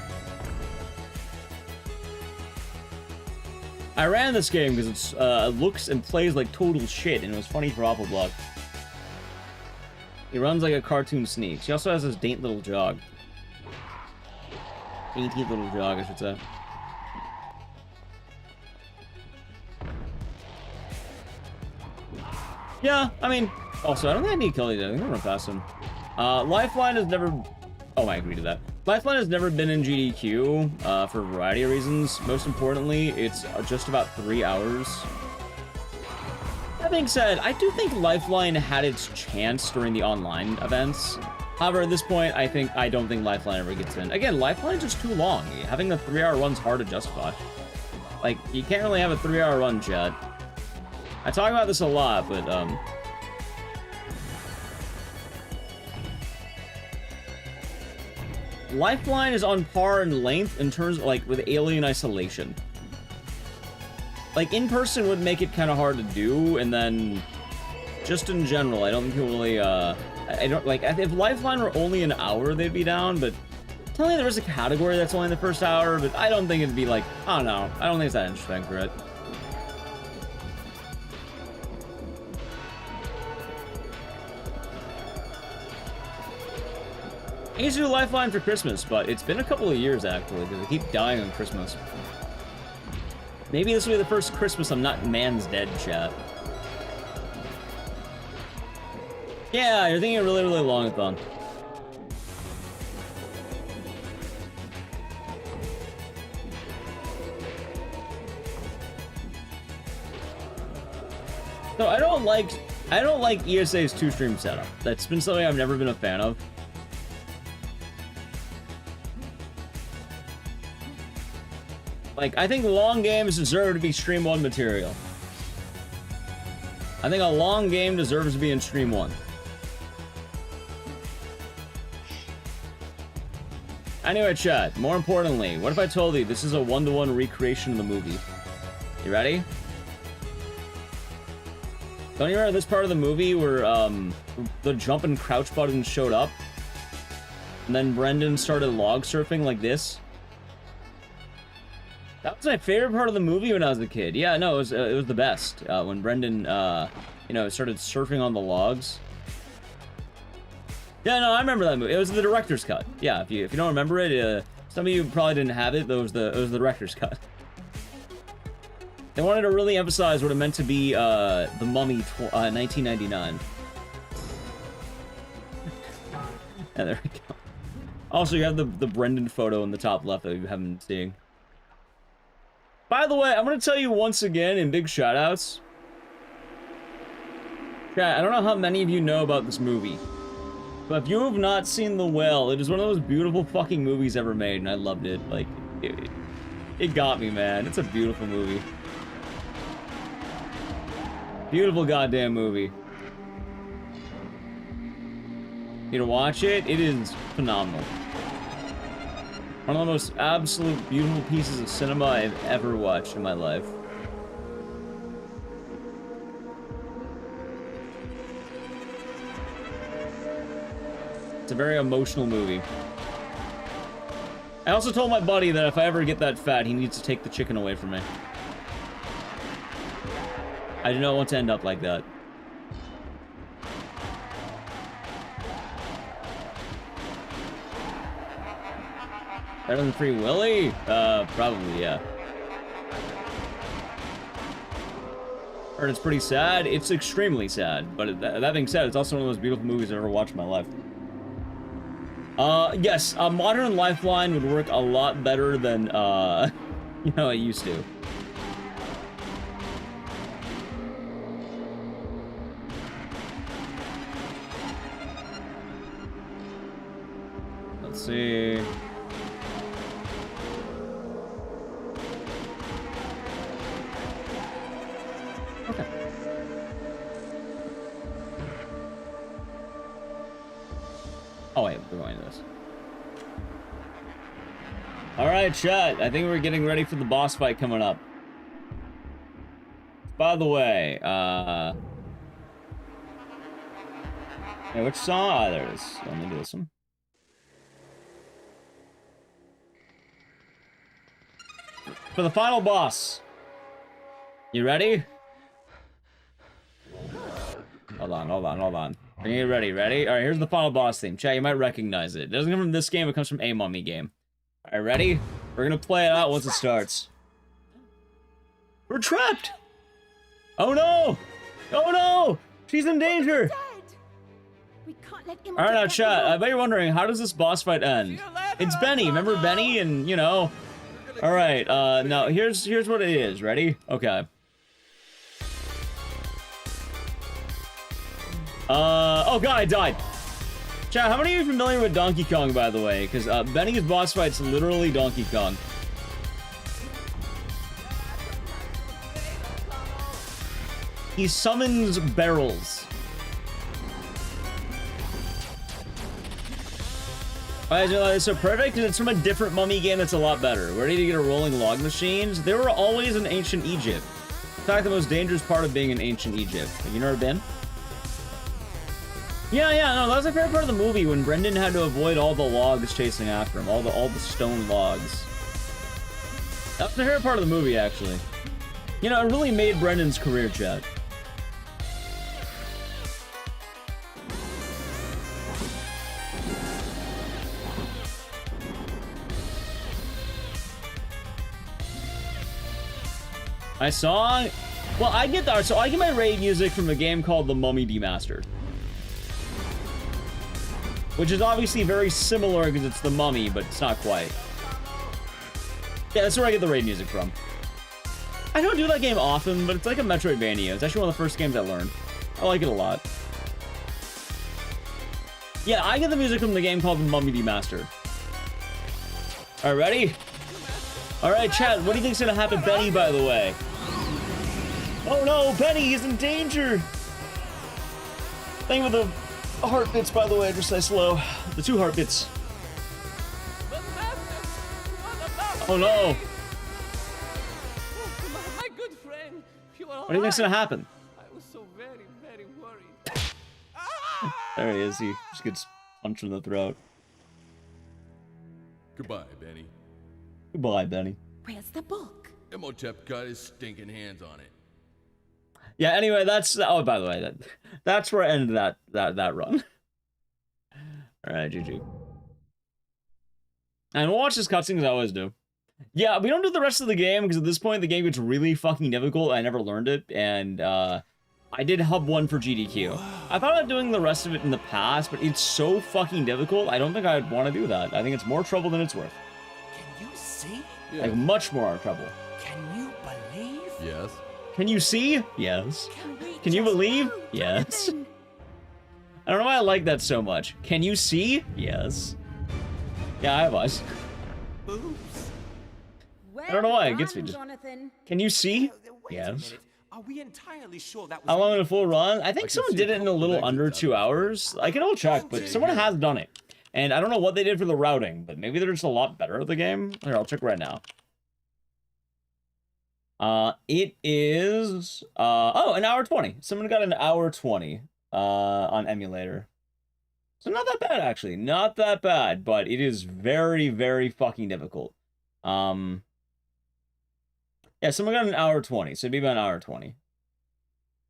I ran this game because it looks and plays like total shit, and it was funny for Appleblock. He runs like a cartoon sneak. He also has this dainty little jog. Dainty little jog, I should say. Yeah, I mean, also, I don't think I need to kill you. I think I'm gonna pass him. Lifeline has never... Oh, I agree to that. Lifeline has never been in GDQ for a variety of reasons. Most importantly, it's just about 3 hours. That being said, I do think Lifeline had its chance during the online events. However, at this point, I don't think Lifeline ever gets in. Again, Lifeline's just too long. Having a 3-hour run's hard to justify. Like, you can't really have a 3-hour run, chat. I talk about this a lot, but, Lifeline is on par in length in terms of, like, with Alien Isolation. Like, in person would make it kind of hard to do, and then just in general, I don't think people really, I don't, like, if Lifeline were only an hour, they'd be down, but telling me there was a category that's only in the first hour, but I don't think it'd be like, I don't know, I don't think it's that interesting for it. I used to do Lifeline for Christmas, but it's been a couple of years, actually, because I keep dying on Christmas. Maybe this will be the first Christmas I'm not man's dead, chat. Yeah, you're thinking really, really long-a-thon. So I don't like ESA's two-stream setup. That's been something I've never been a fan of. Like, I think long games deserve to be Stream 1 material. I think a long game deserves to be in Stream 1. Anyway, chat, more importantly, what if I told you this is a one-to-one recreation of the movie? You ready? Don't you remember this part of the movie where, the jump and crouch button showed up? And then Brendan started log surfing like this? That was my favorite part of the movie when I was a kid. Yeah, no, it was the best. When Brendan, you know, started surfing on the logs. Yeah, no, I remember that movie. It was the director's cut. Yeah, if you don't remember it, some of you probably didn't have it, but it was the director's cut. They wanted to really emphasize what it meant to be, The Mummy, 1999. And there we go. Also, you have the Brendan photo in the top left that you haven't been seeing. By the way, I'm going to tell you once again in big shoutouts. Yeah, I don't know how many of you know about this movie. But if you have not seen The Whale, it is one of those beautiful fucking movies ever made, and I loved it. Like, it got me, man. It's a beautiful movie. Beautiful goddamn movie. You to watch it? It is phenomenal. One of the most absolute beautiful pieces of cinema I've ever watched in my life. It's a very emotional movie. I also told my buddy that if I ever get that fat, he needs to take the chicken away from me. I do not want to end up like that. Better than Free Willy? Probably, yeah. Heard it's pretty sad. It's extremely sad, but that being said, it's also one of the most beautiful movies I've ever watched in my life. Yes, a modern Lifeline would work a lot better than, you know, it used to. Let's see. Okay. Oh wait, we're going to this. Alright, chat. I think we're getting ready for the boss fight coming up. By the way, hey, which song? Oh, there it is. Let me do this one. For the final boss. You ready? Hold on. Are you ready? Ready? Alright, here's the final boss theme. Chat, you might recognize it. It doesn't come from this game, it comes from a Mummy game. Alright, ready? We're gonna play it out once it starts. We're trapped! Oh no! Oh no! She's in danger! Alright, now chat, I bet you're wondering, how does this boss fight end? It's Benny, remember Benny? And, you know... Alright, now, here's what it is. Ready? Okay. Oh god, I died. Chat, how many of you are familiar with Donkey Kong, by the way? Because, Benny's boss fight's literally Donkey Kong. He summons barrels. Why is it so perfect? Because it's from a different Mummy game that's a lot better. Ready to get a rolling log machines? They were always in ancient Egypt. In fact, the most dangerous part of being in ancient Egypt. Have you never been? Yeah, no, that was my favorite part of the movie when Brendan had to avoid all the logs chasing after him, all the stone logs. That was the favorite part of the movie, actually. You know, it really made Brendan's career, chat. My song? Well, I get that. So I get my raid music from a game called The Mummy Demastered. Which is obviously very similar because it's The Mummy, but it's not quite. Yeah, that's where I get the raid music from. I don't do that game often, but it's like a Metroidvania. It's actually one of the first games I learned. I like it a lot. Yeah, I get the music from the game called The Mummy Demastered. Alright, ready? Alright, chat, what do you think's gonna happen to Benny, by the way? Oh no, Benny is in danger! Thing with the heart bits, by the way, just say slow. The 2 heart bits. Oh no! My good friend, you are What do you think's gonna happen? I was so very, very worried. There he is, he just gets punched in the throat. Goodbye, Benny. Goodbye, Benny. Where's the book? Imhotep got his stinking hands on it. Yeah, anyway, that's... Oh, by the way, that's where I ended that run. Alright, GG. And we'll watch this cutscene as I always do. Yeah, we don't do the rest of the game, because at this point, the game gets really fucking difficult. I never learned it, and, I did hub 1 for GDQ. I thought about doing the rest of it in the past, but it's so fucking difficult, I don't think I'd want to do that. I think it's more trouble than it's worth. Can you see? Like, much more trouble. Can you believe? Yes. Can you see? Yes. Can you believe? Yes. I don't know why I like that so much. Can you see? Yes. Yeah, I have eyes. Oops. I don't know why it gets me. Just... Can you see? Wait Yes. a minute. Are we entirely sure that was How long in a full run? I think someone did it in a little under 2 hours. I can all check, but someone has done it. And I don't know what they did for the routing, but maybe they're just a lot better at the game. Here, I'll check right now. It is, oh, an hour 20. Someone got an hour 20, on emulator. So not that bad, actually. Not that bad, but it is very, very fucking difficult. Yeah, someone got an hour 20, so it'd be about an hour 20.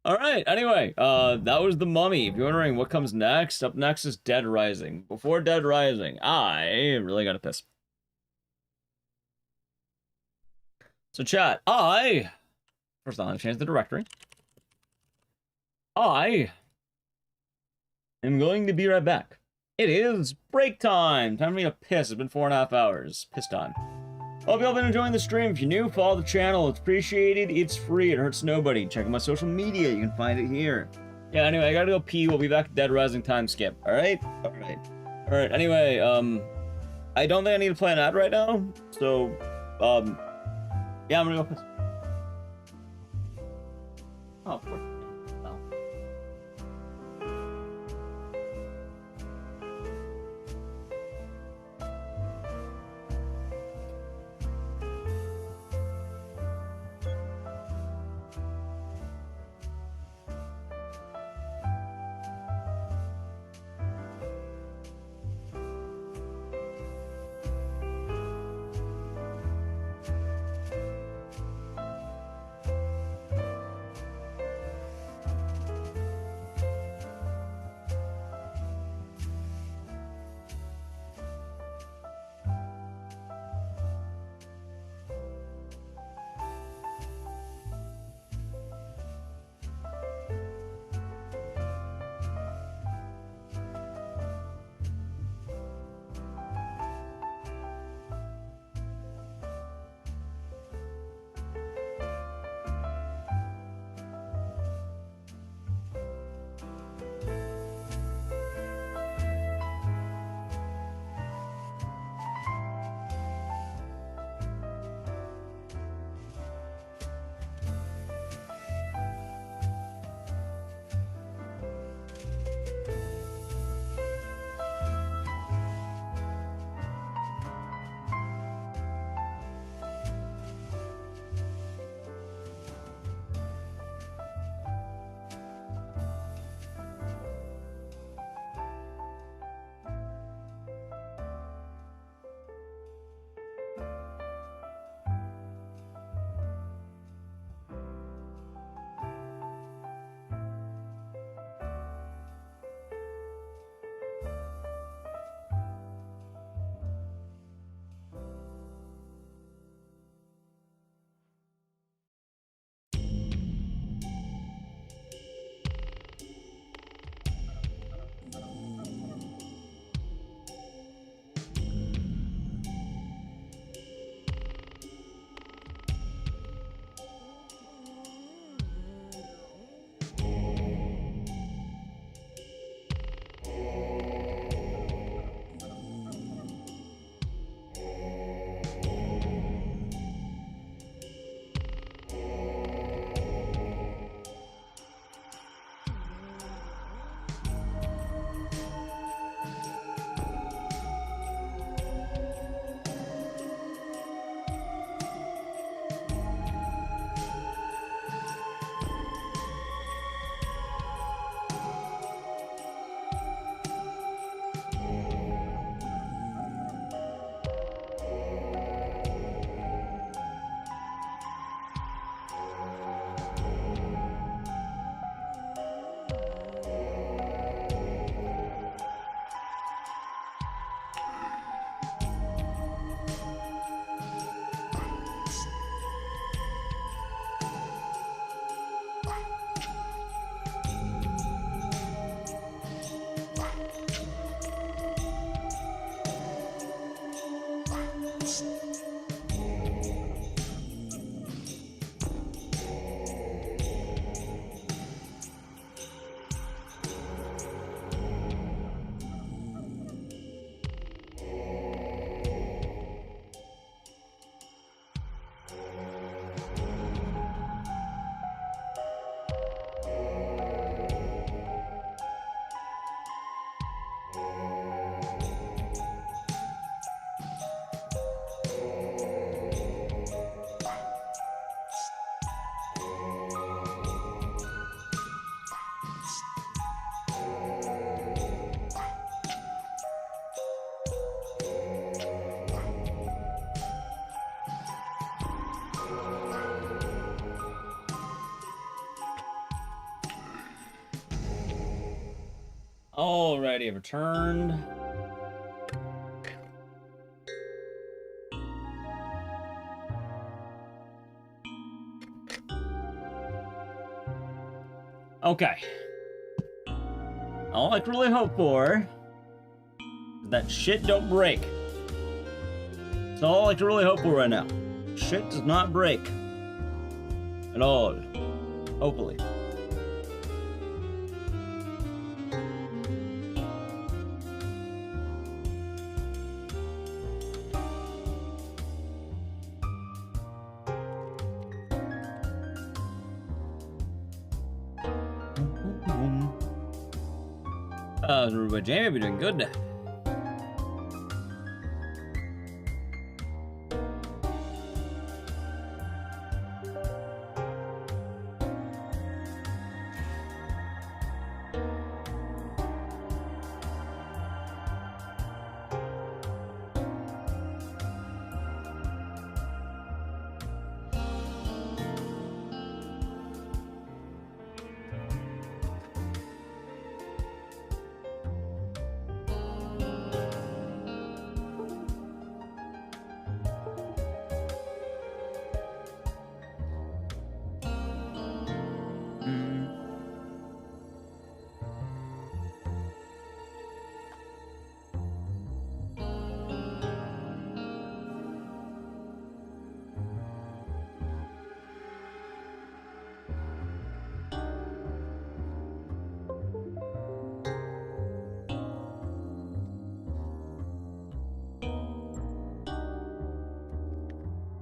Alright, anyway, that was The Mummy. If you're wondering what comes next, up next is Dead Rising. Before Dead Rising, I really gotta piss. So chat, first on, change the directory. I am going to be right back. It is break time. Time for me to piss. It's been 4.5 hours. Piss time. Hope y'all been enjoying the stream. If you're new, follow the channel. It's appreciated. It's free. It hurts nobody. Check out my social media. You can find it here. Yeah, anyway, I gotta go pee. We'll be back at Dead Rising time skip. Alright? Alright. Anyway, I don't think I need to play an ad right now. So, yeah, I'm gonna go piss. Oh, of course. Oh. Alrighty, I've returned. Okay. All I can really hope for is that shit don't break. That's all I can really hope for right now. Shit does not break. At all. Hopefully. Everybody, Jamie, be doing good.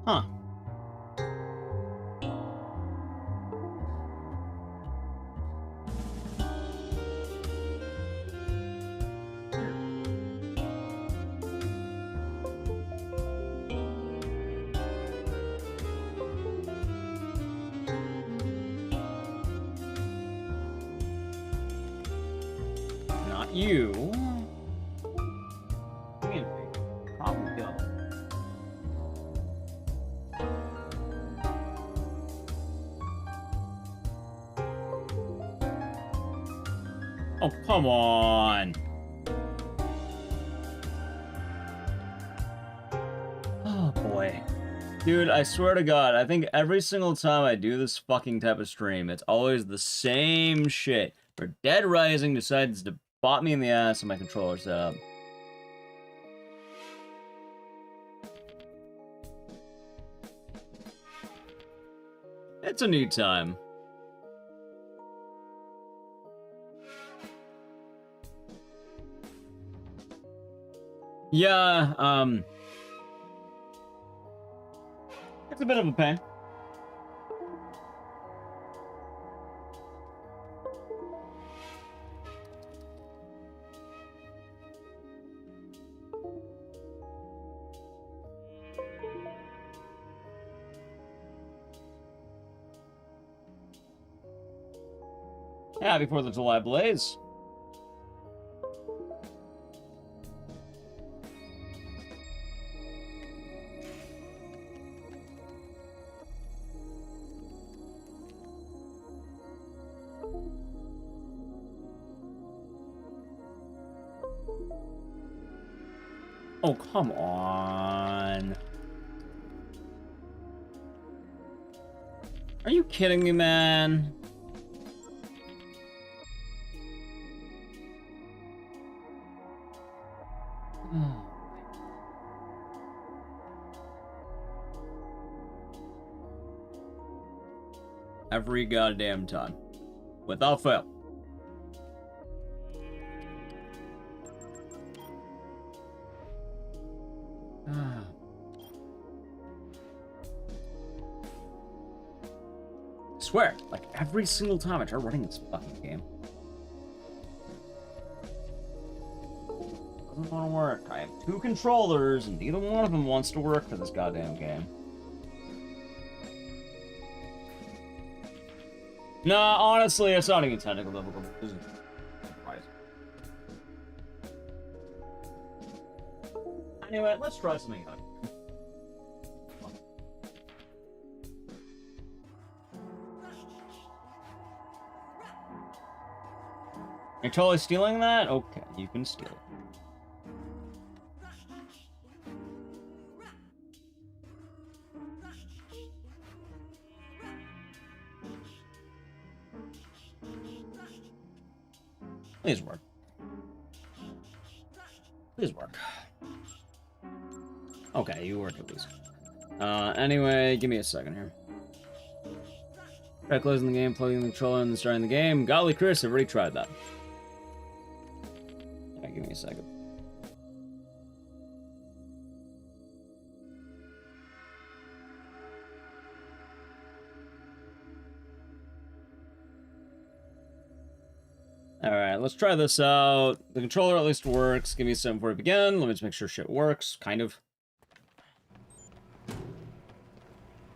Huh. Not you. Probably go. Oh, come on. Oh, boy. Dude, I swear to God, I think every single time I do this fucking type of stream, it's always the same shit. Where Dead Rising decides to bot me in the ass on my controller setup. It's a neat time. Yeah, it's a bit of a pain. Happy 4th of July, Blaze. Oh, come on. Are you kidding me, man? Every goddamn time. Without fail. I swear, like every single time I try running this fucking game. Doesn't want to work. I have 2 controllers and neither one of them wants to work for this goddamn game. Nah, honestly, it's not even technical difficulty. This is surprising. Anyway, let's try something out. You're totally stealing that? Okay, you can steal it. Please work. Please work. Okay, you work at least. Anyway, give me a second here. Try closing the game, plugging the controller, and then starting the game. Golly, Chris, I've already tried that. Yeah, give me a second. Alright, let's try this out. The controller at least works. Give me a second before we begin. Let me just make sure shit works. Kind of.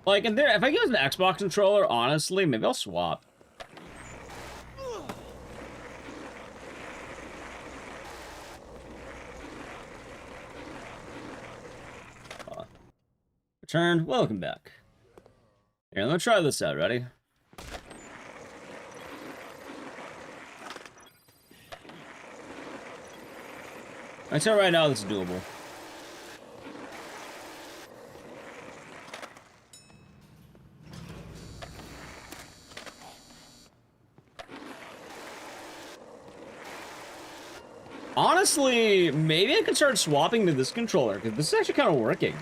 Like, in there, if I use an Xbox controller, honestly, maybe I'll swap. Returned. Welcome back. Here, let's try this out. Ready? I'd say right now this is doable. Honestly, maybe I could start swapping to this controller, because this is actually kind of working.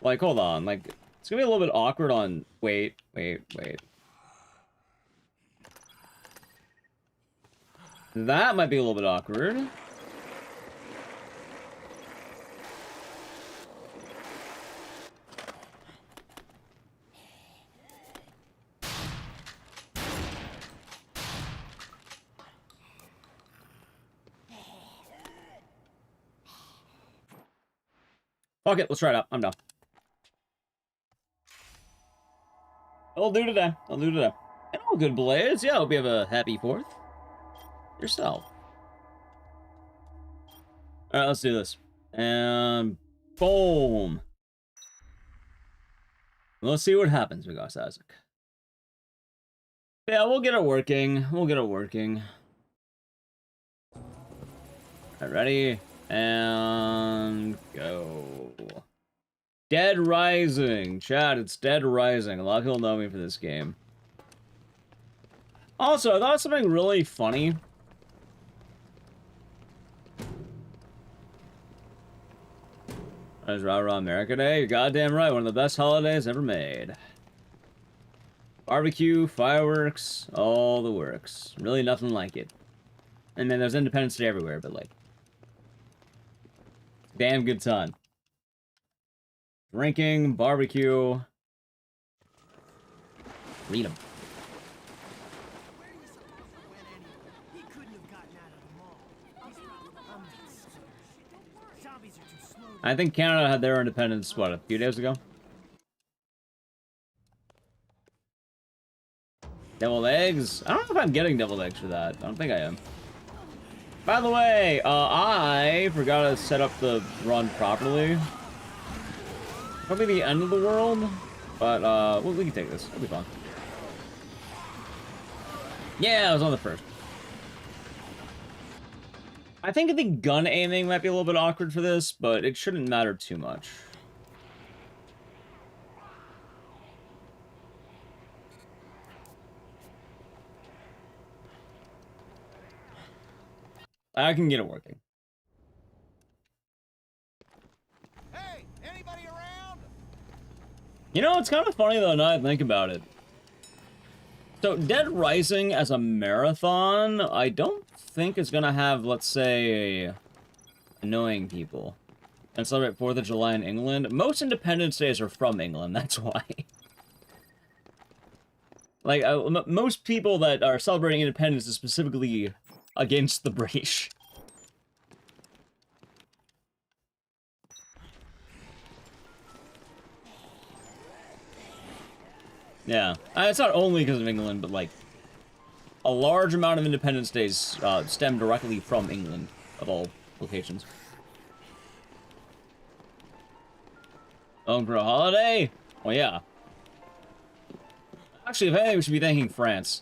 Like, hold on, like, it's gonna be a little bit awkward on... Wait. That might be a little bit awkward. Fuck it, let's try it out. I'm done. I'll do today. I'll do today. And all good, Blaze. Yeah, hope you have a happy 4th. Yourself. Alright, let's do this. And boom. Let's see what happens, we got Isaac. Yeah, we'll get it working. We'll get it working. Alright, ready? And go. Dead Rising. Chat, it's Dead Rising. A lot of people know me for this game. Also, I thought something really funny. That is Rah Rah America Day. You're goddamn right. One of the best holidays ever made. Barbecue, fireworks, all the works. Really nothing like it. And then there's Independence Day everywhere, but like... damn good time. Drinking, barbecue. Freedom. I think Canada had their independence, what, a few days ago? Deviled eggs? I don't know if I'm getting deviled eggs for that. I don't think I am. By the way, I forgot to set up the run properly. Probably the end of the world, but we can take this. It'll be fun. Yeah, I was on the first. I think the gun aiming might be a little bit awkward for this, but it shouldn't matter too much. I can get it working. Hey, anybody around? You know, it's kind of funny though, now I think about it. So, Dead Rising as a marathon, I don't think is gonna have, let's say, annoying people. And celebrate 4th of July in England. Most Independence Days are from England, that's why. Like, most people that are celebrating independence is specifically against the British. Yeah, it's not only because of England, but like, a large amount of Independence Days stem directly from England, of all locations. Home for a holiday? Well, yeah. Actually, if anything, we should be thanking France.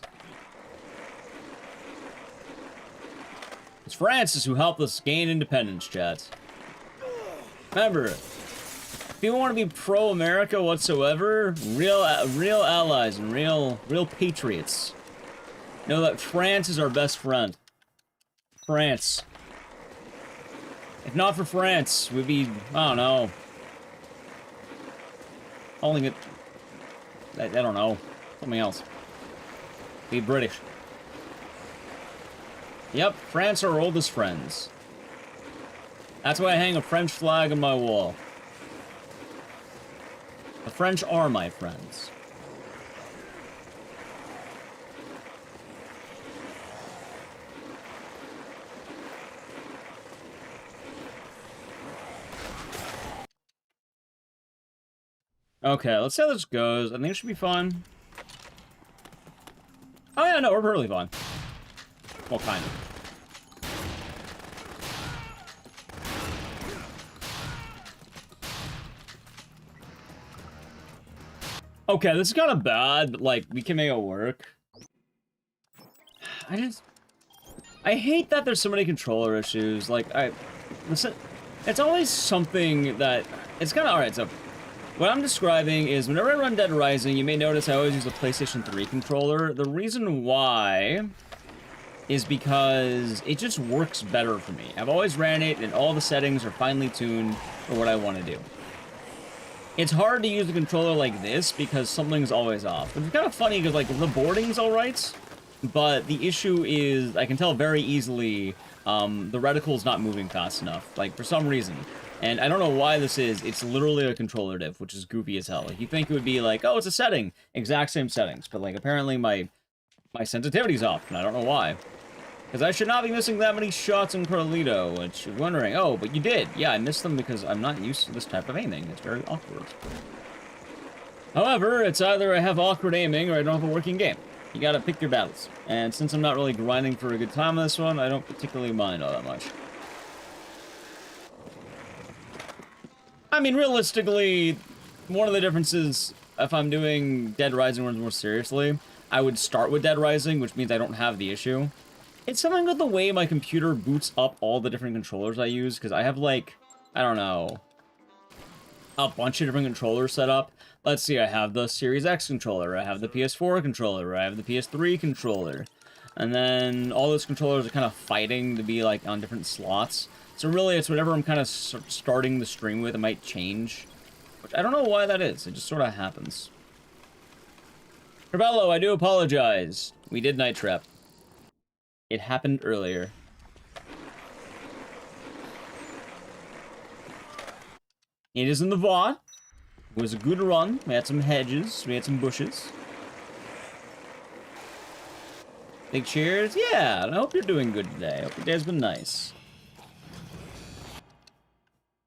It's France who helped us gain independence, chat. Remember, if you want to be pro-America whatsoever, real allies and real patriots, know that France is our best friend. France. If not for France, we'd be, I don't know. Calling it, I don't know, something else. Be British. Yep, France are our oldest friends. That's why I hang a French flag on my wall. The French are my friends. Okay, let's see how this goes. I think it should be fun. Oh yeah, no, we're perfectly fine. Well, kind of. Okay, this is kind of bad, but, like, we can make it work. I hate that there's so many controller issues. Like, listen, it's always something that, it's kind of, alright, so, what I'm describing is, whenever I run Dead Rising, you may notice I always use a PlayStation 3 controller. The reason why is because it just works better for me. I've always ran it, and all the settings are finely tuned for what I want to do. It's hard to use a controller like this because something's always off. It's kind of funny because, like, the boarding's alright, but the issue is, I can tell very easily, the reticle's not moving fast enough, like, for some reason. And I don't know why this is. It's literally a controller diff, which is goofy as hell. Like, you think it would be like, oh, it's a setting. Exact same settings. But, like, apparently my sensitivity's off, and I don't know why. Because I should not be missing that many shots in Carlito, which you're wondering, oh, but you did. Yeah, I missed them because I'm not used to this type of aiming. It's very awkward. However, it's either I have awkward aiming or I don't have a working game. You gotta pick your battles. And since I'm not really grinding for a good time on this one, I don't particularly mind all that much. I mean, realistically, one of the differences, if I'm doing Dead Rising runs more seriously, I would start with Dead Rising, which means I don't have the issue. It's something with the way my computer boots up all the different controllers I use, because I have, like, I don't know, a bunch of different controllers set up. Let's see, I have the Series X controller, I have the PS4 controller, I have the PS3 controller, and then all those controllers are kind of fighting to be, like, on different slots. So really, it's whatever I'm kind of starting the stream with, it might change. Which I don't know why that is, it just sort of happens. Cabello, I do apologize. We did Night Trap. It happened earlier. It is in the VOD. It was a good run. We had some hedges. We had some bushes. Big cheers. Yeah, I hope you're doing good today. I hope your day's been nice.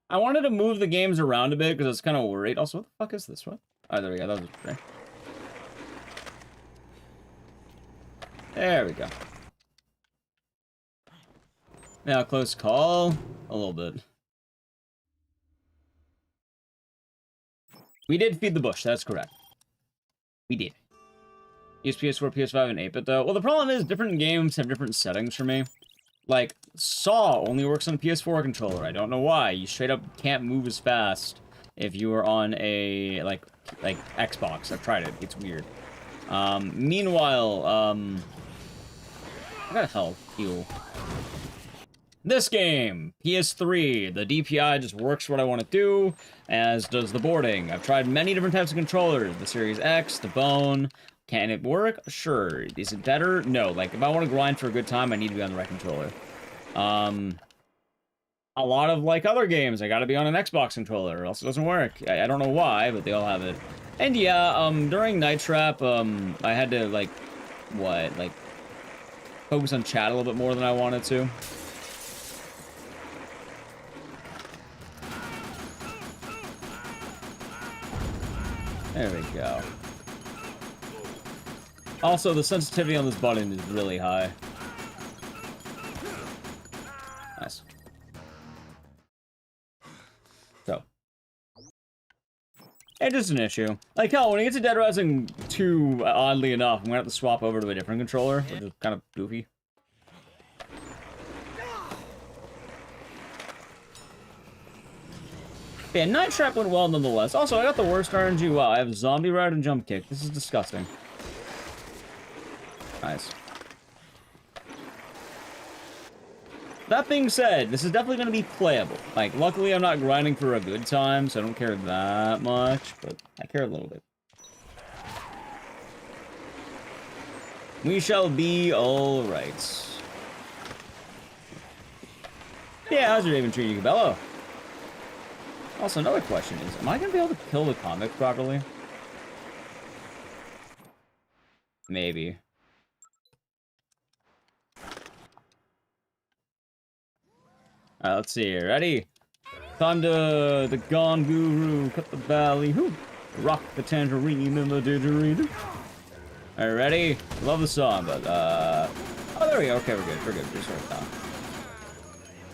I wanted to move the games around a bit because I was kind of worried. Also, what the fuck is this one? Oh, there we go. That was right. There we go. Now, close call. A little bit. We did feed the bush, that's correct. We did. Use PS4, PS5, and 8-bit, though. Well, the problem is, different games have different settings for me. Like, Saw only works on a PS4 controller. I don't know why. You straight up can't move as fast if you are on a, like Xbox. I've tried it. It's weird. Meanwhile, what the hell? Heal. This game, PS3, the DPI just works what I want to do, as does the boarding. I've tried many different types of controllers, the Series X, the Bone. Can it work? Sure. Is it better? No. Like, if I want to grind for a good time, I need to be on the right controller. A lot of, like, other games, I gotta be on an Xbox controller, or else it doesn't work. I don't know why, but they all have it. And yeah, during Night Trap, I had to, like, focus on chat a little bit more than I wanted to. There we go. Also, the sensitivity on this button is really high. Nice. So. It's just an issue. Like, hell, when you get to Dead Rising 2, oddly enough, I'm gonna have to swap over to a different controller, which is kind of goofy. Yeah, Night Trap went well nonetheless. Also, I got the worst RNG. Wow, I have Zombie Ride and Jump Kick. This is disgusting. Nice. That being said, this is definitely going to be playable. Like, luckily I'm not grinding for a good time, so I don't care that much, but I care a little bit. We shall be alright. Yeah, how's your day been treating you, Cabello? Also, another question is, am I going to be able to kill the comic properly? Maybe. Alright, let's see here. Ready? Time to the Gone Guru, cut the ballyhoo, rock the tangerine and the didgeridoo. Alright, ready? Love the song, but, oh, there we go. Okay, we're good. We're good. Just right now.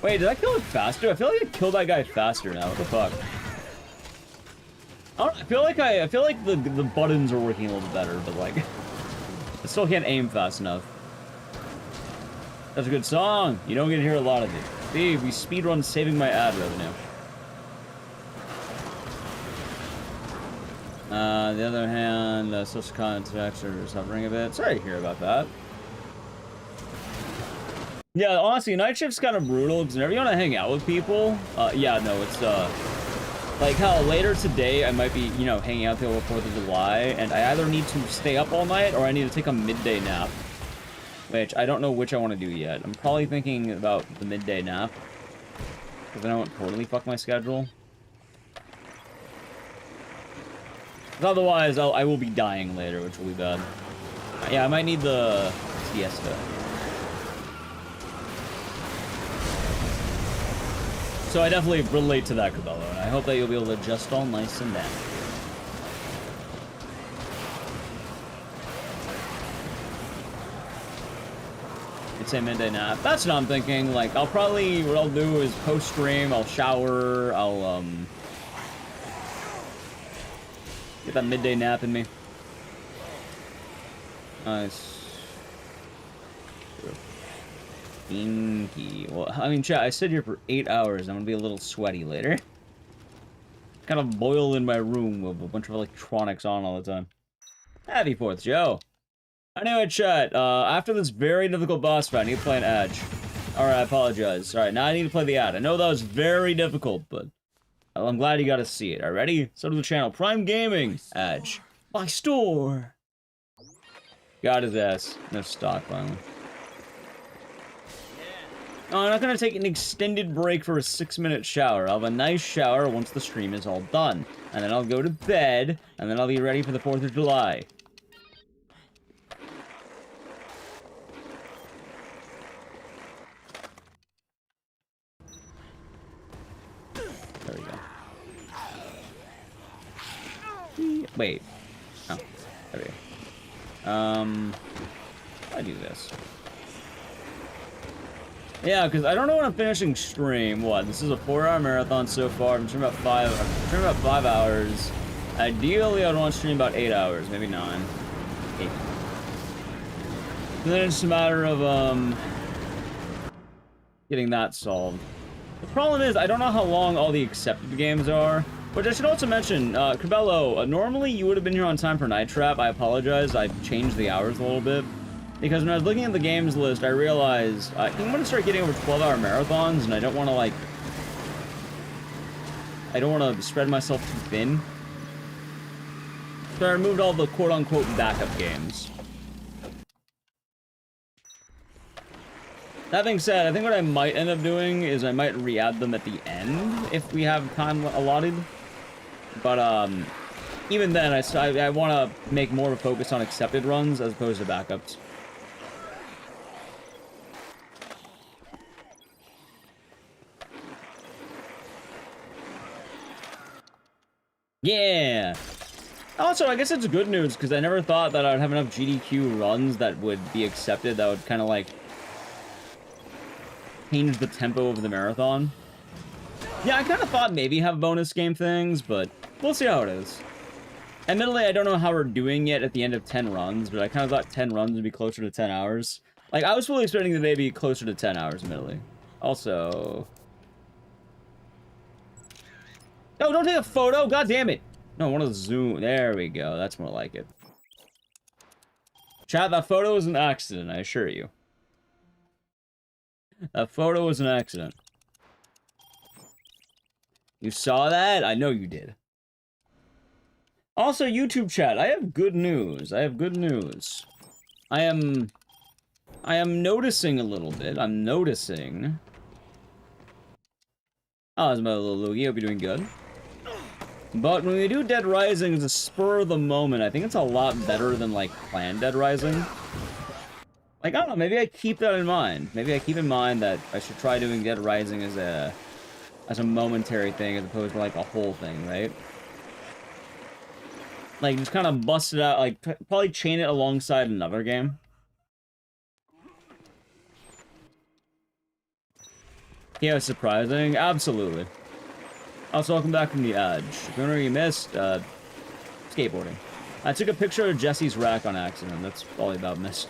Wait, did I kill it faster? I feel like I killed that guy faster now. What the fuck? I feel like the buttons are working a little better, but like, I still can't aim fast enough. That's a good song. You don't get to hear a lot of it. Steve, we speedrun saving my ad revenue. The other hand, social contacts are suffering a bit. Sorry to hear about that. Yeah, honestly, night shift's kind of brutal, because whenever you want to hang out with people, yeah, no, it's, like how later today I might be, you know, hanging out till the 4th of July, and I either need to stay up all night, or I need to take a midday nap. Which, I don't know which I want to do yet. I'm probably thinking about the midday nap, because I don't totally fuck my schedule. Otherwise, I will be dying later, which will be bad. Yeah, I might need the siesta. So I definitely relate to that, Cabello, and I hope that you'll be able to adjust all nice and down. I'd say midday nap. That's what I'm thinking. Like, what I'll do is post-stream, I'll shower, I'll, get that midday nap in me. Nice. Inky. Well, I mean, chat, I sit here for 8 hours. I'm gonna be a little sweaty later. Kind of boil in my room with a bunch of electronics on all the time. Happy 4th, Joe. Anyway, chat, after this very difficult boss fight, I need to play an Edge. Alright, I apologize. Alright, now I need to play the ad. I know that was very difficult, but I'm glad you got to see it. Alright, ready? So to the channel. Prime Gaming. Edge. My store. Got his ass. No stock, finally. No, I'm not going to take an extended break for a 6-minute shower. I'll have a nice shower once the stream is all done. And then I'll go to bed, and then I'll be ready for the 4th of July. There we go. Wait. Oh, there we go. I do this. Yeah, because I don't know when I'm finishing stream. What? This is a 4-hour marathon so far. I'm streaming about 5 hours. Ideally, I'd want to stream about 8 hours, maybe 9. 8. And then it's just a matter of getting that solved. The problem is, I don't know how long all the accepted games are. Which I should also mention, Cabello, normally you would have been here on time for Night Trap. I apologize, I've changed the hours a little bit. Because when I was looking at the games list, I realized I'm going to start getting over 12-hour marathons, and I don't want to, like... I don't want to spread myself too thin. So I removed all the quote-unquote backup games. That being said, I think what I might end up doing is I might re-add them at the end, if we have time allotted. But, even then, I want to make more of a focus on accepted runs as opposed to backups. Yeah! Also, I guess it's good news, because I never thought that I'd have enough GDQ runs that would be accepted, that would kind of, like, change the tempo of the marathon. Yeah, I kind of thought maybe have bonus game things, but we'll see how it is. Admittedly, I don't know how we're doing yet at the end of 10 runs, but I kind of thought 10 runs would be closer to 10 hours. Like, I was fully expecting the day to be closer to 10 hours, admittedly. Also... No, don't take a photo! God damn it! No, I want to zoom. There we go. That's more like it. Chat, that photo is an accident, I assure you. That photo was an accident. You saw that? I know you did. Also, YouTube chat, I have good news. I have good news. I am noticing a little bit. I'm noticing. Oh, it's my little Loogie. Hope you're doing good. But when we do Dead Rising as a spur of the moment, I think it's a lot better than, like, planned Dead Rising. Like, I don't know, maybe I keep that in mind. Maybe I keep in mind that I should try doing Dead Rising as a momentary thing as opposed to, like, a whole thing, right? Like, just kind of bust it out, like, probably chain it alongside another game. Yeah, surprising. Absolutely. Also, welcome back from the Edge. If you wonder you missed, skateboarding. I took a picture of Jesse's rack on accident. That's all about missed.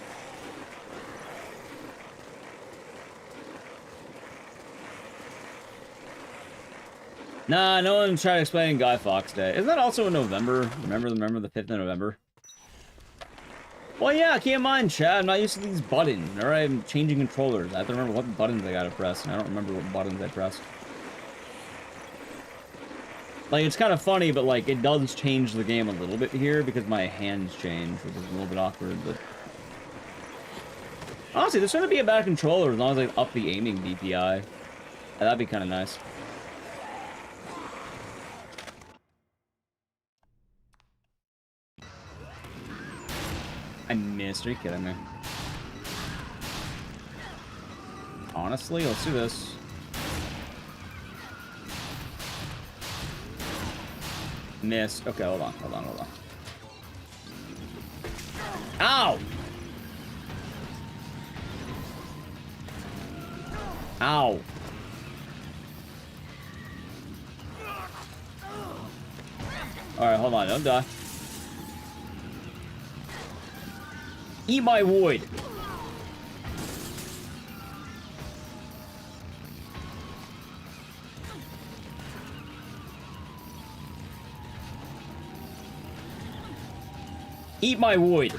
Nah, no one tried explaining Guy Fawkes Day. Isn't that also in November? Remember the 5th of November? Well, yeah, keep in mind, Chad, I'm not used to these buttons. Alright, I'm changing controllers. I have to remember what buttons I gotta press, and I don't remember what buttons I pressed. Like, it's kind of funny, but, like, it does change the game a little bit here because my hands change, which is a little bit awkward, but... Honestly, there's gonna be a better controller as long as I up the aiming DPI. Yeah, that'd be kind of nice. I missed. Are you kidding me? Honestly, let's do this. Missed. Okay, hold on. Ow! Ow! Alright, hold on. Don't die. Eat my wood. Eat my wood.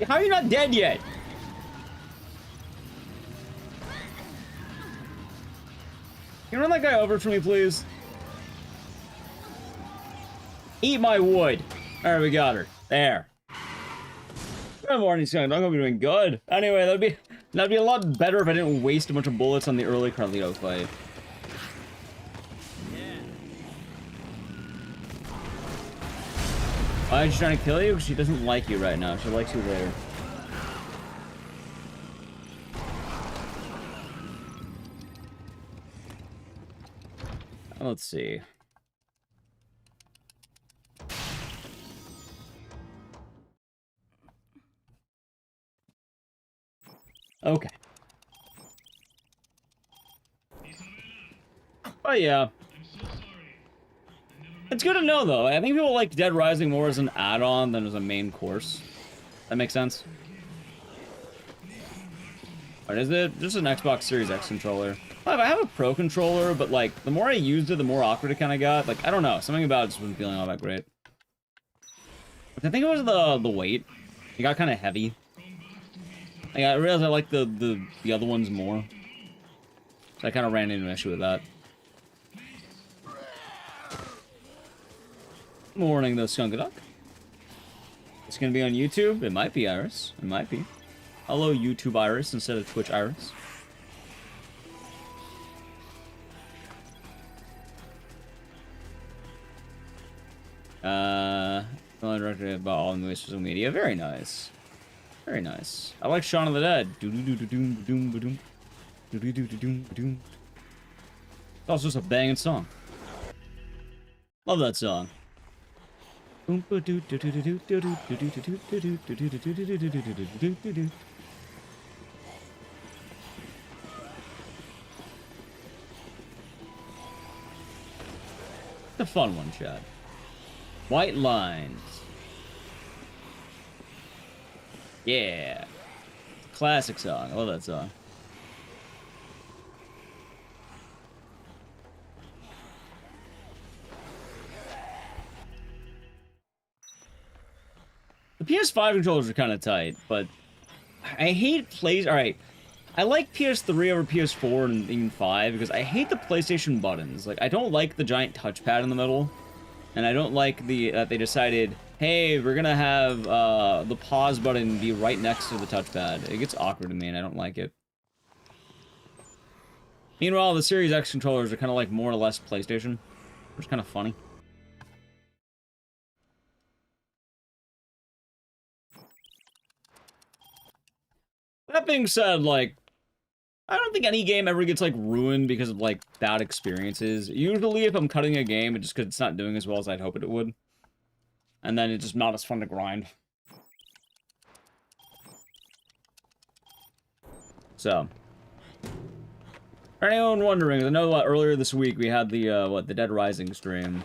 How are you not dead yet? Can you run that guy over for me, please? Eat my wood. Alright, we got her. There. Good morning, Skunk. I hope you're doing good. Anyway, that'd be a lot better if I didn't waste a bunch of bullets on the early Carlito fight. Why is she trying to kill you? Because she doesn't like you right now. She likes you later. Let's see. Okay. Oh yeah. It's good to know though. I think people like Dead Rising more as an add-on than as a main course. That makes sense. What is it? Just an Xbox Series X controller. I have a Pro controller, but like the more I used it, the more awkward it kind of got. Like I don't know, something about it just wasn't feeling all that great. I think it was the weight. It got kind of heavy. Like, I realized I like the other ones more. So I kind of ran into an issue with that. Morning, though, Skunkaduck. It's gonna be on YouTube? It might be, Iris. It might be. Hello, YouTube Iris instead of Twitch Iris. Directed about all the social media. Very nice. Very nice. I like Shaun of the Dead. It's also just a banging song. Love that song. It's a fun one, Chad. White Lines. Yeah. Classic song. I love that song. The PS5 controllers are kind of tight, but I hate plays. All right. I like PS3 over PS4 and even 5 because I hate the PlayStation buttons. Like, I don't like the giant touchpad in the middle. And I don't like that they decided, hey, we're gonna have the pause button be right next to the touchpad. It gets awkward to me and I don't like it. Meanwhile, the Series X controllers are kind of like more or less PlayStation, which is kind of funny. That being said, like, I don't think any game ever gets, like, ruined because of, like, bad experiences. Usually, if I'm cutting a game, it's just because it's not doing as well as I'd hope it would. And then it's just not as fun to grind. So. For anyone wondering, I know earlier this week we had the, the Dead Rising stream.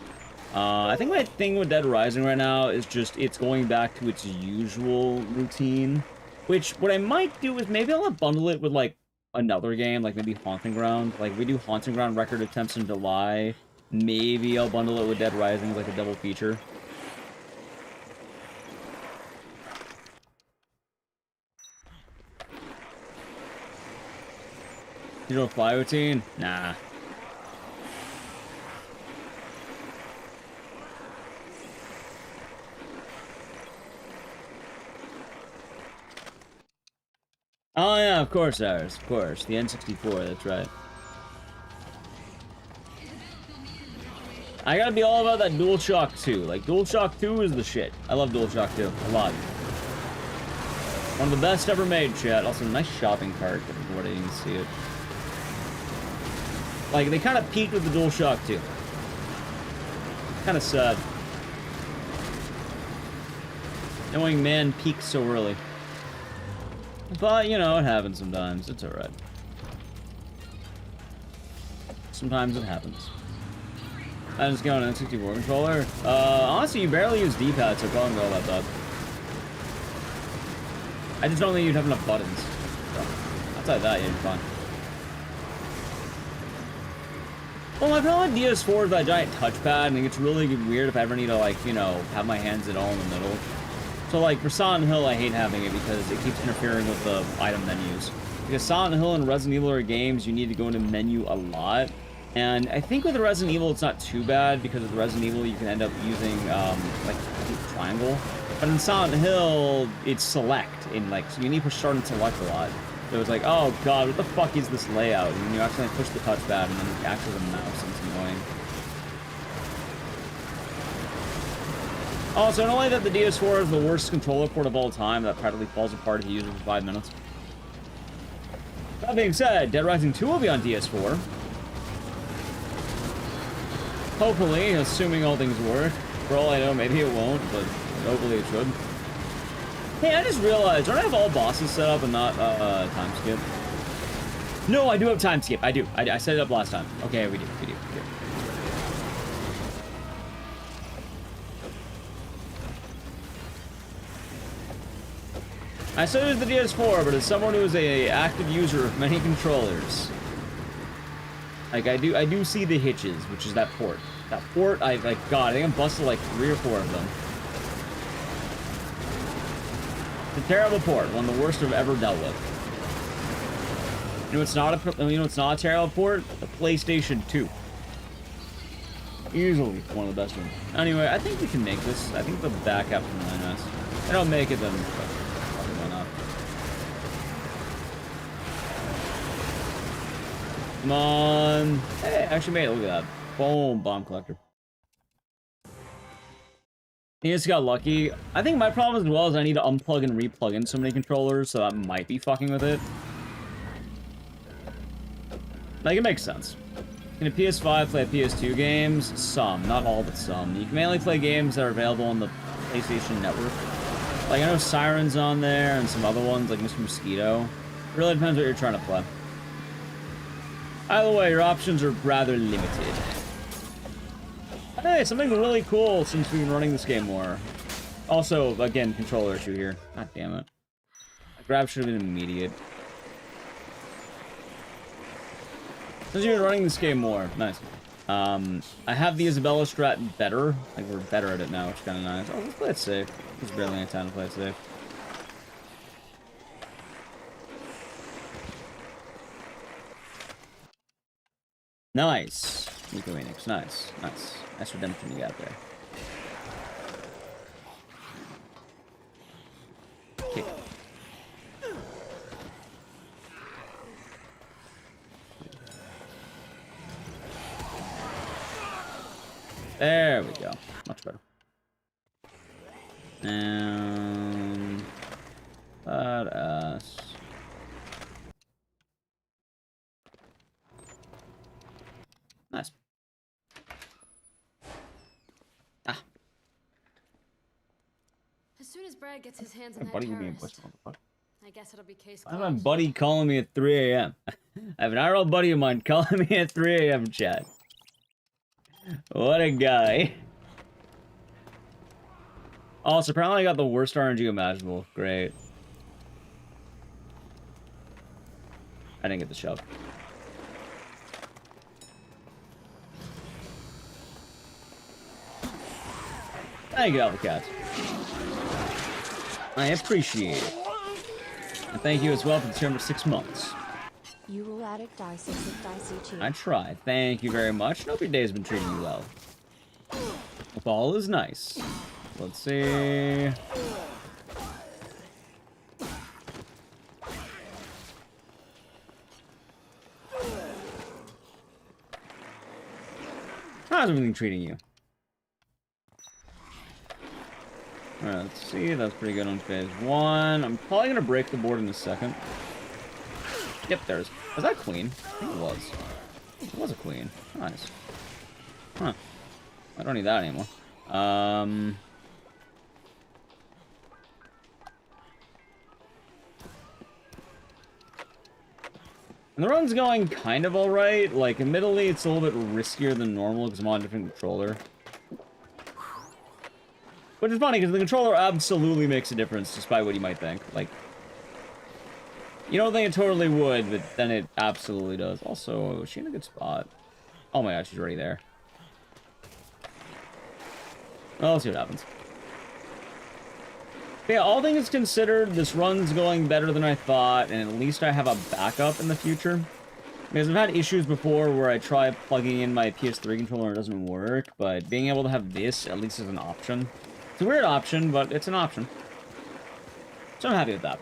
I think my thing with Dead Rising right now is just it's going back to its usual routine. Which, what I might do is maybe I'll bundle it with, like, another game, like maybe Haunting Ground. Like, we do Haunting Ground record attempts in July. Maybe I'll bundle it with Dead Rising, like a double feature. You don't fly routine? Nah. Oh yeah, of course, ours. Of course. The N64, that's right. I gotta be all about that DualShock 2. Like, DualShock 2 is the shit. I love DualShock 2 a lot. One of the best ever made, chat. Also, nice shopping cart. I didn't see it. Like, they kind of peaked with the DualShock 2. Kind of sad. Knowing man peaked so early. But, you know, it happens sometimes. It's alright. Sometimes it happens. I just got an N64 controller. Honestly, you barely use D-pad, so probably all that stuff. I just don't think you'd have enough buttons. So, outside that, you'd be fine. Well, my problem with DS4 is that giant touchpad, and it gets really weird if I ever need to, like, you know, have my hands at all in the middle. So, like, for Silent Hill, I hate having it because it keeps interfering with the item menus. Because Silent Hill and Resident Evil are games you need to go into menu a lot. And I think with the Resident Evil, it's not too bad because with Resident Evil, you can end up using, like, I think triangle. But in Silent Hill, it's select, and, like, so you need to push start and select a lot. So it's like, oh god, what the fuck is this layout? And you actually push the touchpad and then it acts as a mouse, and it's annoying. Also, not only that the DS4 is the worst controller port of all time, that practically falls apart if you use it for 5 minutes. That being said, Dead Rising 2 will be on DS4. Hopefully, assuming all things work. For all I know, maybe it won't, but hopefully it should. Hey, I just realized, don't I have all bosses set up and not, time skip? No, I do have time skip. I do. I set it up last time. Okay, we do. I said it was the DS4, but as someone who is a active user of many controllers, like, I do see the hitches, which is that port. That port, God, I think I busted like 3 or 4 of them. It's a terrible port, one of the worst I've ever dealt with. You know, it's not a terrible port? The PlayStation 2. Easily one of the best ones. Anyway, I think we can make this. I think the back half is really nice. If I don't make it, then probably why not. Come on. Hey, I actually made it. Look at that. Boom, bomb collector. He just got lucky. I think my problem as well is I need to unplug and replug in so many controllers, so that might be fucking with it. Like, it makes sense. Can a PS5 play PS2 games? Some, not all, but some. You can mainly play games that are available on the PlayStation Network. Like, I know Siren's on there, and some other ones, like Mr. Mosquito. It really depends what you're trying to play. Either way, your options are rather limited. Hey, something really cool since we've been running this game more. Also, again, controller issue here. God damn it. The grab should have been immediate. Since you've been running this game more. Nice. I have the Isabella strat better. Like, we're better at it now, which is kind of nice. Oh, let's play it safe. There's barely any time to play it safe. Nice. Nico Phoenix. Nice. Nice. Nice redemption you got there. Kick. There we go. Much better. And badass. Nice. Ah. As soon as Brad gets his hands on that Buddy, give me a terrorist, voice, motherfucker. I guess it'll be case I have closed. my buddy calling me at 3 a.m. I have an IRL buddy of mine calling me at 3 a.m. chat. What a guy. Also, apparently I got the worst RNG imaginable. Great. I didn't get the shove. Thank you, Alpha. I appreciate it. And thank you as well for the term for 6 months. You will addict Ecdycis if Dicey cheat. I try. Thank you very much. Hope your day's been treating you well. Hope all is nice. Let's see. How's everything treating you? Alright, let's see. That's pretty good on phase 1. I'm probably gonna break the board in a second. Yep, there's. Was that queen? I think it was. It was a queen. Nice. Huh. I don't need that anymore. And the run's going kind of alright. Like, admittedly, it's a little bit riskier than normal because I'm on a different controller. Which is funny, because the controller absolutely makes a difference, despite what you might think. Like, you don't think it totally would, but then it absolutely does. Also, is she in a good spot? Oh my god, she's already there. Well, let's see what happens. But yeah, all things considered, this run's going better than I thought, and at least I have a backup in the future. Because I've had issues before where I try plugging in my PS3 controller and it doesn't work, but being able to have this at least is an option. It's a weird option, but it's an option. So I'm happy with that.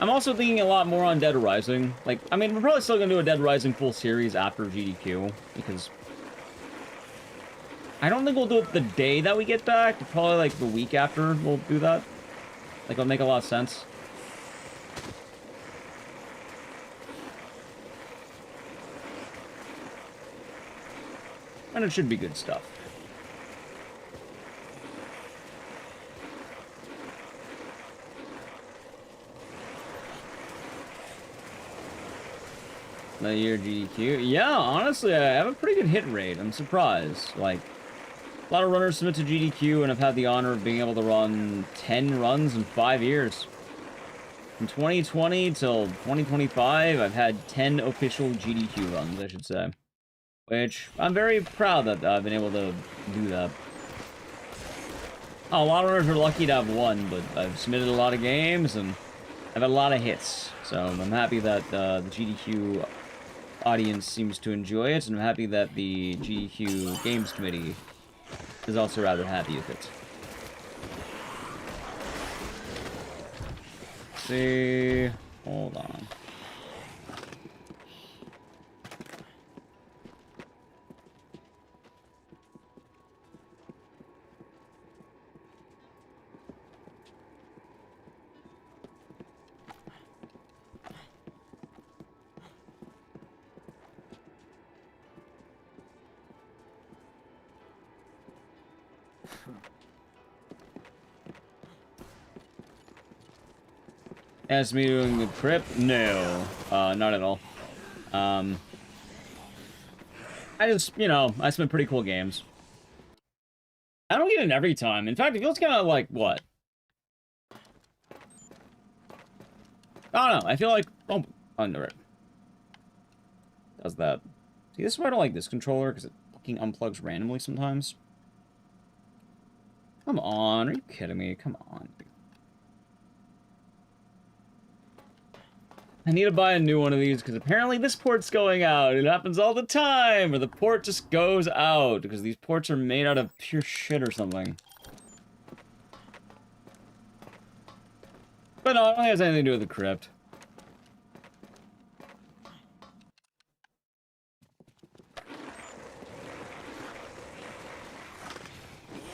I'm also thinking a lot more on Dead Rising. Like, I mean, we're probably still gonna do a Dead Rising full series after GDQ, because I don't think we'll do it the day that we get back. Probably like the week after we'll do that. Like, it'll make a lot of sense. And it should be good stuff. The year GDQ. Yeah, honestly, I have a pretty good hit rate. I'm surprised. Like, a lot of runners submit to GDQ, and I've had the honor of being able to run 10 runs in 5 years. From 2020 till 2025, I've had 10 official GDQ runs, I should say. Which, I'm very proud that I've been able to do that. Oh, a lot of runners are lucky to have one, but I've submitted a lot of games, and I've had a lot of hits. So I'm happy that the GDQ audience seems to enjoy it, and I'm happy that the GDQ Games Committee is also rather happy with it. Let's see, hold on. Ask me doing the trip? No, not at all. I just, you know, I spend pretty cool games. I don't get it every time. In fact, it feels kind of like, what? I don't know. I feel like, oh, under it. Does that. See, this is why I don't like this controller, because it fucking unplugs randomly sometimes. Come on, are you kidding me? Come on. I need to buy a new one of these because apparently this port's going out. It happens all the time, or the port just goes out because these ports are made out of pure shit or something. But no, I don't think it has anything to do with the crypt.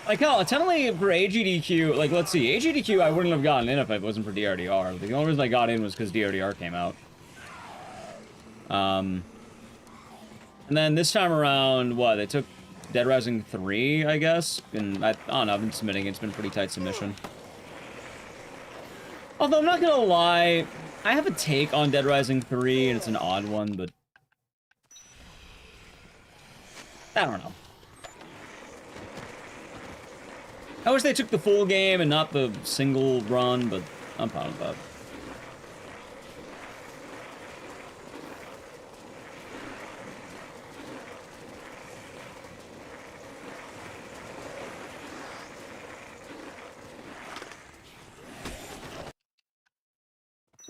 Like, hell, technically for AGDQ, like, let's see, AGDQ I wouldn't have gotten in if it wasn't for DRDR. The only reason I got in was because DRDR came out. And then this time around, what, they took Dead Rising 3, I guess? And I don't know, I've been submitting it. It's been a pretty tight submission. Although, I'm not gonna lie, I have a take on Dead Rising 3, and it's an odd one, but... I don't know. I wish they took the full game and not the single run, but I'm fine with that.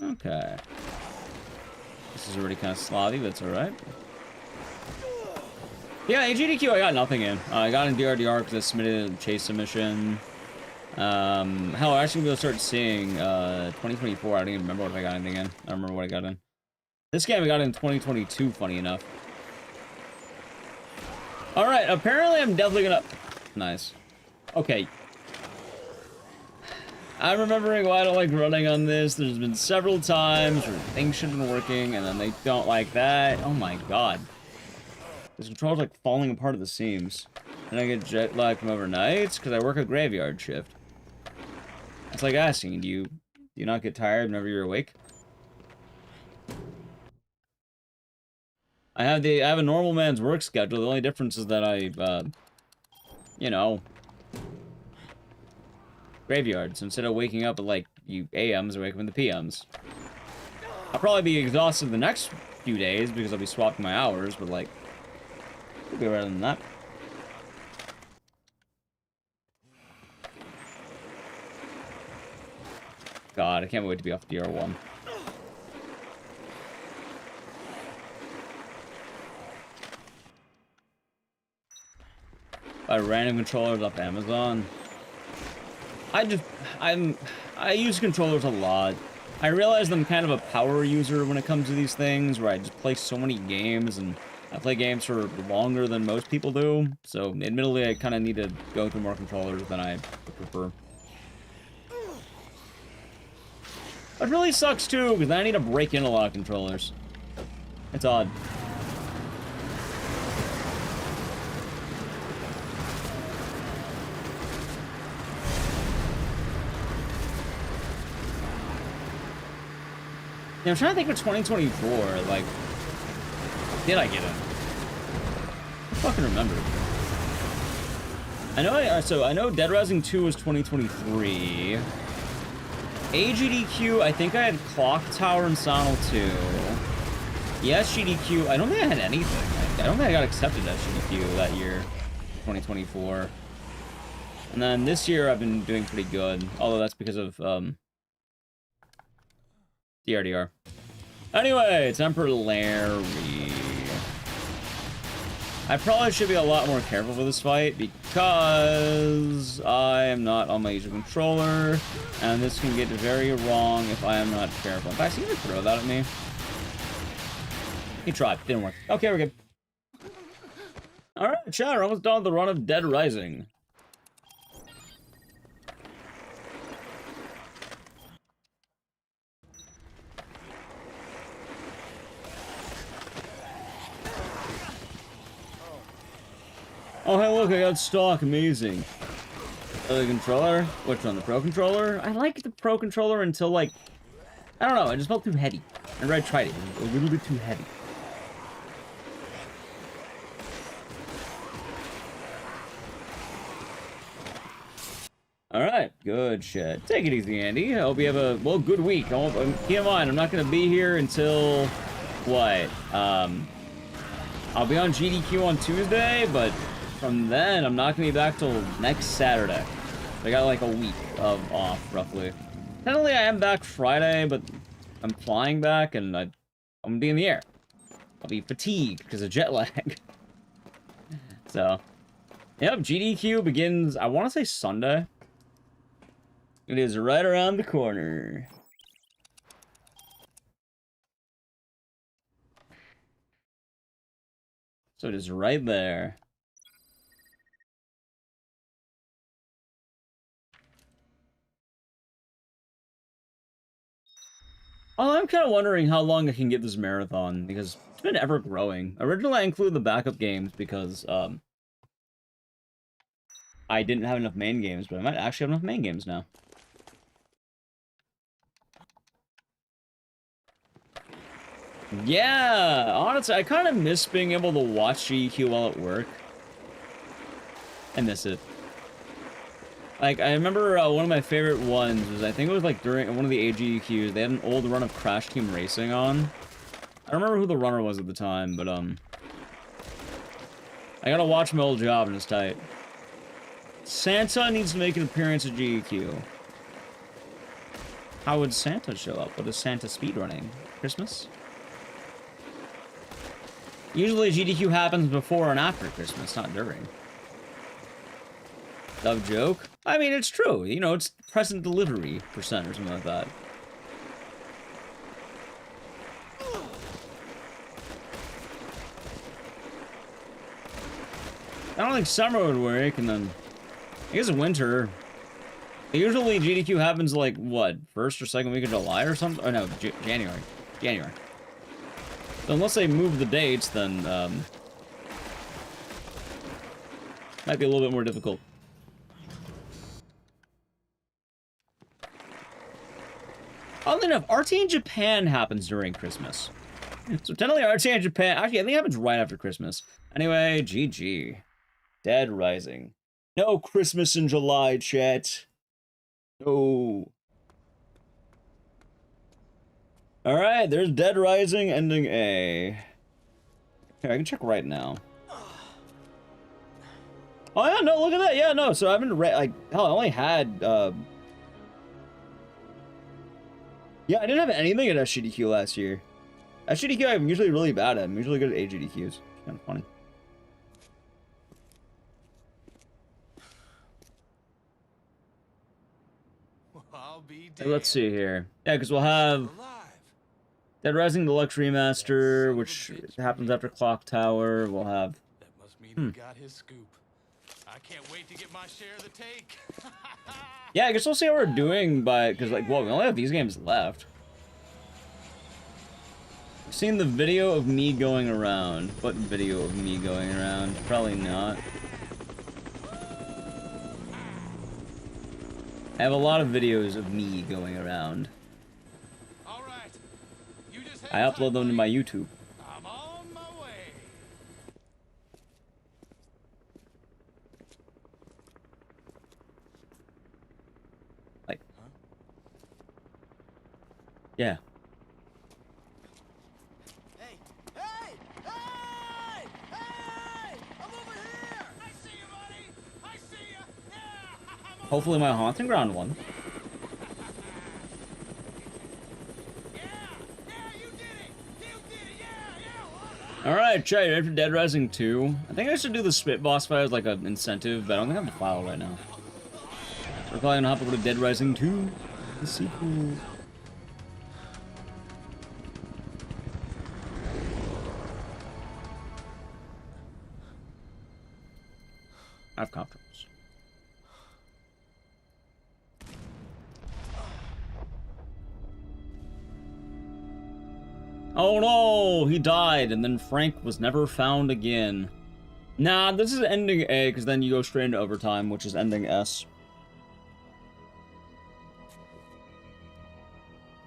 Okay. This is already kind of slobby, but it's alright. Yeah, AGDQ I got nothing in. I got in DRDR because I submitted a chase submission. Hell, I actually will start seeing 2024. I don't even remember if I got anything in. I don't remember what I got in. This game I got in 2022, funny enough. Alright, apparently I'm definitely gonna... Nice. Okay. I'm remembering why I don't like running on this. There's been several times where things shouldn't be working, and then they don't like that. Oh my god. This controller's like falling apart at the seams. And I get jet lag from overnights because I work a graveyard shift. It's like asking, do you not get tired whenever you're awake? I have a normal man's work schedule. The only difference is that I you know, graveyards. Instead of waking up at like AMs, I wake up in the PMs. I'll probably be exhausted the next few days because I'll be swapping my hours, but like it'll be better than that. God, I can't wait to be off DR1. Buy random controllers off Amazon. I use controllers a lot. I realize I'm kind of a power user when it comes to these things, where I just play so many games, and I play games for longer than most people do. So, admittedly, I kind of need to go through more controllers than I prefer. It really sucks, too, because I need to break in a lot of controllers. It's odd. Yeah, I'm trying to think for 2024, like, did I get it? I fucking remember. I know Dead Rising 2 was 2023. AGDQ, I think I had Clock Tower and Sonal 2. Yes, GDQ, I don't think I had anything. I don't think I got accepted as GDQ that year, 2024. And then this year I've been doing pretty good, although that's because of, DRDR. Anyway, it's Emperor Larry. I probably should be a lot more careful for this fight because I am not on my usual controller, and this can get very wrong if I am not careful. In fact, he even throw that at me. He tried. Didn't work. Okay, we're good. Alright, chat, we're almost done with the run of Dead Rising. Oh, hey, look, I got stock. Amazing. The controller? Which one? The Pro Controller? I liked the Pro Controller until, like, I don't know, it just felt too heavy. I tried it. It was a little bit too heavy. Alright, good shit. Take it easy, Andy. I hope you have a, well, good week. Keep in mind, I'm not going to be here until, what? I'll be on GDQ on Tuesday, but from then, I'm not going to be back till next Saturday. I got like a week of off, roughly. Technically, I am back Friday, but I'm flying back, and I'm gonna be in the air. I'll be fatigued because of jet lag. So, yep, GDQ begins, I want to say Sunday. It is right around the corner. So it is right there. Oh, I'm kind of wondering how long I can get this marathon, because it's been ever growing. Originally, I included the backup games because, I didn't have enough main games, but I might actually have enough main games now. Yeah, honestly, I kind of miss being able to watch GDQ while at work. I miss it. Like, I remember one of my favorite ones was, I think it was like during one of the AGDQs, they had an old run of Crash Team Racing on. I don't remember who the runner was at the time, but, I gotta watch my old job and it's tight. Santa needs to make an appearance at GDQ. How would Santa show up? What is Santa speedrunning? Christmas? Usually GDQ happens before and after Christmas, not during. Dumb joke? I mean, it's true. You know, it's present delivery percent or something like that. I don't think summer would work, and then I guess winter. Usually GDQ happens like, what, first or second week of July or something? Oh no, January. January. So unless they move the dates, then, might be a little bit more difficult. Oddly enough, RT in Japan happens during Christmas. So technically RT in Japan, actually I think it happens right after Christmas. Anyway, GG. Dead Rising. No Christmas in July, chat. No. Alright, there's Dead Rising ending A. Here, I can check right now. Oh yeah, no, look at that. Yeah, no, so I haven't read, like, hell, I only had, yeah, I didn't have anything at SGDQ last year. SGDQ I'm usually really bad at. I'm usually good at AGDQs. It's kind of funny. I'll be Hey, let's see here. Yeah, because we'll have Dead Rising Deluxe Remaster, which happens after Clock Tower. We'll have... That must mean he got his scoop. I can't wait to get my share of the take. Yeah, I guess we'll see how we're doing by... Because, like, well, we only have these games left. You've seen the video of me going around. What video of me going around? Probably not. I have a lot of videos of me going around. I upload them to my YouTube. I'm on my way. Like, yeah. Hey! Hey! Hey! Hey! I'm over here! I see you, buddy! I see you! Yeah! Hopefully my Haunting Ground one. Alright, chat, you ready for Dead Rising 2? I think I should do the Spit boss fight as like an incentive, but I don't think I have the file right now. So we're probably gonna hop over to Dead Rising 2, the sequel. I have confidence. Oh no, he died, and then Frank was never found again. Nah, this is ending A, because then you go straight into overtime, which is ending S.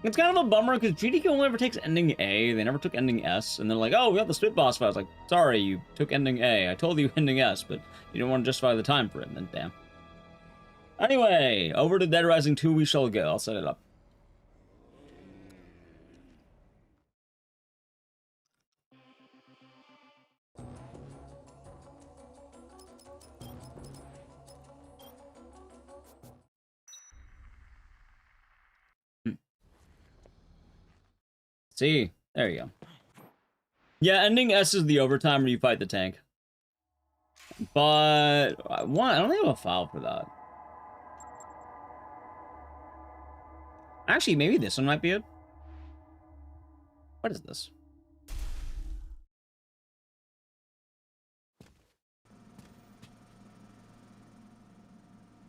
It's kind of a bummer, because GDQ only ever takes ending A, they never took ending S, and they're like, oh, we got the Spit boss fight. I was like, sorry, you took ending A. I told you ending S, but you didn't want to justify the time for it, then damn. Anyway, over to Dead Rising 2 we shall go. I'll set it up. See? There you go. Yeah, ending S is the overtime where you fight the tank. But, I don't think I have a file for that. Actually, maybe this one might be it. What is this?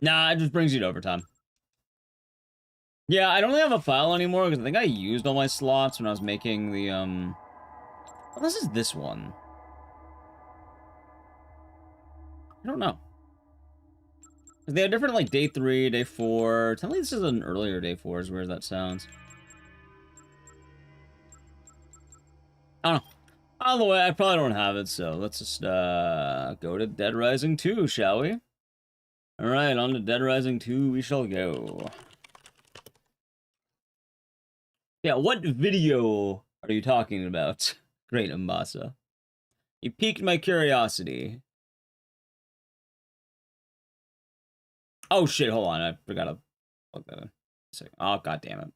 Nah, it just brings you to overtime. Yeah, I don't really have a file anymore because I think I used all my slots when I was making the, Oh, this is this one. I don't know. They have different, like, day 3, day 4. Tell me this is an earlier day 4, as weird as that sounds. I don't know. Either way, I probably don't have it, so let's just, go to Dead Rising 2, shall we? Alright, on to Dead Rising 2 we shall go. Yeah, what video are you talking about? Great, Umbasa. You piqued my curiosity. Oh shit, hold on, I forgot to plug that in. Oh, god damn it.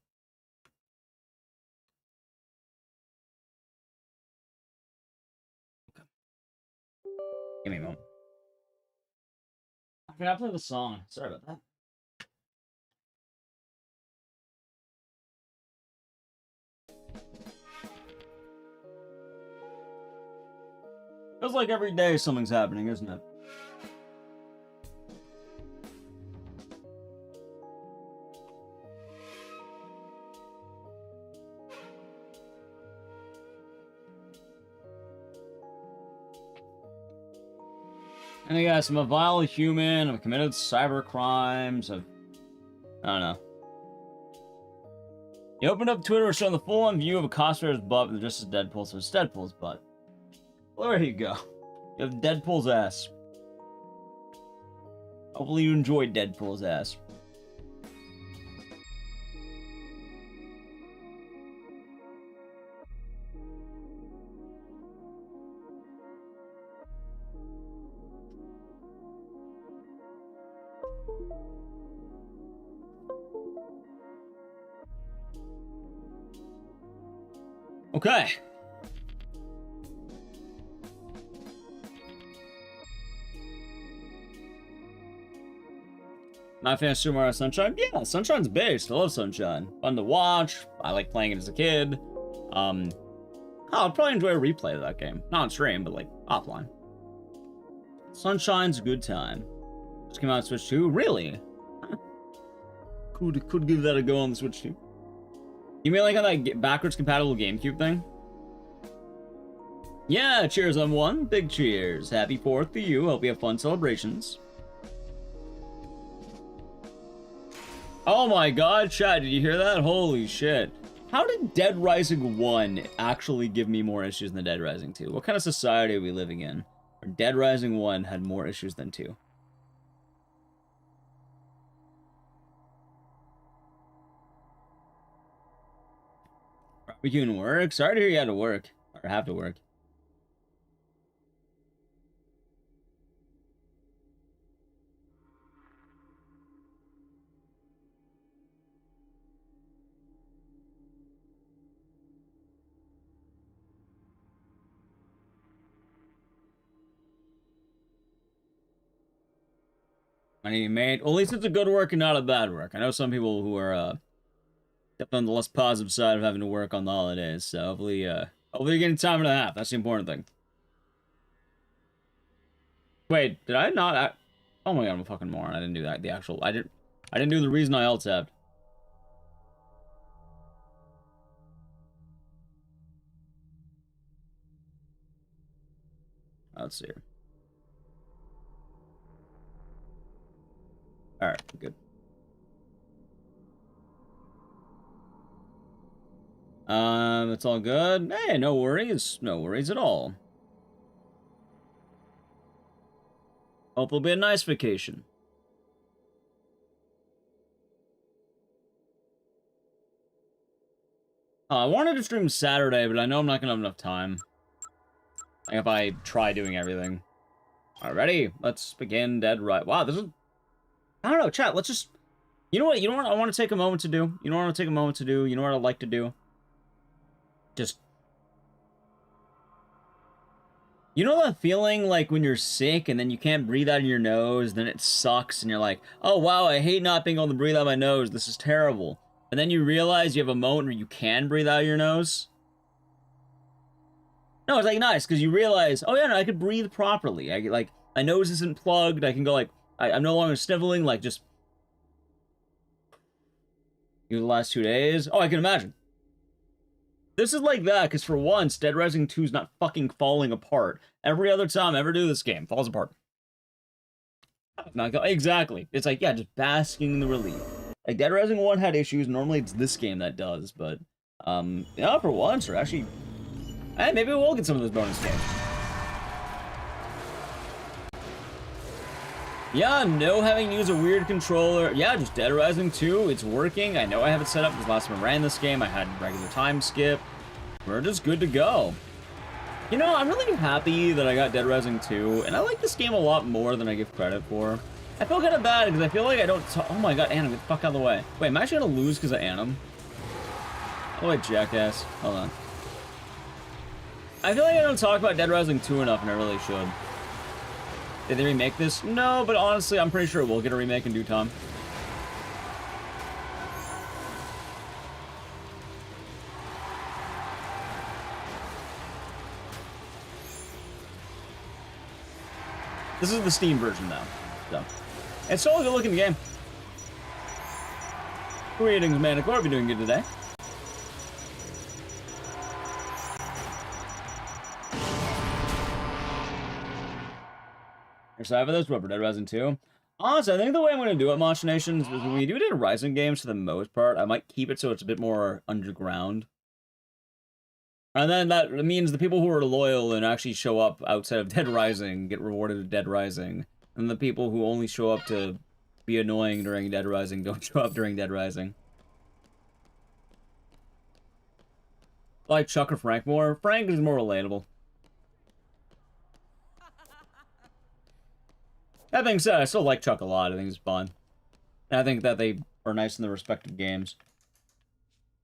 Give me a moment. I forgot to play the song. Sorry about that. Feels like every day something's happening, isn't it? And yes, I'm a vile human, I've committed cyber crimes, I don't know. You opened up Twitter showing the full-on view of a cosplayer's butt with just as Deadpool, so it's Deadpool's butt. Well, there you go. You have Deadpool's ass. Hopefully you enjoyed Deadpool's ass. Okay. Not fan of Super Mario Sunshine? Yeah, Sunshine's based. I love Sunshine. Fun to watch. I like playing it as a kid. I'll probably enjoy a replay of that game. Not on stream, but like offline. Sunshine's a good time. Just came out on Switch 2? Really? Huh. Could give that a go on the Switch 2. You mean like on that backwards compatible GameCube thing? Yeah, cheers on one. Big cheers. Happy 4th to you. Hope you have fun celebrations. Oh my god, chat, did you hear that? Holy shit. How did Dead Rising 1 actually give me more issues than Dead Rising 2? What kind of society are we living in? Where Dead Rising 1 had more issues than 2? We can work? Sorry to hear you had to work. Or have to work. Money made. Well, at least it's a good work and not a bad work. I know some people who are definitely on the less positive side of having to work on the holidays. So hopefully you're getting time and a half. That's the important thing. Wait, did I not? Oh my god, I'm a fucking moron. I didn't do that. I didn't do the reason I alt tabbed. Let's see here. Alright, good. It's all good. Hey, no worries. No worries at all. Hope it'll be a nice vacation. I wanted to stream Saturday, but I know I'm not gonna have enough time. Like if I try doing everything. Alright, ready? Let's begin Dead Right. Wow, this is... I don't know, chat, let's just... You know what I want to take a moment to do? You know what I want to take a moment to do? You know what I'd like to do? just... You know that feeling like when you're sick and then you can't breathe out of your nose, then it sucks and you're like, oh wow, I hate not being able to breathe out my nose, this is terrible. And then you realize you have a moment where you can breathe out of your nose. No, it's like nice, because you realize, oh yeah, no, I could breathe properly. I like, my nose isn't plugged, I can go like, I'm no longer sniveling, like just... You the last 2 days? Oh, I can imagine. This is like that, because for once, Dead Rising 2 is not fucking falling apart. Every other time I ever do this game, falls apart. Not go exactly. It's like, yeah, just basking in the relief. Like, Dead Rising 1 had issues, normally it's this game that does, but, yeah, for once, or actually, hey, maybe we'll get some of those bonus games. Yeah, no having to use a weird controller. Yeah, just Dead Rising 2, it's working. I know I have it set up because last time I ran this game, I had regular time skip. We're just good to go. You know, I'm really happy that I got Dead Rising 2, and I like this game a lot more than I give credit for. I feel kind of bad because I feel like I don't... Oh my god, Annam, get the fuck out of the way. Wait, am I actually gonna lose because of Annam? Oh wait, jackass. Hold on. I feel like I don't talk about Dead Rising 2 enough, and I really should. Did they remake this? No, but honestly, I'm pretty sure we'll get a remake in due time. This is the Steam version now, so. It's still a good looking game. Greetings, Manicore. Hope you're doing good today. Excited for this? What, for Dead Rising 2? Honestly, I think the way I'm going to do it, Machinations, is when we do Dead Rising games for the most part, I might keep it so it's a bit more underground. And then that means the people who are loyal and actually show up outside of Dead Rising get rewarded with Dead Rising. And the people who only show up to be annoying during Dead Rising don't show up during Dead Rising. I like Chuck or Frank more. Frank is more relatable. That being said, I still like Chuck a lot. I think it's fun. And I think that they are nice in their respective games.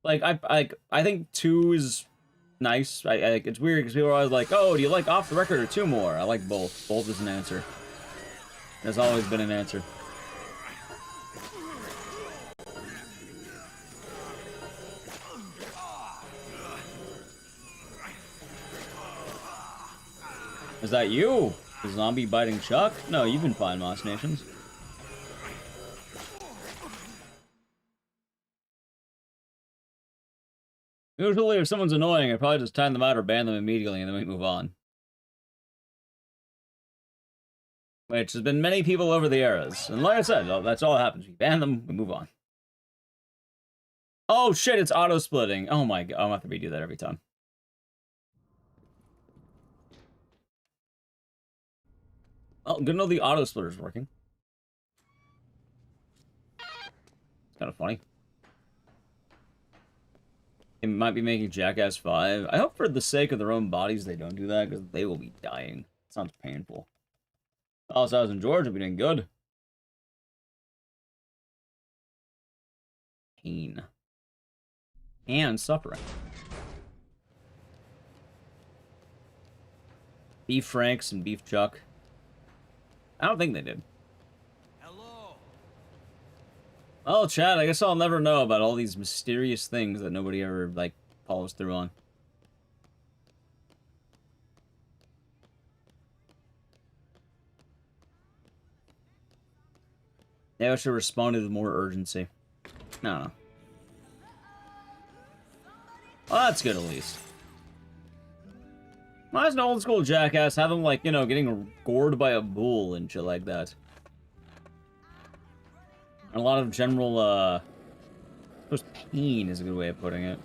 Like, I think 2 is nice. It's weird because people are always like, oh, do you like Off the Record or 2 more? I like both. Both is an answer. There's always been an answer. Is that you? The zombie biting Chuck? No, you've been fine, Machinations. Usually, if someone's annoying, I probably just time them out or ban them immediately and then we move on. Which has been many people over the eras. And like I said, that's all that happens. We ban them, we move on. Oh shit, it's auto-splitting. Oh my god, I'm gonna have to redo that every time. Oh, good to know the auto-splitter's working. It's kind of funny. It might be making Jackass 5. I hope for the sake of their own bodies they don't do that, because they will be dying. It sounds painful. Also, I was in Georgia, we're doing good. Pain. And suffering. Beef Franks and Beef Chuck. I don't think they did. Hello. Well, Chad, I guess I'll never know about all these mysterious things that nobody ever, like, follows through on. They should have responded with more urgency. I don't know. Well, that's good at least. Well, as an old school Jackass, have them, like, you know, getting gored by a bull and shit like that. And a lot of general, I suppose pain is a good way of putting it.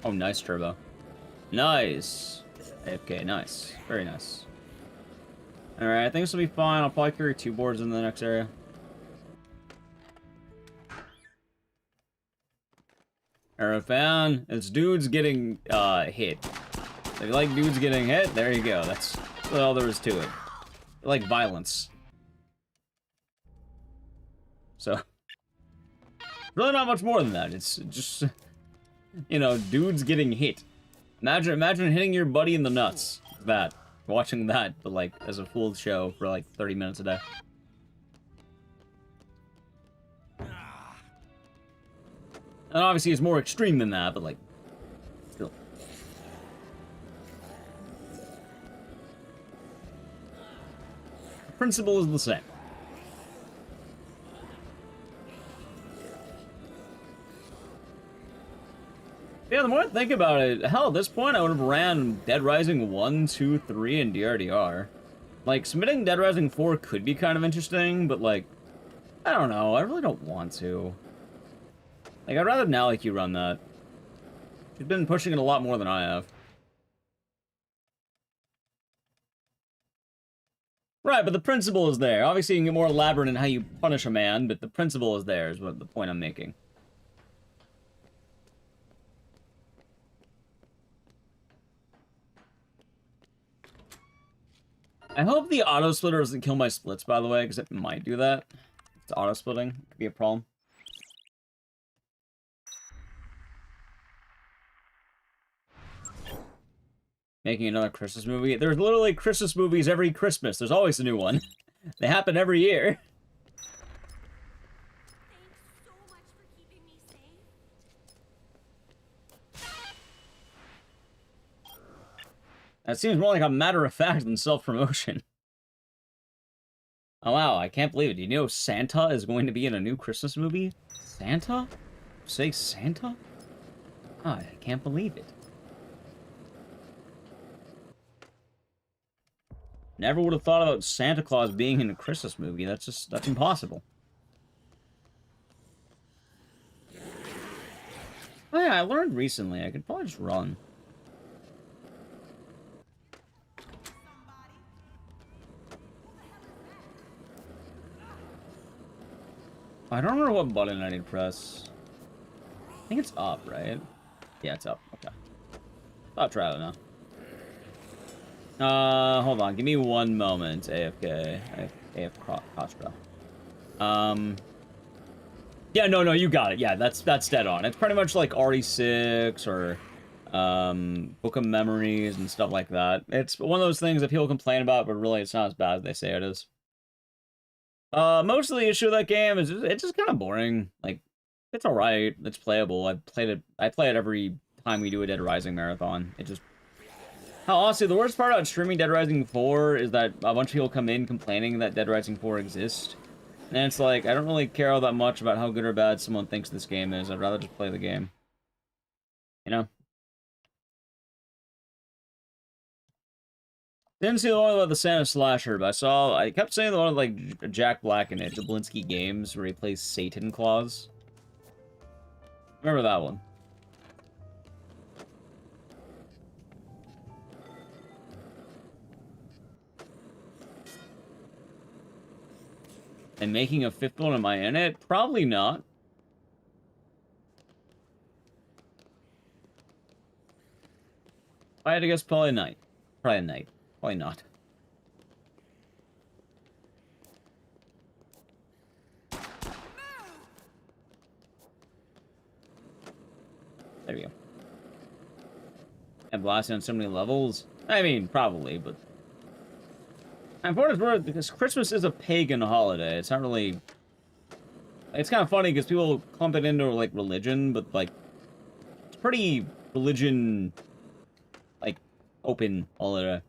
Oh, nice, Turbo. Nice. Okay, nice. Very nice. Alright, I think this will be fine. I'll probably carry 2 boards in the next area. Arrow fan. It's dudes getting hit. If you like dudes getting hit, there you go. That's all there is to it. I like violence. So, really not much more than that. It's just, you know, dudes getting hit. Imagine hitting your buddy in the nuts. That. Watching that, but like, as a full show for like 30 minutes a day. And obviously it's more extreme than that, but like, still. The principle is the same. Yeah, the more I think about it, hell, at this point I would have ran Dead Rising 1, 2, 3, and DRDR. Like, submitting Dead Rising 4 could be kind of interesting, but like, I don't know, I really don't want to. Like, I'd rather now like you run that. You've been pushing it a lot more than I have. Right, but the principle is there. Obviously, you can get more elaborate in how you punish a man, but the principle is there, is what the point I'm making. I hope the auto splitter doesn't kill my splits, by the way, because it might do that. It's auto splitting. It could be a problem. Making another Christmas movie. There's literally Christmas movies every Christmas. There's always a new one. They happen every year. That seems more like a matter of fact than self-promotion. Oh wow, I can't believe it. Do you know Santa is going to be in a new Christmas movie? Santa? Say Santa? Oh, I can't believe it. Never would have thought about Santa Claus being in a Christmas movie. That's impossible. Oh yeah, I learned recently. I could probably just run. I don't remember what button I need to press. I think it's up, right? Yeah, it's up. Okay. I'll try it now. Hold on. Give me one moment. AFK. AF Costra. Yeah, no, you got it. Yeah, that's dead on. It's pretty much like RE6 or Book of Memories and stuff like that. It's one of those things that people complain about, but really it's not as bad as they say it is. Most of the issue of that game is it's just kind of boring. Like, it's alright. It's playable. I play it every time we do a Dead Rising marathon. It just... Hell, honestly, the worst part about streaming Dead Rising 4 is that a bunch of people come in complaining that Dead Rising 4 exists. And it's like, I don't really care all that much about how good or bad someone thinks this game is. I'd rather just play the game. You know? Didn't see the one about the Santa Slasher, but I kept saying the one with, like, Jack Black in it, Jablinski Games, where he plays Satan Claus. Remember that one. And making a fifth one, am I in it? Probably not. If I had to guess, probably night. Probably night. Probably not. There we go. And blasting on so many levels? I mean, probably, but... And for what it's worth, because Christmas is a pagan holiday, it's not really... It's kind of funny, because people clump it into, like, religion, but, like... It's pretty religion... Like, open holiday.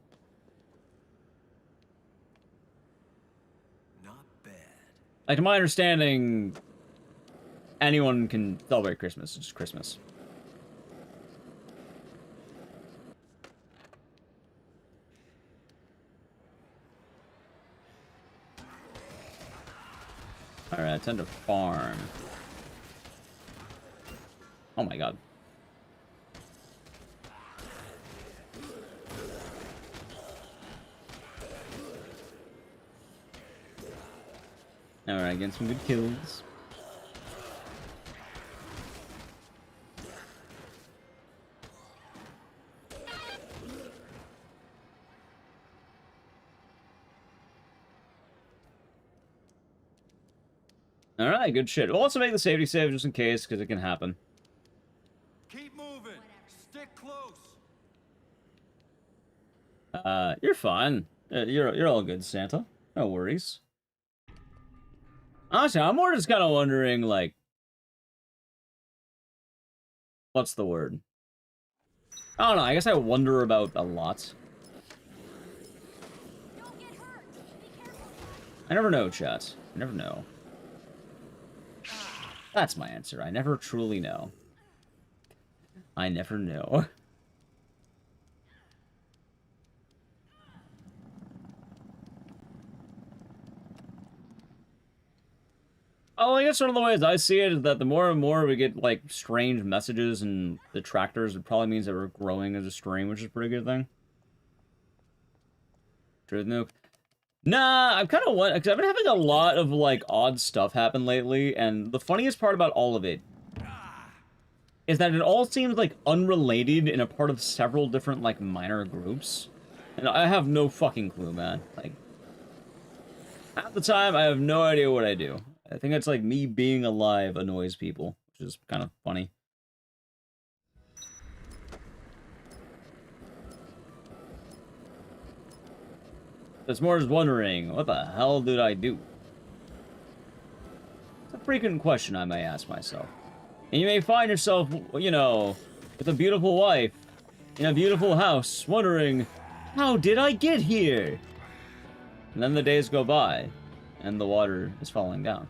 Like, to my understanding, anyone can celebrate Christmas. It's just Christmas. Alright, time to farm. Oh my god. Alright, getting some good kills. Alright, good shit. We'll also make the safety save just in case, because it can happen. Keep moving. Stick close. You're fine. You're all good, Santa. No worries. Honestly, I'm more just kind of wondering, like... What's the word? I don't know, I guess I wonder about a lot. I never know, chat. I never know. That's my answer. I never truly know. I never know. Oh, I guess one of the ways I see it is that the more and more we get, like, strange messages and detractors, it probably means that we're growing as a stream, which is a pretty good thing. Truth nuke. Nah, I'm kind of because I've been having a lot of, like, odd stuff happen lately, and the funniest part about all of it is that it all seems, like, unrelated and a part of several different, like, minor groups. And I have no fucking clue, man. Like, half the time, I have no idea what I do. I think it's like me being alive annoys people, which is kind of funny. It's more just wondering, what the hell did I do? It's a frequent question I may ask myself. And you may find yourself, you know, with a beautiful wife, in a beautiful house, wondering, how did I get here? And then the days go by, and the water is falling down.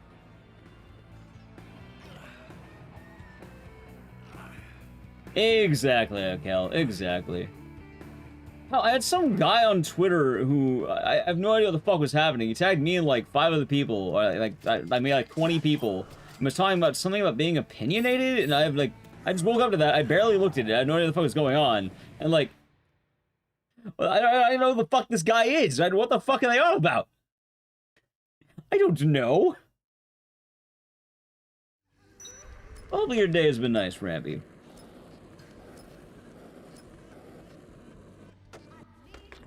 Exactly, Akel, exactly. Hell, I had some guy on Twitter who, I have no idea what the fuck was happening. He tagged me and like 5 other people, or like, I made like 20 people, and was talking about something about being opinionated, and I just woke up to that, I barely looked at it, I had no idea what the fuck was going on, and like, well, I don't know who the fuck this guy is, what the fuck are they on about? I don't know. Hopefully your day has been nice, Rampy.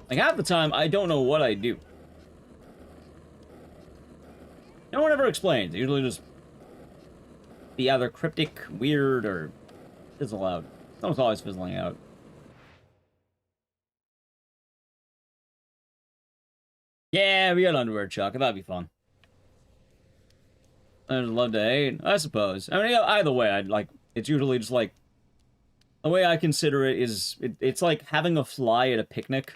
Like, half the time, I don't know what I do. No one ever explains. They usually just be either cryptic, weird, or fizzle out. Someone's always fizzling out. Yeah, we got underwear, Chuck. That'd be fun. I'd love to hate, I suppose. I mean, either way, I'd like, it's usually just like, the way I consider it is, it's like having a fly at a picnic.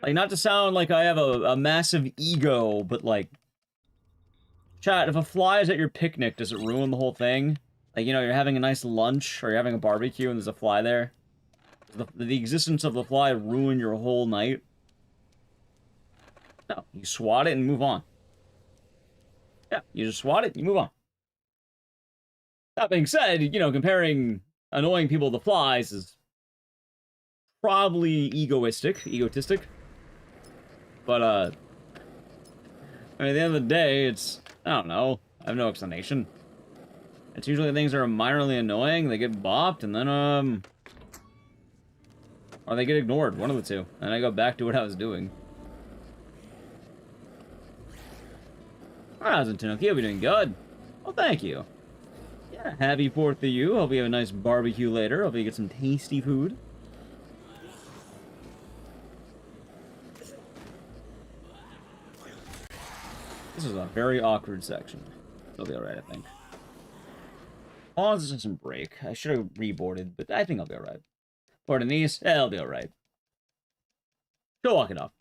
Like, not to sound like I have a massive ego, but like, chat, if a fly is at your picnic, does it ruin the whole thing? Like, you know, you're having a nice lunch, or you're having a barbecue, and there's a fly there. Does the existence of the fly ruin your whole night? No, you swat it and move on. Yeah, you just swat it, you move on. That being said, you know, comparing annoying people to flies is probably egotistic. But, I mean, at the end of the day, it's, I don't know, I have no explanation. It's usually things that are minorly annoying, they get bopped, and then, or they get ignored, one of the two, and I go back to what I was doing. How's it, Tanuki? Hope you're doing good. Well, thank you. Yeah, happy 4th to you. Hope you have a nice barbecue later. Hope you get some tasty food. This is a very awkward section. It'll be alright, I think. Oh, this is some break. I should have reboarded, but I think I'll be alright. Poor Denise, I'll be alright. Go walk it up.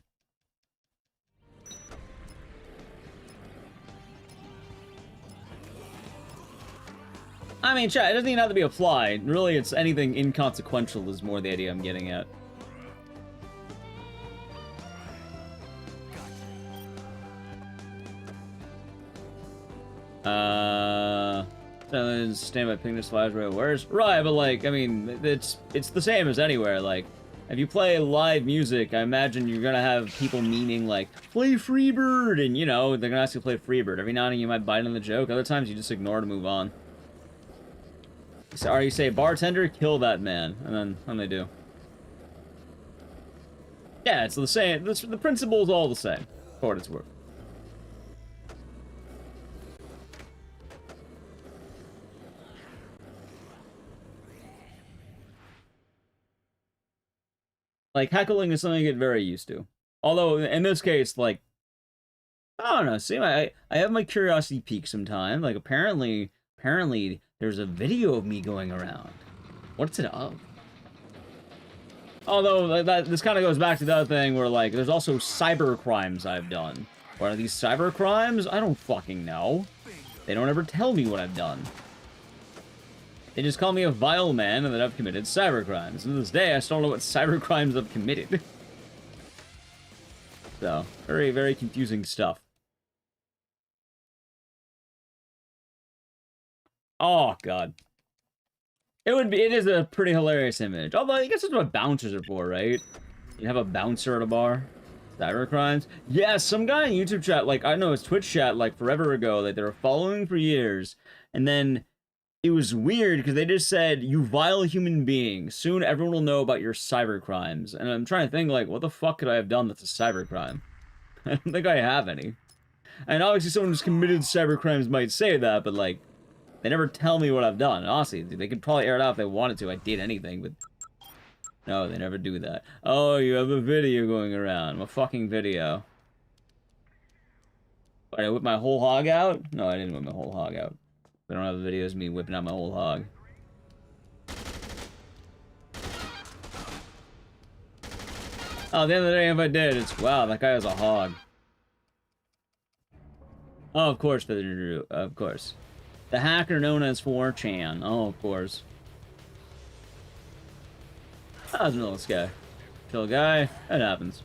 I mean, chat, it doesn't even have to be a fly. Really, it's anything inconsequential is more the idea I'm getting at. Stand by picking this flash right where's right, but like, I mean, it's the same as anywhere. Like, if you play live music, I imagine you're gonna have people memeing like, play Freebird, and you know, they're gonna ask you to play Freebird. Every now and then you might bite on the joke, other times you just ignore to move on. Or you say, bartender, kill that man, and then they do. Yeah, it's the same, the principle is all the same, for what it's worth. Like, heckling is something I get very used to. Although, in this case, like, I don't know, see, I have my curiosity peak sometime. Like, apparently, there's a video of me going around. What's it of? Although, this kind of goes back to the other thing where, like, there's also cyber crimes I've done. What are these cyber crimes? I don't fucking know. They don't ever tell me what I've done. They just call me a vile man and that I've committed cyber crimes. And to this day, I still don't know what cyber crimes I've committed. So, very, very confusing stuff. Oh, God. It is a pretty hilarious image. Although, I guess that's what bouncers are for, right? You have a bouncer at a bar. Cyber crimes. Yeah, some guy in YouTube chat, like, I know his Twitch chat, like, forever ago, like, they were following for years. And then it was weird because they just said, you vile human being. Soon everyone will know about your cyber crimes. And I'm trying to think, like, what the fuck could I have done that's a cyber crime? I don't think I have any. And obviously someone who's committed cyber crimes might say that, but, like, they never tell me what I've done. Honestly, they could probably air it out if they wanted to. I did anything, but no, they never do that. Oh, you have a video going around. A fucking video. What, I whip my whole hog out? No, I didn't whip my whole hog out. I don't have videos of me whipping out my whole hog. Oh, at the end of the day, if I did, it's, wow, that guy has a hog. Oh, of course, of course. The hacker known as 4chan. Oh, of course. That was a little guy. Kill a guy. That happens.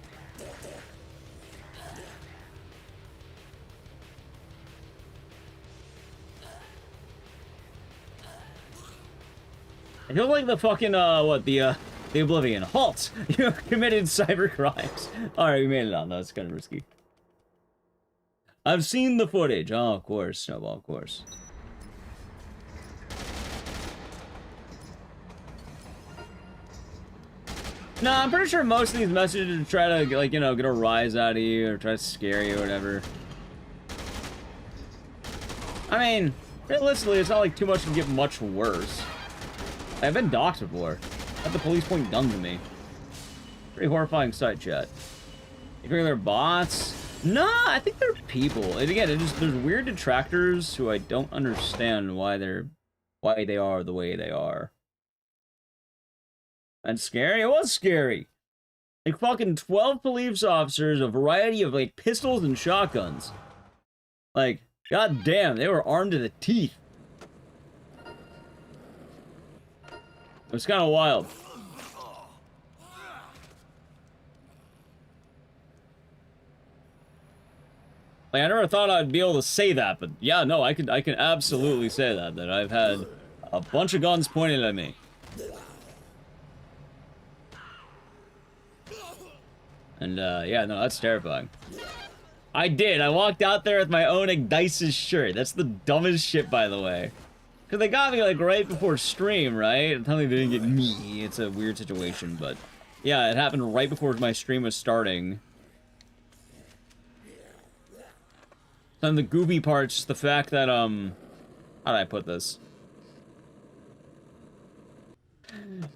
I feel like the fucking, the Oblivion. Halt! You have committed cyber crimes. Alright, we made it on. That's kind of risky. I've seen the footage. Oh, of course. Snowball, of course. No, I'm pretty sure most of these messages try to, like, you know, get a rise out of you or try to scare you or whatever. I mean, realistically, it's not like too much can get much worse. I've been doxxed before. Had the police point gun to me. Pretty horrifying sight, chat. You think they're bots? Nah, I think they're people. And again, there's weird detractors who I don't understand why they are the way they are. And scary? It was scary. Like fucking 12 police officers, a variety of like pistols and shotguns. Like, god damn, they were armed to the teeth. It was kind of wild. Like, I never thought I'd be able to say that, but yeah, no, I can absolutely say that I've had a bunch of guns pointed at me. And, yeah, no, that's terrifying. I did. I walked out there with my own Ecdycis shirt. That's the dumbest shit, by the way. Because they got me, like, right before stream, right? I'm telling you, they didn't get me. It's a weird situation, but... yeah, it happened right before my stream was starting. And the goofy part's the fact that, how did I put this?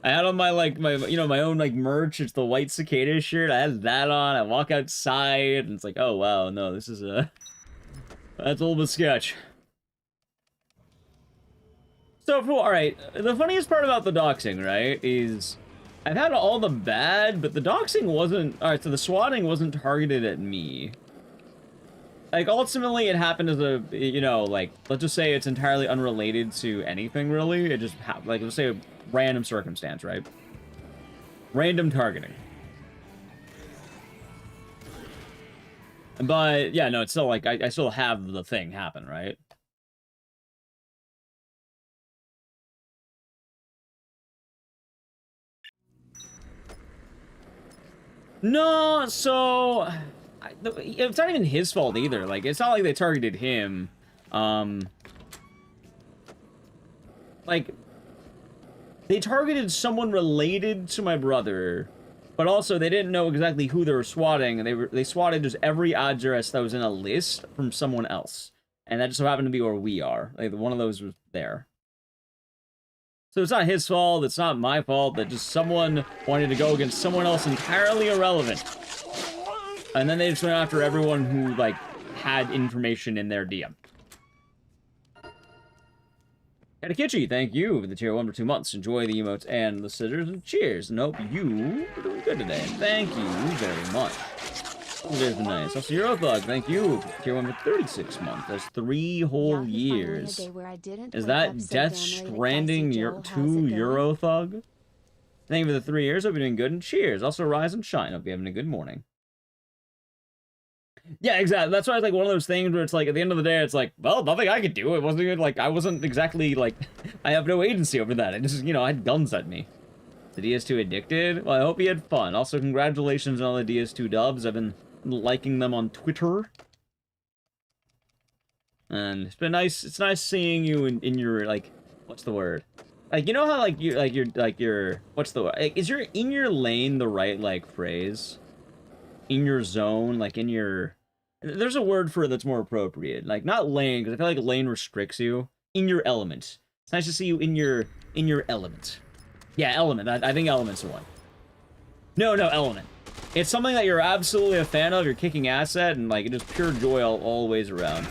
I had on my, like, you know, my own, like, merch. It's the white cicada shirt. I had that on. I walk outside, and it's like, oh, wow, no, this is a... that's a little bit sketch. So, alright, the funniest part about the doxing, right, is... I've had all the bad, but the doxing wasn't... Alright, so the swatting wasn't targeted at me. Like, ultimately, it happened as a, you know, like, let's just say it's entirely unrelated to anything, really. It just, like, let's say a random circumstance, right? Random targeting. But, yeah, no, it's still, like, I still have the thing happen, right? No, so... it's not even his fault either. Like, it's not like they targeted him. Like, they targeted someone related to my brother, but also they didn't know exactly who they were swatting, and they swatted just every address that was in a list from someone else, and that just so happened to be where we are. Like, one of those was there. So it's not his fault, it's not my fault, that just someone wanted to go against someone else entirely irrelevant. And then they just went after everyone who, like, had information in their DM. Ecdycis, thank you for the tier 1 for 2 months. Enjoy the emotes and the scissors, and cheers. And hope you are doing good today. Thank you very much. There's nice. Also, Eurothug, thank you. Tier 1 for 36 months. That's 3 whole years. Is that Death Stranding 2 Eurothug? Thank you for the 3 years. Hope you're doing good, and cheers. Also, rise and shine. Hope you're having a good morning. Yeah, exactly. That's why it's like one of those things where it's like, at the end of the day, it's like, well, nothing I could do. It wasn't even like, I wasn't exactly like, I have no agency over that. I just, you know, I had guns at me. The DS2 addicted? Well, I hope you had fun. Also, congratulations on all the DS2 dubs. I've been liking them on Twitter. And it's been nice, it's nice seeing you in your, like, what's the word? Like, you know how, like, you're, what's the word? Like, is your, in your lane the right, like, phrase? In your zone, like in your... There's a word for it that's more appropriate. Like, not lane, because I feel like lane restricts you. In your element. It's nice to see you in your element. Yeah, element. I think element's the one. No, element. It's something that you're absolutely a fan of, you're kicking ass at, and like, it's just pure joy all ways around.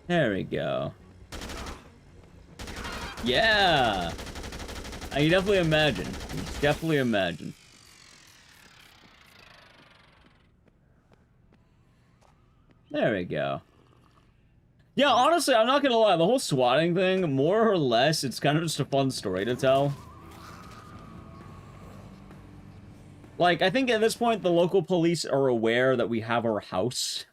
There we go. Yeah! I can definitely imagine. Definitely imagine. There we go. Yeah, honestly, I'm not gonna lie. The whole swatting thing, more or less, it's kind of just a fun story to tell. Like, I think at this point, the local police are aware that we have our house.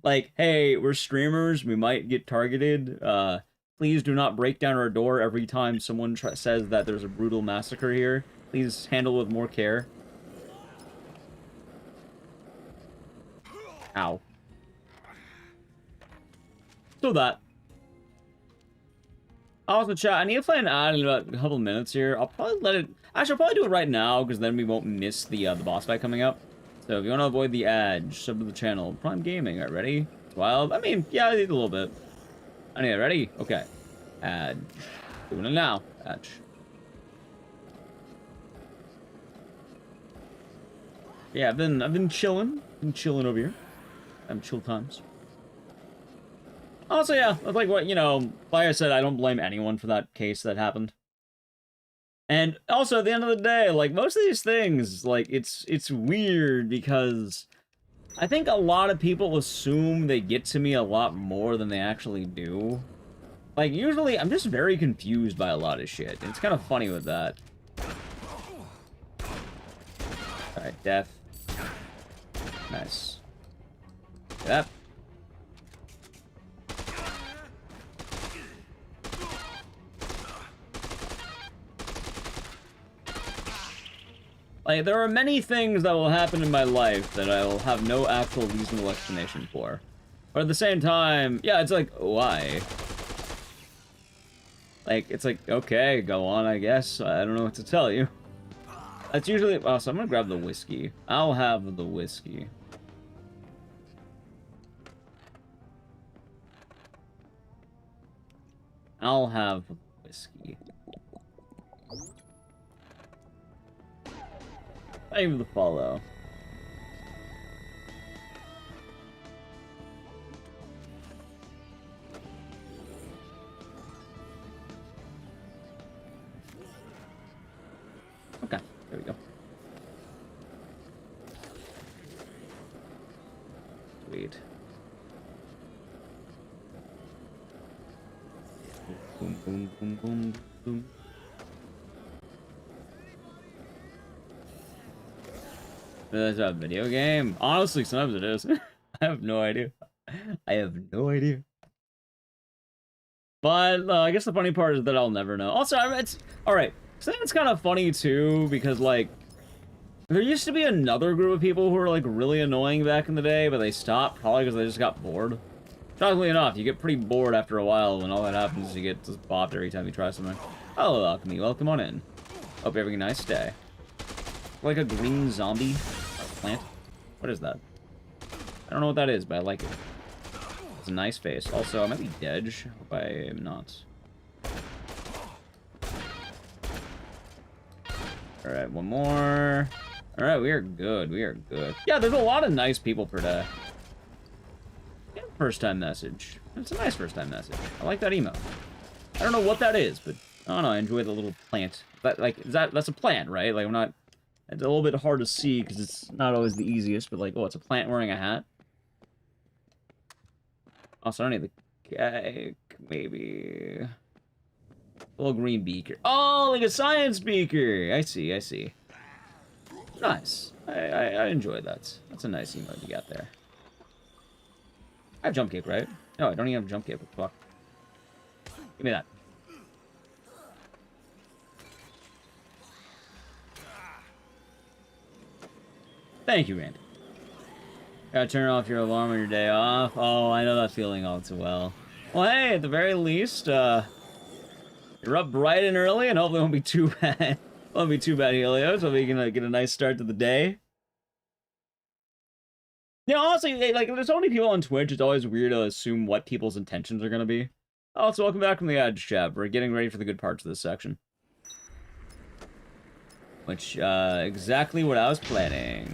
Like, hey, we're streamers, we might get targeted, please do not break down our door every time someone says that there's a brutal massacre here. Please handle with more care. Ow. So that. Also, chat, I need to play an ad in about a couple minutes here. I'll probably let it... Actually, I'll probably do it right now, because then we won't miss the boss fight coming up. So if you want to avoid the ad, sub to the channel. Prime Gaming, alright, ready? 12? I mean, yeah, I need a little bit. Anyway, ready? Okay. Ad. Doing it now. Patch. Yeah, I've been chilling. Been chilling over here. Having chill times. Also, yeah, like what, you know, like I said, I don't blame anyone for that case that happened. And also, at the end of the day, like, most of these things, like, it's weird because I think a lot of people assume they get to me a lot more than they actually do. Like, usually, I'm just very confused by a lot of shit. It's kind of funny with that. Alright, death. Nice. Yep. Like, there are many things that will happen in my life that I will have no actual reasonable explanation for. But at the same time, yeah, it's like, why? Like, it's like, okay, go on, I guess. I don't know what to tell you. That's usually... Oh, so I'm gonna grab the whiskey. I'll have the whiskey. I'll have whiskey. Thank you for the follow. Okay, there we go. Sweet. Boom, boom, boom, boom, boom. Is that a video game? Honestly, sometimes it is. I have no idea. I have no idea. But I guess the funny part is that I'll never know. Also, it's alright. So I think it's kind of funny too, because like there used to be another group of people who were like really annoying back in the day, but they stopped probably because they just got bored. Shockingly enough, you get pretty bored after a while when all that happens is you get just bopped every time you try something. Hello, Alchemy. Welcome on in. Hope you're having a nice day. Like a green zombie plant. What is that? I don't know what that is, but I like it. It's a nice face. Also, I might be dead. Hope I am not. Alright, one more. Alright, we are good. We are good. Yeah, there's a lot of nice people per day. Yeah, first time message. It's a nice first time message. I like that emo. I don't know what that is, but I don't know. I enjoy the little plant. But like, that's a plant, right? Like, I'm not. It's a little bit hard to see because it's not always the easiest. But like, oh, it's a plant wearing a hat. Also, I don't need the cake. Maybe a little green beaker. Oh, like a science beaker. I see. I see. Nice. I enjoy that. That's a nice emote you got there. I have jump cape, right? No, I don't even have jump cape. What the fuck? Give me that. Thank you, Randy. Gotta turn off your alarm on your day off. Oh, I know that feeling all too well. Well, hey, at the very least, you're up bright and early, and hopefully it won't be too bad. Won't be too bad, Helios. So we can get a nice start to the day. Yeah, honestly, like, there's so many people on Twitch, it's always weird to assume what people's intentions are gonna be. Also, welcome back from the Edge chat. We're getting ready for the good parts of this section. Which, exactly what I was planning.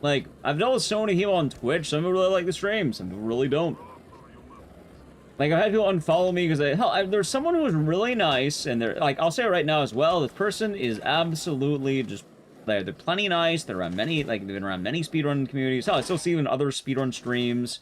Like, I've noticed so many people on Twitch, some people really like the stream, some people really don't. Like, I've had people unfollow me because there's someone who was really nice, and they're, like, I'll say it right now as well, this person is absolutely just, they're plenty nice, they're around many, like, they've been around many speedrun communities. Hell, I still see them in other speedrun streams.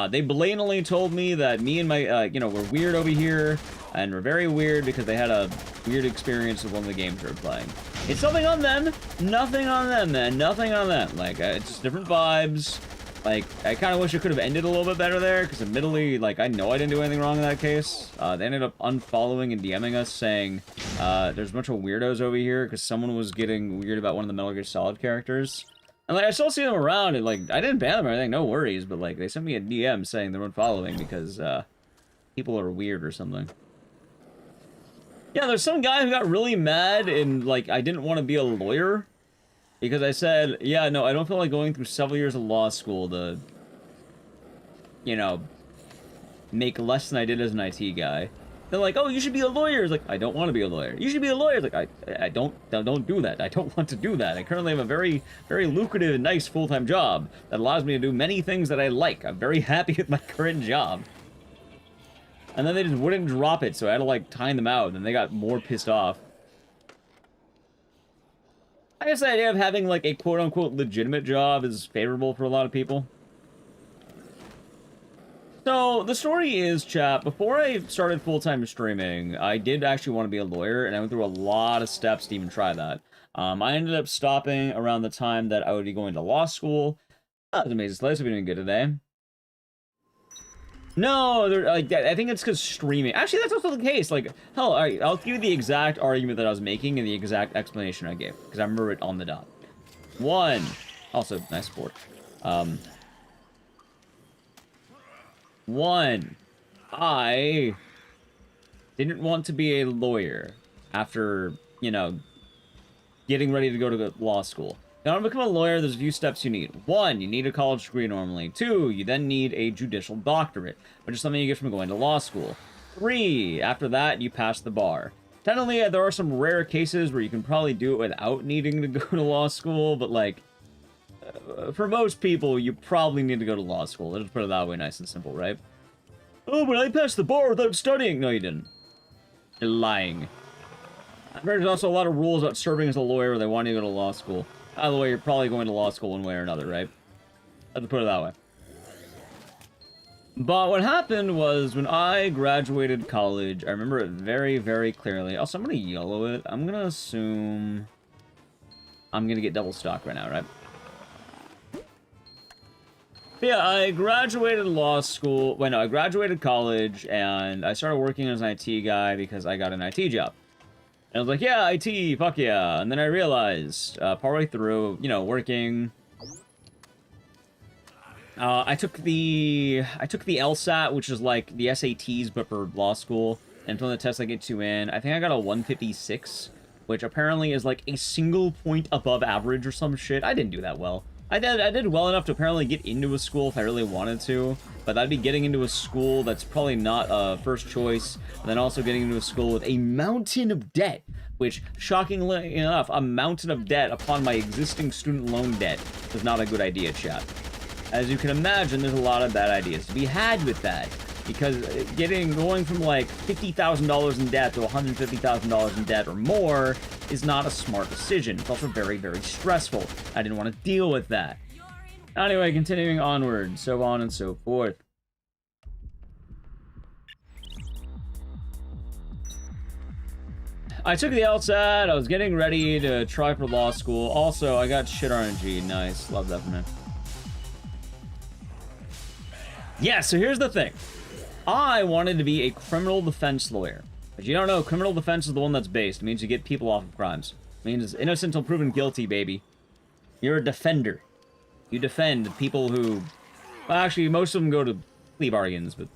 They blatantly told me that me and my, you know, we're weird over here, and we're very weird because they had a weird experience with one of the games they were playing. It's nothing on them, nothing on them, man, nothing on them. Like, it's just different vibes. Like, I kind of wish it could have ended a little bit better there, because admittedly, like, I know I didn't do anything wrong in that case. They ended up unfollowing and DMing us saying, there's a bunch of weirdos over here, because someone was getting weird about one of the Metal Gear Solid characters. And, like, I still see them around, and, like, I didn't ban them or anything, no worries, but, like, they sent me a DM saying they weren't following because, people are weird or something. Yeah, there's some guy who got really mad and, like, I didn't want to be a lawyer. Because I said, yeah, no, I don't feel like going through several years of law school to, you know, make less than I did as an IT guy. They're like, oh, you should be a lawyer. It's like, I don't want to be a lawyer. You should be a lawyer. It's like, I don't do that. I don't want to do that. I currently have a very, very lucrative and nice full-time job that allows me to do many things that I like. I'm very happy with my current job. And then they just wouldn't drop it, so I had to, like, time them out, and they got more pissed off. I guess the idea of having, like, a quote-unquote legitimate job is favorable for a lot of people. So, the story is, chat, before I started full-time streaming, I did actually want to be a lawyer, and I went through a lot of steps to even try that. I ended up stopping around the time that I would be going to law school. That was amazing. Slice, we're doing good today. No, like, I think it's because streaming. Actually, that's also the case. Like, hell, all right, I'll give you the exact argument that I was making and the exact explanation I gave, because I remember it on the dot. One, also, nice sport. One, I didn't want to be a lawyer after, you know, getting ready to go to law school. Now, to become a lawyer, there's a few steps you need. One, you need a college degree normally. Two, you then need a judicial doctorate, which is something you get from going to law school. Three, after that, you pass the bar. Technically, there are some rare cases where you can probably do it without needing to go to law school, but, like, for most people, you probably need to go to law school. Let's just put it that way, nice and simple, right? Oh, but I passed the bar without studying! No, you didn't. You're lying. There's also a lot of rules about serving as a lawyer where they want you to go to law school. By the way, you're probably going to law school one way or another, right? Let's put it that way. But what happened was, when I graduated college, I remember it very, very clearly. Also, I'm going to yellow it. I'm going to assume I'm going to get double stock right now, right? But yeah, I graduated law school. Well, no, I graduated college, and I started working as an IT guy because I got an IT job. And I was like, yeah, IT, fuck yeah. And then I realized, partway through, you know, working, I took the LSAT, which is like the SATs, but for law school. and some of the tests I get to in, I think I got a 156, which apparently is like a single point above average or some shit. I didn't do that well. I did well enough to apparently get into a school if I really wanted to, but that'd be getting into a school that's probably not a first choice, and then also getting into a school with a mountain of debt, which, shockingly enough, a mountain of debt upon my existing student loan debt is not a good idea, chat. As you can imagine, there's a lot of bad ideas to be had with that, because going from like $50,000 in debt to $150,000 in debt or more is not a smart decision. It's also very, very stressful. I didn't want to deal with that. Anyway, continuing onward, so on and so forth. I took the LSAT. I was getting ready to try for law school. Also, I got shit RNG. Nice. Love that for me. Yeah, so here's the thing. I wanted to be a criminal defense lawyer. But you don't know, criminal defense is the one that's based. It means you get people off of crimes. It means innocent until proven guilty, baby. You're a defender. You defend people who... Well, actually, most of them go to plea bargains, but...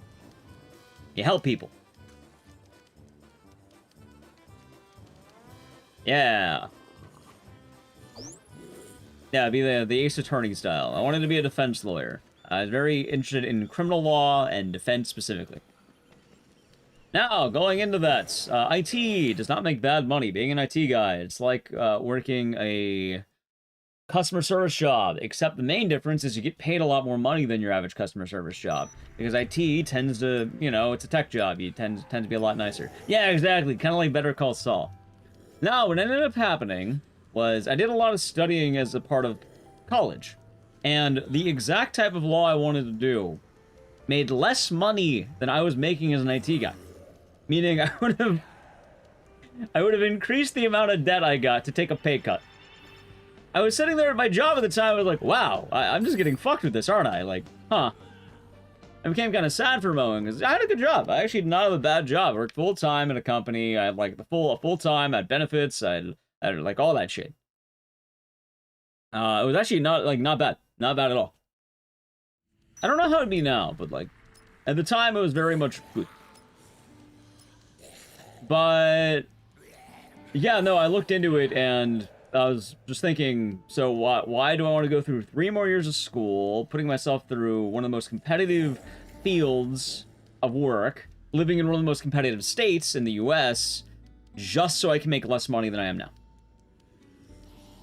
You help people. Yeah. Yeah, be the Ace Attorney style. I wanted to be a defense lawyer. I was very interested in criminal law and defense specifically. Now, going into that, IT does not make bad money. Being an IT guy, it's like working a customer service job, except the main difference is you get paid a lot more money than your average customer service job. Because IT tends to, you know, it's a tech job. You tend to be a lot nicer. Yeah, exactly. Kind of like Better Call Saul. Now, what ended up happening was I did a lot of studying as a part of college. And the exact type of law I wanted to do made less money than I was making as an IT guy. Meaning I would have increased the amount of debt I got to take a pay cut. I was sitting there at my job at the time, I was like, wow, I'm just getting fucked with this, aren't I? Like, huh. I became kind of sad for a moment, because I had a good job. I actually did not have a bad job. I worked full-time at a company. I had, like, full-time, I had benefits, I had, like, all that shit. It was actually not bad. Not bad at all. I don't know how it'd be now, but, like, at the time, it was very much good. But, yeah, no, I looked into it, and I was just thinking, so why do I want to go through 3 more years of school, putting myself through one of the most competitive fields of work, living in one of the most competitive states in the US, just so I can make less money than I am now?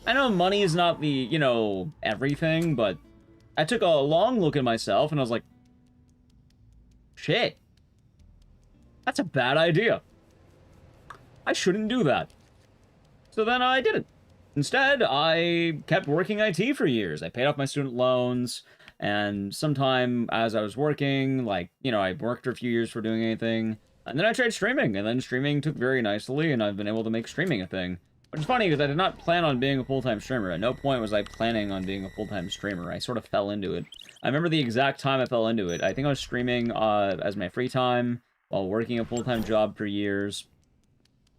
I know money is not the, you know, everything, but I took a long look at myself and I was like, shit, that's a bad idea. I shouldn't do that. So then I didn't. Instead, I kept working IT for years. I paid off my student loans, and sometime as I was working, like, you know, I worked for a few years for doing anything, and then I tried streaming, and then streaming took very nicely, and I've been able to make streaming a thing. Which is funny, because I did not plan on being a full-time streamer. At no point was I planning on being a full-time streamer. I sort of fell into it. I remember the exact time I fell into it. I think I was streaming as my free time, while working a full-time job for years.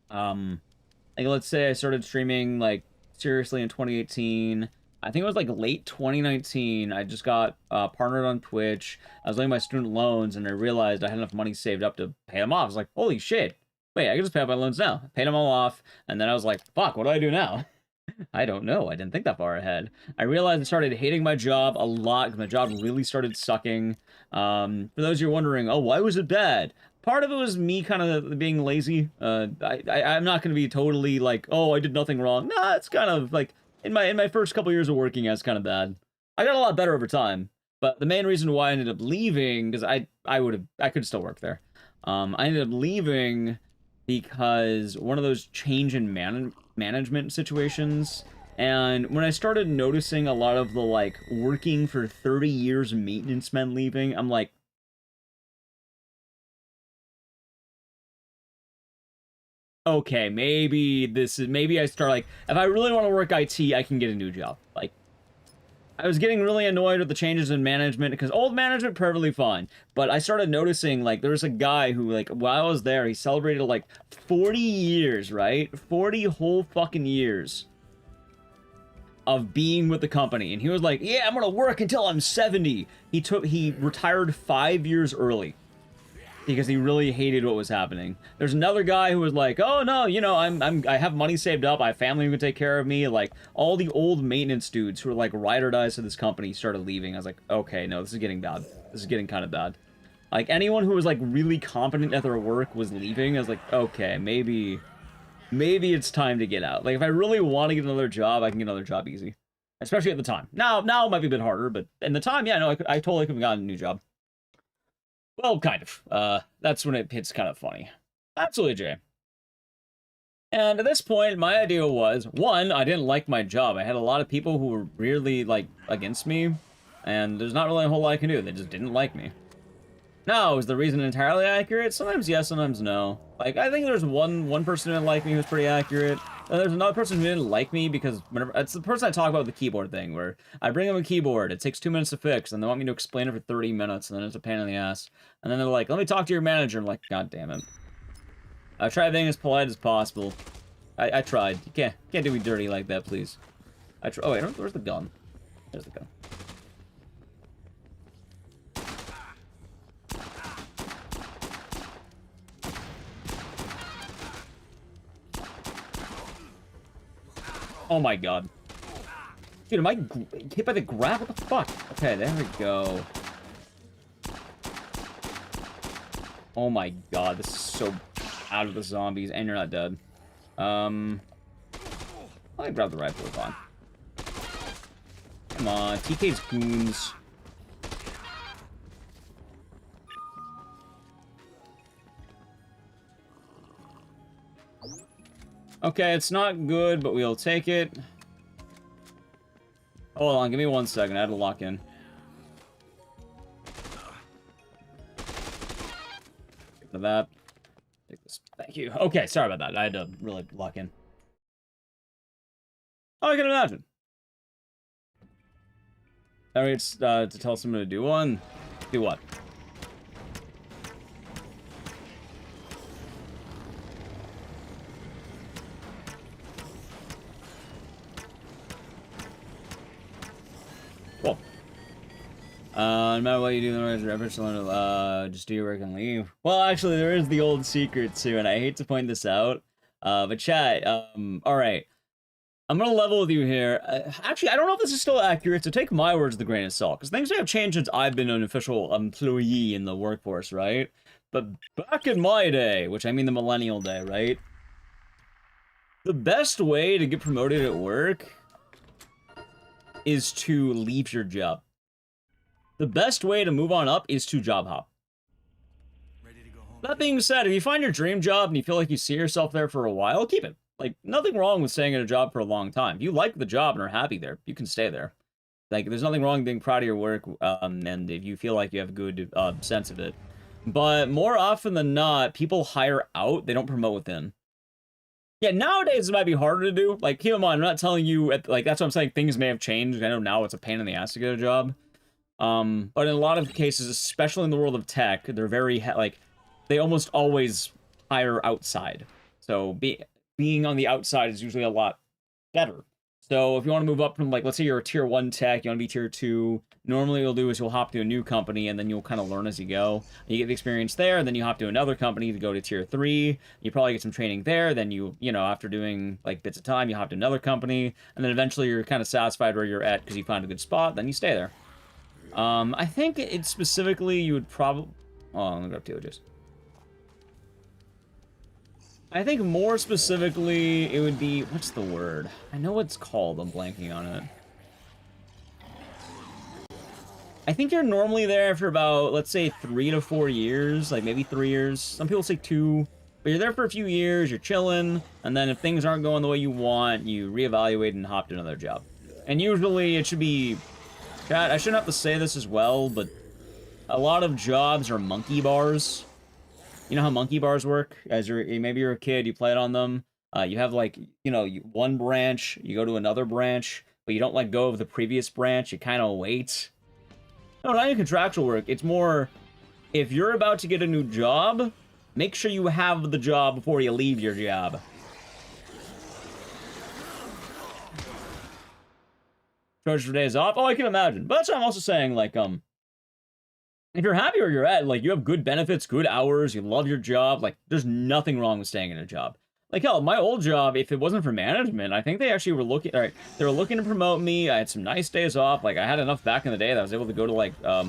Like, let's say I started streaming, like, seriously in 2018. I think it was, like, late 2019. I just got partnered on Twitch. I was letting my student loans, and I realized I had enough money saved up to pay them off. I was like, holy shit. Wait, I can just pay off my loans now. I paid them all off, and then I was like, fuck, what do I do now? I don't know. I didn't think that far ahead. I realized I started hating my job a lot, because my job really started sucking. For those of you wondering, oh, why was it bad? Part of it was me kind of being lazy. I'm not going to be totally like, oh, I did nothing wrong. Nah, it's kind of like, in my first couple years of working, it's kind of bad. I got a lot better over time. But the main reason why I ended up leaving, because I could still work there. I ended up leaving because one of those change in management situations, and when I started noticing a lot of the, like, working for 30 years maintenance men leaving, I'm like, okay, maybe I start, like, if I really want to work IT, I can get a new job. Like, I was getting really annoyed with the changes in management, because old management, perfectly fine. But I started noticing, like, there was a guy who, like, while I was there, he celebrated, like, 40 years, right? 40 whole fucking years of being with the company. And he was like, yeah, I'm gonna work until I'm 70. He retired 5 years early. because he really hated what was happening. There's another guy who was like, oh no, you know, I have money saved up, I have family who can take care of me. Like, all the old maintenance dudes who were like ride or dies to this company started leaving. I was like, okay, no, this is getting bad. This is getting kind of bad. Like, anyone who was like really competent at their work was leaving. I was like, okay, maybe it's time to get out. Like, if I really want to get another job, I can get another job easy. Especially at the time. Now it might be a bit harder, but in the time, yeah, no, I totally could have gotten a new job. Well, kind of. That's when it hits kind of funny. Absolutely, Jay. And at this point, my idea was, one, I didn't like my job. I had a lot of people who were really, like, against me, and there's not really a whole lot I can do. They just didn't like me. Now, is the reason entirely accurate? Sometimes yes, sometimes no. Like, I think there's one person who didn't like me who was pretty accurate. And there's another person who didn't like me because whenever it's the person I talk about with the keyboard thing, where I bring them a keyboard, it takes 2 minutes to fix, and they want me to explain it for 30 minutes, and then it's a pain in the ass. And then they're like, let me talk to your manager. I'm like, god damn it. I tried being as polite as possible. I tried. You can't do me dirty like that, please. Oh wait, where's the gun? There's the gun. Oh my god. Dude, am I hit by the grab? What the fuck? Okay, there we go. Oh my god, this is so out of the zombies, and you're not dead. I'll grab the rifle, fine. Come on, TK's goons. Okay, it's not good, but we'll take it. Hold on, give me 1 second. I had to lock in. For that. Take this. Thank you. Okay, sorry about that. I had to really lock in. Oh, I can imagine. Alright, it's to tell someone to do one. Do what? Cool. No matter what you do, there's reference to just do your work and leave. Well, actually, there is the old secret too, and I hate to point this out. But chat, alright. I'm gonna level with you here. Actually, I don't know if this is still accurate, so take my words with a grain of salt, because things may have changed since I've been an official employee in the workforce, right? But back in my day, which I mean the millennial day, right? The best way to get promoted at work is to leave your job. The best way to move on up is to job hop. That being said, if you find your dream job and you feel like you see yourself there for a while, keep it. Like, nothing wrong with staying at a job for a long time. If you like the job and are happy there, you can stay there. Like, there's nothing wrong with being proud of your work, and if you feel like you have a good sense of it. But more often than not, people hire out, they don't promote within. Yeah, nowadays it might be harder to do. Like, keep in mind, I'm not telling you, like, that's what I'm saying, things may have changed. I know now it's a pain in the ass to get a job. But in a lot of cases, especially in the world of tech, they're very, like, they almost always hire outside. So, being on the outside is usually a lot better. So if you want to move up from, like, let's say you're a tier 1 tech, you want to be tier 2, normally what you'll do is you'll hop to a new company, and then you'll kind of learn as you go. You get the experience there, and then you hop to another company to go to tier 3. You probably get some training there, then you know, after doing, like, bits of time, you hop to another company, and then eventually you're kind of satisfied where you're at because you found a good spot, then you stay there. I think it specifically, you would probably... Oh, I'm gonna grab Teoges. I think more specifically, it would be... What's the word? I know what it's called. I'm blanking on it. I think you're normally there for about, let's say, 3 to 4 years. Like, maybe 3 years. Some people say 2. But you're there for a few years, you're chilling, and then if things aren't going the way you want, you reevaluate and hop to another job. And usually, it should be... Chat, I shouldn't have to say this as well, but a lot of jobs are monkey bars. You know how monkey bars work? As maybe you're a kid, you played on them. You have, like, you know, one branch, you go to another branch, but you don't let go of the previous branch. You kind of wait. No, not even contractual work. It's more, if you're about to get a new job, make sure you have the job before you leave your job. Charge for days off? Oh, I can imagine. But that's what I'm also saying, like, if you're happy where you're at, like, you have good benefits, good hours, you love your job, like, there's nothing wrong with staying in a job. Like, hell, my old job, if it wasn't for management, I think they actually were looking, all right, they were looking to promote me. I had some nice days off. Like, I had enough back in the day that I was able to go to, like, I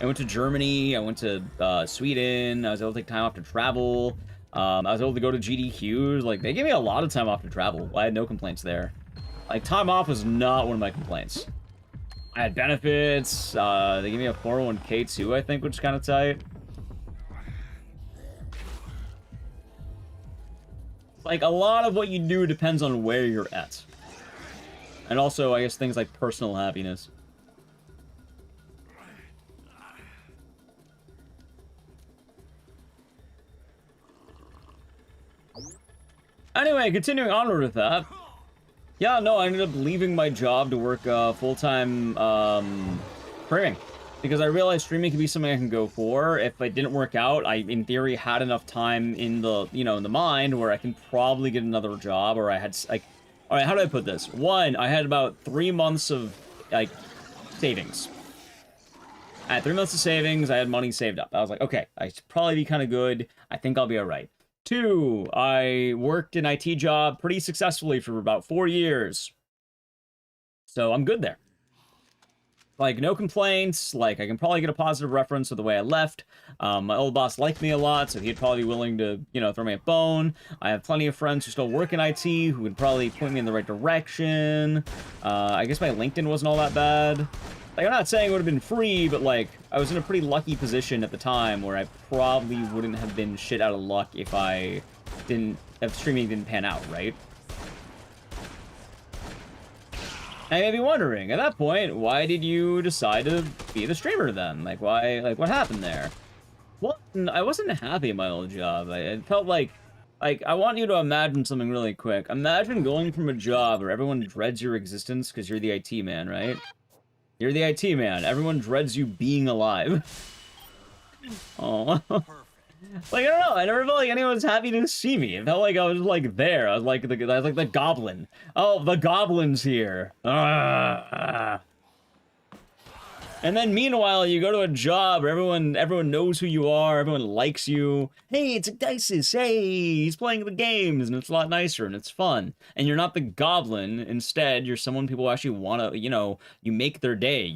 went to Germany, I went to Sweden, I was able to take time off to travel, I was able to go to GDQ. Like, they gave me a lot of time off to travel. I had no complaints there. Like, time off was not one of my complaints. I had benefits, they gave me a 401k too, I think, which is kind of tight. Like, a lot of what you do depends on where you're at. And also, I guess, things like personal happiness. Anyway, continuing onward with that. Yeah, no, I ended up leaving my job to work full-time streaming. Because I realized streaming could be something I can go for. If it didn't work out, I, in theory, had enough time in the, you know, in the mind where I can probably get another job, or I had, like... Alright, how do I put this? One, I had about 3 months of, like, savings. I had 3 months of savings, I had money saved up. I was like, okay, I should probably be kind of good. I think I'll be alright. 2, I worked an IT job pretty successfully for about 4 years. So I'm good there. Like, no complaints. Like, I can probably get a positive reference of the way I left. My old boss liked me a lot, so he'd probably be willing to, you know, throw me a bone. I have plenty of friends who still work in IT who would probably point me in the right direction. I guess my LinkedIn wasn't all that bad. Like, I'm not saying it would have been free, but, like, I was in a pretty lucky position at the time where I probably wouldn't have been shit out of luck if streaming didn't pan out, right? And you may be wondering, at that point, why did you decide to be the streamer then? Like, why, like, what happened there? Well, I wasn't happy at my old job. It felt like, I want you to imagine something really quick. Imagine going from a job where everyone dreads your existence because you're the IT man, right? You're the IT man. Everyone dreads you being alive. Oh. Like, I don't know. I never felt like anyone was happy to see me. It felt like I was, like, there. I was like the goblin. Oh, the goblin's here. And then meanwhile, you go to a job where everyone knows who you are. Everyone likes you. Hey, it's Ecdycis. Hey, he's playing the games, and it's a lot nicer, and it's fun. And you're not the goblin. Instead, you're someone people actually want to, you know, you make their day.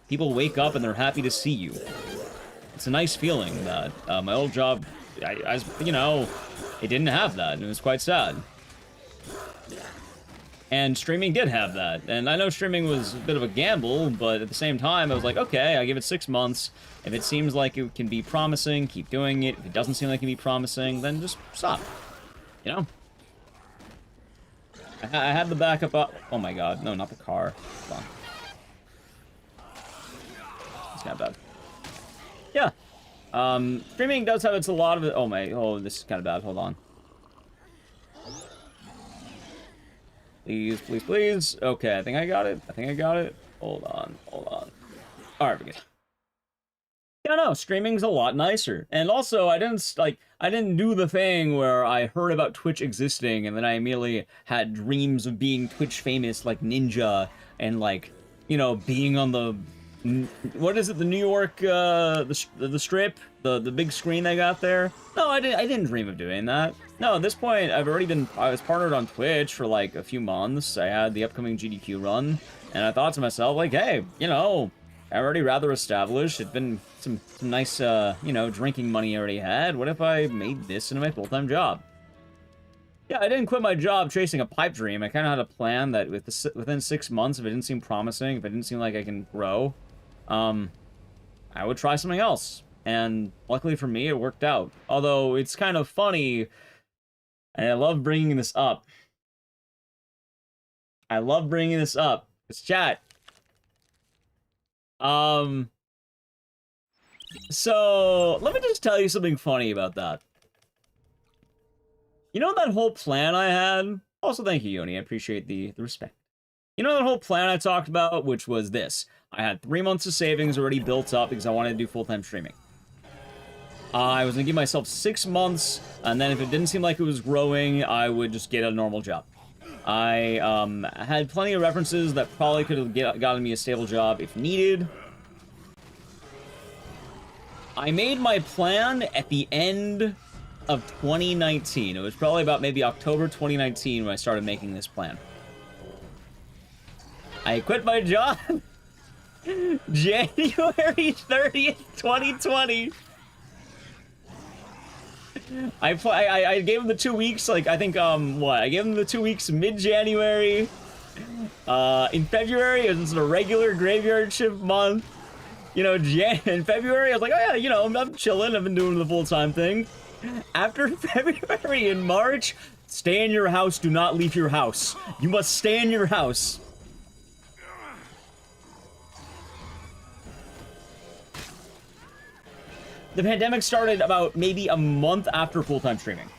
People wake up and they're happy to see you. It's a nice feeling that my old job, you know, it didn't have that, and it was quite sad. And streaming did have that, and I know streaming was a bit of a gamble, but at the same time, I was like, okay, I give it 6 months. If it seems like it can be promising, keep doing it. If it doesn't seem like it can be promising, then just stop. You know? I had the backup up. Oh my god, no, not the car. Hold on. It's not bad. Yeah. Streaming does have a lot of it. Oh, this is kind of bad. Hold on. Please, please, please. Okay, I think I got it. Hold on. Alright, we're good. Yeah, no, streaming's a lot nicer. And also, I didn't do the thing where I heard about Twitch existing and then I immediately had dreams of being Twitch famous like Ninja and, like, you know, being on the... What is it? The New York, the strip, the big screen they got there. No, I didn't dream of doing that. No, at this point, I was partnered on Twitch for like a few months. I had the upcoming GDQ run, and I thought to myself, like, hey, you know, I'm already rather established. It's been some nice, you know, drinking money I already had. What if I made this into my full-time job? Yeah, I didn't quit my job chasing a pipe dream. I kind of had a plan that within 6 months, if it didn't seem promising, if it didn't seem like I can grow, I would try something else. And luckily for me, it worked out. Although, it's kind of funny, and I love bringing this up. It's chat. So, let me just tell you something funny about that. You know that whole plan I had? Also, thank you, Yoni. I appreciate the respect. You know that whole plan I talked about, which was this. I had 3 months of savings already built up because I wanted to do full-time streaming. I was going to give myself 6 months, and then if it didn't seem like it was growing, I would just get a normal job. I had plenty of references that probably could have gotten me a stable job if needed. I made my plan at the end of 2019. It was probably about maybe October 2019 when I started making this plan. I quit my job January 30th, 2020. I gave him the 2 weeks, like, I think, I gave him the 2 weeks mid-January. In February, it was a regular graveyard shift month. You know, in February, I was like, oh yeah, you know, I'm chilling, I've been doing the full-time thing. After February and March, stay in your house, do not leave your house. You must stay in your house. The pandemic started about maybe a month after full-time streaming.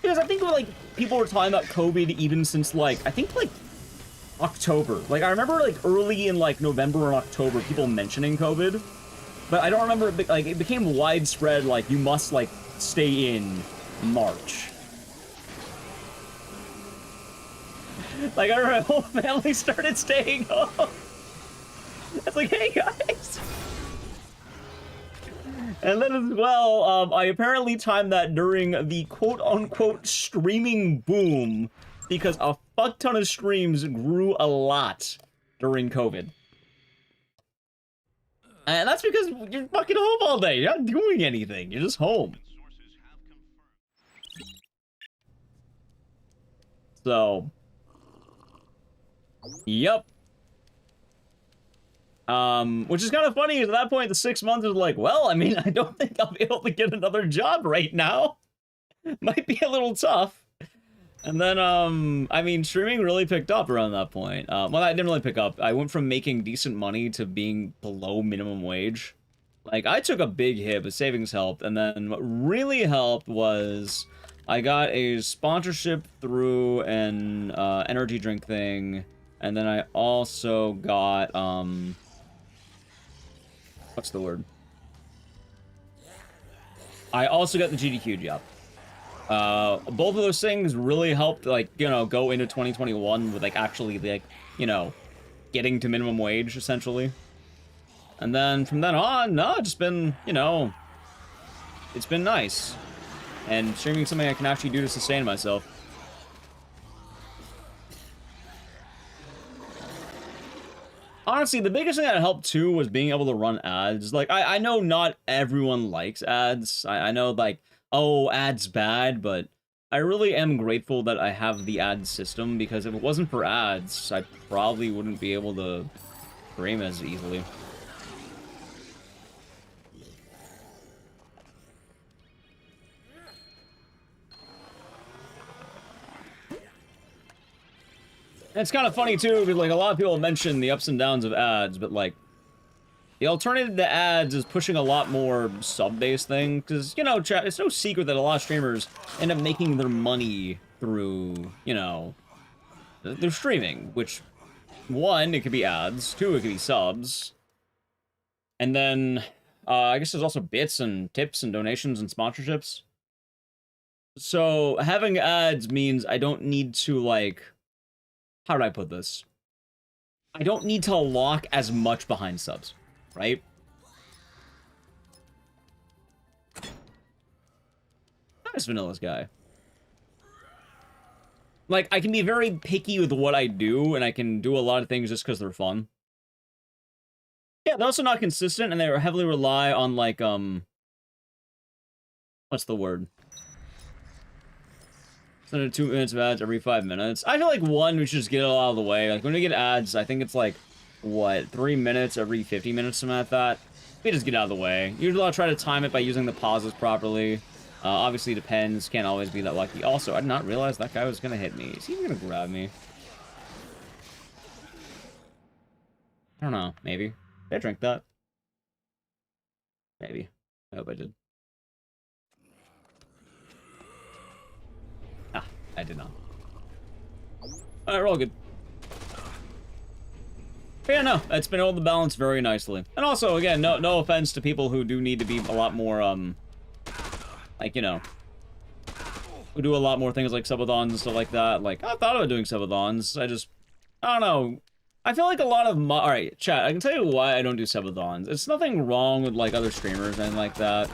Because I think, like, people were talking about COVID even since, like, I think, like, October. Like, I remember, like, early in, like, November or October, people mentioning COVID. But I don't remember, like, it became widespread, like, you must, like, stay in March. Like, I remember my whole family started staying home. It's like, hey, guys. And then as well, I apparently timed that during the quote-unquote streaming boom, because a fuck ton of streams grew a lot during COVID. And that's because you're fucking home all day. You're not doing anything. You're just home. So. Yep. Which is kind of funny, because at that point, the 6 months was like, well, I mean, I don't think I'll be able to get another job right now. Might be a little tough. And then, I mean, streaming really picked up around that point. Well, I didn't really pick up. I went from making decent money to being below minimum wage. Like, I took a big hit, but savings helped. And then what really helped was I got a sponsorship through an energy drink thing. And then I also got, what's the word? I also got the GDQ job. Both of those things really helped, like, you know, go into 2021 with, like, actually, like, you know, getting to minimum wage, essentially. And then from then on, no, it's just been, you know, it's been nice. And streaming something I can actually do to sustain myself. Honestly, the biggest thing that helped, too, was being able to run ads. Like, I know not everyone likes ads. I know, like, oh, ads bad, but I really am grateful that I have the ad system, because if it wasn't for ads, I probably wouldn't be able to stream as easily. And it's kind of funny, too, because, like, a lot of people mention the ups and downs of ads, but, like, the alternative to ads is pushing a lot more sub-based thing, because, you know, chat, it's no secret that a lot of streamers end up making their money through, you know, their streaming, which, one, it could be ads, two, it could be subs, and then, I guess there's also bits and tips and donations and sponsorships. So, having ads means I don't need to, like, how do I put this? I don't need to lock as much behind subs, right? Nice Vanilla's guy. Like, I can be very picky with what I do, and I can do a lot of things just because they're fun. Yeah, they're also not consistent, and they heavily rely on, like, what's the word? 2 minutes of ads every 5 minutes. I feel like one, we should just get it all out of the way. Like, when we get ads, I think it's like, what, 3 minutes every 50 minutes, something like that. We just get out of the way. Usually I'll try to time it by using the pauses properly. Obviously depends, can't always be that lucky. Also, I did not realize that guy was gonna hit me. Is he even gonna grab me? I don't know, maybe. Did I drink that? Maybe. I hope I did. I did not. Alright, we're all good. But yeah, no, it's been able to balance very nicely. And also, again, no offense to people who do need to be a lot more, like, you know, who do a lot more things like subathons and stuff like that. Like, I thought about doing subathons. I don't know. I feel like a lot of alright, chat, I can tell you why I don't do subathons. It's nothing wrong with, like, other streamers and like that.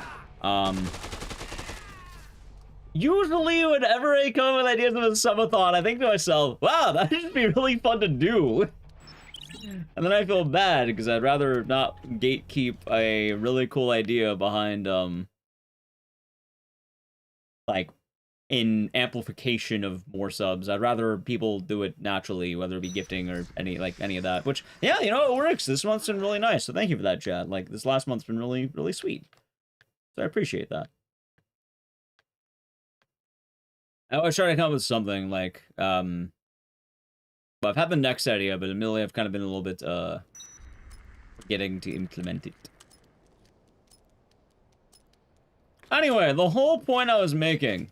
Usually whenever I come with ideas of a subathon, I think to myself, wow, that should be really fun to do. And then I feel bad, because I'd rather not gatekeep a really cool idea behind, like, in amplification of more subs. I'd rather people do it naturally, whether it be gifting or any of that. Which, yeah, you know, it works. This month's been really nice, so thank you for that, chat. Like, this last month's been really, really sweet. So I appreciate that. I always try to come up with something, like, well, I've had the next idea, but admittedly I've kind of been a little bit, forgetting to implement it. Anyway, the whole point I was making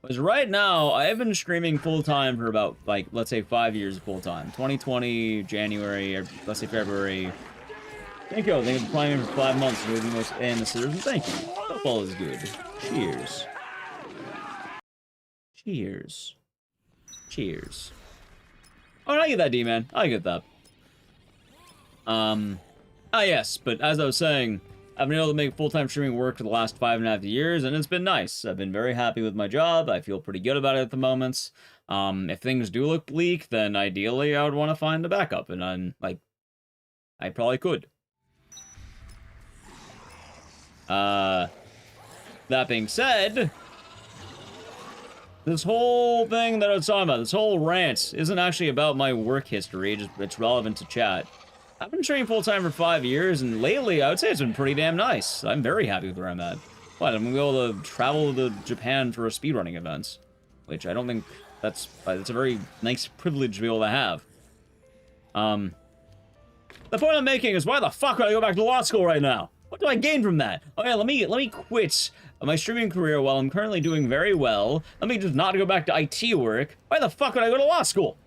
was right now, I have been streaming full-time for about, like, let's say 5 years full-time. 2020, January, or let's say February. Thank you. Thank you for playing for 5 months. You're the most and the citizen. Thank you. Football is good. Cheers. Cheers. Cheers. Oh, I get that, D-man. I get that. Yes, but as I was saying, I've been able to make full-time streaming work for the last 5.5 years, and it's been nice. I've been very happy with my job. I feel pretty good about it at the moment. If things do look bleak, then ideally I would want to find a backup, and I'm, like, I probably could. That being said, this whole thing that I was talking about, this whole rant, isn't actually about my work history, just it's relevant to chat. I've been training full-time for 5 years, and lately, I would say it's been pretty damn nice. I'm very happy with where I'm at. What, I'm gonna be able to travel to Japan for a speedrunning event, which I don't think that's a very nice privilege to be able to have. The point I'm making is, why the fuck would I go back to law school right now? What do I gain from that? Oh yeah, let me quit my streaming career while I'm currently doing very well. Let me just not go back to IT work. Why the fuck would I go to law school?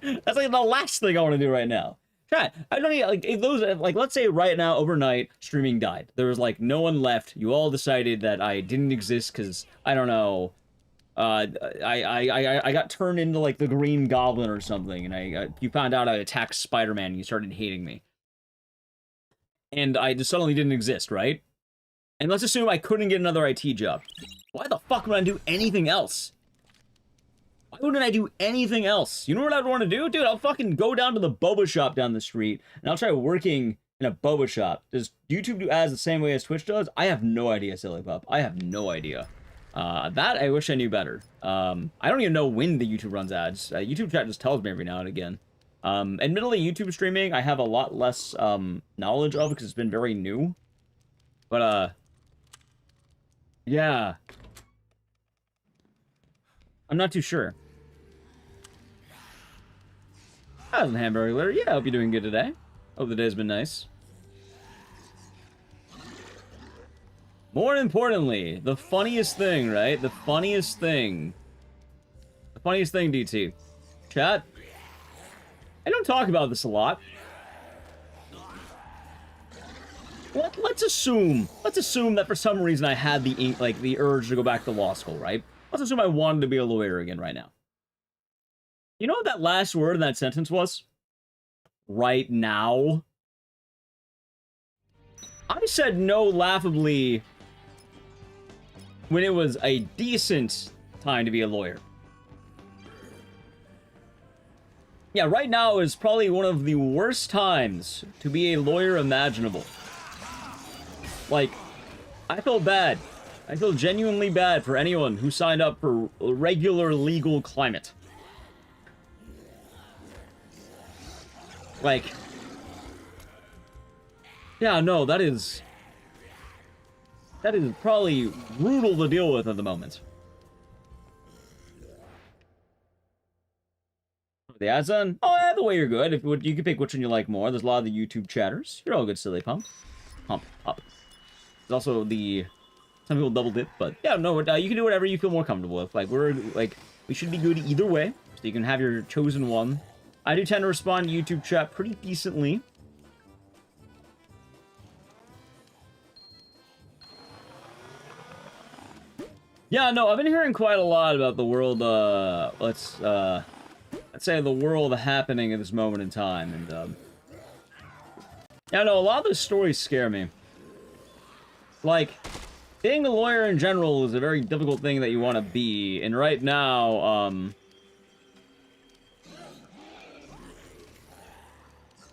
That's like the last thing I want to do right now. Chat, I don't need, like, if those, like, let's say right now, overnight, streaming died. There was, like, no one left. You all decided that I didn't exist because, I don't know, I got turned into, like, the Green Goblin or something, and you found out I attacked Spider-Man, and you started hating me. And I just suddenly didn't exist, right? And let's assume I couldn't get another IT job. Why the fuck would I do anything else? Why wouldn't I do anything else? You know what I'd want to do? Dude, I'll fucking go down to the boba shop down the street, and I'll try working in a boba shop. Does YouTube do ads the same way as Twitch does? I have no idea, Silly Pup. I have no idea. That I wish I knew better. I don't even know when the YouTube runs ads. YouTube chat just tells me every now and again. Admittedly, YouTube streaming, I have a lot less, knowledge of because it's been very new. But, yeah. I'm not too sure. How's the hamburger? Yeah, I hope you're doing good today. Hope the day's been nice. More importantly, the funniest thing, right? The funniest thing. The funniest thing, DT. Chat. I don't talk about this a lot. Let's assume that for some reason I had the urge to go back to law school, right? Let's assume I wanted to be a lawyer again right now. You know what that last word in that sentence was? Right now. I said no laughably when it was a decent time to be a lawyer. Yeah, right now is probably one of the worst times to be a lawyer imaginable. Like, I feel bad. I feel genuinely bad for anyone who signed up for a regular legal climate. Like, yeah, no, that is probably brutal to deal with at the moment. The ads on? Oh, yeah, the way you're good. If you can pick which one you like more. There's a lot of the YouTube chatters. You're all good, silly pump. Pump, up. There's also the... Some people double dip, but yeah, no, you can do whatever you feel more comfortable with. Like, we should be good either way, so you can have your chosen one. I do tend to respond to YouTube chat pretty decently. Yeah, no, I've been hearing quite a lot about the world, let's say, the world happening at this moment in time. And, yeah, no, a lot of those stories scare me. Like, being a lawyer in general is a very difficult thing that you want to be. And right now,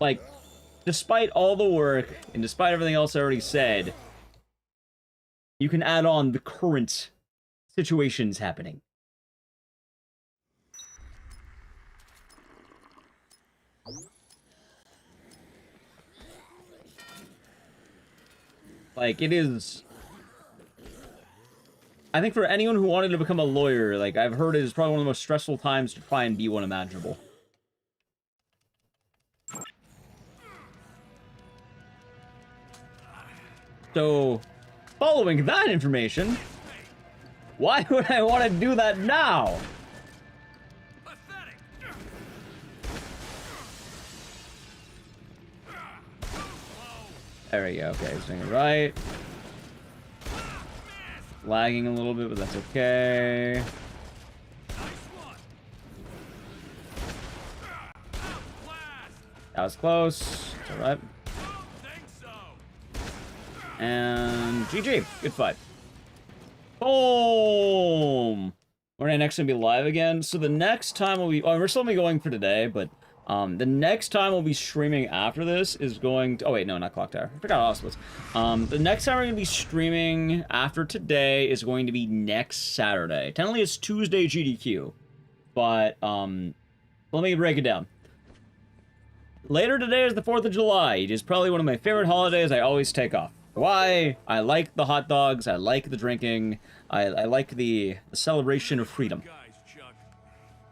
like, despite all the work, and despite everything else I already said, you can add on the current situations happening. Like, it is... I think for anyone who wanted to become a lawyer, like, I've heard it is probably one of the most stressful times to try and be one imaginable. So, following that information, why would I want to do that now? There we go. Okay, he's doing it right. Lagging a little bit, but that's okay. That was close. It's alright. And GG. Good fight. Boom! We're next gonna be live again. So the next time we'll be... Oh, we're still gonna be going for today, but... the next time we'll be streaming after this is going to... Oh, wait, no, not Clock Tower. I forgot how else it was. The next time we're going to be streaming after today is going to be next Saturday. Technically, it's Tuesday GDQ. But, let me break it down. Later today is the 4th of July. It is probably one of my favorite holidays I always take off. Why? I like the hot dogs. I like the drinking. I like the celebration of freedom.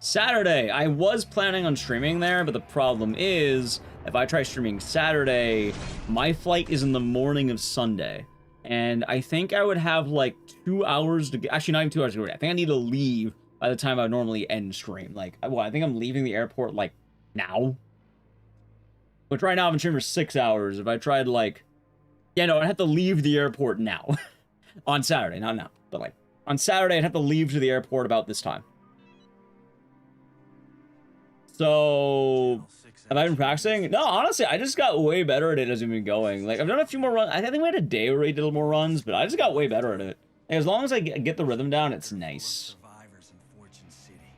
Saturday, I was planning on streaming there, but the problem is, if I try streaming Saturday, my flight is in the morning of Sunday. And I think I would have like 2 hours to get, actually not even 2 hours to get, I think I need to leave by the time I would normally end stream. Like, well, I think I'm leaving the airport like now. Which right now I've been streaming for 6 hours. If I tried like, yeah, no, I'd have to leave the airport now. On Saturday, not now, but like, on Saturday I'd have to leave to the airport about this time. So, have I been practicing? No, honestly, I just got way better at it as we've been going. Like, I've done a few more runs. I think we had a day where we did more runs, but I just got way better at it. And as long as I get the rhythm down, it's nice.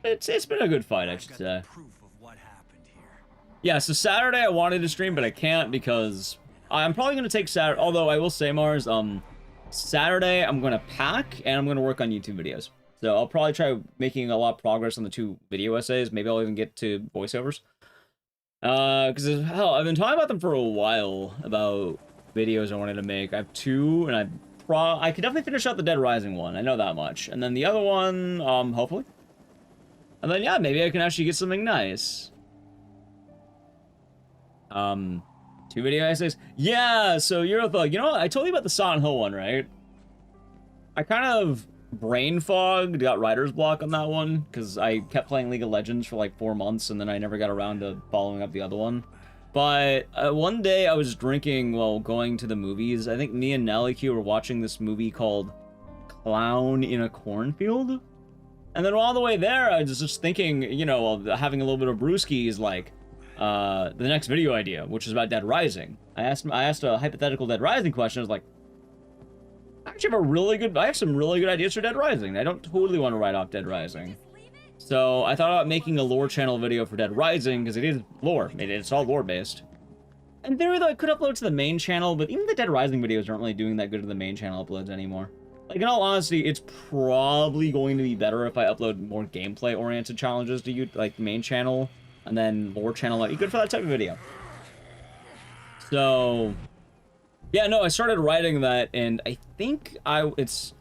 It's been a good fight, I should say. Yeah, so Saturday I wanted to stream, but I can't because I'm probably going to take Saturday. Although, I will say, Mars, Saturday I'm going to pack, and I'm going to work on YouTube videos. So I'll probably try making a lot of progress on the 2 video essays. Maybe I'll even get to voiceovers. Because, hell, I've been talking about them for a while, about videos I wanted to make. I have 2, and I could definitely finish out the Dead Rising one. I know that much. And then the other one, hopefully. And then, yeah, maybe I can actually get something nice. 2 video essays. Yeah, so Eurothug, you know what? I told you about the Silent Hill one, right? I kind of... brain fogged, got writer's block on that one, because I kept playing League of Legends for like 4 months, and then I never got around to following up the other one. But one day I was drinking while going to the movies. I think me and Naliq were watching this movie called Clown in a Cornfield. And then all the way there, I was just thinking, you know, having a little bit of brewskis, like, the next video idea, which is about Dead Rising. I asked a hypothetical Dead Rising question. I was like, I have some really good ideas for Dead Rising. I don't totally want to write off Dead Rising. So I thought about making a lore channel video for Dead Rising, because it is lore. It's all lore based. In theory, though, I could upload to the main channel, but even the Dead Rising videos aren't really doing that good to the main channel uploads anymore. Like, in all honesty, it's probably going to be better if I upload more gameplay-oriented challenges to you, like, the main channel, and then lore channel might be good for that type of video. So... yeah, no, I started writing that, and I think it's...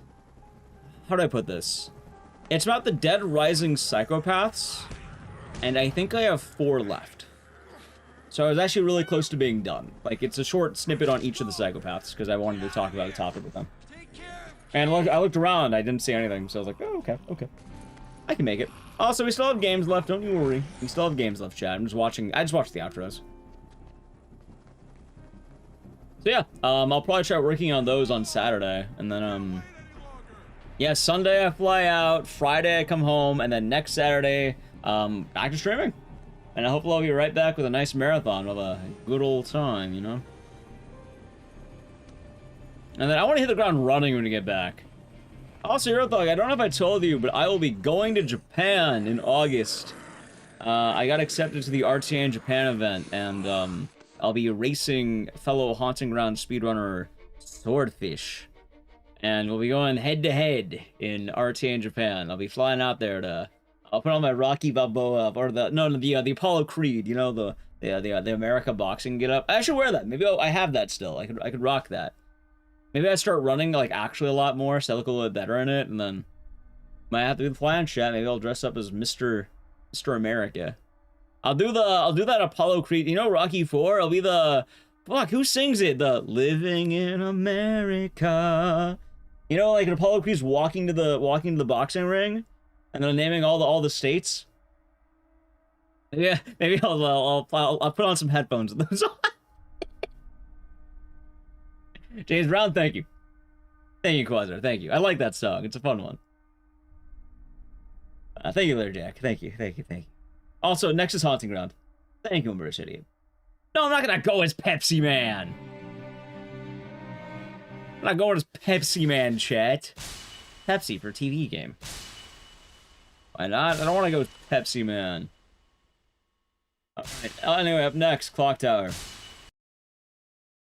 how do I put this? It's about the Dead Rising psychopaths, and I think I have 4 left. So I was actually really close to being done. Like, it's a short snippet on each of the psychopaths, because I wanted to talk about a topic with them. And I looked around, I didn't see anything, so I was like, oh, okay. I can make it. Also, we still have games left, don't you worry. We still have games left, chat. I just watched the outros. So yeah, I'll probably try working on those on Saturday, and then, yeah, Sunday I fly out, Friday I come home, and then next Saturday, back to streaming. And hopefully I'll be right back with a nice marathon of a good old time, you know? And then I want to hit the ground running when we get back. Also, Eurothog, I don't know if I told you, but I will be going to Japan in August. I got accepted to the RTA in Japan event, and I'll be racing fellow Haunting Ground speedrunner Swordfish. And we'll be going head-to-head in RTA in Japan. I'll be flying out there to... I'll put on my Rocky Balboa, or the Apollo Creed, you know, the America boxing get up. I should wear that. Maybe I have that still. I could rock that. Maybe I start running like actually a lot more, so I look a little bit better in it, and then might have to do the flying chat. Maybe I'll dress up as Mr. America. I'll do that Apollo Creed. You know Rocky 4? I'll be the fuck. Who sings it? The Living in America. You know, like Apollo Creed's walking to the boxing ring. And then naming all the states. Yeah, maybe I'll put on some headphones with those on. James Brown, thank you. Thank you, Quasar. Thank you. I like that song. It's a fun one. Thank you, Larry Jack. Thank you. Also, Nexus Haunting Ground. Thank you, Umbrus Idiot. No, I'm not gonna go as Pepsi Man. I'm not going as Pepsi Man, chat. Pepsi for TV game. Why not? I don't want to go with Pepsi Man. Alright, anyway, up next, Clock Tower.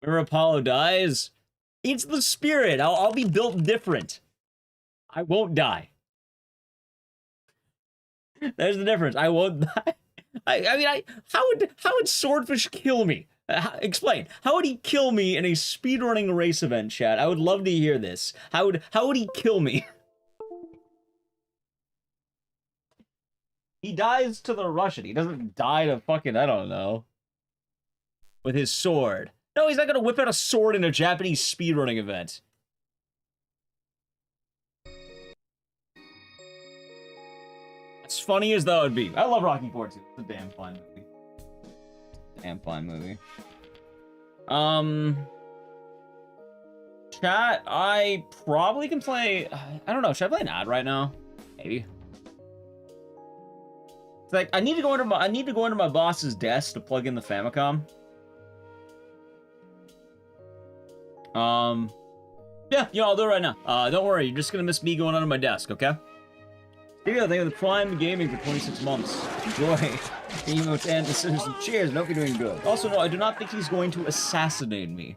Whenever Apollo dies, it's the spirit. I'll be built different. I won't die. There's the difference. I won't die. I mean, how would Swordfish kill me? Explain. How would he kill me in a speedrunning race event, chat? I would love to hear this. How would he kill me? He dies to the Russian. He doesn't die to fucking, I don't know, with his sword. No, he's not gonna whip out a sword in a Japanese speedrunning event. As funny as that would be. I love Rocky 4 too. It's a damn fine movie. Damn fine movie. Chat, I probably can play, I don't know, should I play an ad right now? Maybe. It's like I need to go into my boss's desk to plug in the Famicom. Yeah, I'll do it right now. Don't worry, you're just gonna miss me going under my desk, okay? Speaking of, thank you for the Prime Gaming for 26 months. Enjoy the emotes and decisions. Cheers, and hope you're doing good. Also, no, I do not think he's going to assassinate me.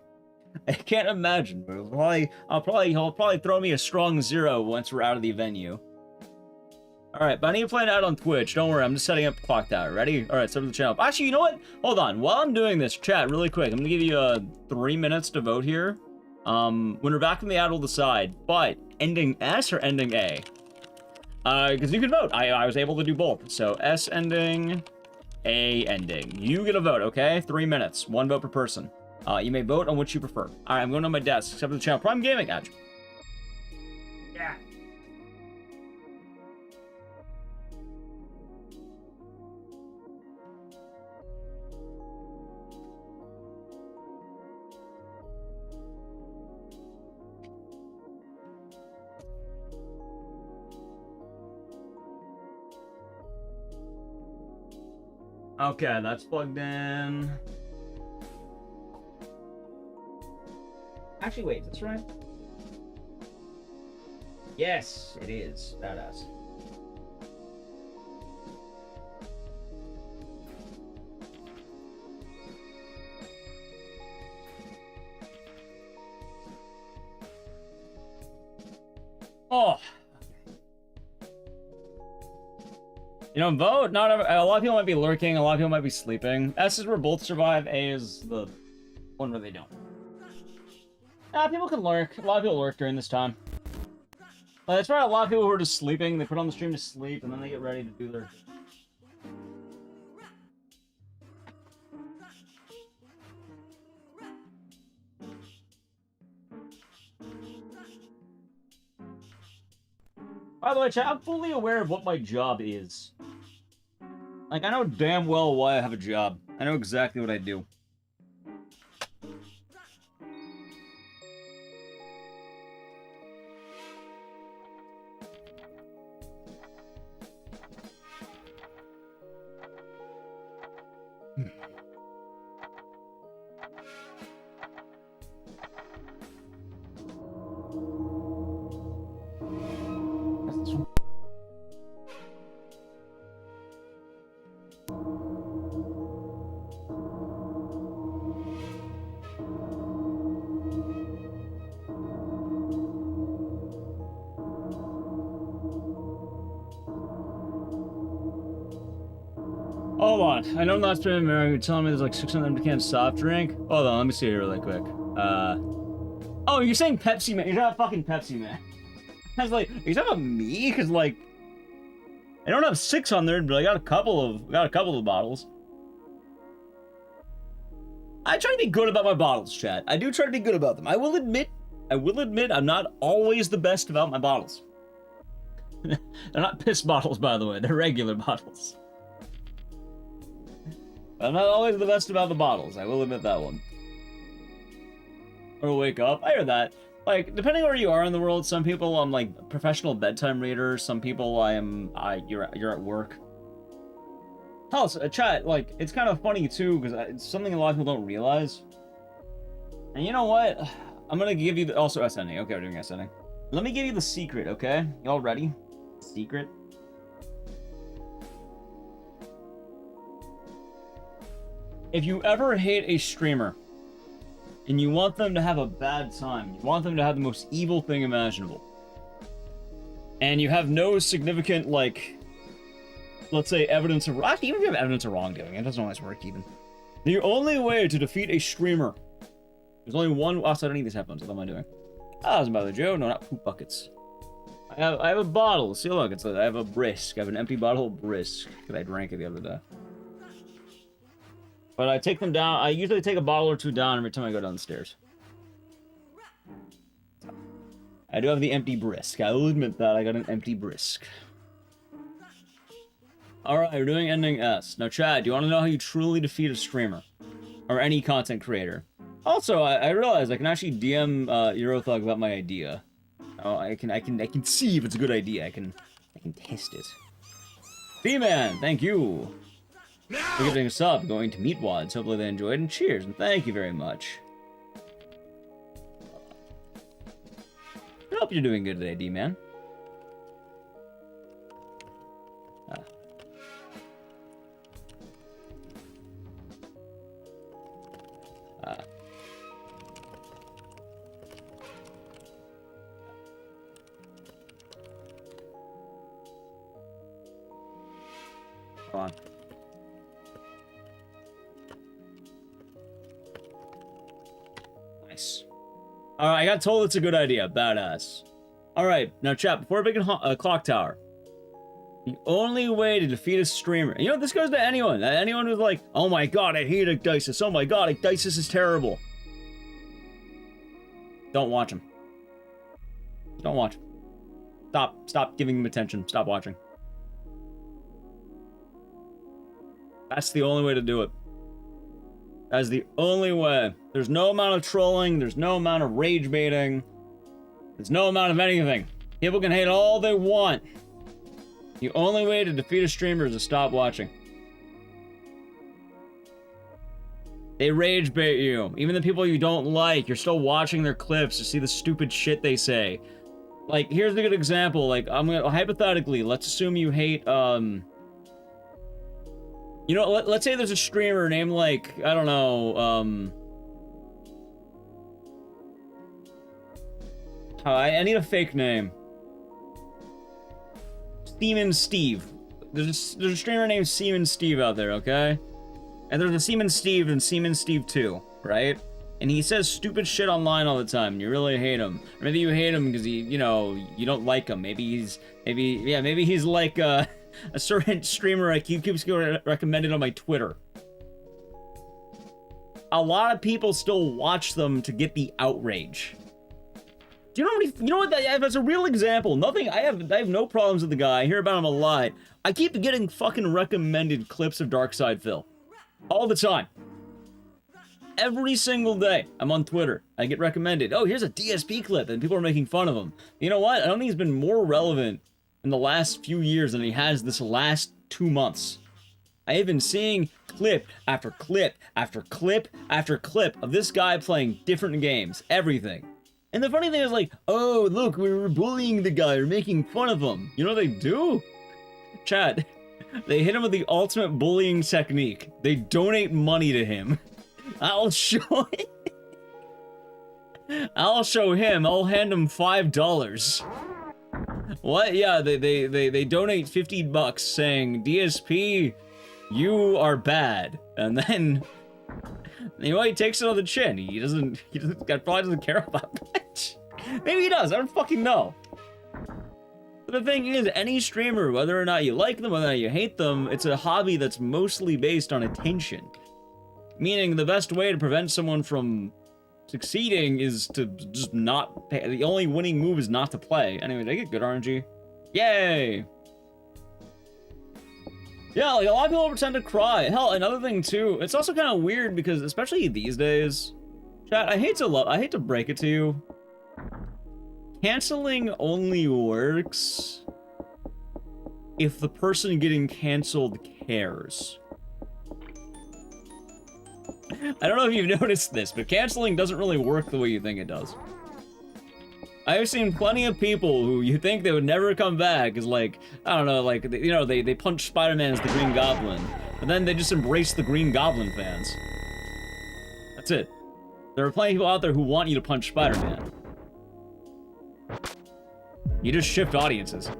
I can't imagine. He'll probably throw me a strong 0 once we're out of the venue. Alright, but I need to play an ad on Twitch. Don't worry, I'm just setting up Clock Tower. Ready? Alright, set up the channel. Actually, you know what? Hold on. While I'm doing this, chat, really quick, I'm gonna give you 3 minutes to vote here. When we're back from the ad, we'll decide. But, ending S or ending A? Because you can vote. I was able to do both. So, S ending, A ending. You get a vote, okay? 3 minutes. 1 vote per person. You may vote on which you prefer. Alright, I'm going on my desk. Except for the channel. Prime Gaming ad. Yeah. Okay, that's plugged in. Actually, wait, that's right. Yes, it is. Badass. Oh. You know, vote. Not every, a lot of people might be lurking. A lot of people might be sleeping. S is where both survive. A is the one where they don't. People can lurk. A lot of people lurk during this time. That's right. A lot of people who are just sleeping. They put on the stream to sleep, and then they get ready to do their. By the way, chat, I'm fully aware of what my job is. Like, I know damn well why I have a job. I know exactly what I do. Hold on. I know I'm not streaming Mary. You're telling me there's like 600 empty cans soft drink? Hold on, let me see here really quick. Oh, you're saying Pepsi Man. You're not fucking Pepsi Man. I was like, are you talking about me? Cause like, I don't have 600, but I got a couple of bottles. I try to be good about my bottles, chat. I do try to be good about them. I will admit, I'm not always the best about my bottles. They're not piss bottles, by the way. They're regular bottles. I'm not always the best about the bottles. I will admit that one. Or wake up. I hear that. Like, depending where you are in the world, some people I'm like professional bedtime readers. Some people you're at work. Also, chat, like, it's kind of funny too, because it's something a lot of people don't realize. And you know what? I'm gonna give you also ascending. Okay, we're doing ascending. Let me give you the secret, okay? Y'all ready? Secret. If you ever hate a streamer, and you want them to have a bad time, you want them to have the most evil thing imaginable, and you have no significant, like, let's say evidence of, actually, even if you have evidence of wrongdoing, it doesn't always work even. The only way to defeat a streamer, there's only one, oh, so I don't need these headphones, what am I doing? Ah, doesn't bother Joe, no, not poop buckets. I have a bottle, see look, I have a brisk, I have an empty bottle of brisk, because I drank it the other day. But I take them down, I usually take a bottle or two down every time I go down the stairs. I do have the empty brisk, I will admit that, I got an empty brisk. Alright, we're doing ending S. Now, Chad, do you want to know how you truly defeat a streamer? Or any content creator? Also, I realize I can actually DM Eurothug about my idea. Oh, I can see if it's a good idea. I can test it. B-Man, thank you. For giving a sub, going to Meatwads. Hopefully they enjoyed, and cheers, and thank you very much. I hope you're doing good today, D-Man. Come on. Nice. Alright, I got told it's a good idea. Badass. Alright, now chat, before we begin Clock Tower, the only way to defeat a streamer, and you know, this goes to anyone. Anyone who's like, oh my god, I hate Ecdycis. Oh my god, Ecdycis is terrible. Don't watch him. Don't watch him. Stop giving him attention. Stop watching. That's the only way to do it. That's the only way. There's no amount of trolling. There's no amount of rage baiting. There's no amount of anything. People can hate all they want. The only way to defeat a streamer is to stop watching. They rage bait you. Even the people you don't like, you're still watching their clips to see the stupid shit they say. Like, here's a good example. Like, hypothetically, let's assume you hate, you know, let's say there's a streamer named, like, I don't know, I need a fake name. Seaman Steve. There's a streamer named Seaman Steve out there, okay? And there's a Seaman Steve and Seaman Steve 2, right? And he says stupid shit online all the time, and you really hate him. Or maybe you hate him because you know, you don't like him. Maybe he's like, a certain streamer I keeps getting recommended on my Twitter. A lot of people still watch them to get the outrage. Do you know how many? You know what? That's a real example. Nothing. I have no problems with the guy. I hear about him a lot. I keep getting fucking recommended clips of Darkside Phil all the time. Every single day, I'm on Twitter. I get recommended. Oh, here's a DSP clip, and people are making fun of him. You know what? I don't think he's been more relevant in the last few years than he has this last 2 months. I have been seeing clip after clip after clip after clip of this guy playing different games, everything. And the funny thing is like, oh, look, we were bullying the guy, we're making fun of him. You know what they do? Chat, they hit him with the ultimate bullying technique. They donate money to him. I'll show him, I'll hand him $5. What? Yeah, they donate $50 saying, DSP, You are bad. And then, you know, he takes it on the chin. He probably doesn't care about that much. Maybe he does, I don't fucking know. But the thing is, any streamer, whether or not you like them, whether or not you hate them, it's a hobby that's mostly based on attention. Meaning the best way to prevent someone from succeeding is to just not pay. The only winning move is not to play. Anyway, did I get good RNG? Yay! Yeah, like, a lot of people pretend to cry. Hell, another thing, too, it's also kind of weird because, especially these days, chat, I hate to break it to you. Canceling only works if the person getting canceled cares. I don't know if you've noticed this, but canceling doesn't really work the way you think it does. I've seen plenty of people who you think they would never come back is like, I don't know, like, you know, they punch Spider-Man as the Green Goblin, but then they just embrace the Green Goblin fans. That's it. There are plenty of people out there who want you to punch Spider-Man. You just shift audiences.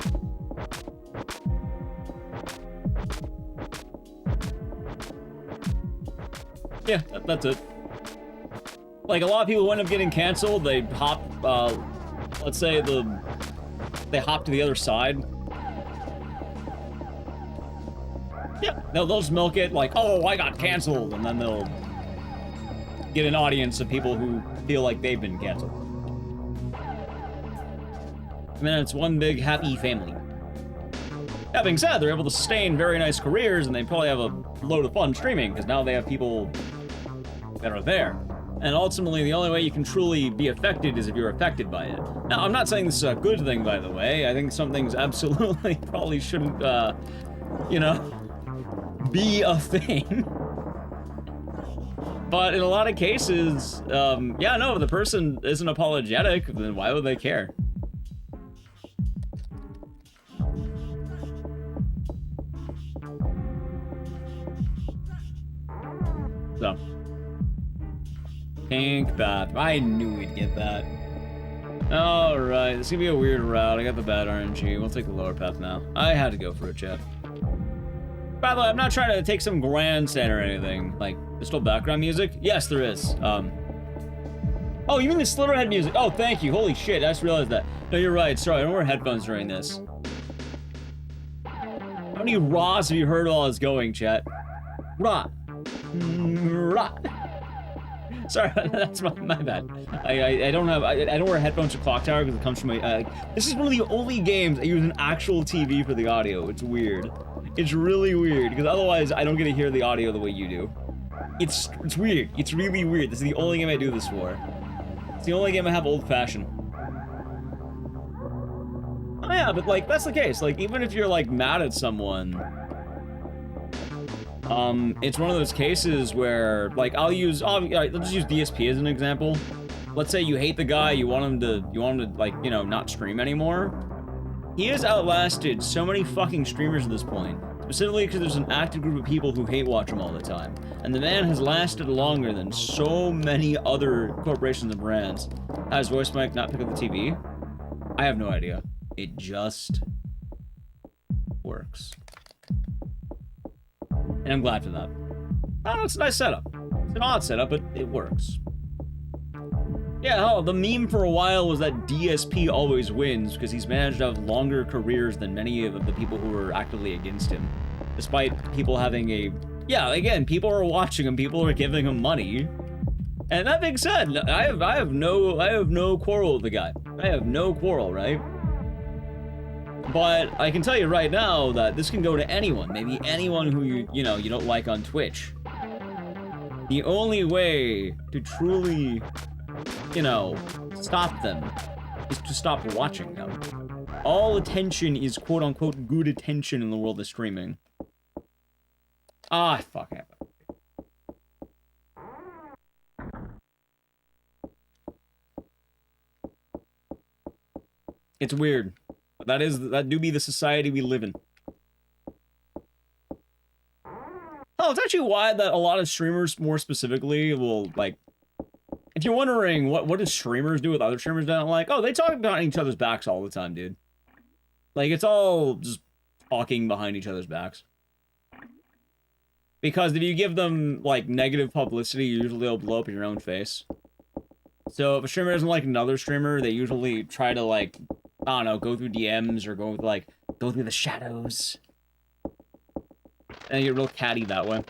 Yeah, that's it. Like, a lot of people who end up getting canceled, they hop, let's say they hop to the other side. Yeah, they'll just milk it like, oh, I got canceled, and then they'll get an audience of people who feel like they've been canceled. I mean, it's one big happy family. That being said, they're able to sustain very nice careers, and they probably have a load of fun streaming, because now they have people that are there. And ultimately, the only way you can truly be affected is if you're affected by it. Now, I'm not saying this is a good thing, by the way. I think some things absolutely probably shouldn't, you know, be a thing. But in a lot of cases, yeah, no, if the person isn't apologetic, then why would they care? So. Pink bath. I knew we'd get that. Alright, this is gonna be a weird route. I got the bad RNG. We'll take the lower path now. I had to go for it, chat. By the way, I'm not trying to take some grandstand or anything. Like, there's still background music? Yes, there is. Oh, you mean the Slitherhead music? Oh, thank you. Holy shit, I just realized that. No, you're right. Sorry, I don't wear headphones during this. How many raws have you heard while I was going, chat? Rah. Rah. Sorry, that's my bad. I don't wear headphones or clock tower because it comes from my, this is one of the only games I use an actual TV for the audio. It's weird. It's really weird, because otherwise I don't get to hear the audio the way you do. It's weird. It's really weird. This is the only game I do this for. It's the only game I have old-fashioned. Oh yeah, but like, that's the case. Like, even if you're like mad at someone, it's one of those cases where, like, let's just use DSP as an example. Let's say you hate the guy, you want him to, like, you know, not stream anymore. He has outlasted so many fucking streamers at this point, specifically because there's an active group of people who hate watch him all the time. And the man has lasted longer than so many other corporations and brands. Has voice mic not pick up the TV? I have no idea. It just works. And I'm glad for that. I don't know, it's a nice setup. It's an odd setup, but it works. Yeah, hell, the meme for a while was that DSP always wins because he's managed to have longer careers than many of the people who were actively against him. Despite people having a... Yeah, again, people are watching him, people are giving him money. And that being said, I have no quarrel with the guy. I have no quarrel, right? But I can tell you right now that this can go to anyone, maybe anyone who you don't like on Twitch. The only way to truly, you know, stop them is to stop watching them. All attention is quote-unquote good attention in the world of streaming. Ah, fuck it. It's weird. That do be the society we live in. Oh, it's actually why that a lot of streamers, more specifically, will, like... If you're wondering what do streamers do with other streamers don't like, oh, they talk behind each other's backs all the time, dude. Like, it's all just talking behind each other's backs. Because if you give them, like, negative publicity, usually they'll blow up in your own face. So if a streamer doesn't like another streamer, they usually try to, like, I don't know, go through DMs or go through the shadows. And get real catty that way.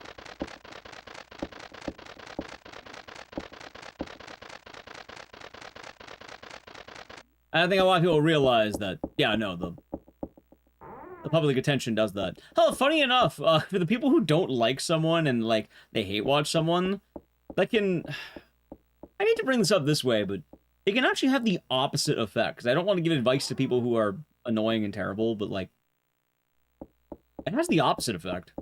I think a lot of people realize that, yeah, no, the public attention does that. Oh, funny enough, for the people who don't like someone and, like, they hate watch someone, that can... I need to bring this up this way, but it can actually have the opposite effect, because I don't want to give advice to people who are annoying and terrible, but, like, it has the opposite effect.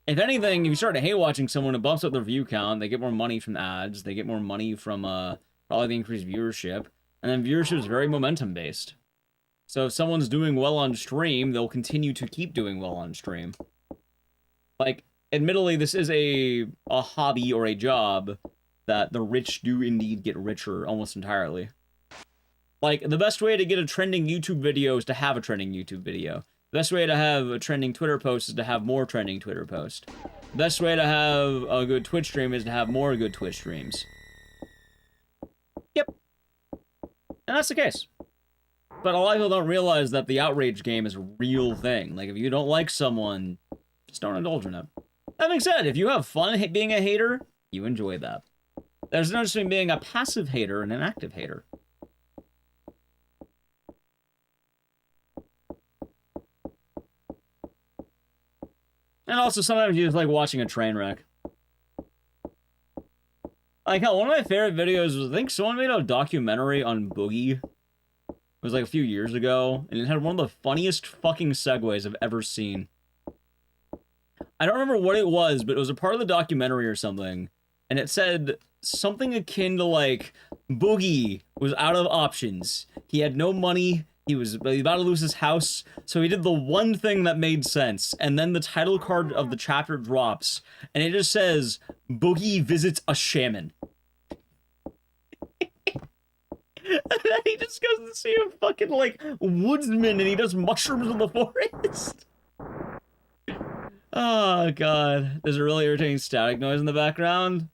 If anything, if you start to hate watching someone, it bumps up their view count, they get more money from ads, they get more money from, probably the increased viewership, and then viewership is very momentum-based. So if someone's doing well on stream, they'll continue to keep doing well on stream. Like, admittedly, this is a hobby or a job that the rich do indeed get richer almost entirely. Like, the best way to get a trending YouTube video is to have a trending YouTube video. The best way to have a trending Twitter post is to have more trending Twitter posts. The best way to have a good Twitch stream is to have more good Twitch streams. Yep. And that's the case. But a lot of people don't realize that the outrage game is a real thing. Like, if you don't like someone, just don't indulge in it. That being said, if you have fun being a hater, you enjoy that. There's no difference between being a passive hater and an active hater. And also, sometimes you just like watching a train wreck. Like, hell, one of my favorite videos was, I think someone made a documentary on Boogie. It was like a few years ago, and it had one of the funniest fucking segues I've ever seen. I don't remember what it was, but it was a part of the documentary or something, and it said something akin to, like, Boogie was out of options. He had no money, he was about to lose his house, so he did the one thing that made sense, and then the title card of the chapter drops, and it just says, Boogie visits a shaman. And then he just goes to see a fucking, like, woodsman, and he does mushrooms in the forest. Oh, God. There's a really irritating static noise in the background.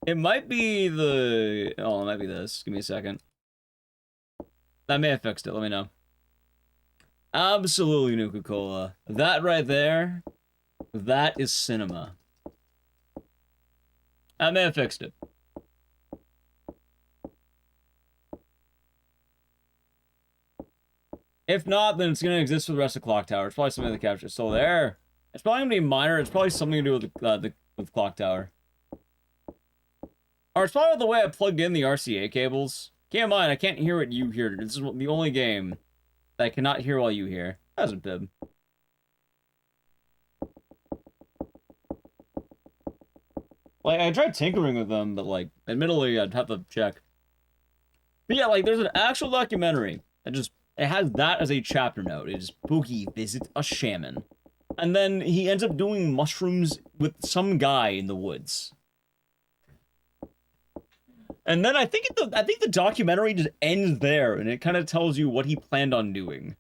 It might be the... Oh, it might be this. Give me a second. I may have fixed it. Let me know. Absolutely Nuka-Cola. That right there, that is cinema. I may have fixed it. If not, then it's going to exist for the rest of Clock Tower. It's probably something that captures. So there. It's probably going to be minor. It's probably something to do with with Clock Tower. Or it's probably the way I plugged in the RCA cables. Keep in mind, I can't hear what you hear. This is the only game that I cannot hear while you hear. That was a bib. Like, I tried tinkering with them, but, like, admittedly, I'd have to check. But yeah, like, there's an actual documentary that just... It has that as a chapter note. It is Boogie visits a shaman. And then he ends up doing mushrooms with some guy in the woods. And then I think the documentary just ends there, and it kind of tells you what he planned on doing.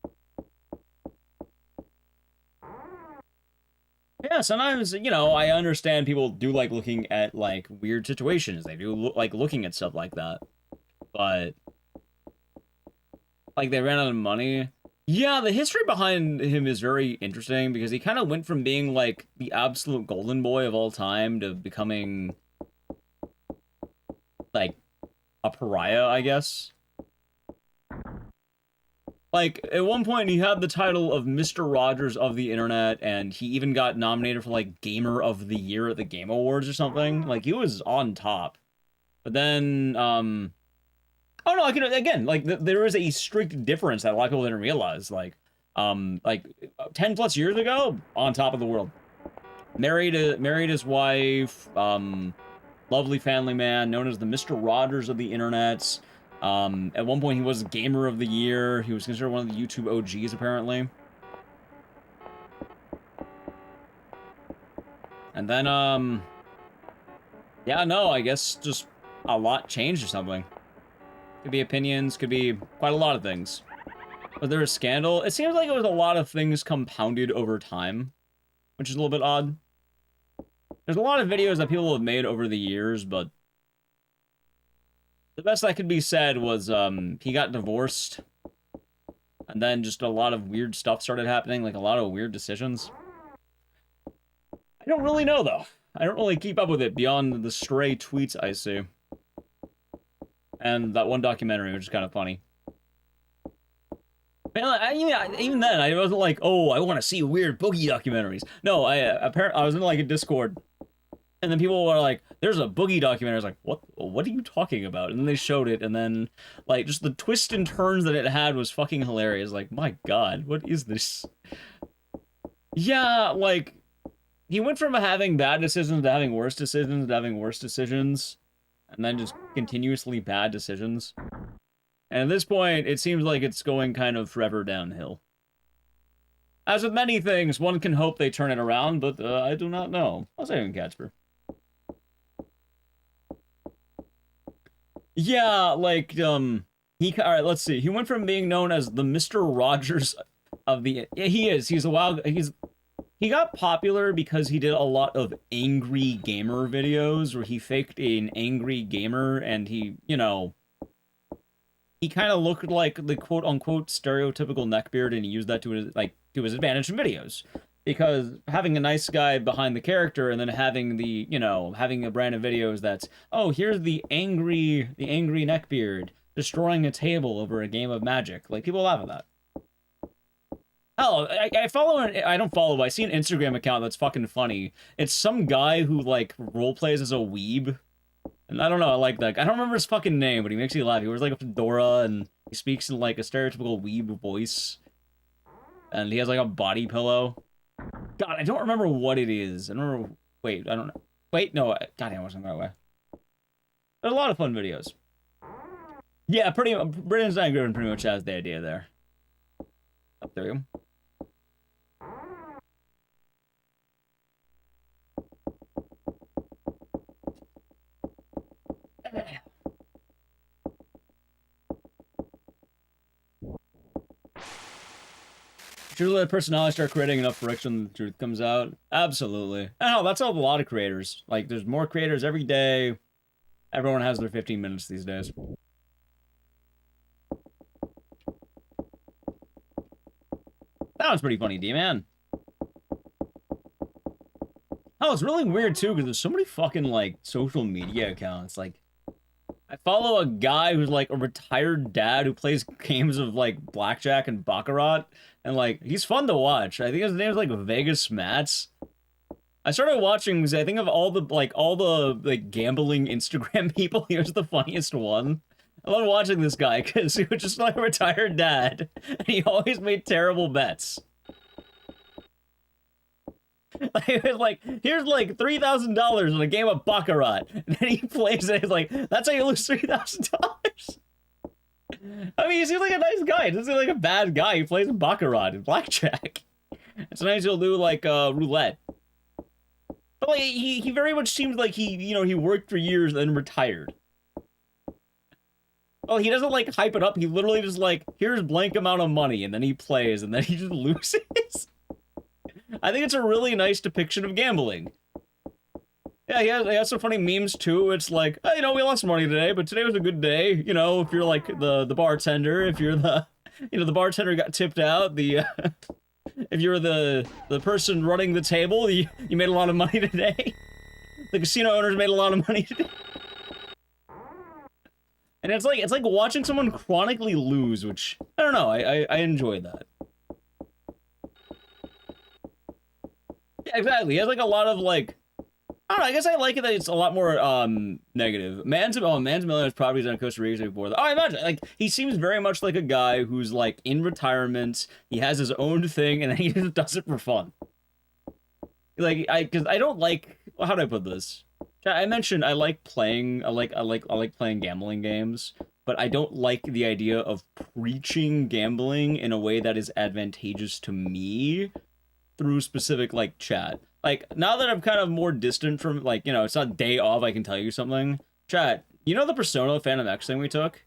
Yeah, sometimes, you know, I understand people do like looking at, like, weird situations. They do like looking at stuff like that. But... like, they ran out of money. Yeah, the history behind him is very interesting, because he kind of went from being, like, the absolute golden boy of all time to becoming, like, a pariah, I guess. Like, at one point, he had the title of Mr. Rogers of the Internet, and he even got nominated for, like, Gamer of the Year at the Game Awards or something. Like, he was on top. But then, oh no, I can, again, like, there is a strict difference that a lot of people didn't realize. Like 10 plus years ago, on top of the world. Married his wife, lovely family man, known as the Mr. Rogers of the Internet. At one point, he was Gamer of the Year. He was considered one of the YouTube OGs, apparently. And then, yeah, no, I guess just a lot changed or something. Could be opinions, could be quite a lot of things. Was there a scandal? It seems like it was a lot of things compounded over time. which is a little bit odd. There's a lot of videos that people have made over the years, but the best that could be said was he got divorced, and then just a lot of weird stuff started happening, like a lot of weird decisions. I don't really know, though. I don't really keep up with it beyond the stray tweets I see. And that one documentary, which is kind of funny. Man, even then, I wasn't like, oh, I want to see weird boogie documentaries. No, I was in like a Discord, and then people were like, "There's a boogie documentary." I was like, "What? What are you talking about?" And then they showed it, and then like just the twists and turns that it had was fucking hilarious. Like, my God, what is this? Yeah, like he went from having bad decisions to having worse decisions to having worse decisions, and then just continuously bad decisions. And at this point, it seems like it's going kind of forever downhill. As with many things, one can hope they turn it around, but I do not know. I'll say in Casper. Yeah, like, alright, let's see. He went from being known as the Mr. Rogers of the... Yeah, he's a wild... He got popular because he did a lot of angry gamer videos, where he faked an angry gamer, and he, you know... He kind of looked like the quote-unquote stereotypical neckbeard, and he used that to his advantage in videos. Because having a nice guy behind the character, and then having the, you know, having a brand of videos that's, oh, here's the angry neckbeard destroying a table over a game of Magic. Like, people laugh at that. Hell, I don't follow, but I see an Instagram account that's fucking funny. It's some guy who, like, roleplays as a weeb. And I don't know, I like that. I don't remember his fucking name, but he makes me laugh. He wears like a fedora, and he speaks in like a stereotypical weeb voice. And he has like a body pillow. God, I don't remember what it is. I don't remember... Wait, I don't know. Wait, no. God, I wasn't that way. There's a lot of fun videos. Yeah, Britain's not good and pretty much has the idea there. Up there you go. Should you let a personality start creating enough friction, the truth comes out? Absolutely. I know, that's how a lot of creators. Like, there's more creators every day. Everyone has their 15 minutes these days. That was pretty funny, D-Man. Oh, it's really weird, too, because there's so many fucking, like, social media accounts. Like, I follow a guy who's, like, a retired dad who plays games of, like, blackjack and baccarat. And, like, he's fun to watch. I think his name's, like, Vegas Mats. I started watching because I think of all the gambling Instagram people, he was the funniest one. I love watching this guy because he was just, like, a retired dad. And he always made terrible bets. It was like, here's like $3,000 in a game of baccarat, and then he plays it. He's like, that's how you lose $3,000. I mean, he seems like a nice guy. He doesn't seem like a bad guy. He plays baccarat and blackjack. Sometimes he'll do like roulette. But like, he very much seems like he worked for years and then retired. Well, he doesn't like hype it up. He literally just like, here's blank amount of money, and then he plays, and then he just loses. I think it's a really nice depiction of gambling. Yeah, he has some funny memes too. It's like, oh, we lost money today, but today was a good day. You know, if you're like the bartender, if you're the bartender got tipped out, if you're the person running the table, you made a lot of money today. The casino owners made a lot of money today. And it's like watching someone chronically lose, which I don't know. I enjoy that. Yeah, exactly. He has like a lot of like, I don't know, I guess I like it that it's a lot more negative. Man's Millionaire's properties on Costa Rica before that. Oh, I imagine, like, he seems very much like a guy who's like in retirement, he has his own thing, and then he just does it for fun. Like, because I don't like, how do I put this? I mentioned I like playing gambling games, but I don't like the idea of preaching gambling in a way that is advantageous to me through specific, like, chat. Like, now that I'm kind of more distant from, like, it's not day off, I can tell you something. Chat, you know the Persona Phantom X thing we took?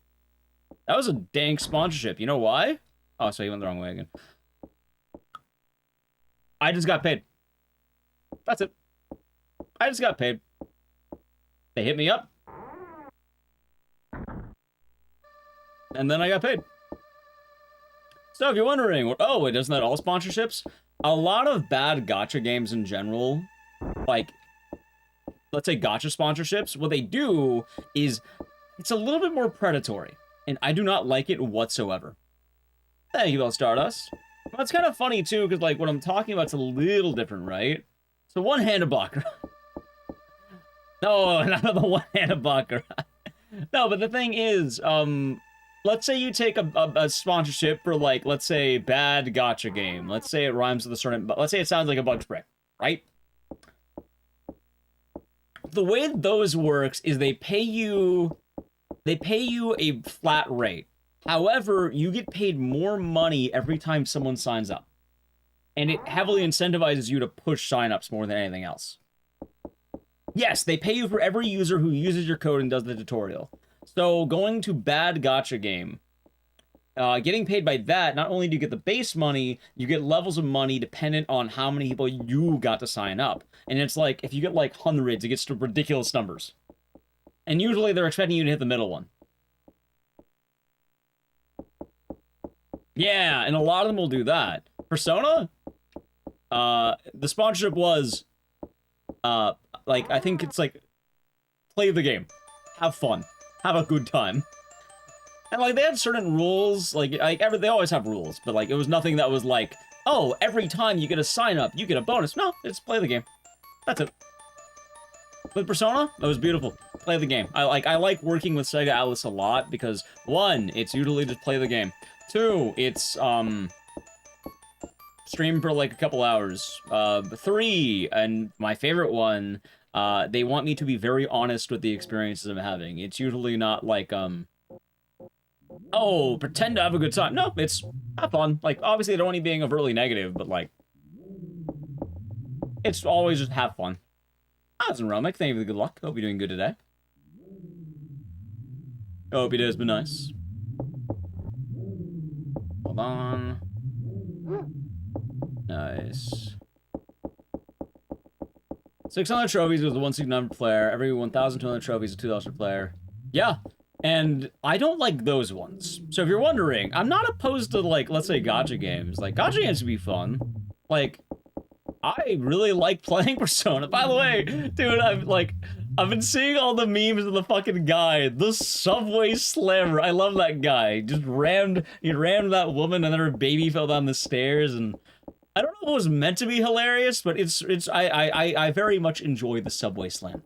That was a dank sponsorship. You know why? Oh, so he went the wrong way again. I just got paid. That's it. I just got paid. They hit me up. And then I got paid. So if you're wondering, oh, wait, isn't that all sponsorships? A lot of bad gacha games in general, like, let's say gacha sponsorships, what they do is, it's a little bit more predatory. And I do not like it whatsoever. Thank you, Stardust. Well, it's kind of funny, too, because, like, what I'm talking about is a little different, right? So one-handed blocker. No, not the one-handed blocker. No, but the thing is, let's say you take a sponsorship for, like, let's say, bad gacha game. Let's say it rhymes with a certain... Let's say it sounds like a bug spray, right? The way those works is they pay you a flat rate. However, you get paid more money every time someone signs up. And it heavily incentivizes you to push signups more than anything else. Yes, they pay you for every user who uses your code and does the tutorial. So going to bad gacha game, getting paid by that, not only do you get the base money, you get levels of money dependent on how many people you got to sign up. And it's like, if you get like hundreds, it gets to ridiculous numbers. And usually they're expecting you to hit the middle one. Yeah, and a lot of them will do that. Persona? The sponsorship was, like, I think it's like, play the game. Have fun. Have a good time. And, like, they had certain rules, like they always have rules, but, like, it was nothing that was like, oh, every time you get a sign-up, you get a bonus. No, it's play the game. That's it. With Persona, it was beautiful. Play the game. I like working with Sega Atlas a lot, because, one, it's usually just play the game. Two, it's, stream for, like, a couple hours. Three, and my favorite one, they want me to be very honest with the experiences I'm having. It's usually not like, oh, pretend to have a good time. No, it's have fun. Like, obviously, I don't want you being overtly negative, but, like, it's always just have fun. Awesome, Romic. Thank you for the good luck. Hope you're doing good today. Hope your day's been nice. Hold on. Nice. 600 trophies was the 169 per player. Every 1,200 trophies is $2 per player. Yeah, and I don't like those ones. So if you're wondering, I'm not opposed to, like, let's say gacha games. Like, gacha games would be fun. Like, I really like playing Persona. By the way, dude, I've been seeing all the memes of the fucking guy, the subway slammer. I love that guy. He rammed that woman and then her baby fell down the stairs, and I don't know if it was meant to be hilarious, but I very much enjoy the subway slam.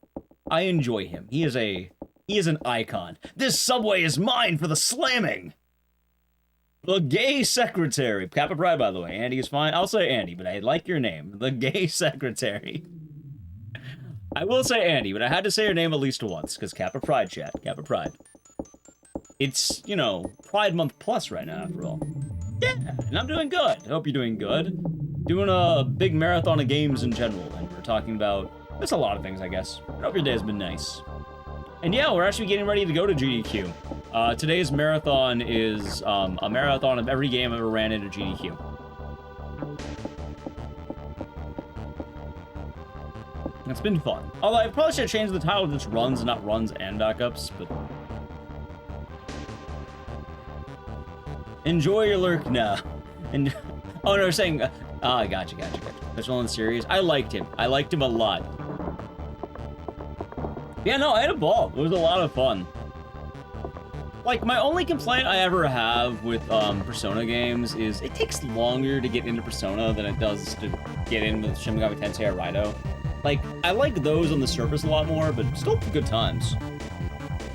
I enjoy him. He is an icon. This subway is mine for the slamming. The gay secretary. Kappa Pride, by the way. Andy is fine. I'll say Andy, but I like your name. The gay secretary. I will say Andy, but I had to say your name at least once, because Kappa Pride, chat. Kappa Pride. It's, you know, Pride Month Plus right now, after all. Yeah, and I'm doing good. I hope you're doing good. Doing a big marathon of games in general, and we're talking about... There's a lot of things, I guess. I hope your day has been nice. And yeah, we're actually getting ready to go to GDQ. Today's marathon is a marathon of every game I've ever ran into GDQ. It's been fun. Although I probably should have changed the title to just runs, not runs and backups, but... Enjoy your lurk now. And oh no, saying, gotcha. There's one in the series. I liked him a lot. Yeah, no, I had a ball. It was a lot of fun. Like, my only complaint I ever have with Persona games is it takes longer to get into Persona than it does to get in with Shin Megami Tensei or Raido. Like, I like those on the surface a lot more, but still good times.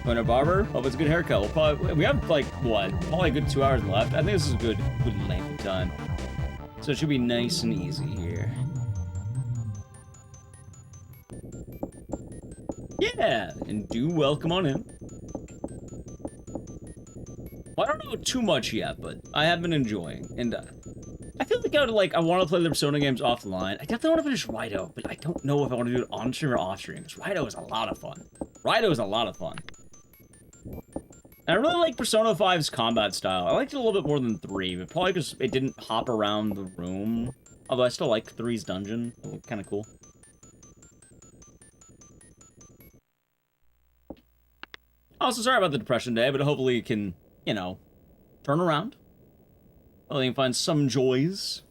Going to barber? Hope it's a good haircut. We have, like, what? Probably a good 2 hours left. I think this is a good length of time. So it should be nice and easy here. Yeah, and do welcome on in. Well, I don't know too much yet, but I have been enjoying, and I feel like I want to play the Persona games offline. I definitely want to finish Raido, but I don't know if I want to do it on stream or off stream, because Raido is a lot of fun. And I really like Persona 5's combat style. I liked it a little bit more than 3, but probably because it didn't hop around the room. Although I still like 3's dungeon. It looked kind of cool. Also, sorry about the depression day, but hopefully it can, you know, turn around. Hopefully you can find some joys.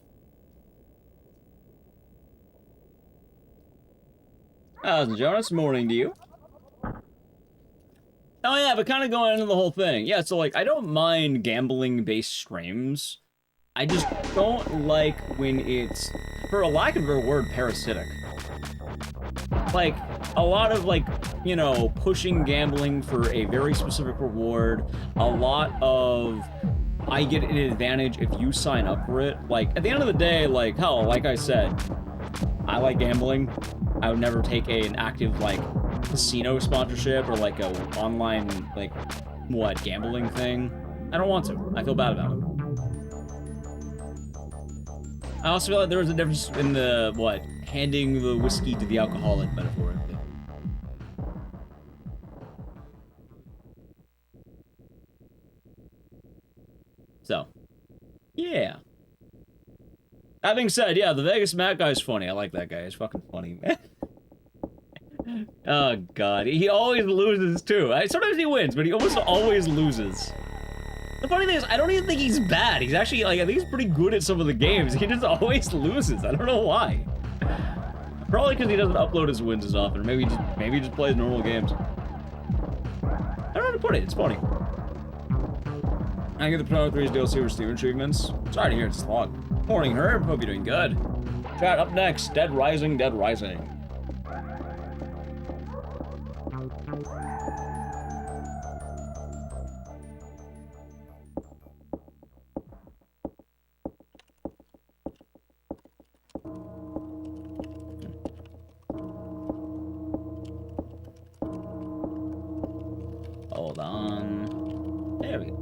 How's Jonas? Morning to you. Oh yeah, but kind of going into the whole thing. Yeah, so like, I don't mind gambling-based streams. I just don't like when it's, for a lack of a better word, parasitic. Like, a lot of, like, you know, pushing gambling for a very specific reward. A lot of, I get an advantage if you sign up for it. Like, at the end of the day, like, hell, like I said, I like gambling. I would never take an active, like, casino sponsorship or, like, a online, like, what, gambling thing. I don't want to. I feel bad about it. I also feel like there was a difference in the, what, handing the whiskey to the alcoholic metaphorically. So, yeah. That being said, yeah, the Vegas Matt guy's funny. I like that guy. He's fucking funny, man. Oh, God. He always loses, too. Sometimes he wins, but he almost always loses. The funny thing is, I don't even think he's bad. He's actually, like, I think he's pretty good at some of the games. He just always loses. I don't know why. Probably because he doesn't upload his wins as often. Maybe he just plays normal games. I don't know how to put it. It's funny. I get the Persona 3's DLC for Steam achievements. Sorry to hear it's long. Morning, Herb. Hope you're doing good. Chat, up next. Dead Rising, Dead Rising. Hold on. There we go.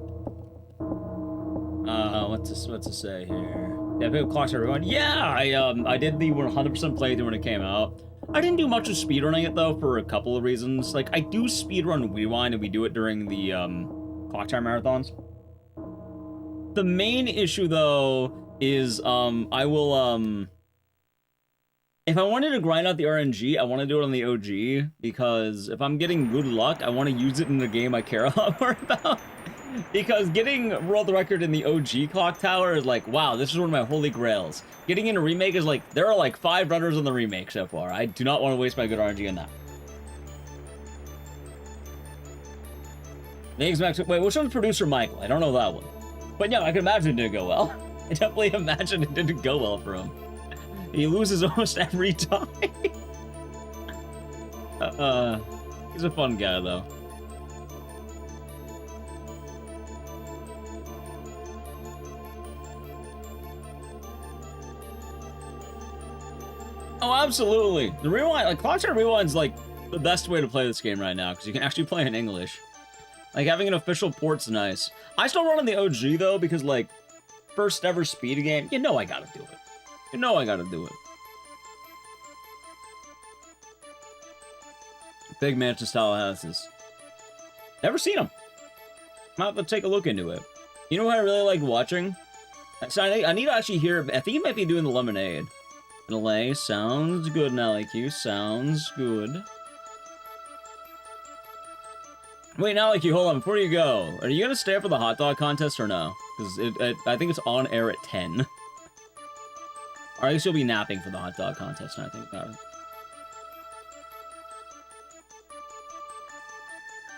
What's to say here? Yeah, big clocks everyone. Yeah, I did the 100% playthrough when it came out. I didn't do much of speedrunning it though for a couple of reasons. Like, I do speedrun Rewind and we do it during the clock tower marathons. The main issue though is I will if I wanted to grind out the RNG, I want to do it on the OG, because if I'm getting good luck, I want to use it in the game I care a lot more about. Because getting world record in the OG clock tower is like, wow, this is one of my holy grails. Getting in a remake is like, there are like 5 runners on the remake so far. I do not want to waste my good RNG on that. Wait, which one's producer Michael? I don't know that one. But yeah, I can imagine it didn't go well. I definitely imagine it didn't go well for him. He loses almost every time. He's a fun guy, though. Oh, absolutely. The rewind, like, Clock Tower Rewind's, like, the best way to play this game right now, because you can actually play in English. Like, having an official port's nice. I still run on the OG, though, because, like, first ever speed game, you know I gotta do it. You know I gotta do it. Big mansion style houses. Never seen them. I'm about to take a look into it. You know what I really like watching? So I need to actually hear, I think he might be doing the Lemonade. LA, sounds good, NallyQ, sounds good. Wait, NallyQ, hold on, before you go, are you gonna stay up for the hot dog contest or no? Because I think it's on air at 10. Or I guess you'll be napping for the hot dog contest, now I think about it.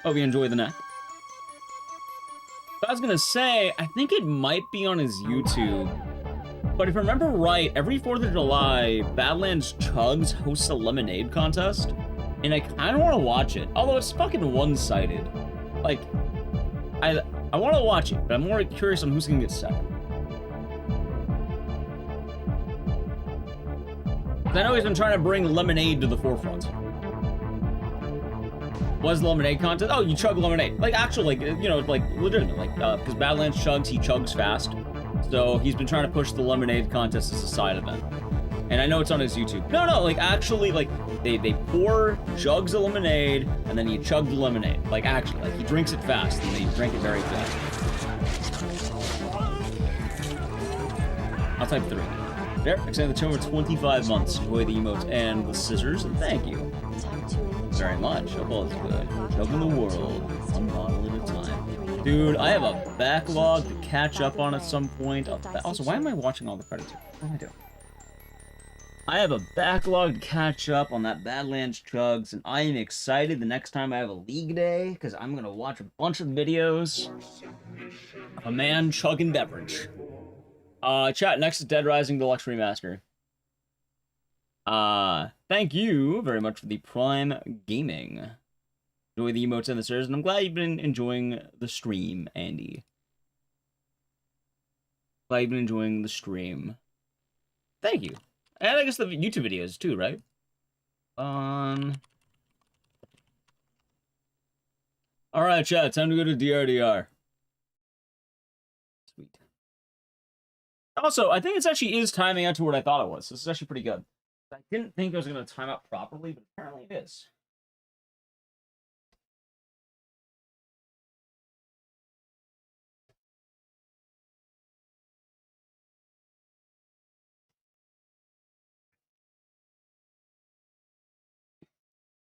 Hope you enjoy the nap. But I was gonna say, I think it might be on his YouTube. But if I remember right, every 4th of July, Badlands Chugs hosts a lemonade contest. And I kind of want to watch it. Although it's fucking one-sided. Like, I want to watch it, but I'm more curious on who's gonna get second. I know he's been trying to bring lemonade to the forefront. What's the lemonade contest? Oh, you chug lemonade. Like, actually, like, you know, like, legitimate. Like, because Badlands chugs, he chugs fast. So he's been trying to push the lemonade contest as a side event. And I know it's on his YouTube. No, like, actually, like, they pour jugs of lemonade, and then you chug the lemonade. Like, actually, like, he drinks it fast, and they drink it very fast. I'll type 3. There, extend the term for 25 months. Enjoy the emotes and the scissors, and thank you. very much. Hope all is good. Open the world, one model at a time. Dude, I have a backlog to catch up on at some point. Also, why am I watching all the credits? What am I doing? I have a backlog to catch up on that Badlands Chugs, and I am excited the next time I have a league day, because I'm going to watch a bunch of videos of a man chugging beverage. Chat, next is Dead Rising Deluxe Remaster. Thank you very much for the Prime Gaming. Enjoy the emotes and the stairs, and I'm glad you've been enjoying the stream, Andy. Glad you've been enjoying the stream. Thank you. And I guess the YouTube videos too, right? Alright, chat, time to go to DRDR. Sweet. Also, I think it actually is timing out to what I thought it was. This is actually pretty good. I didn't think it was going to time out properly, but apparently it is.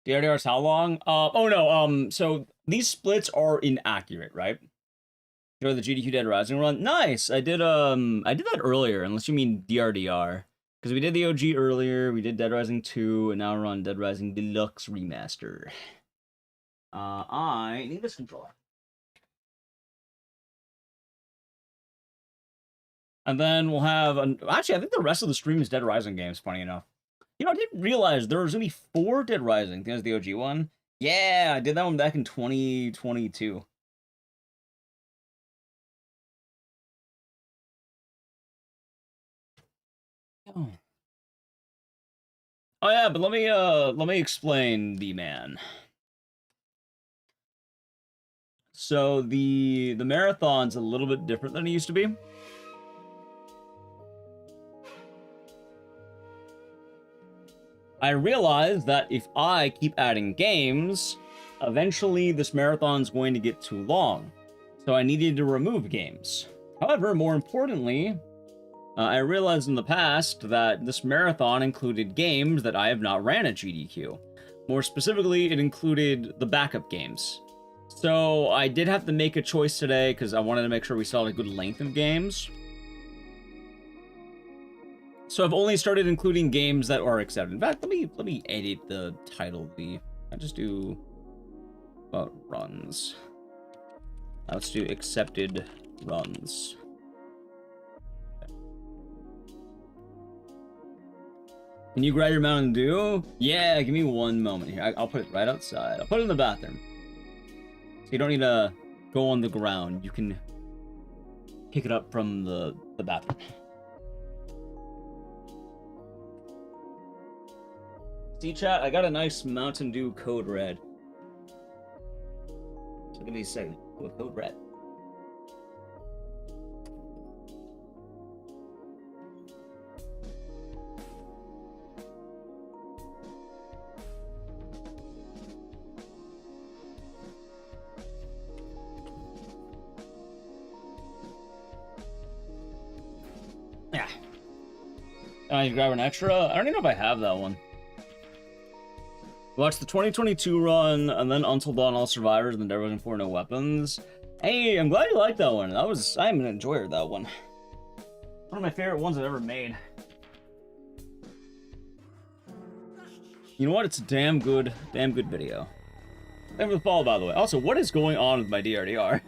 DRDR is how long? Oh no, so these splits are inaccurate, right? You know, the GDQ Dead Rising run? Nice! I did that earlier, unless you mean DRDR. Because we did the OG earlier, we did Dead Rising 2, and now we're on Dead Rising Deluxe Remaster. I need this controller. And then we'll have, actually, I think the rest of the stream is Dead Rising games, funny enough. You know, I didn't realize there was only 4 Dead Rising. I think that was the OG one. Yeah, I did that one back in 2022. Oh. Oh yeah, but let me explain the man. So the marathon's a little bit different than it used to be. I realized that if I keep adding games, eventually this marathon's going to get too long. So I needed to remove games. However, more importantly, I realized in the past that this marathon included games that I have not ran at GDQ. More specifically, it included the backup games. So I did have to make a choice today because I wanted to make sure we saw a good length of games. So I've only started including games that are accepted. In fact, let me edit the title. I just do runs. Let's do accepted runs. Can you grab your Mountain Dew? Yeah, give me one moment here. I'll put it right outside. I'll put it in the bathroom. So you don't need to go on the ground. You can pick it up from the bathroom. See, chat, I got a nice Mountain Dew Code Red. So give me a second. With Code Red. Yeah. You grab an extra? I don't even know if I have that one. Watch the 2022 run, and then Until Dawn All Survivors, and then Dead Rising 4 No Weapons. Hey, I'm glad you liked that one. I'm an enjoyer of that one. One of my favorite ones I've ever made. You know what? It's a damn good video. Thank you for the follow, by the way. Also, what is going on with my DRDR?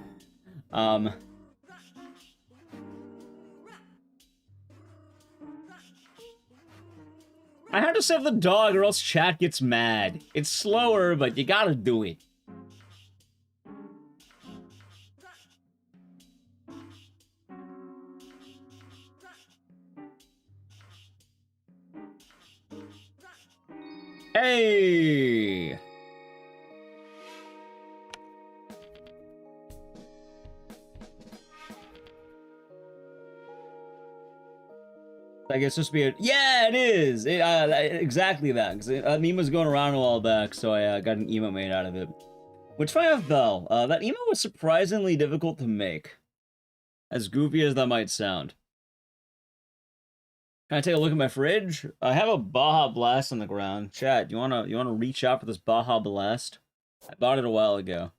I have to save the dog or else chat gets mad. It's slower, but you gotta do it. Hey! I guess just be a... Yeah, it is! Exactly that. Because a meme was going around a while back, so I got an emote made out of it. Which, funny enough, though, that emote was surprisingly difficult to make. As goofy as that might sound. Can I take a look at my fridge? I have a Baja Blast on the ground. Chat, you wanna reach out for this Baja Blast? I bought it a while ago.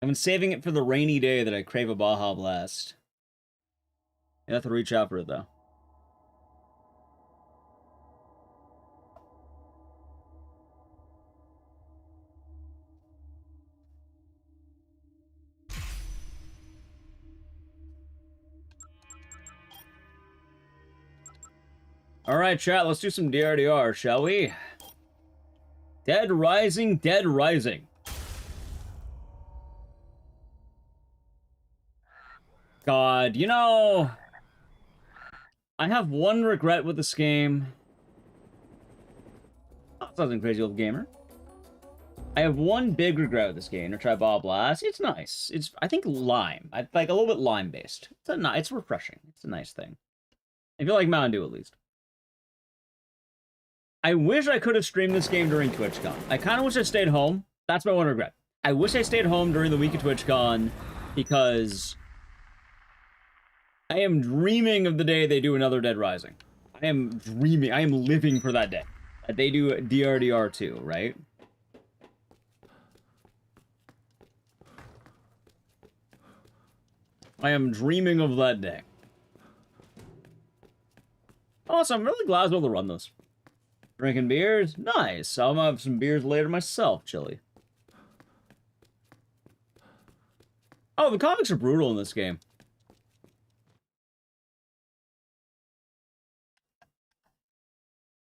I've been saving it for the rainy day that I crave a Baja Blast. You have to reach out for it though. Alright, chat, let's do some DRDR, shall we? Dead Rising, Dead Rising. God, you know... I have one regret with this game. Oh, something crazy old gamer. I have one big regret with this game, to try Baja Blast. It's nice. It's, I think, lime. I like a little bit lime-based. It's refreshing. It's a nice thing. If you like Mountain Dew, at least. I wish I could have streamed this game during TwitchCon. I kind of wish I stayed home. That's my one regret. I wish I stayed home during the week of TwitchCon because I am dreaming of the day they do another Dead Rising. I am dreaming. I am living for that day. That they do DRDR 2, right? I am dreaming of that day. Also, I'm really glad I was able to run this. Drinking beers? Nice. I'm gonna have some beers later myself, Chili. Oh, the comics are brutal in this game.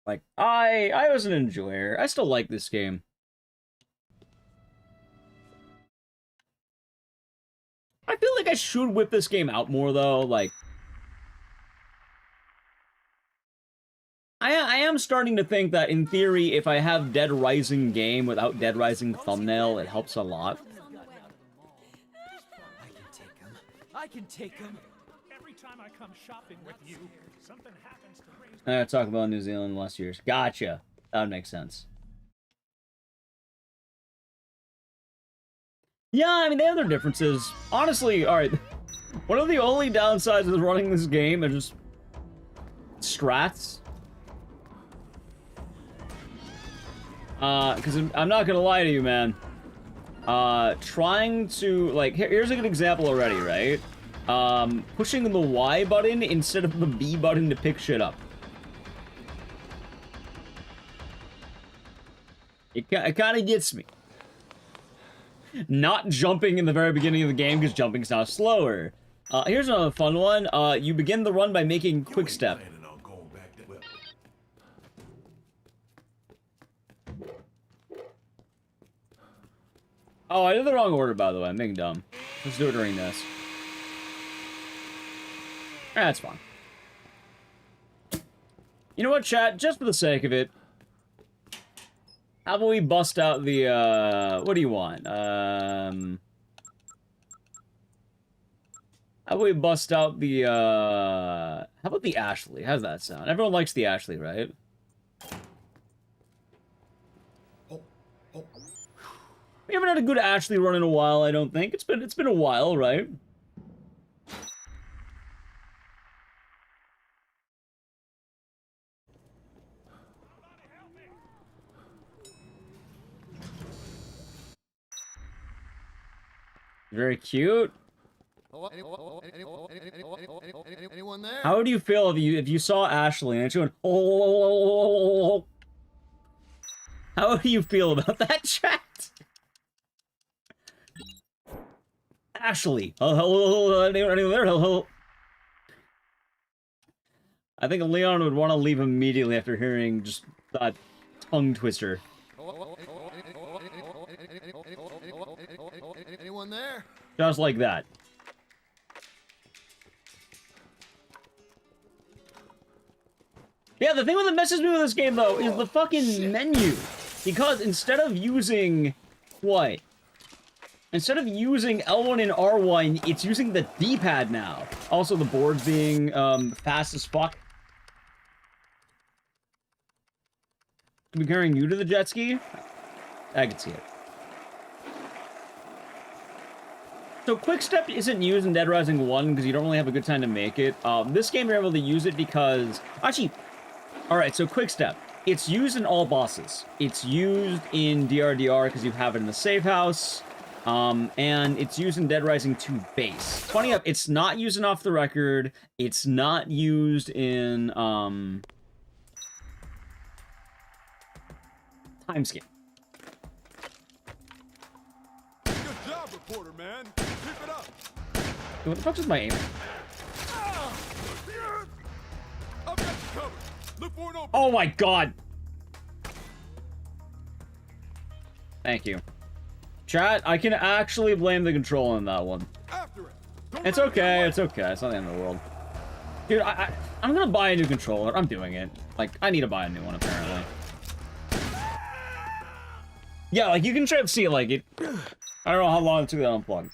Like, I was an enjoyer. I still like this game. I feel like I should whip this game out more, though. Like, I am starting to think that, in theory, if I have Dead Rising game without Dead Rising thumbnail, it helps a lot. I can take him. Every time I come shopping with you, something happens to raise. I talk about New Zealand last year's. Gotcha. That would make sense. Yeah, I mean, they have their differences. Honestly, alright. One of the only downsides of running this game is just strats. Because I'm not gonna lie to you, man. Trying to, like, here's a good example already, right? Pushing the Y button instead of the B button to pick shit up. It kind of gets me. Not jumping in the very beginning of the game, because jumping's now slower. Here's another fun one. You begin the run by making quick step. Oh, I did the wrong order, by the way. I'm being dumb. Let's do it during this. That's fine. You know what, chat? Just for the sake of it, how about we bust out the, what do you want? How about we bust out the, how about the Ashley? How's that sound? Everyone likes the Ashley, right? We haven't had a good Ashley run in a while, I don't think. It's been a while, right? Very cute. Anyone there? How would you feel if you saw Ashley and she went, oh? How would you feel about that, chat? Ashley. Hello, anyone there? Hello. I think Leon would want to leave immediately after hearing just that tongue twister. Anyone there? Just like that. Yeah, the thing that messes me with this game, though, is the fucking menu. Because instead of using... what? Instead of using L1 and R1, it's using the D-pad now. Also, the board's being fast as fuck. Comparing you to the jet ski? I can see it. So Quick Step isn't used in Dead Rising 1 because you don't really have a good time to make it. This game you're able to use it because... Actually, alright, so Quick Step. It's used in all bosses. It's used in DRDR because you have it in the safe house. And it's used in Dead Rising 2 base. Funny enough, it's not used in Off the Record. It's not used in, Time Skip. Good job, reporter, man. Keep it up. What the fuck is my aim? I've got you covered. Look for an opening. Oh my god! Thank you. Chat, I can actually blame the control on that one. After it. It's okay, it's okay. It's not the end of the world. Dude, I'm gonna buy a new controller. I'm doing it. Like, I need to buy a new one, apparently. Yeah, like, you can try to see it, like, it... I don't know how long it took that unplug.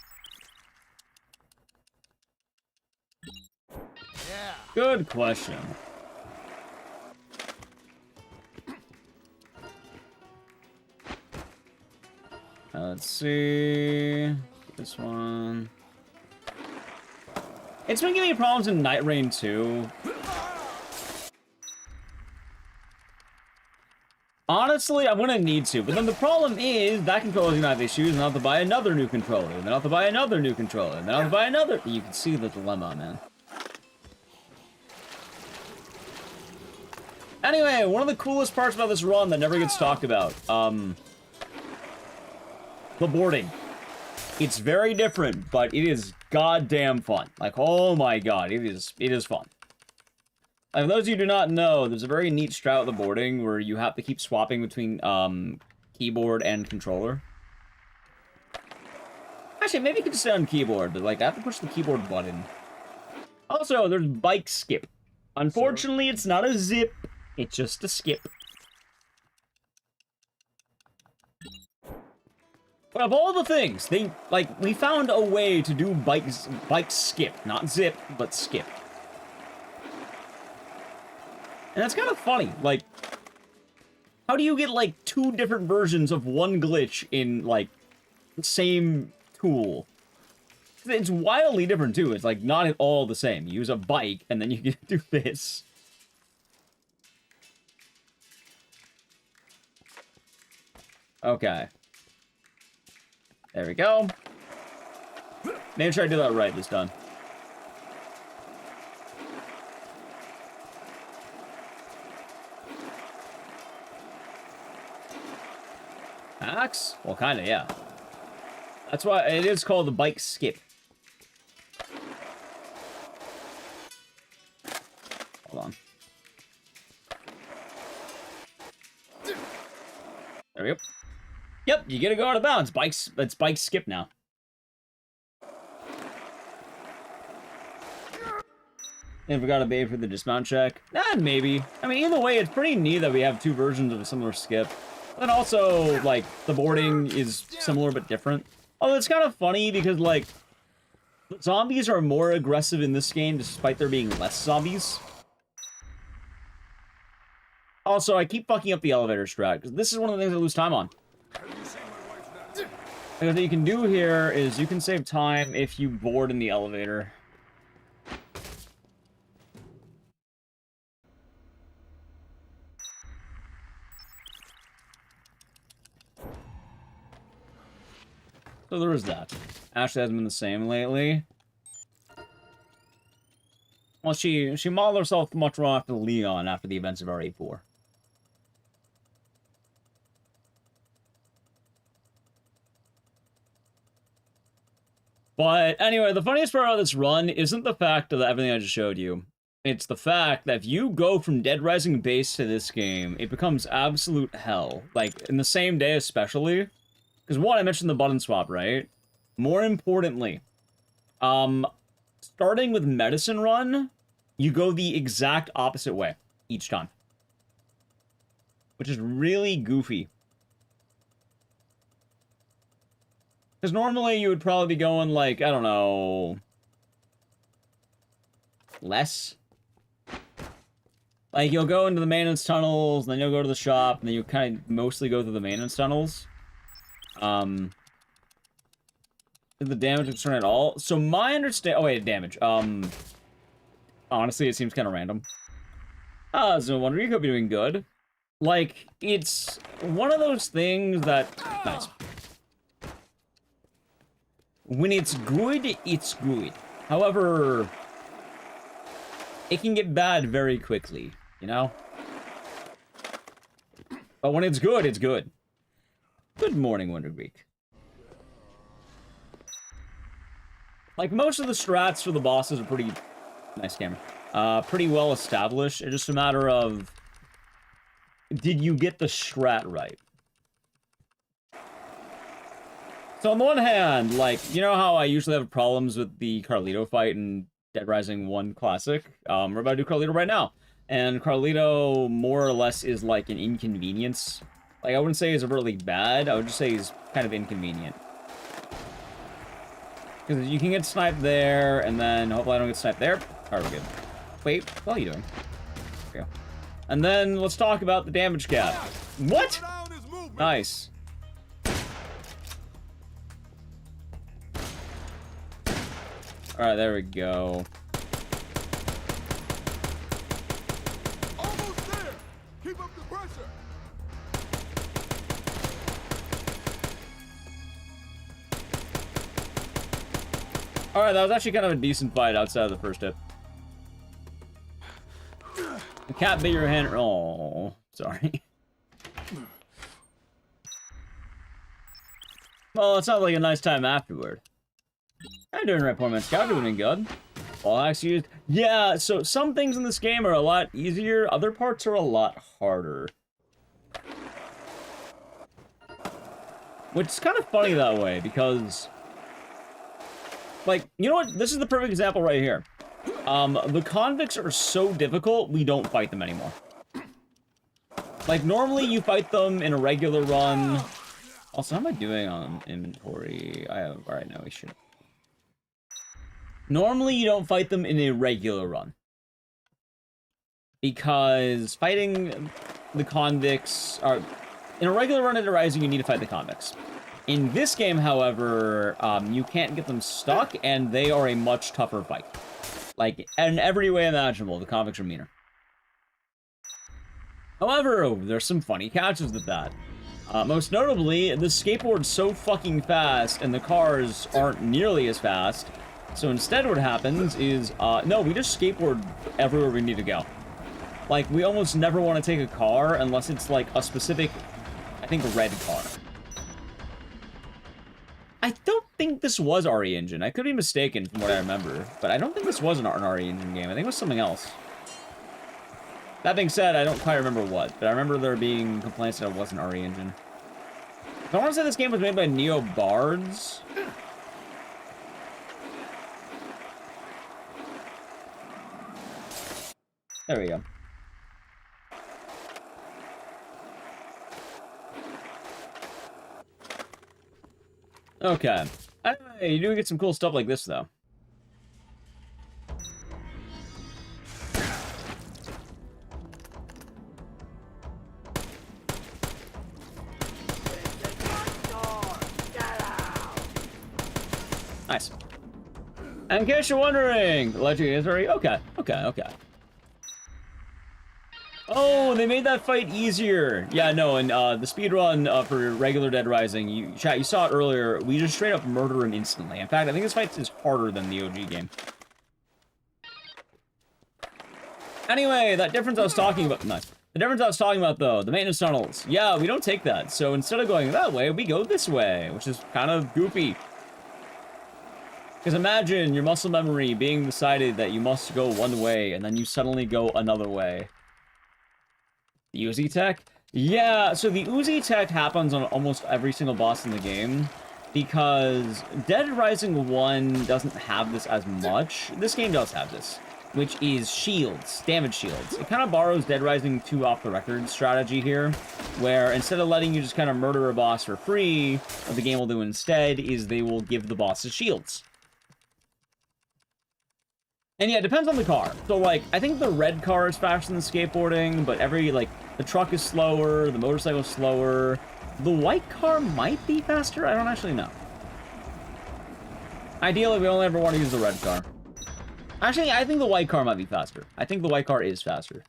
Yeah. Good question. Let's see... This one... It's been giving me problems in Night Rain too. Honestly, I'm gonna need to, but then the problem is that controller's gonna have issues, and I'll have to buy another new controller, and then I'll have to buy another new controller, and then I'll have to buy another... You can see the dilemma, man. Anyway, one of the coolest parts about this run that never gets talked about, the boarding. It's very different, but it is goddamn fun. Like, oh my god, it is fun. Like, for those of you who do not know, there's a very neat strat with the boarding where you have to keep swapping between keyboard and controller. Actually, maybe you could just stay on keyboard, but like I have to push the keyboard button. Also, there's bike skip. Unfortunately, it's not a zip, it's just a skip. But of all the things, we found a way to do bike skip. Not zip, but skip. And that's kind of funny. Like, how do you get, like, 2 different versions of one glitch in, like, the same tool? It's wildly different, too. It's, like, not at all the same. You use a bike, and then you can do this. Okay. There we go. Make sure I do that right this time. Ecks? Well, kinda, yeah. That's why it is called the bike skip. Hold on. There we go. Yep, you get to go out of bounds. It's bike skip now. And we got a bait for the dismount check. Maybe. I mean, either way, it's pretty neat that we have 2 versions of a similar skip. And also, like, the boarding is similar but different. Oh, it's kind of funny because, like, zombies are more aggressive in this game despite there being less zombies. Also, I keep fucking up the elevator strat because this is one of the things I lose time on. And what you can do here is you can save time if you board in the elevator. So there is that. Ashley hasn't been the same lately. Well, she modeled herself much wrong after Leon after the events of RA4. But anyway, the funniest part of this run isn't the fact of everything I just showed you. It's the fact that if you go from Dead Rising base to this game, it becomes absolute hell. Like, in the same day especially. Because one, I mentioned the button swap, right? More importantly, starting with Medicine Run, you go the exact opposite way each time. Which is really goofy. Because normally you would probably be going like, I don't know, less. Like you'll go into the maintenance tunnels, and then you'll go to the shop, and then you'll kind of mostly go through the maintenance tunnels. Is the damage concern at all? So my understand. Oh wait, damage. Honestly, it seems kind of random. So Wonder, you could be doing good. Like, it's one of those things that... Nice. When it's good, it's good. However, it can get bad very quickly, you know? But when it's good, it's good. Good morning, Wonder Greek. Like, most of the strats for the bosses are pretty... Nice camera. Pretty well established. It's just a matter of... Did you get the strat right? So on the one hand, like, you know how I usually have problems with the Carlito fight in Dead Rising 1 Classic? We're about to do Carlito right now. And Carlito, more or less, is like an inconvenience. Like, I wouldn't say he's really bad, I would just say he's kind of inconvenient. Because you can get sniped there, and then hopefully I don't get sniped there. Alright, we're good. Wait, what are you doing? There we go. And then let's talk about the damage cap. What? Nice. Alright, there we go. Almost there. Keep up the pressure. Alright, that was actually kind of a decent fight outside of the first hit. The cat bit your hand. Oh, sorry. Well, it sounds like a nice time afterward. How you doing, right, poor man scout? Doing good. All axe used. Yeah, so some things in this game are a lot easier. Other parts are a lot harder. Which is kind of funny that way, because... Like, you know what? This is the perfect example right here. The convicts are so difficult, we don't fight them anymore. Like, normally you fight them in a regular run. Also, how am I doing on inventory? I have... Alright, no, we should. Normally you don't fight them in a regular run. Because fighting the convicts are... In a regular run at Dead Rising, you need to fight the convicts. In this game, however, you can't get them stuck, and they are a much tougher fight. Like, in every way imaginable, the convicts are meaner. However, there's some funny catches with that. Most notably, the skateboard's so fucking fast, and the cars aren't nearly as fast. So instead what happens is, no, we just skateboard everywhere we need to go. Like, we almost never want to take a car unless it's, like, a specific, I think, red car. I don't think this was RE Engine. I could be mistaken from what I remember, but I don't think this was an RE Engine game. I think it was something else. That being said, I don't quite remember what, but I remember there being complaints that it wasn't RE Engine. I want to say this game was made by Neo Bards. There we go. Okay. Anyway, you do get some cool stuff like this, though. Nice. And in case you're wondering, Legendary is very... Okay. Oh, they made that fight easier. Yeah, no, and the speedrun for regular Dead Rising, chat, you saw it earlier, we just straight up murder him instantly. In fact, I think this fight is harder than the OG game. Anyway, that difference I was talking about, nice. The difference I was talking about, though, the maintenance tunnels. Yeah, we don't take that. So instead of going that way, we go this way, which is kind of goofy. Because imagine your muscle memory being decided that you must go one way, and then you suddenly go another way. The Uzi tech? Yeah, so the Uzi tech happens on almost every single boss in the game, because Dead Rising 1 doesn't have this as much. This game does have this, which is shields, damage shields. It kind of borrows Dead Rising 2 off-the-record strategy here, where instead of letting you just kind of murder a boss for free, what the game will do instead is they will give the bosses shields. And yeah, it depends on the car. So, like, I think the red car is faster than skateboarding, but the truck is slower, the motorcycle is slower. The white car might be faster? I don't actually know. Ideally, we only ever want to use the red car. Actually, I think the white car might be faster. I think the white car is faster.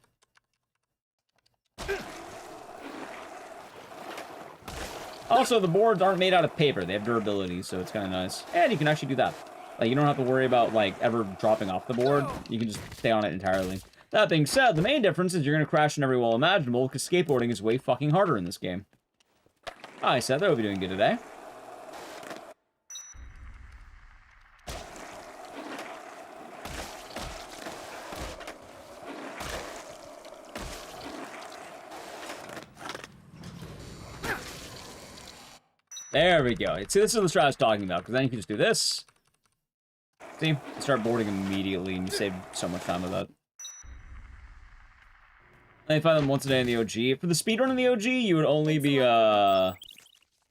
Also, the boards aren't made out of paper. They have durability, so it's kind of nice. And you can actually do that. Like, you don't have to worry about, like, ever dropping off the board. You can just stay on it entirely. That being said, the main difference is you're going to crash in every wall imaginable, because skateboarding is way fucking harder in this game. Hi, Seth. I hope you're doing good today. There we go. See, this is the strat I was talking about, because then you can just do this. See? Start boarding immediately, and you save so much time with that. I fight them once a day in the OG. For the speedrun in the OG, you would only be,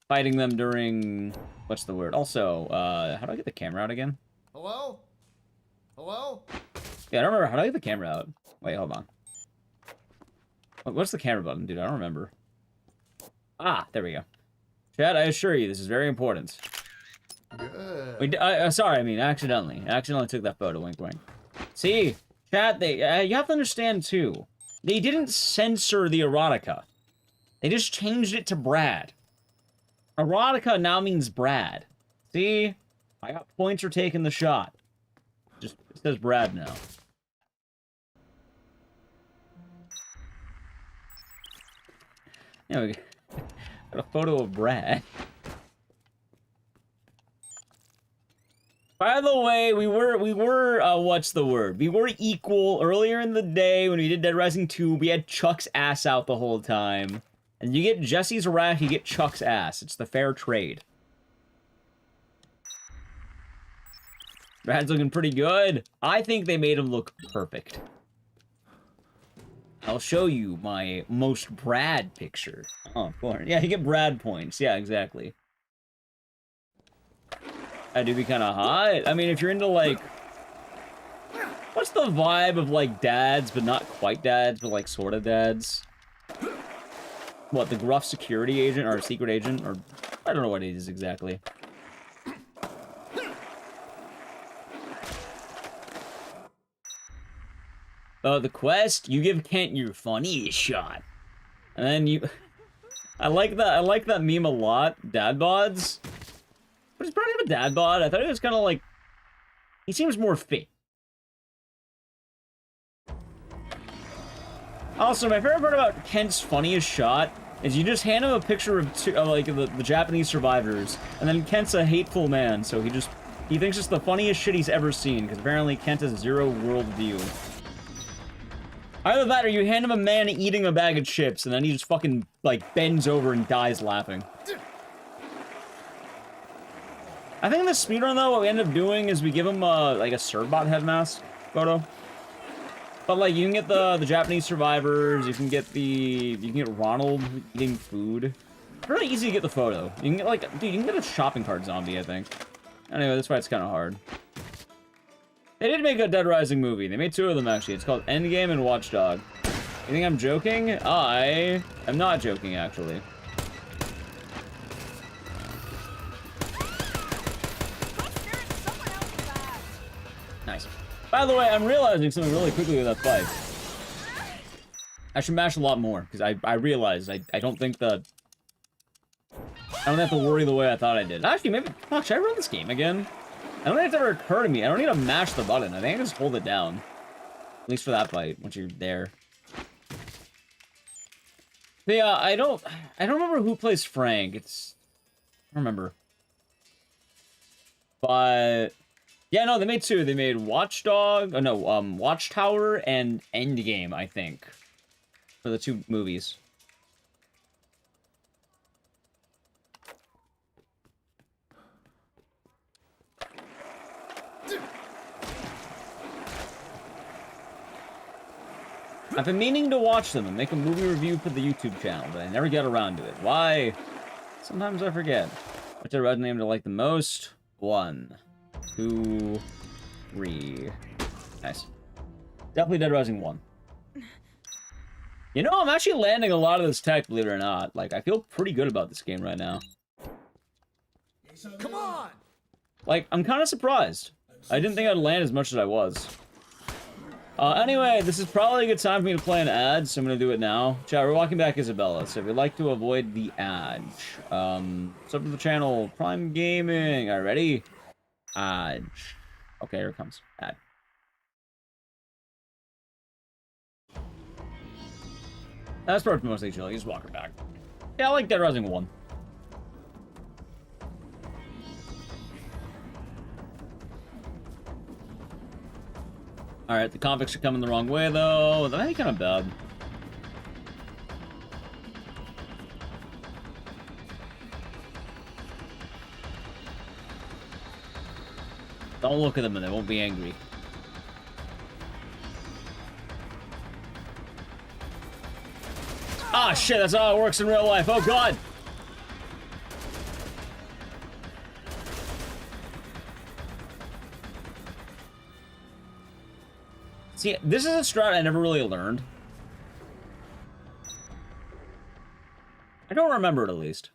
fighting them during... What's the word? Also, how do I get the camera out again? Hello? Hello? Yeah, I don't remember. How do I get the camera out? Wait, hold on. What's the camera button, dude? I don't remember. Ah, there we go. Chad, I assure you, this is very important. Good. Sorry, I mean, accidentally. I accidentally took that photo, wink, wink. See, Chad, you have to understand, too. They didn't censor the erotica. They just changed it to Brad. Erotica now means Brad. See? I got points for taking the shot. Just, it says Brad now. Yeah, we got a photo of Brad. By the way, we were, what's the word? We were equal earlier in the day when we did Dead Rising 2. We had Chuck's ass out the whole time. And you get Jesse's rack, you get Chuck's ass. It's the fair trade. Brad's looking pretty good. I think they made him look perfect. I'll show you my most Brad picture. Oh, of course. Yeah, you get Brad points. Yeah, exactly. I do be kind of hot. I mean, if you're into, like... What's the vibe of, like, dads, but not quite dads, but, like, sort of dads? What, the gruff security agent, or secret agent, or... I don't know what it is exactly. The quest, you give Kent your funniest shot. And then you... I like that meme a lot, dad bods. But is Brad have a dad bod? I thought it was kind of like... He seems more fit. Also, my favorite part about Kent's funniest shot is you just hand him a picture of the Japanese survivors, and then Kent's a hateful man, so he thinks it's the funniest shit he's ever seen, because apparently Kent has zero worldview. Either that, or you hand him a man eating a bag of chips, and then he just fucking, like, bends over and dies laughing. I think in the speedrun, though, what we end up doing is we give him, like, a Servbot head mask photo. But, like, you can get the Japanese survivors, you can get Ronald eating food. It's really easy to get the photo. You can get, like, dude, you can get a shopping cart zombie, I think. Anyway, that's why it's kind of hard. They did make a Dead Rising movie. They made 2 of them, actually. It's called Endgame and Watchdog. You think I'm joking? I am not joking, actually. Nice. By the way, I'm realizing something really quickly with that fight. I should mash a lot more, because I realized I don't think that... I don't have to worry the way I thought I did. Actually, maybe... Fuck, should I run this game again? I don't think it's ever occurred to me. I don't need to mash the button. I think I can just hold it down. At least for that fight, once you're there. But yeah, I don't remember who plays Frank. I don't remember. But... Yeah, no, they made 2. They made Watchdog... Oh, no, Watchtower and Endgame, I think. For the 2 movies. I've been meaning to watch them and make a movie review for the YouTube channel, but I never get around to it. Why? Sometimes I forget. What's the red name to like the most? 1, 2, 3. Nice. Definitely Dead Rising 1. You know, I'm actually landing a lot of this tech, believe it or not. Like, I feel pretty good about this game right now. Come on! Like, I'm kind of surprised. I didn't think I'd land as much as I was. Anyway, this is probably a good time for me to play an ad, so I'm gonna do it now. Chat, we're walking back Isabella, so if you'd like to avoid the ad, sub to the channel, Prime Gaming. Alright, ready? Ad. Okay, here it comes. Ad. That's probably mostly chill. You just walk her back. Yeah, I like Dead Rising 1. Alright, the convicts are coming the wrong way, though. That might be kind of bad. Don't look at them and they won't be angry. Ah, shit, that's how it works in real life. Oh, God! See, this is a strat I never really learned. I don't remember it, at least.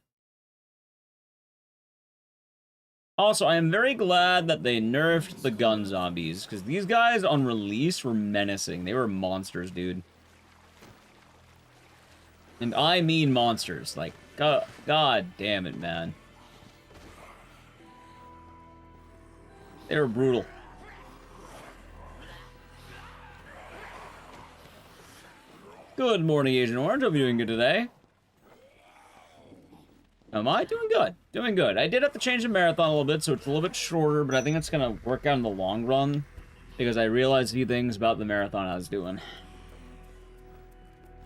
Also, I am very glad that they nerfed the gun zombies, because these guys on release were menacing. They were monsters, dude. And I mean monsters. Like, God damn it, man. They were brutal. Good morning, Agent Orange. Hope you're doing good today. Am I? Doing good. Doing good. I did have to change the marathon a little bit, so it's a little bit shorter, but I think it's going to work out in the long run, because I realized a few things about the marathon I was doing.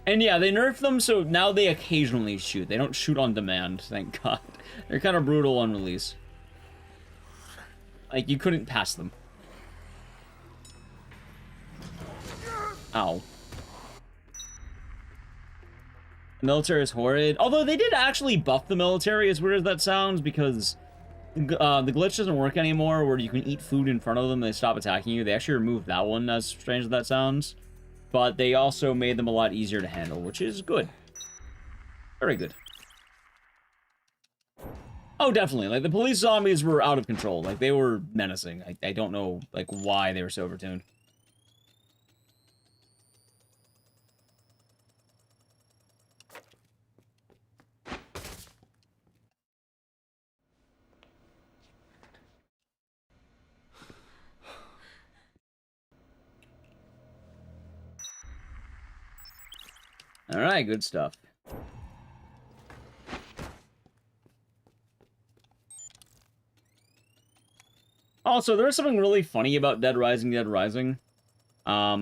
And yeah, they nerfed them, so now they occasionally shoot. They don't shoot on demand, thank God. They're kind of brutal on release. Like, you couldn't pass them. Ow. The military is horrid. Although they did actually buff the military, as weird as that sounds, because the glitch doesn't work anymore where you can eat food in front of them and they stop attacking you. They actually removed that one, as strange as that sounds. But they also made them a lot easier to handle, which is good. Very good. Oh, definitely. Like, the police zombies were out of control. Like, they were menacing. I don't know, like, why they were so overtuned. Alright, good stuff. Also, there's something really funny about Dead Rising, Dead Rising. I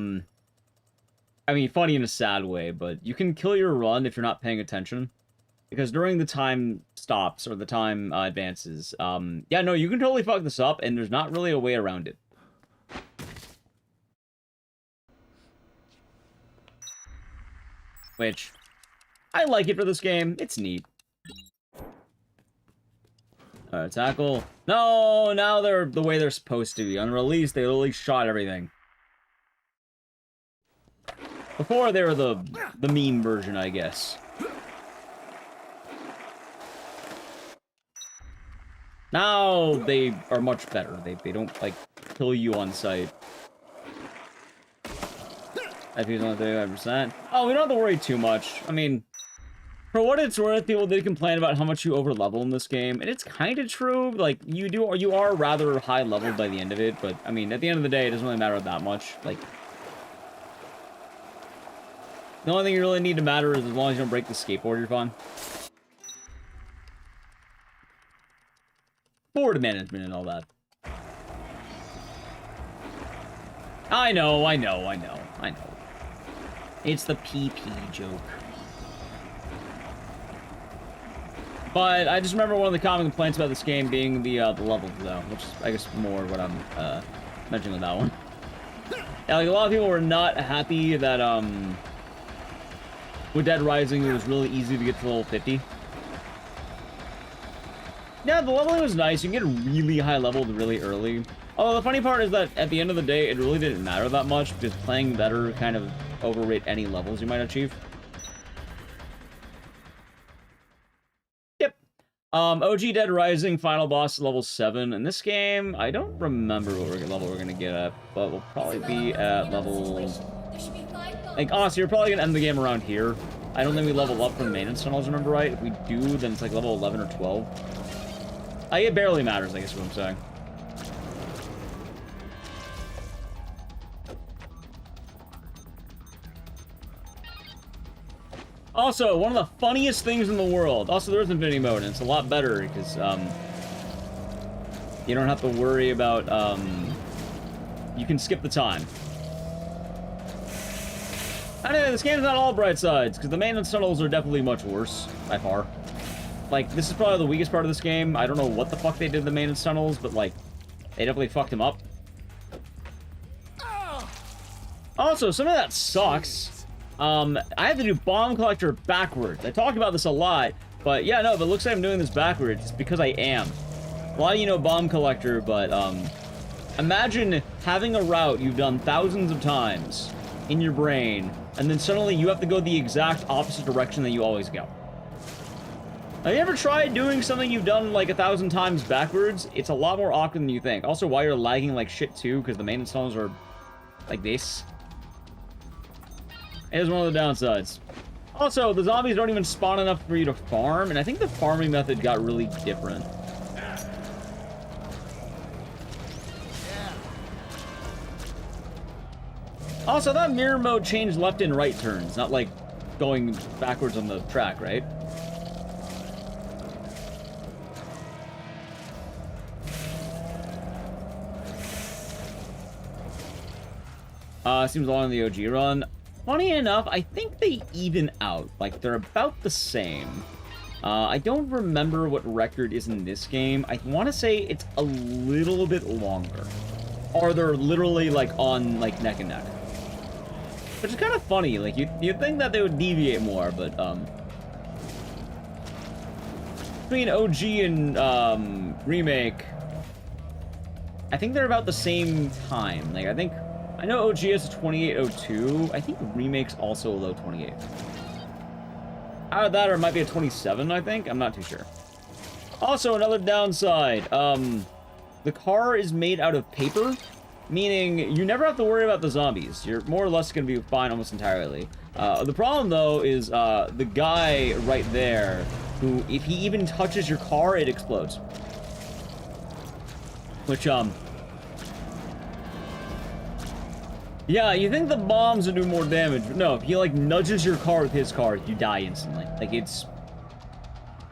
mean, funny in a sad way, but you can kill your run if you're not paying attention. Because during the time stops, or the time advances, yeah, no, you can totally fuck this up, and there's not really a way around it. Which, I like it for this game. It's neat. Alright, tackle. No, now they're the way they're supposed to be. On release, they literally shot everything. Before, they were the meme version, I guess. Now, they are much better. They don't, like, kill you on sight. IP's only 35%. Oh, we don't have to worry too much. I mean, for what it's worth, people did complain about how much you overlevel in this game, and it's kind of true. Like, you are rather high leveled by the end of it, but I mean, at the end of the day, it doesn't really matter that much. Like, the only thing you really need to matter is as long as you don't break the skateboard, you're fine. Board management and all that. I know. It's the PP joke. But I just remember one of the common complaints about this game being the levels, though, which is, I guess, more what I'm mentioning with that one. Yeah, like, a lot of people were not happy that, with Dead Rising, it was really easy to get to level 50. Yeah, the leveling was nice. You can get really high leveled really early. Although the funny part is that at the end of the day, it really didn't matter that much, because playing better kind of overrate any levels you might achieve. Yep. OG Dead Rising final boss is level 7. In this game, I don't remember what level we're gonna get at, but we'll probably be at level... Like, honestly, you're probably gonna end the game around here. I don't think we level up from maintenance tunnels, remember right? If we do, then it's like level 11 or 12. It barely matters, I guess is what I'm saying. Also, one of the funniest things in the world. Also, there is Infinity Mode, and it's a lot better because, you don't have to worry about, you can skip the time. Anyway, this game's not all bright sides, because the maintenance tunnels are definitely much worse, by far. Like, this is probably the weakest part of this game. I don't know what the fuck they did to the maintenance tunnels, but, like, they definitely fucked him up. Also, some of that sucks. I have to do bomb collector backwards. I talked about this a lot, but yeah, no, if it looks like I'm doing this backwards, it's because I am. A lot of you know bomb collector, but, imagine having a route you've done thousands of times in your brain, and then suddenly you have to go the exact opposite direction that you always go. Have you ever tried doing something you've done like 1,000 times backwards? It's a lot more awkward than you think. Also, why you're lagging like shit too, because the maintenance tunnels are like this. Here's one of the downsides. Also, the zombies don't even spawn enough for you to farm, and I think the farming method got really different. Also, that mirror mode changed left and right turns, not like going backwards on the track, right? Seems long in the OG run. Funny enough, I think they even out. Like, they're about the same. I don't remember what record is in this game. I want to say it's a little bit longer. Or they're literally, like, on, like, neck and neck. Which is kind of funny. Like, you'd think that they would deviate more, but, between OG and, Remake, I think they're about the same time. Like, I know OG is a 2802. I think Remake's also a low 28. Either that or it might be a 27, I think. I'm not too sure. Also, another downside. The car is made out of paper, meaning you never have to worry about the zombies. You're more or less going to be fine almost entirely. The problem, though, is the guy right there, who, if he even touches your car, it explodes. Which, yeah, you think the bombs would do more damage, but no, if he, like, nudges your car with his car, you die instantly. Like, it's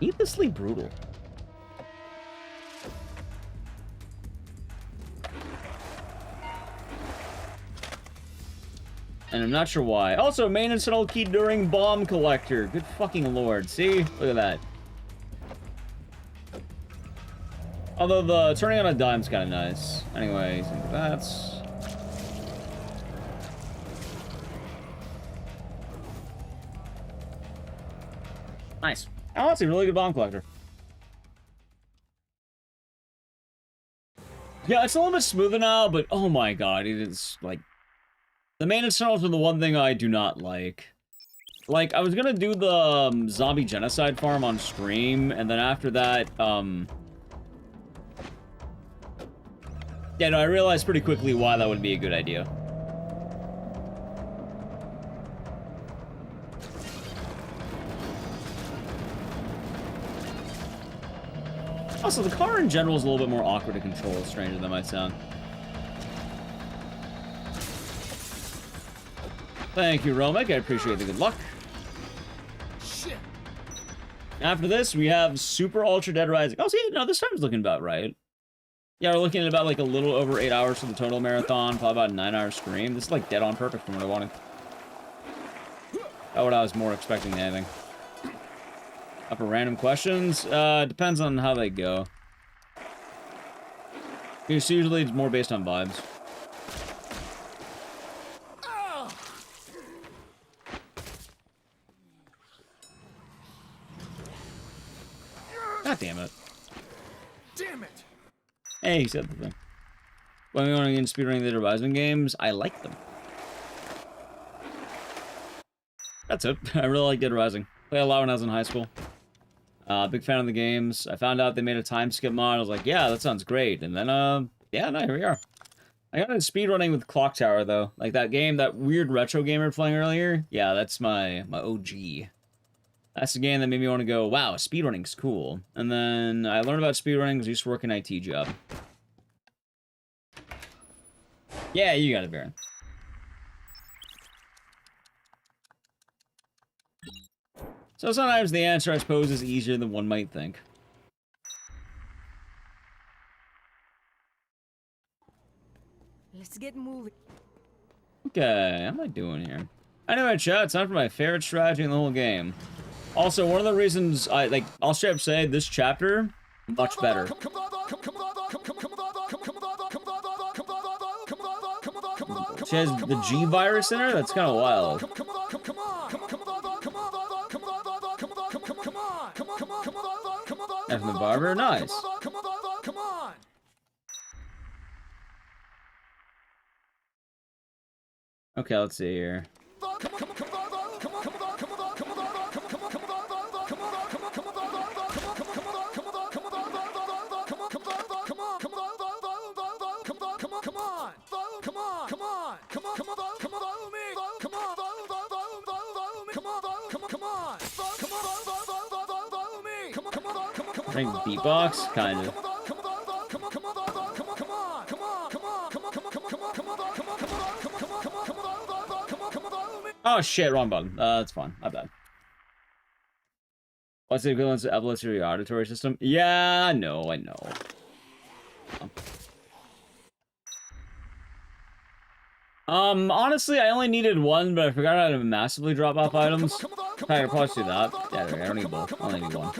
needlessly brutal. And I'm not sure why. Also, maintenance tunnel key during bomb collector. Good fucking lord. See? Look at that. Although the turning on a dime's kind of nice. Anyway, that's... Nice. Oh, that's a really good bomb collector. Yeah, it's a little bit smoother now, but oh my god, it is, like... The maintenance tunnels are the one thing I do not like. Like, I was gonna do the zombie genocide farm on stream, and then after that, yeah, no, I realized pretty quickly why that would be a good idea. Also, the car in general is a little bit more awkward to control, stranger than might sound. Thank you, Romek. I appreciate the good luck. Shit. After this, we have Super Ultra Dead Rising. Oh, see, no, this time's looking about right. Yeah, we're looking at about, like, a little over 8 hours for the total marathon, probably about a 9-hour stream. This is, like, dead on perfect from what I wanted. About what I was more expecting than anything. Up for random questions? Depends on how they go. It's usually more based on vibes. God damn it. Damn it. Hey, he said the thing. When we want to get into speedrunning the Dead Rising games, I like them. That's it. I really like Dead Rising. Played a lot when I was in high school. Big fan of the games. I found out they made a time skip mod. I was like, yeah, that sounds great. And then, yeah, no, here we are. I got into speedrunning with Clock Tower, though. Like, that game, that weird retro game we were playing earlier. Yeah, that's my OG. That's the game that made me want to go, wow, speedrunning's cool. And then I learned about speedrunning because I used to work an IT job. Yeah, you got it, Baron. So sometimes the answer, I suppose, is easier than one might think. Let's get moving. Okay, how am I doing here? Anyway, chat, it's time for my favorite strategy in the whole game. Also, one of the reasons I'll straight up say this chapter, much better. She has the G virus in her? That's kind of wild. And from the barber? Nice. Okay, let's see here. I think beatbox, kind of. Oh shit, wrong button. That's fine. My bad. What's the equivalent to epilepsy auditory system? Yeah, I know. Honestly, I only needed one, but I forgot how to massively drop off items. I could probably do that. Yeah, I don't need both. I only need one.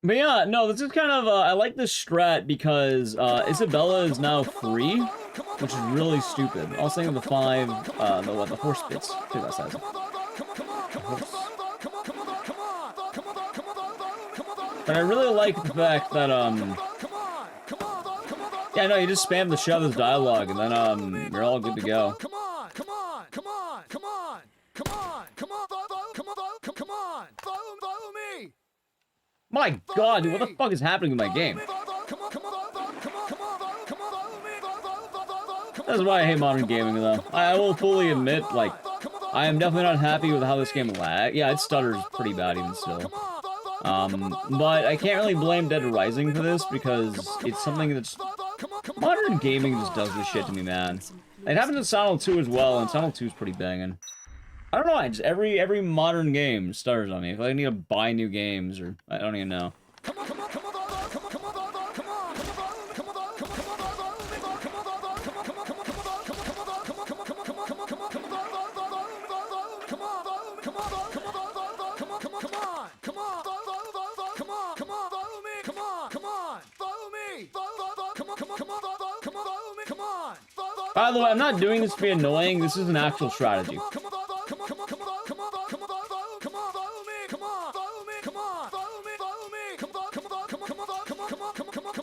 But yeah, no, this is kind of, I like this strat because, Isabella is now free, which is really stupid. I was thinking of the the horse bits. Check that size. But I really like the fact that, yeah, no, you just spam the shove as dialogue, and then, you're all good to go. My god, dude, what the fuck is happening in my game? That's why I hate modern gaming, though. I will fully admit, like, I am definitely not happy with how this game lags. Yeah, it stutters pretty bad even still. But I can't really blame Dead Rising for this, because it's something that's... Modern gaming just does this shit to me, man. It happens in Silent 2 as well, and Silent 2 is pretty banging. I don't know, I just every modern game stutters on me. If I need to buy new games, or I don't even know. By the way, I'm not doing this to be annoying. This is an actual strategy.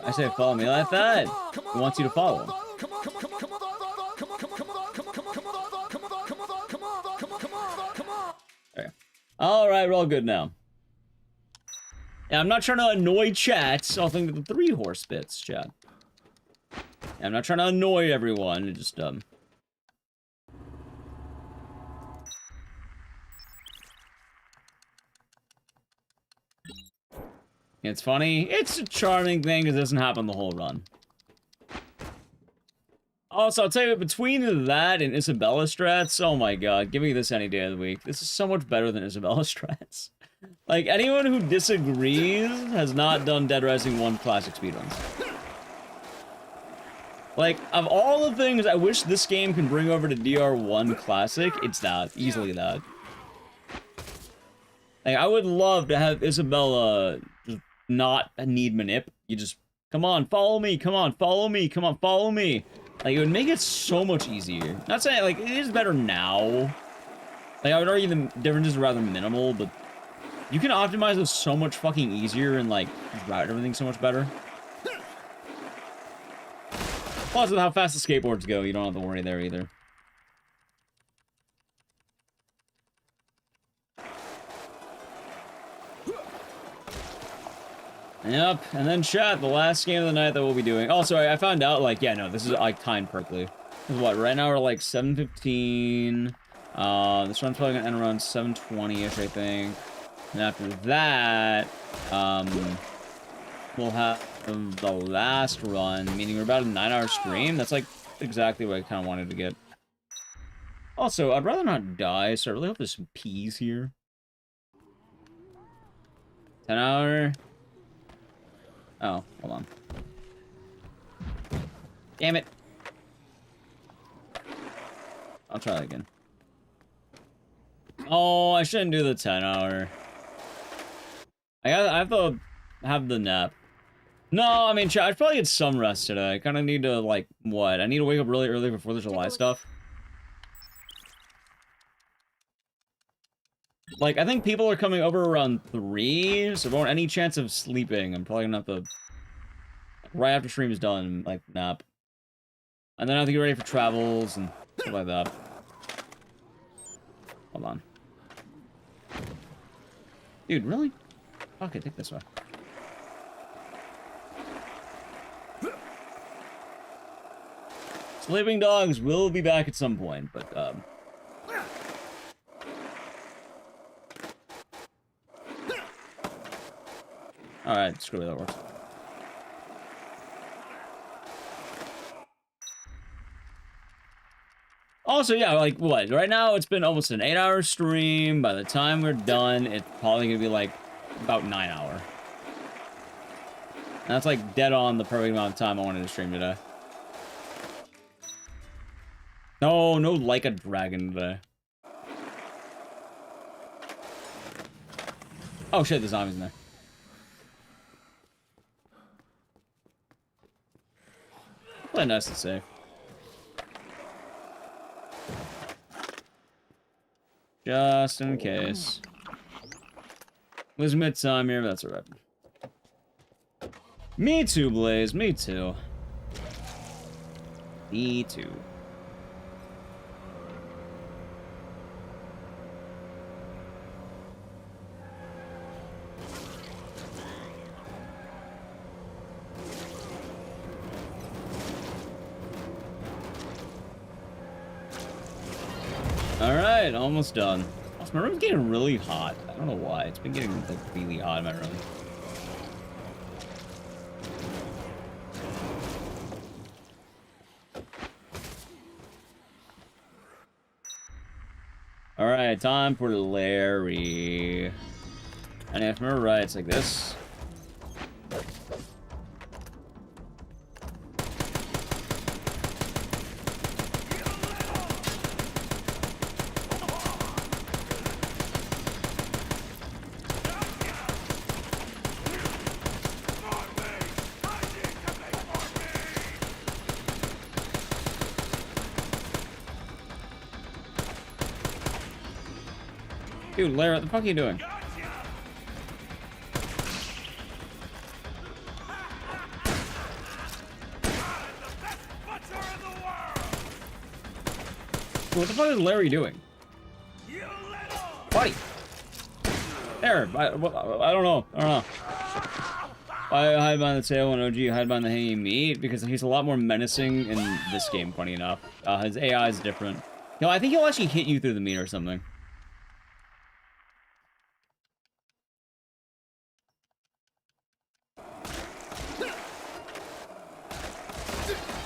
I say follow me like that. He wants you to follow him. Okay. Alright, we're all good now. Yeah, I'm not trying to annoy chat, so I'll think of the 3 horse bits, chat. Yeah, I'm not trying to annoy everyone, it's just, It's funny. It's a charming thing because it doesn't happen the whole run. Also, I'll tell you, between that and Isabella strats, oh my god, give me this any day of the week. This is so much better than Isabella strats. Like, anyone who disagrees has not done Dead Rising 1 classic speedruns. Like, of all the things I wish this game can bring over to DR1 Classic, it's that. Easily that. Like, I would love to have Isabella just not need manip. You just, come on, follow me, come on, follow me, come on, follow me. Like, it would make it so much easier. Not saying, like, it is better now. Like, I would argue the differences are rather minimal, but you can optimize it so much fucking easier and, like, route everything so much better. Plus, with how fast the skateboards go, you don't have to worry there either. Yep, and then chat, the last game of the night that we'll be doing. Oh, sorry, I found out, like, yeah, no, this is, like, timed perfectly. This is what, right now we're, like, 7:15. This one's probably gonna end around 7:20-ish, I think. And after that, we'll have the last run, meaning we're about a 9-hour stream. That's, like, exactly what I kind of wanted to get. Also, I'd rather not die, so I really hope there's some peas here. 10-hour. Oh, hold on. Damn it. I'll try that again. Oh, I shouldn't do the 10-hour. I have to have the nap. No, I mean, I'd probably get some rest today. I kind of need to, like, what? I need to wake up really early before the July stuff. Like, I think people are coming over around 3, so if I want any chance of sleeping, I'm probably gonna have to, right after stream is done, like, nap. And then I have to get ready for travels and stuff like that. Hold on. Dude, really? Okay, take this way. Sleeping dogs will be back at some point, but, alright, screw it, that works. Also, yeah, like, what? Right now, it's been almost an 8-hour stream. By the time we're done, it's probably gonna be, like, about 9 hour. And that's, like, dead on the perfect amount of time I wanted to stream today. No, like a dragon today. Oh, shit, the zombies in there. Play nice and safe. Just in case. Was mid-time here, but that's alright. Me too, Blaze. Me too. Me too. Alright, almost done. Also, my room's getting really hot. I don't know why. It's been getting, like, really hot in my room. Alright, time for Larry. And if I remember right, it's like this. Dude, Larry, what the fuck are you doing? What the fuck is Larry doing? Buddy! There, I don't know. I hide behind the tail when OG hide behind the hanging meat because he's a lot more menacing in this game, funny enough. His AI is different. No, I think he'll actually hit you through the meat or something.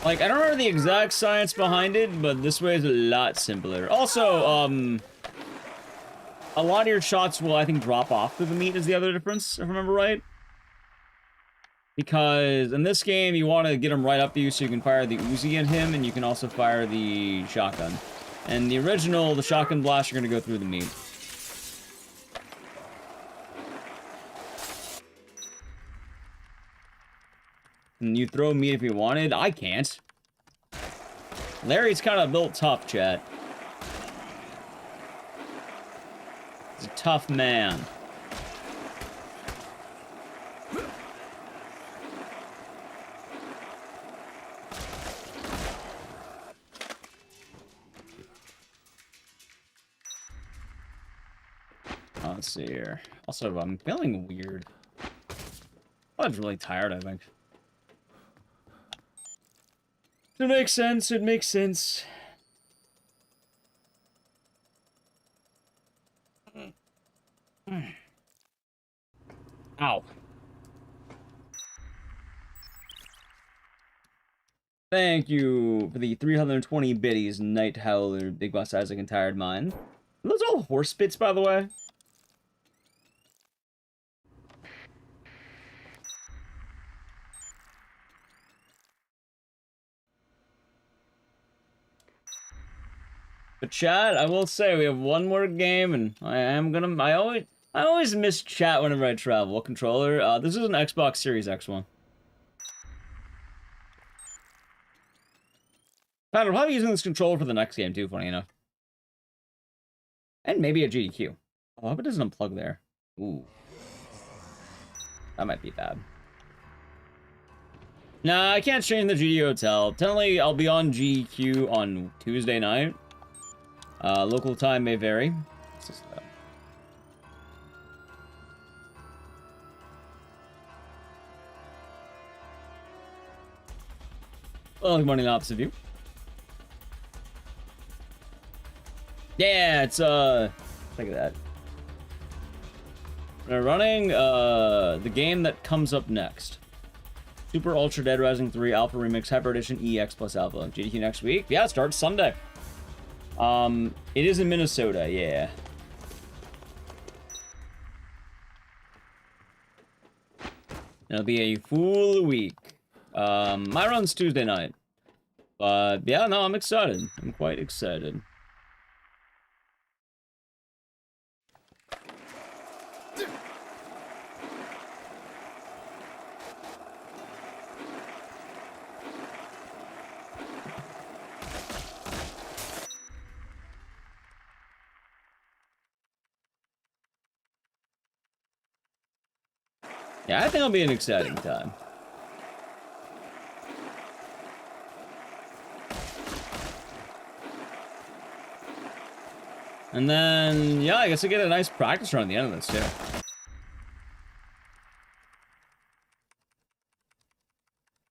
Like, I don't remember the exact science behind it, but this way is a lot simpler. Also, a lot of your shots will, I think, drop off through the meat is the other difference, if I remember right. Because in this game, you want to get him right up to you so you can fire the Uzi at him, and you can also fire the shotgun. And the original, the shotgun blast, you're going to go through the meat. And you throw meat if you wanted. I can't. Larry's kind of built tough, chat. He's a tough man. Let's see here. Also, I'm feeling weird. I was really tired, I think. It makes sense, it makes sense. Ow. Thank you for the 320 biddies, Night Howler, Big Boss Isaac, and Tired Mind. Are those all horse spits, by the way? But chat, I will say we have one more game, and I always miss chat whenever I travel. What controller? This is an Xbox Series X one. Pat, I'm probably using this controller for the next game too, funny enough. And maybe a GDQ. Oh, I hope it doesn't unplug there. Ooh. That might be bad. Nah, I can't stream the GDQ Hotel. Technically, I'll be on GDQ on Tuesday night. Local time may vary. What's this stuff? Well, good morning, opposite view. Yeah, it's, look at that. We're running, the game that comes up next. Super Ultra Dead Rising 3 Alpha Remix Hyper Edition EX plus Alpha. GDQ next week? Yeah, it starts Sunday. It is in Minnesota, yeah. It'll be a full week. My run's Tuesday night. But, yeah, no, I'm excited. I'm quite excited. Yeah, I think it'll be an exciting time. And then, yeah, I guess I get a nice practice run at the end of this, too.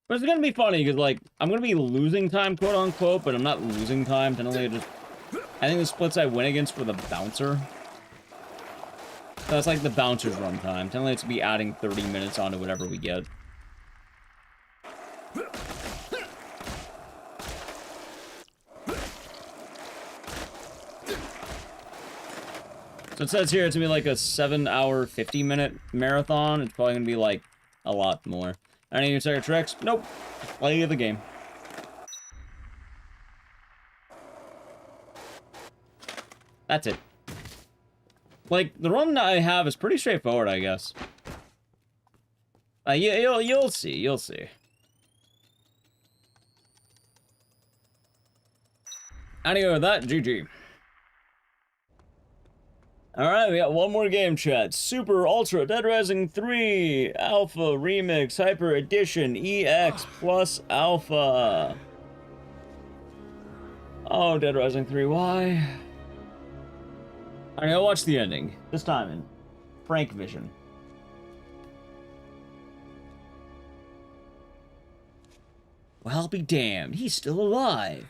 But it's gonna be funny, because, like, I'm gonna be losing time, quote-unquote, but I'm not losing time. Technically, I think the splits I win against for the bouncer. So that's like the bouncer's run time. Technically, it's to be adding 30 minutes onto whatever we get. So it says here it's gonna be like a 7-hour, 50-minute marathon. It's probably gonna be like a lot more. Any of your second tricks? Nope. Just play the game. That's it. Like, the run that I have is pretty straightforward, I guess. You'll see, you'll see. Anyway, with that, GG. Alright, we got one more game, chat. Super Ultra Dead Rising 3 Alpha Remix Hyper Edition EX plus Alpha. Oh, Dead Rising 3, why? Alright, I'll watch the ending. This time in Frank Vision. Well, I'll be damned. He's still alive.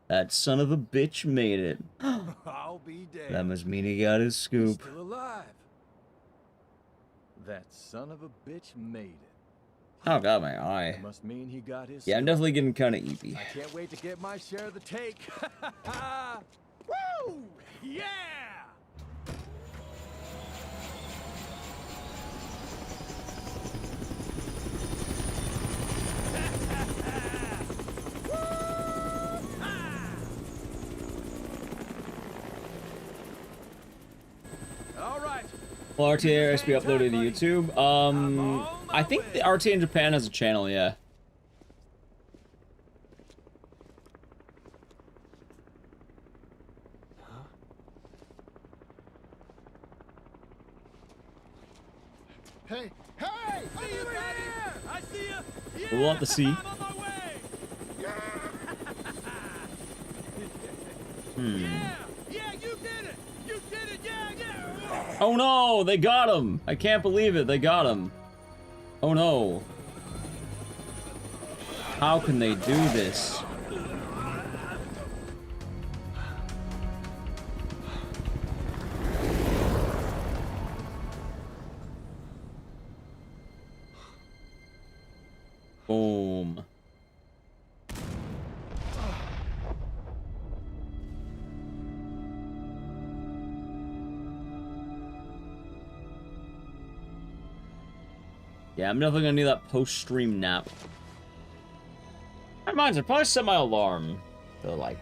That son of a bitch made it. I'll be damned. That must mean he got his scoop. Still alive. That son of a bitch made it. Oh god, my eye. Must mean he got his. Yeah, I'm definitely getting kind of eepy. I can't wait to get my share of the take. Woo! Yeah! Will RTA RSP uploaded to YouTube? I think the RTA in Japan has a channel, yeah. Hey, hey! See you, here! I see you! Yeah! We'll have to see. I'm on my way! Yeah! Yeah, you did it! You did it! Yeah, yeah! Oh no, they got him! I can't believe it, they got him. Oh no. How can they do this? Boom. Yeah, I'm definitely gonna need that post-stream nap. I mind, I'd probably set my alarm to, like...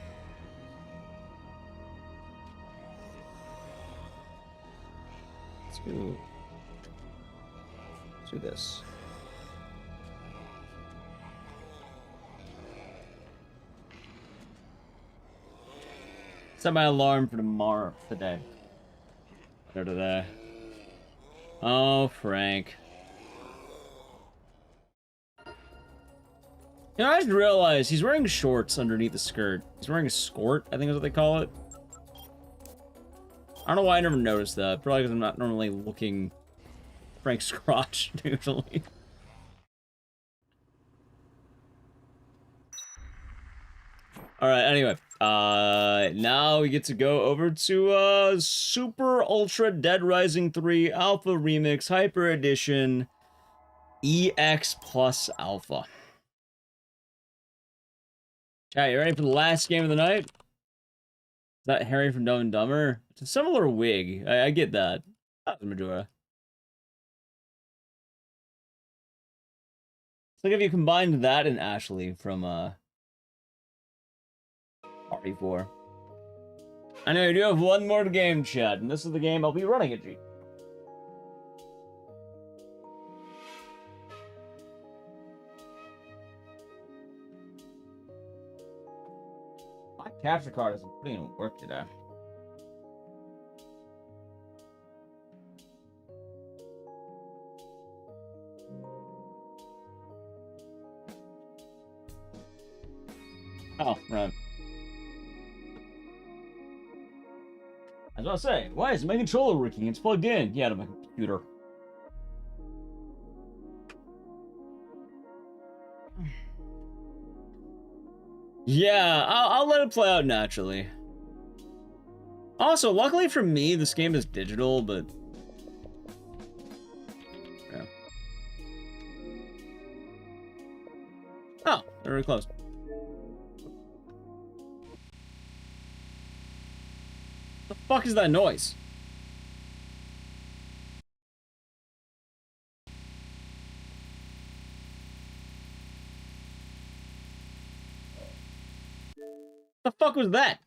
Let's do this. Set my alarm for tomorrow, today. Or today. Oh, Frank. You know, I just realized he's wearing shorts underneath the skirt. He's wearing a skort, I think is what they call it. I don't know why I never noticed that. Probably because I'm not normally looking Frank's crotch, usually. Alright, anyway. Now we get to go over to, Super Ultra Dead Rising 3 Alpha Remix Hyper Edition EX Plus Alpha. Chat, you ready for the last game of the night? Is that Harry from Dumb and Dumber? It's a similar wig. I get that. That was Majora. It's like if you combined that and Ashley from, RE4. I know, you do have one more game, chat, and this is the game I'll be running at G. My capture card isn't putting in work today. Oh, right. I was about to say, why is my controller working? It's plugged in. Yeah, to my computer. Yeah, I'll let it play out naturally. Also, luckily for me, this game is digital, but... Yeah. Oh, they're really close. The fuck is that noise? The fuck was that?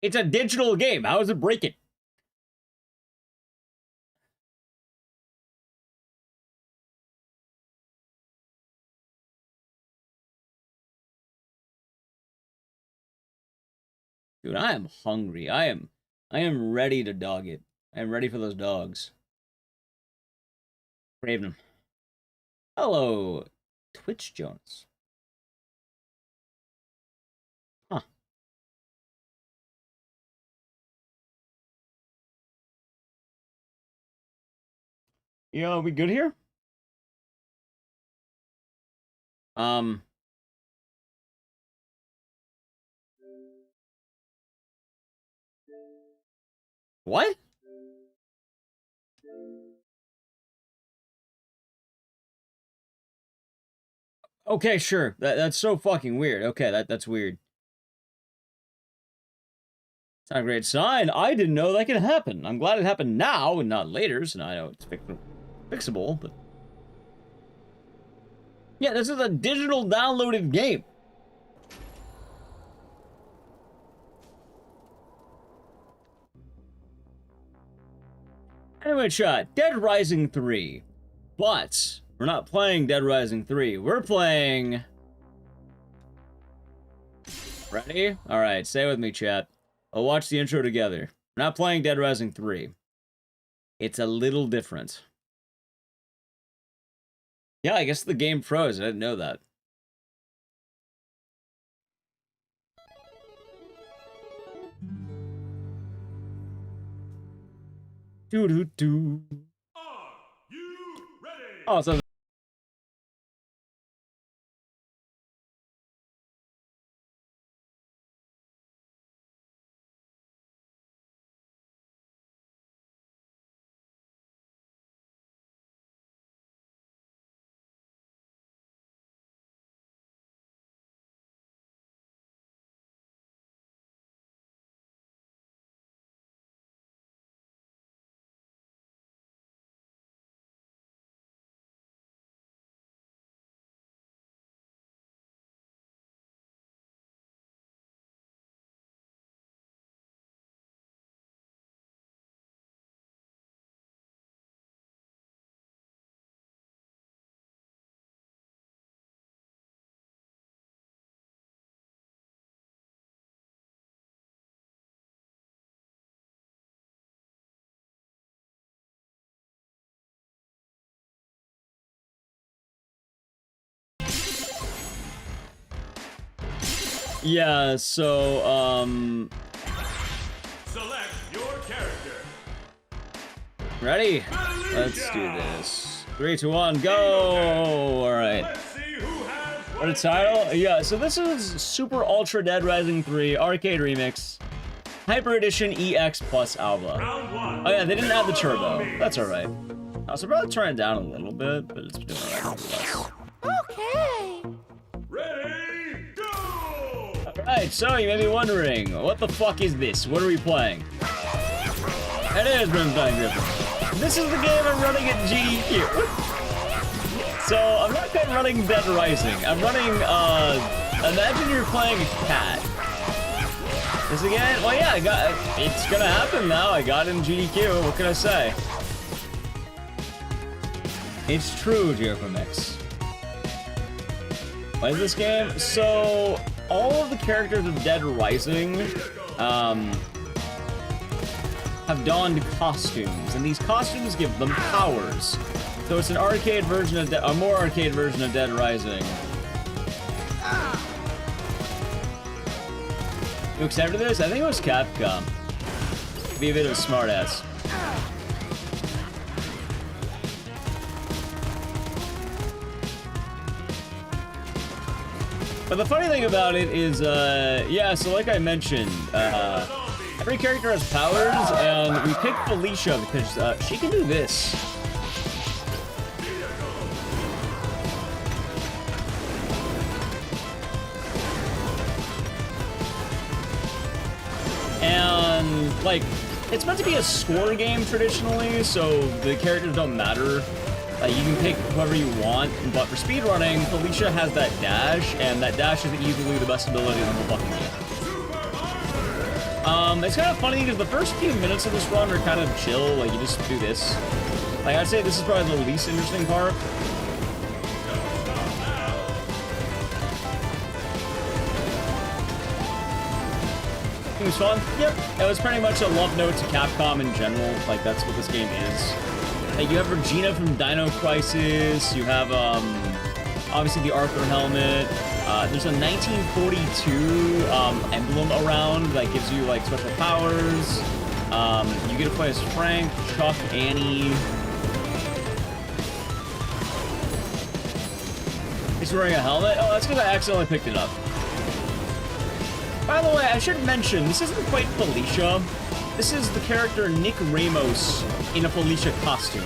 It's a digital game. How is it breaking? Dude, I am hungry. I am ready to dog it. I am ready for those dogs. Craving them. Hello, Twitch Jones. Huh. Yeah, are we good here? What? Okay, sure. That's so fucking weird. Okay, that's weird. It's not a great sign. I didn't know that could happen. I'm glad it happened now and not later, so now I know it's fixable, but... Yeah, this is a digital downloaded game. Anyway, chat, Dead Rising 3. But we're not playing Dead Rising 3. We're playing... Ready? Alright, stay with me, chat. I'll watch the intro together. We're not playing Dead Rising 3. It's a little different. Yeah, I guess the game froze. I didn't know that. Do do do. Oh, so. Yeah, so, Select your character. ready? Let's do this. 3, 2, 1, go! Alright. What a title? Yeah, so this is Super Ultra Dead Rising 3 Arcade Remix. Hyper Edition EX plus Alba. Oh yeah, they didn't add the turbo. That's alright. I was probably turn it down a little bit, but it's doing alright. Okay. Ready, go! Alright, so you may be wondering, what the fuck is this? What are we playing? It is Brimstone Griffin. This is the game I'm running at GDQ. So, I'm not quite running Dead Rising. I'm running, imagine you're playing a cat. This again? Well, yeah, it's gonna happen now. I got it in GDQ. What can I say? It's true, Ecks. What is this game? So, all of the characters of Dead Rising, have donned costumes, and these costumes give them powers. So it's an arcade version of a more arcade version of Dead Rising. You excited for this? I think it was Capcom. Be a bit of a smartass. But the funny thing about it is, yeah, so like I mentioned, every character has powers, and we picked Felicia because she can do this. And, like, it's meant to be a score game traditionally, so the characters don't matter. You can pick whoever you want, but for speedrunning, Felicia has that dash, and that dash is easily the best ability in the whole fucking game. It's kind of funny because the first few minutes of this run are kind of chill, like you just do this. Like, I'd say this is probably the least interesting part. It was fun. Yep. It was pretty much a love note to Capcom in general. Like, that's what this game is. Like, you have Regina from Dino Crisis. You have, obviously the Arthur helmet. There's a 1942 emblem around that gives you, like, special powers. You get to play as Frank, Chuck, Annie. He's wearing a helmet? Oh, that's because I accidentally picked it up. By the way, I should mention, this isn't quite Felicia. This is the character Nick Ramos in a Felicia costume.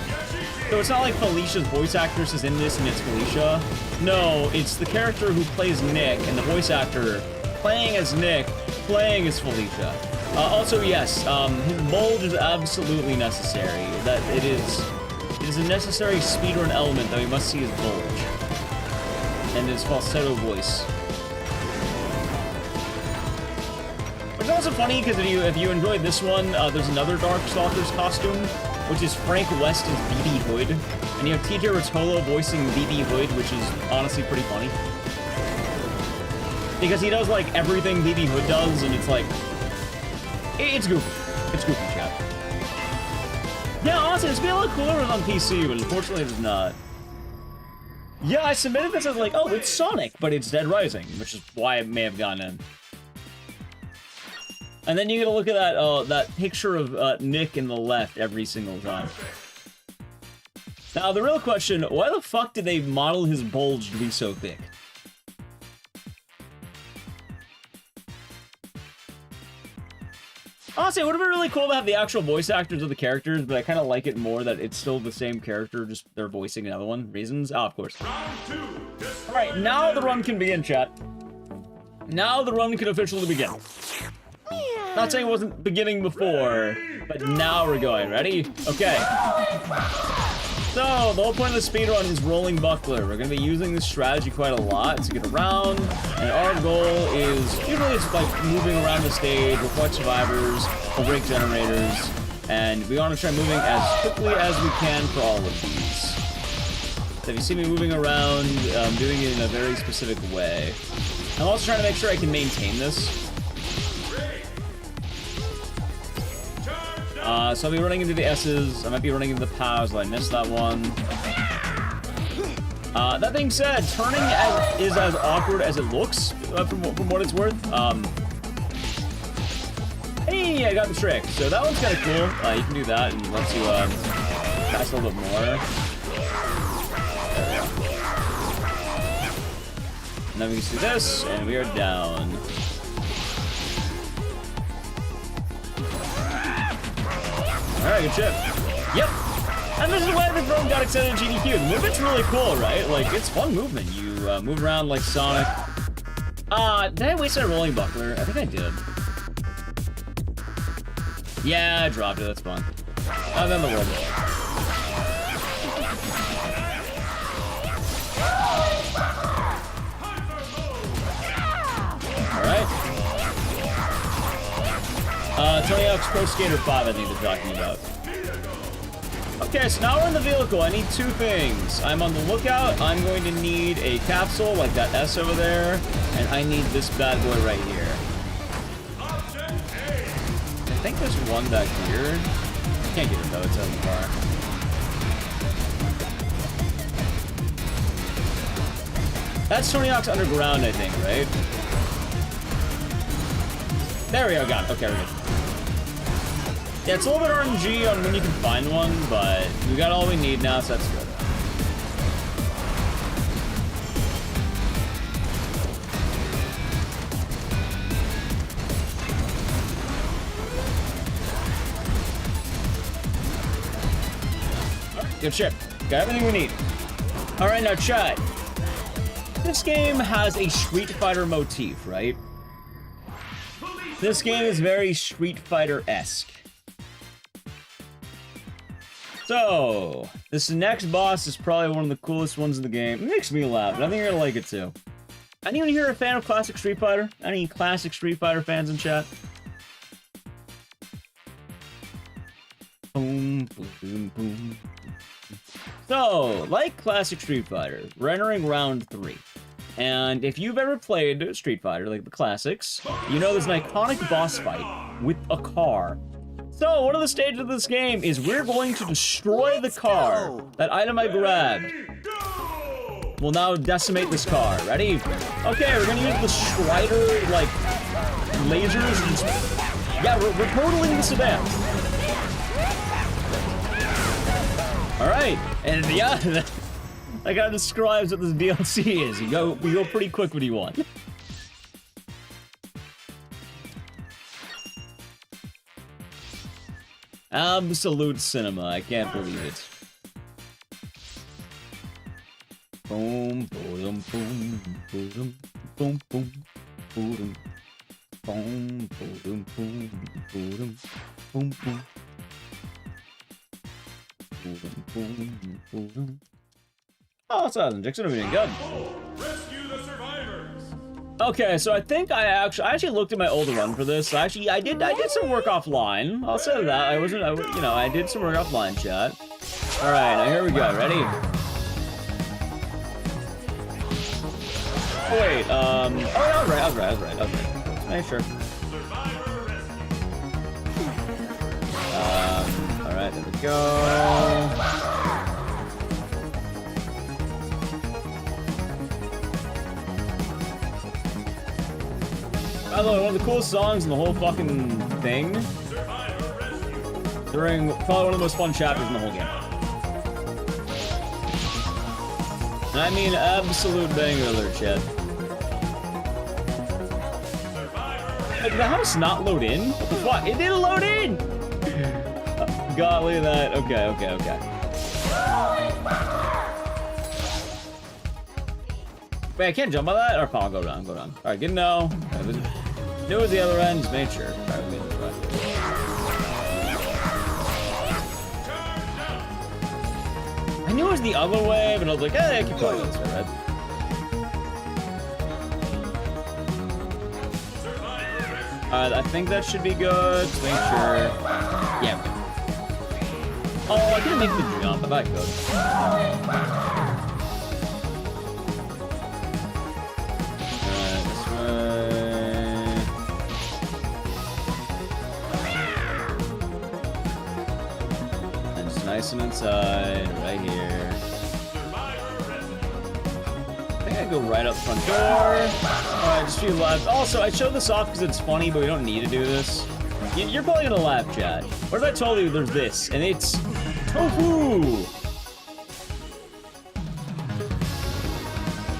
So it's not like Felicia's voice actress is in this and it's Felicia. No, it's the character who plays Nick and the voice actor playing as Nick, playing as Felicia. Also, yes, his bulge is absolutely necessary. That it is a necessary speedrun element that we must see his bulge. And his falsetto voice. It's also funny because if you enjoyed this one, there's another Darkstalkers costume, which is Frank West as BB Hood, and you have TJ Rotolo voicing BB Hood, which is honestly pretty funny. Because he does like everything BB Hood does, and it's like, it's goofy. It's goofy, chat. Yeah, honestly, it's been a lot cooler on PC, but unfortunately it's not. Yeah, I submitted this as like, oh, it's Sonic, but it's Dead Rising, which is why I may have gotten in. And then you gotta look at that that picture of Nick in the left every single time. Now, the real question, why the fuck did they model his bulge to be so thick? Honestly, it would have been really cool to have the actual voice actors of the characters, but I kind of like it more that it's still the same character, just they're voicing another one. Reasons? Oh, of course. Alright, now the run can begin, chat. Now the run can officially begin. Not saying it wasn't beginning before, but now we're going. Ready? Okay. So, the whole point of the speedrun is rolling buckler. We're going to be using this strategy quite a lot to get around, and our goal is, usually it's like moving around the stage, we'll collect survivors, we'll break generators, and we want to try moving as quickly as we can for all of these. So if you see me moving around, I'm doing it in a very specific way. I'm also trying to make sure I can maintain this. So I'll be running into the S's, I might be running into the POWs, so I missed that one. That being said, turning is as awkward as it looks, from what it's worth. Hey, I got the trick. So that one's kind of cool. You can do that, and lets you pass a little bit more. And then we can do this, and we are down. Alright, good ship. Yep. And this is why the drone got extended in GDQ. The movement's really cool, right? Like, it's fun movement. You move around like Sonic. Did I waste a rolling buckler? I think I did. Yeah, I dropped it. That's fine. And then the world. Alright. Tony Hawk's Pro Skater 5, I think they're talking about. Okay, so now we're in the vehicle. I need two things. I'm on the lookout. I'm going to need a capsule, like that S over there, and I need this bad boy right here. I think there's one back here. Can't get it though, it's out of the car. That's Tony Hawk's Underground, I think, right? There we go, got it. Okay, we're good. Yeah, it's a little bit RNG on when you can find one, but we got all we need now, so that's good. Alright, good ship. Got everything we need. Alright, now chat. This game has a Street Fighter motif, right? This game is very Street Fighter-esque. So, this next boss is probably one of the coolest ones in the game. It makes me laugh, but I think you're gonna like it too. Anyone here a fan of classic Street Fighter? Any classic Street Fighter fans in chat? Boom, boom, boom, boom. So, like classic Street Fighter, we're entering round 3. And if you've ever played Street Fighter, like the classics, you know there's an iconic boss fight with a car. So, one of the stages of this game is we're going to destroy the car. That item I grabbed will now decimate this car. Ready? Okay, we're gonna use the Strider, like, lasers. And yeah, we're totaling the sedan. Alright, and yeah, that kind of describes what this DLC is. You go pretty quick when you want. Absolute cinema, I can't believe it. Boom, boom, boom, boom, boom, boom, boom, boom, boom, boom, boom, boom, boom. Oh, that's awesome. Jackson, doing good. Rescue the survivors. Okay, so I think I actually looked at my old run for this. I did some work offline. I'll say that. I did some work offline, chat. All right, now here we go. Ready? Oh, wait. Oh, yeah, I was right. Hey, sure. All right, there we go. By the way, one of the coolest songs in the whole fucking thing. During probably one of the most fun chapters in the whole game. And I mean absolute banger alert, Chad. Did the house not load in? What the fuck? It didn't load in! God, look at that. Okay. Wait, I can't jump on that? Or I'll go down. Alright, good to know. Knew it was the other end, just made sure. Alright, we'll get this way. I knew it was the other way, but I was like, I keep going this way, right? Alright, I think that should be good. Just make sure. Yeah. Oh, I couldn't make the jump. I thought I could. Alright, this way. And just nice and inside, right here. I think I go right up front door. Alright, just a few laps. Also, I showed this off because it's funny, but we don't need to do this. You're probably gonna laugh, chat. What if I told you there's this, and it's tofu?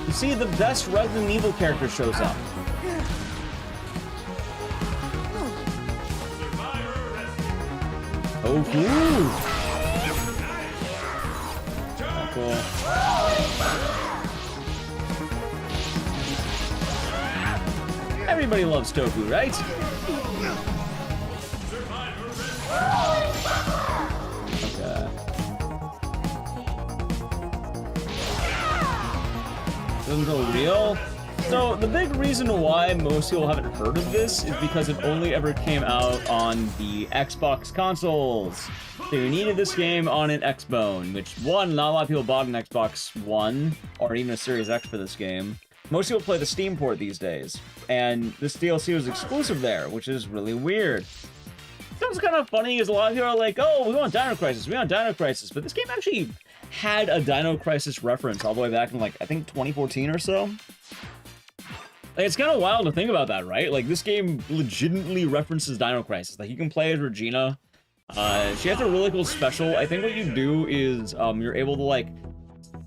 You see, the best Resident Evil character shows up. Tofu! Cool. Everybody loves tofu, right? Okay. Doesn't feel real. So the big reason why most people haven't heard of this is because it only ever came out on the Xbox consoles. So you needed this game on an Xbone, which one, not a lot of people bought an Xbox One or even a Series X for this game. Most people play the Steam port these days, and this DLC was exclusive there, which is really weird. Sounds kind of funny because a lot of people are like, oh, we want Dino Crisis, but this game actually had a Dino Crisis reference all the way back in, like, I think 2014 or so. Like, it's kind of wild to think about that, right? Like, this game legitimately references Dino Crisis. Like, you can play as Regina. She has a really cool special. I think what you do is, you're able to, like,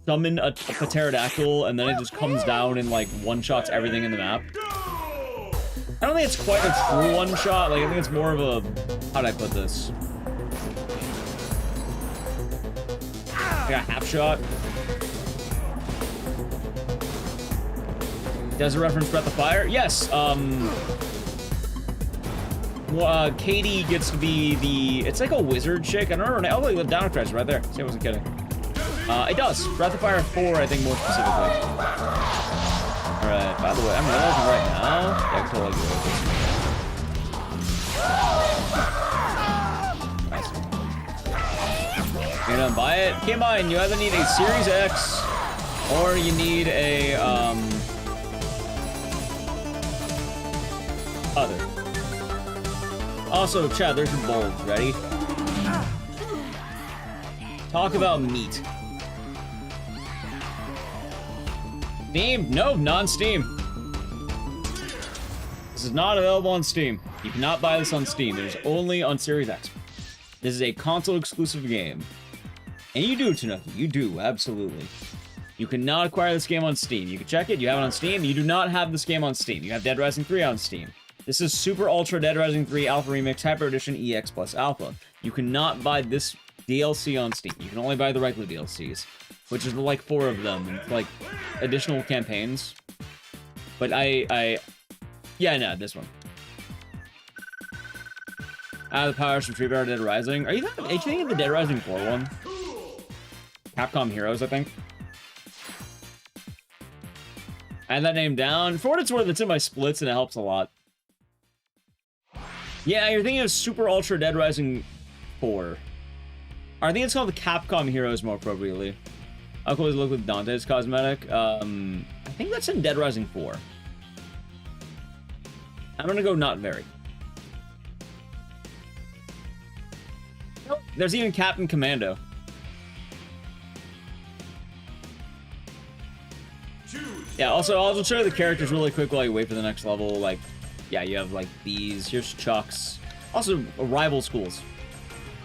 summon a pterodactyl, and then it just comes down and, like, one-shots everything in the map. I don't think it's quite a true one-shot. Like, I think it's more of a... How'd I put this? Like a half-shot. Does it reference Breath of Fire? Yes, Katie gets to be the... It's like a wizard chick. I don't remember. Oh, look, the Dino Crisis right there. See, I wasn't kidding. It does. Breath of Fire 4, I think, more specifically. Alright, by the way, I'm realizing right now... Yeah, I can totally do this. Nice. You're gonna buy it? Keep in mind, you either need a Series X, or you need a, other. Also, Chad, there's your bowls. Ready? Talk about meat. Steam? No, non-Steam. This is not available on Steam. You cannot buy this on Steam. It is only on Series X. This is a console-exclusive game. And you do, Tanuki. You do, absolutely. You cannot acquire this game on Steam. You can check it. You have it on Steam. You do not have this game on Steam. You have Dead Rising 3 on Steam. This is Super Ultra Dead Rising 3 Alpha Remix Hyper Edition EX Plus Alpha. You cannot buy this DLC on Steam. You can only buy the regular DLCs, which is like 4 of them, and like additional campaigns. But yeah, no, this one. The powers from Tree Bear Dead Rising. Are you thinking of the Dead Rising 4 one? Capcom Heroes, I think. I had that name down. For what it's worth, it's in my splits, and it helps a lot. Yeah, you're thinking of Super Ultra Dead Rising 4. I think it's called the Capcom Heroes more appropriately. I'll always look with Dante's cosmetic. I think that's in Dead Rising 4. I'm gonna go not very. Nope. There's even Captain Commando. Yeah, also, I'll just show you the characters really quick while you wait for the next level. Like, yeah, you have like these. Here's Chuck's. Also, rival schools.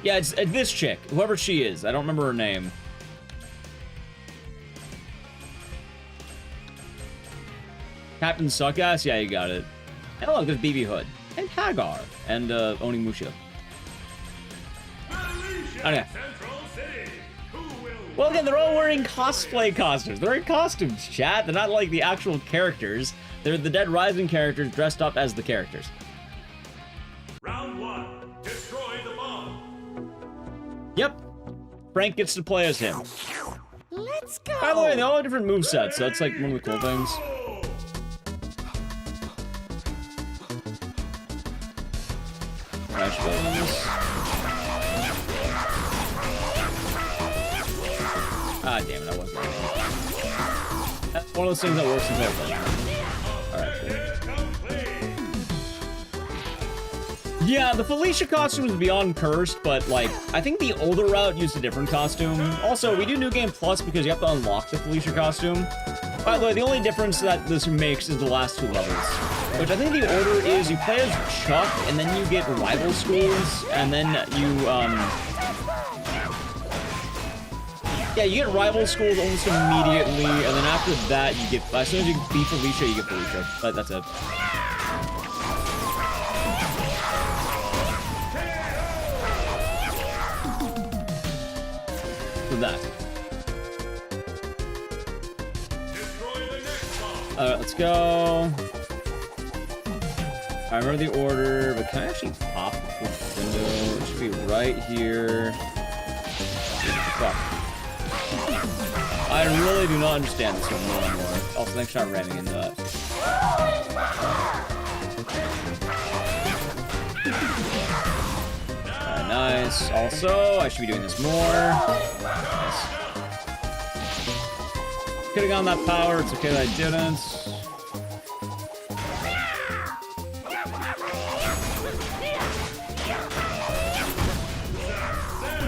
Yeah, it's this chick, whoever she is. I don't remember her name. Captain Suckass? Yeah, you got it. And look, there's BB Hood. And Hagar. And Onimusha. Okay. Well, again, they're all wearing cosplay costumes. They're in costumes, chat. They're not like the actual characters. They're the Dead Rising characters dressed up as the characters. Round 1. Destroy the bomb. Yep. Frank gets to play as him. Let's go. By the way, they all have different movesets, so that's like one of the cool things. Crash buttons. Ah, damn it, I wasn't ready. That's one of those things that works in both. Alright, cool. Yeah, the Felicia costume is beyond cursed, but, like, I think the older route used a different costume. Also, we do New Game Plus because you have to unlock the Felicia costume. By the way, the only difference that this makes is the last 2 levels. Which I think the order is you play as Chuck, and then you get rival schools, and then you, yeah, you get rival schools almost immediately, and then after that, you get, as soon as you beat Felicia, you get Felicia. But that's it. For that. Alright, let's go. I remember the order, but can I actually pop the window? It should be right here. Fuck. I really do not understand this one more and more. Also, next time ramming into that. Alright, nice. Also, I should be doing this more. Nice. Could've gotten that power, it's okay that I didn't.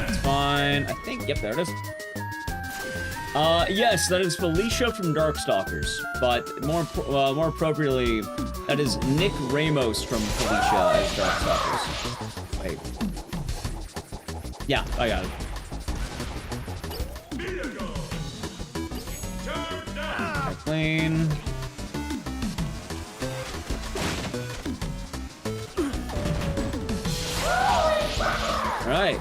It's fine. I think, yep, there it is. Yes, that is Felicia from Darkstalkers, but more appropriately, that is Nick Ramos from Felicia as Darkstalkers. Wait. Yeah, I got it. Clean. Alright.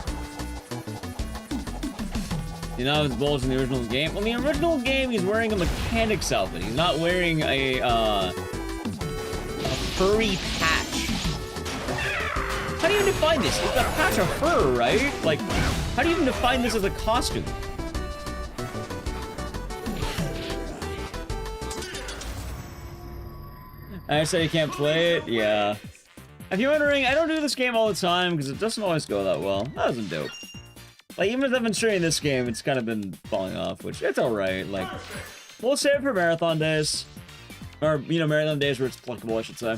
You know, it's bulge in the original game. Well, in the original game, he's wearing a mechanic's outfit. He's not wearing a furry patch. How do you define this? It's a patch of fur, right? Like, how do you even define this as a costume? I said you can't play it? Yeah. If you're wondering, I don't do this game all the time because it doesn't always go that well. That wasn't dope. Like, even as I've been streaming this game, it's kind of been falling off, which it's alright. Like, we'll save it for marathon days. Or, you know, marathon days where it's applicable, I should say.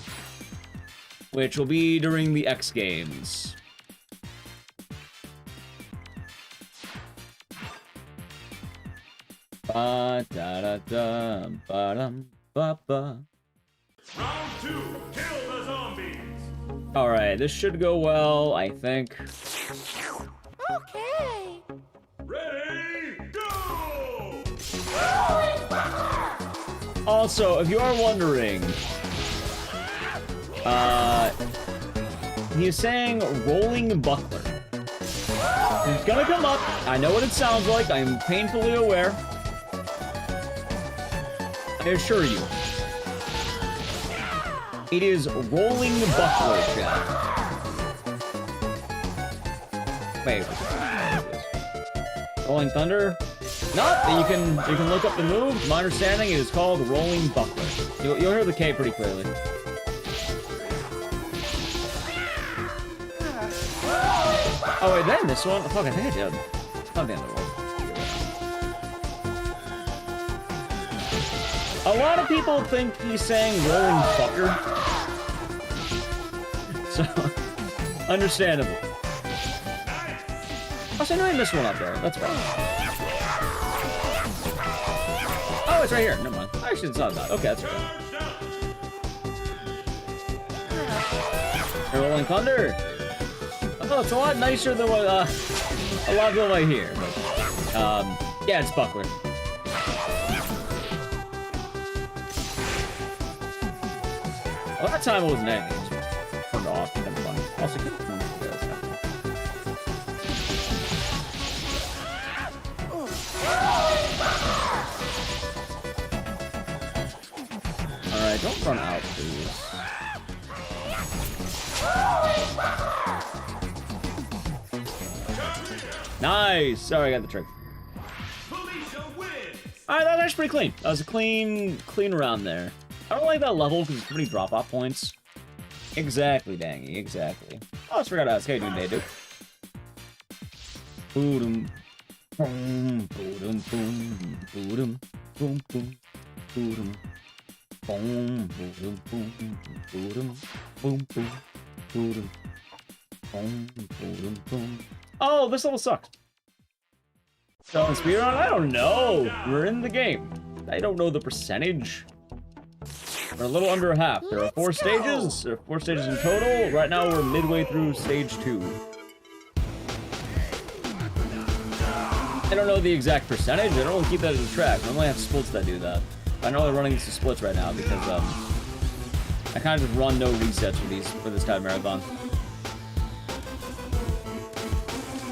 Which will be during the Ecks games. Ba-da-da-da, ba-dum-ba-ba. Round 2, kill the zombies. Alright, this should go well, I think. Okay. Ready, go! Also, if you are wondering, he's saying rolling buckler. It's gonna come up. I know what it sounds like. I am painfully aware. I assure you. It is rolling buckler, chat. Wait. Rolling thunder? Nope. You can look up the move. To my understanding, it is called rolling buckler. You'll hear the K pretty clearly. Oh wait, then this one. Fuck, I think I did. Not the end of the world. A lot of people think he's saying rolling fucker. So, understandable. Also, I know I missed one up there. That's fine. Oh, it's right here. Never mind. Actually, it's not that. Okay, that's okay. Rolling Thunder. Oh, it's a lot nicer than what a lot of people might hear. But, yeah, it's Buckler. Well, that time it wasn't anything. It was turned off. Kind of fun. Also, good. Alright, don't run out, please. Nice! Sorry, I got the trick. Alright, that was actually pretty clean. That was a clean round there. I don't like that level because it's pretty drop-off points. Exactly, Dangy, exactly. Oh, I just forgot to ask how you doing today, dude. Boom, boom, boom, boom, boom, boom, boom, boom. Boom, boom, boom, boom, boom, boom, boom, boom, boom, boom. Oh, this level sucks. So in Speedrun, I don't know. We're in the game. I don't know the percentage. We're a little under a half. There are 4 stages. There are 4 stages in total. Right now, we're midway through stage 2. I don't know the exact percentage. I don't really keep that as a track. I only have splits that do that. I know they're running these splits right now because I kind of just run no resets for this time marathon.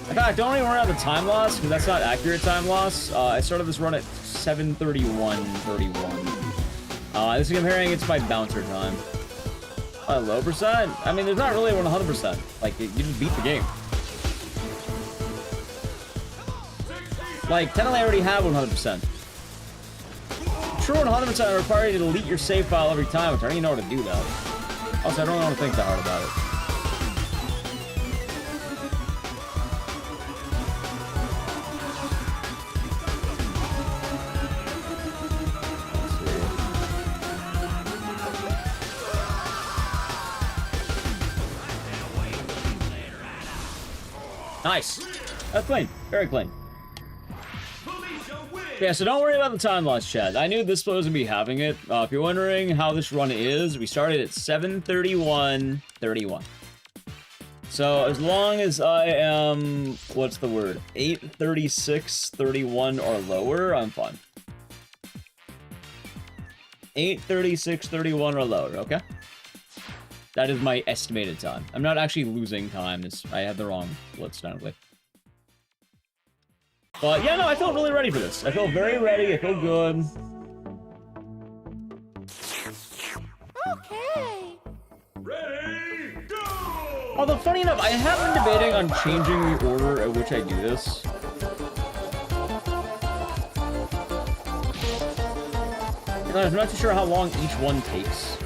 In fact, don't even worry about the time loss because that's not accurate time loss. I started this run at 7:31:31. This is comparing it to my bouncer time. A low percent? I mean, there's not really 100%. Like, you just beat the game. Like, technically I already have 100%. True 100% require you to delete your save file every time, which I don't even know how to do that. Also, I don't want to think that hard about it. Nice. That's clean. Very clean. Yeah, so don't worry about the time loss, chat. I knew this was going to be having it. If you're wondering how this run is, we started at 7:31:31. So as long as I am, what's the word, 8:36:31 or lower, I'm fine. 8:36:31 or lower, okay? That is my estimated time. I'm not actually losing time. I had the wrong blitz, technically. But yeah, no, I feel really ready for this. I feel very ready. I feel good. Okay. Ready, go! Although, funny enough, I have been debating on changing the order at which I do this. And I'm not too sure how long each one takes.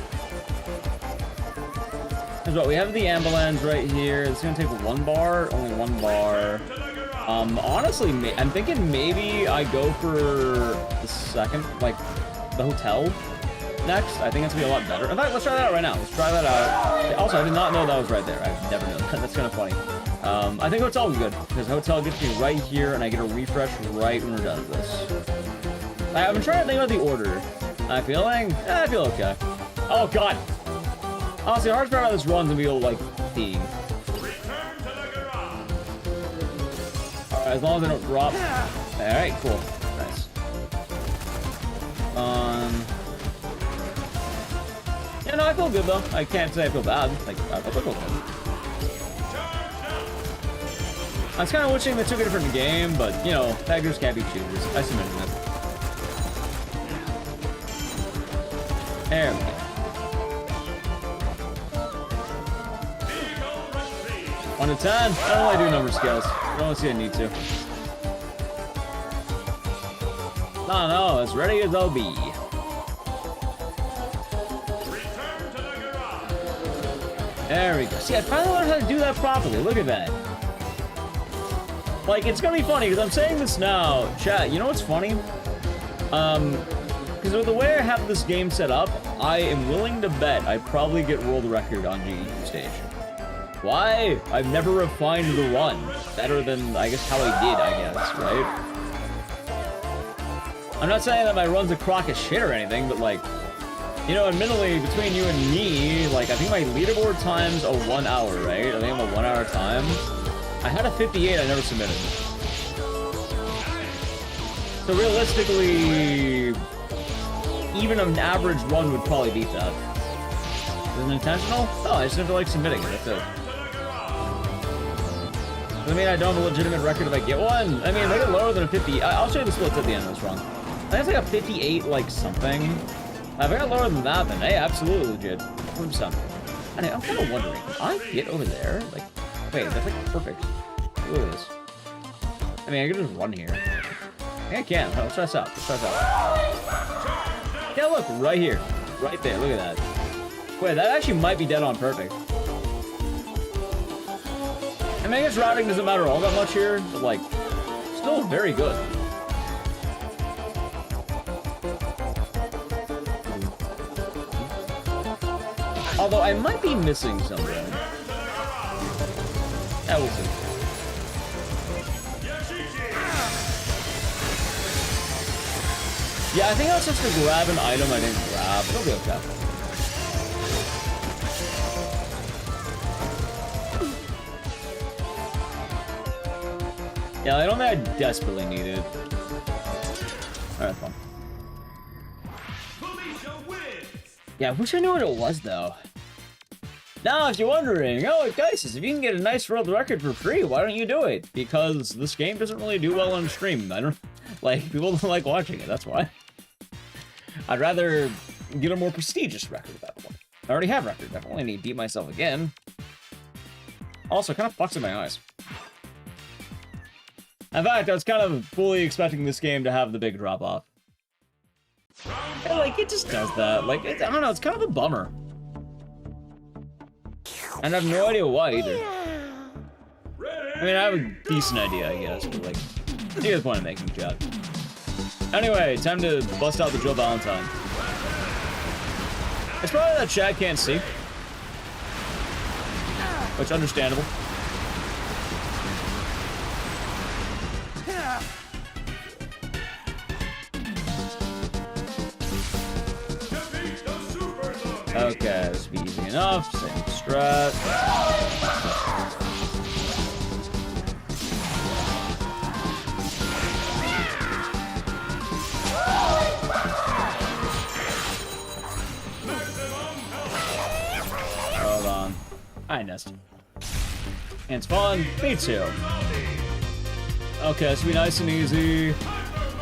Because what, we have the ambulance right here. It's going to take 1 bar, only 1 bar. Honestly, I'm thinking maybe I go for the second, like, the hotel next. I think it's going to be a lot better. In fact, let's try that out right now. Let's try that out. Also, I did not know that was right there. I've never known that. That's kind of funny. I think hotel is good, because hotel gets me right here, and I get a refresh right when we're done with this. I've been trying to think about the order. I feel okay. Oh, God. Honestly, the hardest part about this run is going to be, like, peeing. As long as I don't drop. Alright, cool. Nice. Yeah, no, I feel good though. I can't say I feel bad. Like, I feel good. I was kind of wishing they took a different game, but, you know, beggars can't be choosers. I submit to it. There we go. One to 10. I don't really do number scales. I don't see I need to. No, as ready as I'll be. There we go. See, I finally learned how to do that properly. Look at that. Like, it's gonna be funny, because I'm saying this now. Chat, you know what's funny? Because with the way I have this game set up, I am willing to bet I probably get world record on GDQ stage. Why? I've never refined the run better than, I guess, how I did, I guess, right? I'm not saying that my run's a crock of shit or anything, but, like, You know, admittedly, between you and me, like, I think my leaderboard time's a 1 hour, right? I think I'm a 1 hour time. I had a 58 I never submitted. So realistically, even an average run would probably beat that. Is it intentional? No, I just never like submitting it, that's it. I mean, I don't have a legitimate record if I get one. I mean, if I get lower than a 50, I'll show you the splits at the end of this run. I think it's like a 58, like, something. If I got lower than that, then hey, absolutely legit. 100%. And I'm kind of wondering, can I get over there? Like, wait, that's like perfect. Look at this. I mean, I could just run here. I think I can. Let's try this out. Let's try this out. Yeah, look, right here. Right there. Look at that. Wait, that actually might be dead on perfect. I mean, I guess routing doesn't matter all that much here, but, like, still very good. Although I might be missing something. Yeah, we'll see. Yeah, I think I was supposed to grab an item I didn't grab. It'll be okay. Yeah, I don't think I desperately need it. Alright, fine. Yeah, I wish I knew what it was, though. Now, if you're wondering, oh, Ecdycis, if you can get a nice world record for free, why don't you do it? Because this game doesn't really do well on stream. I don't, like, people don't like watching it, that's why. I'd rather get a more prestigious record at that point. I already have record, I don't really need to beat myself again. Also, it kind of fucks in my eyes. In fact, I was kind of fully expecting this game to have the big drop-off. Yeah, like, it just does that. Like, I don't know, it's kind of a bummer. And I have no idea why, either. I mean, I have a decent idea, I guess, but, like, you get the point I'm making, chat. Anyway, time to bust out the Joe Valentine. It's probably that chat can't see. Which, understandable. Okay, this will be easy enough. Same strat. Hold on. I nest. And it's fun. Me too. Okay, this will be nice and easy.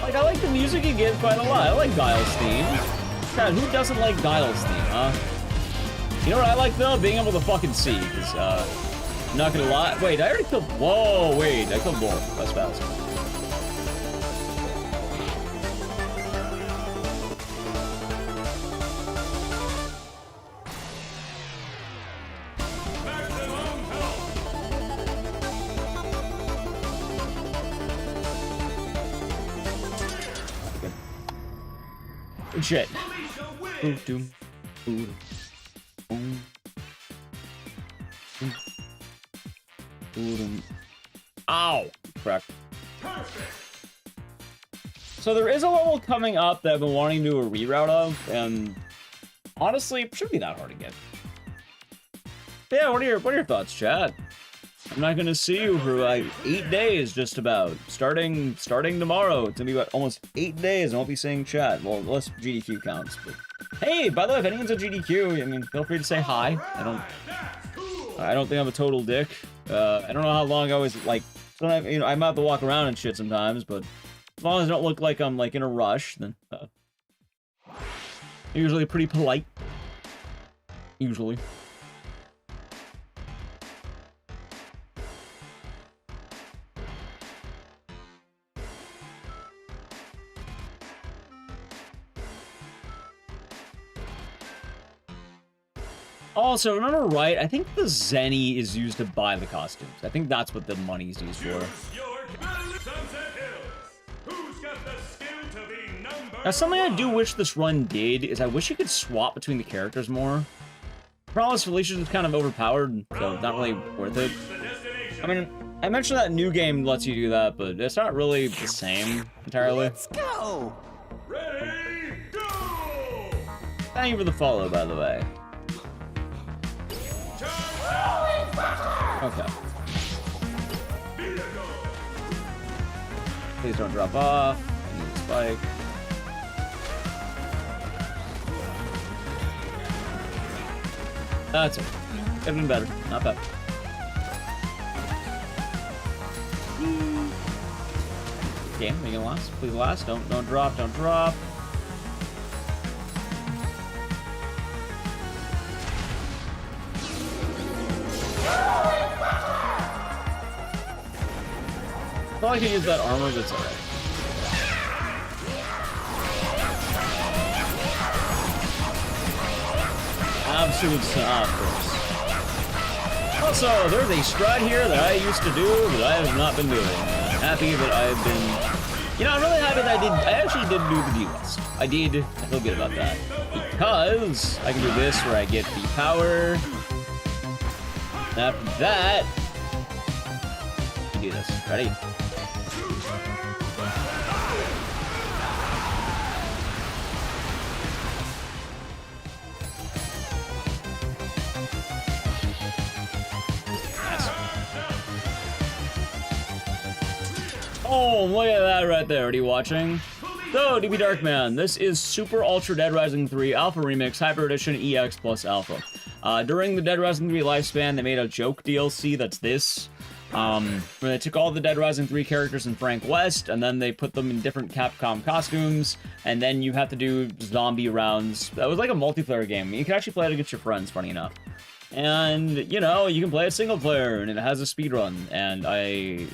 Like, I like the music you get quite a lot. I like Guile's theme. God, who doesn't like Guile's theme, huh? You know what I like, though? Being able to fucking see, because, I'm not gonna lie. Wait, I already killed... Whoa, wait, I killed both. That's fast. Good shit. Boom, boom, boom, boom. Ow! Correct. So there is a level coming up that I've been wanting to do a reroute of, and honestly, it shouldn't be that hard to get. But yeah, what are your thoughts, chat? I'm not gonna see you for like 8 days, just about. Starting tomorrow, it's gonna be about almost 8 days. I won't be seeing chat. Well, unless GDQ counts. But hey, by the way, if anyone's a GDQ, I mean, feel free to say hi. I don't think I'm a total dick. I don't know how long I always like. Sometimes, you know, I might have to walk around and shit sometimes, but as long as I don't look like I'm like in a rush, then usually pretty polite. Usually. Also, remember right, I think the Zenny is used to buy the costumes. I think that's what the money's used for. Now, something I do wish this run did is I wish you could swap between the characters more. Problem is, Felicia's is kind of overpowered, so not really worth it. I mean, I mentioned that new game lets you do that, but it's not really the same entirely. Let's go! Ready, go! Thank you for the follow, by the way. Okay. Please don't drop off. I need a spike. That's it. Could have been better. Not bad. Game, we can last. Please last. Don't drop. Don't drop. I thought I could use that armor, but it's alright. Absolute of course. Also, there's a strat here that I used to do that I have not been doing. I'm happy that I've been... You know, I'm really happy that I actually did do the D-West. I did. I feel good about that. Because I can do this where I get the power. After that, I do this. Ready? Oh, look at that right there. Are you watching? So, DB Darkman, this is Super Ultra Dead Rising 3 Alpha Remix Hyper Edition EX plus Alpha. During the Dead Rising 3 lifespan, they made a joke DLC that's this. Where they took all the Dead Rising 3 characters in Frank West, and then they put them in different Capcom costumes, and then you have to do zombie rounds. That was like a multiplayer game. You can actually play it against your friends, funny enough. And, you know, you can play it single player, and it has a speedrun. And I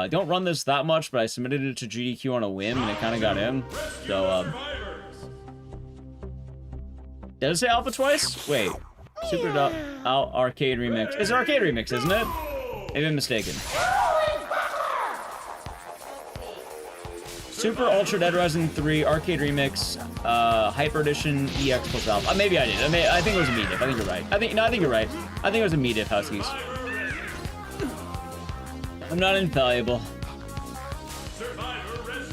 don't run this that much, but I submitted it to GDQ on a whim, and it kind of got in. So, did it say Alpha twice? Wait. Super Arcade Remix. It's an Arcade Remix, isn't it? Maybe I'm mistaken. Super Ultra Dead Rising 3 Arcade Remix, Hyper Edition EX plus Alpha. Maybe I did. I think it was a me-diff. I think you're right. I think you're right. I think it was a me-diff, Huskies. I'm not infallible.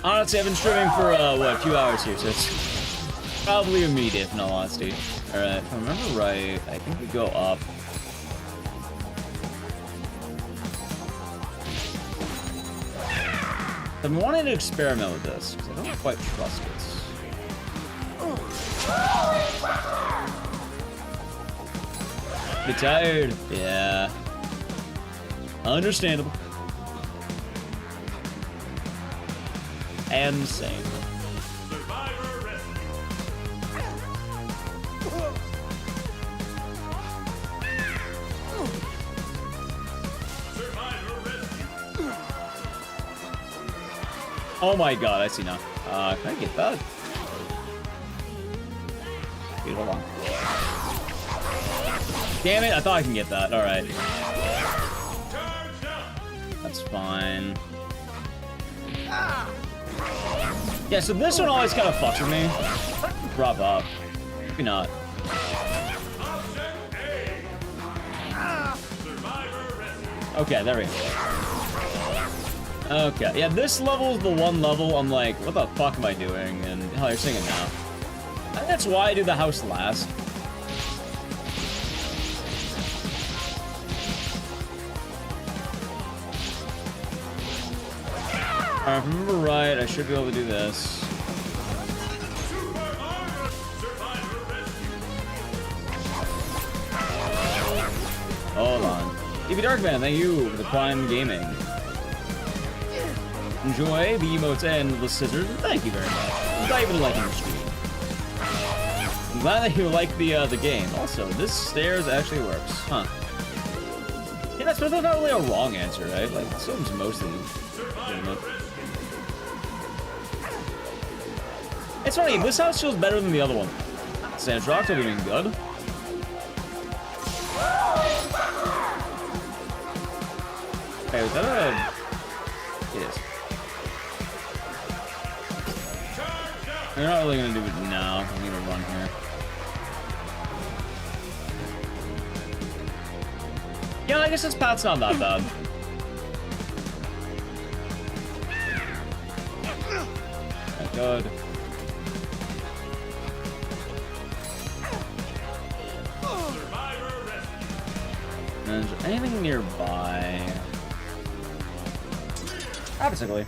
Honestly, I've been streaming for, what, 2 hours here, so it's probably a me-diff, in all honesty. Alright, if I remember right, I think we go up. I've been wanting to experiment with this, because I don't quite trust it. Get tired? Yeah. Understandable. And same. Oh my god, I see now. Can I get that? Wait, hold on. Damn it, I thought I can get that. Alright. That's fine. Yeah, so this one always kind of fucks with me. Drop up. Maybe not. Okay, there we go. Okay, yeah, this level is the one level I'm like, what the fuck am I doing? And, hell, you're singing now. I think that's why I do the house last. If I remember right, I should be able to do this. Hold on. DB Darkman, thank you for the Prime Gaming. Enjoy the emotes and the scissors. Thank you very much. I'm not even liking your stream. I'm glad that you like the game. Also, this stairs actually works. Huh. Yeah, that's not really a wrong answer, right? Like, this one's mostly legitimate. It's funny, this house feels better than the other one. Sandrock's are doing good. Hey, was that a... It is. They're not really gonna do it now. I need to run here. Yeah, I guess this path's not that bad. Thank God. And is there anything nearby? Basically.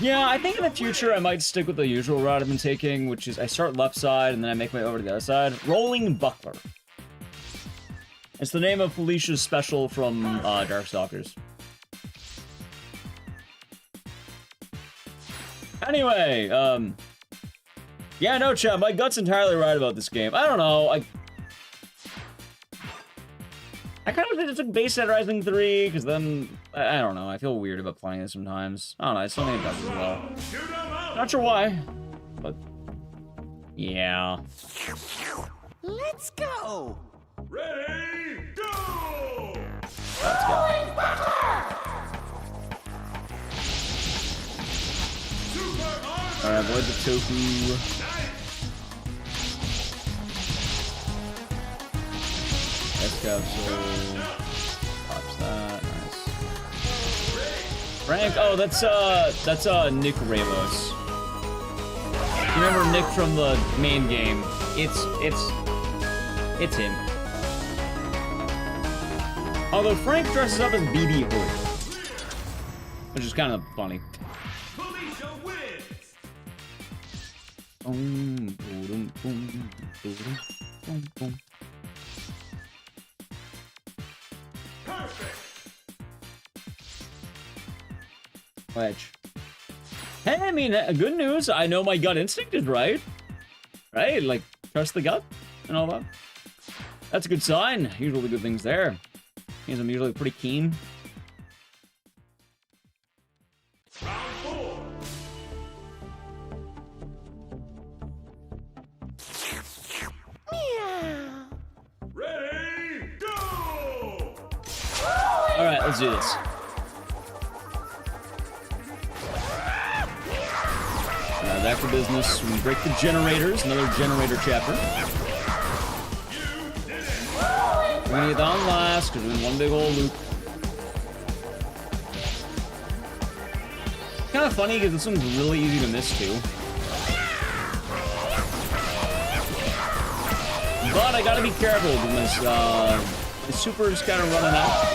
Yeah, I think in the future I might stick with the usual route I've been taking, which is I start left side and then I make my way over to the other side. Rolling Buckler. It's the name of Felicia's special from Darkstalkers. Anyway, yeah, no, chat, my gut's entirely right about this game. I don't know, I kind of just took Base Set Rising 3, because then, I don't know, I feel weird about playing this sometimes. I don't know, it's something it does as well. Not sure why, but yeah. Let's go! Ready, go! Let's go. Alright, avoid the tofu. Let's go, so watch that, nice. Frank, oh, that's Nick Ramos. You remember Nick from the main game? It's him. Although Frank dresses up as BB Hood, which is kind of funny. Wedge. Hey, I mean, good news. I know my gut instinct is right. Right? Like, trust the gut and all that. That's a good sign. Usually good things there. Means I'm usually pretty keen. Round 4. Ready, go! Alright, let's do this. Back to business. We break the generators. Another generator chapter. We're gonna get down last because we're in one big old loop. Kind of funny because this one's really easy to miss too. But I gotta be careful because the super is kind of running out.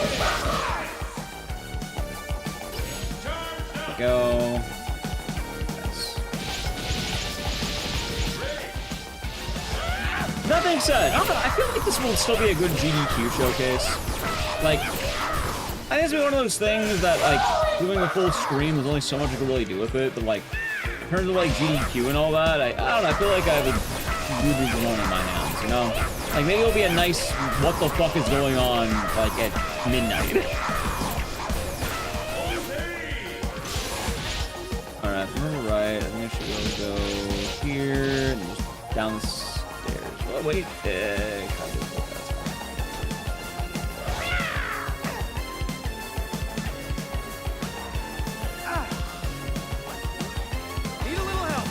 There we go. That being said, I don't know, I feel like this will still be a good GDQ showcase. Like, I think it's one of those things that, like, doing a full stream, there's only so much I can really do with it, but, like, in terms of, like, GDQ and all that, I don't know, I feel like I have a really one in my hands, you know? Like, maybe it'll be a nice, what the fuck is going on, like, at midnight. Alright, from the right, I think I should really go here, and just down the stairs. Oh, wait, Need a little help.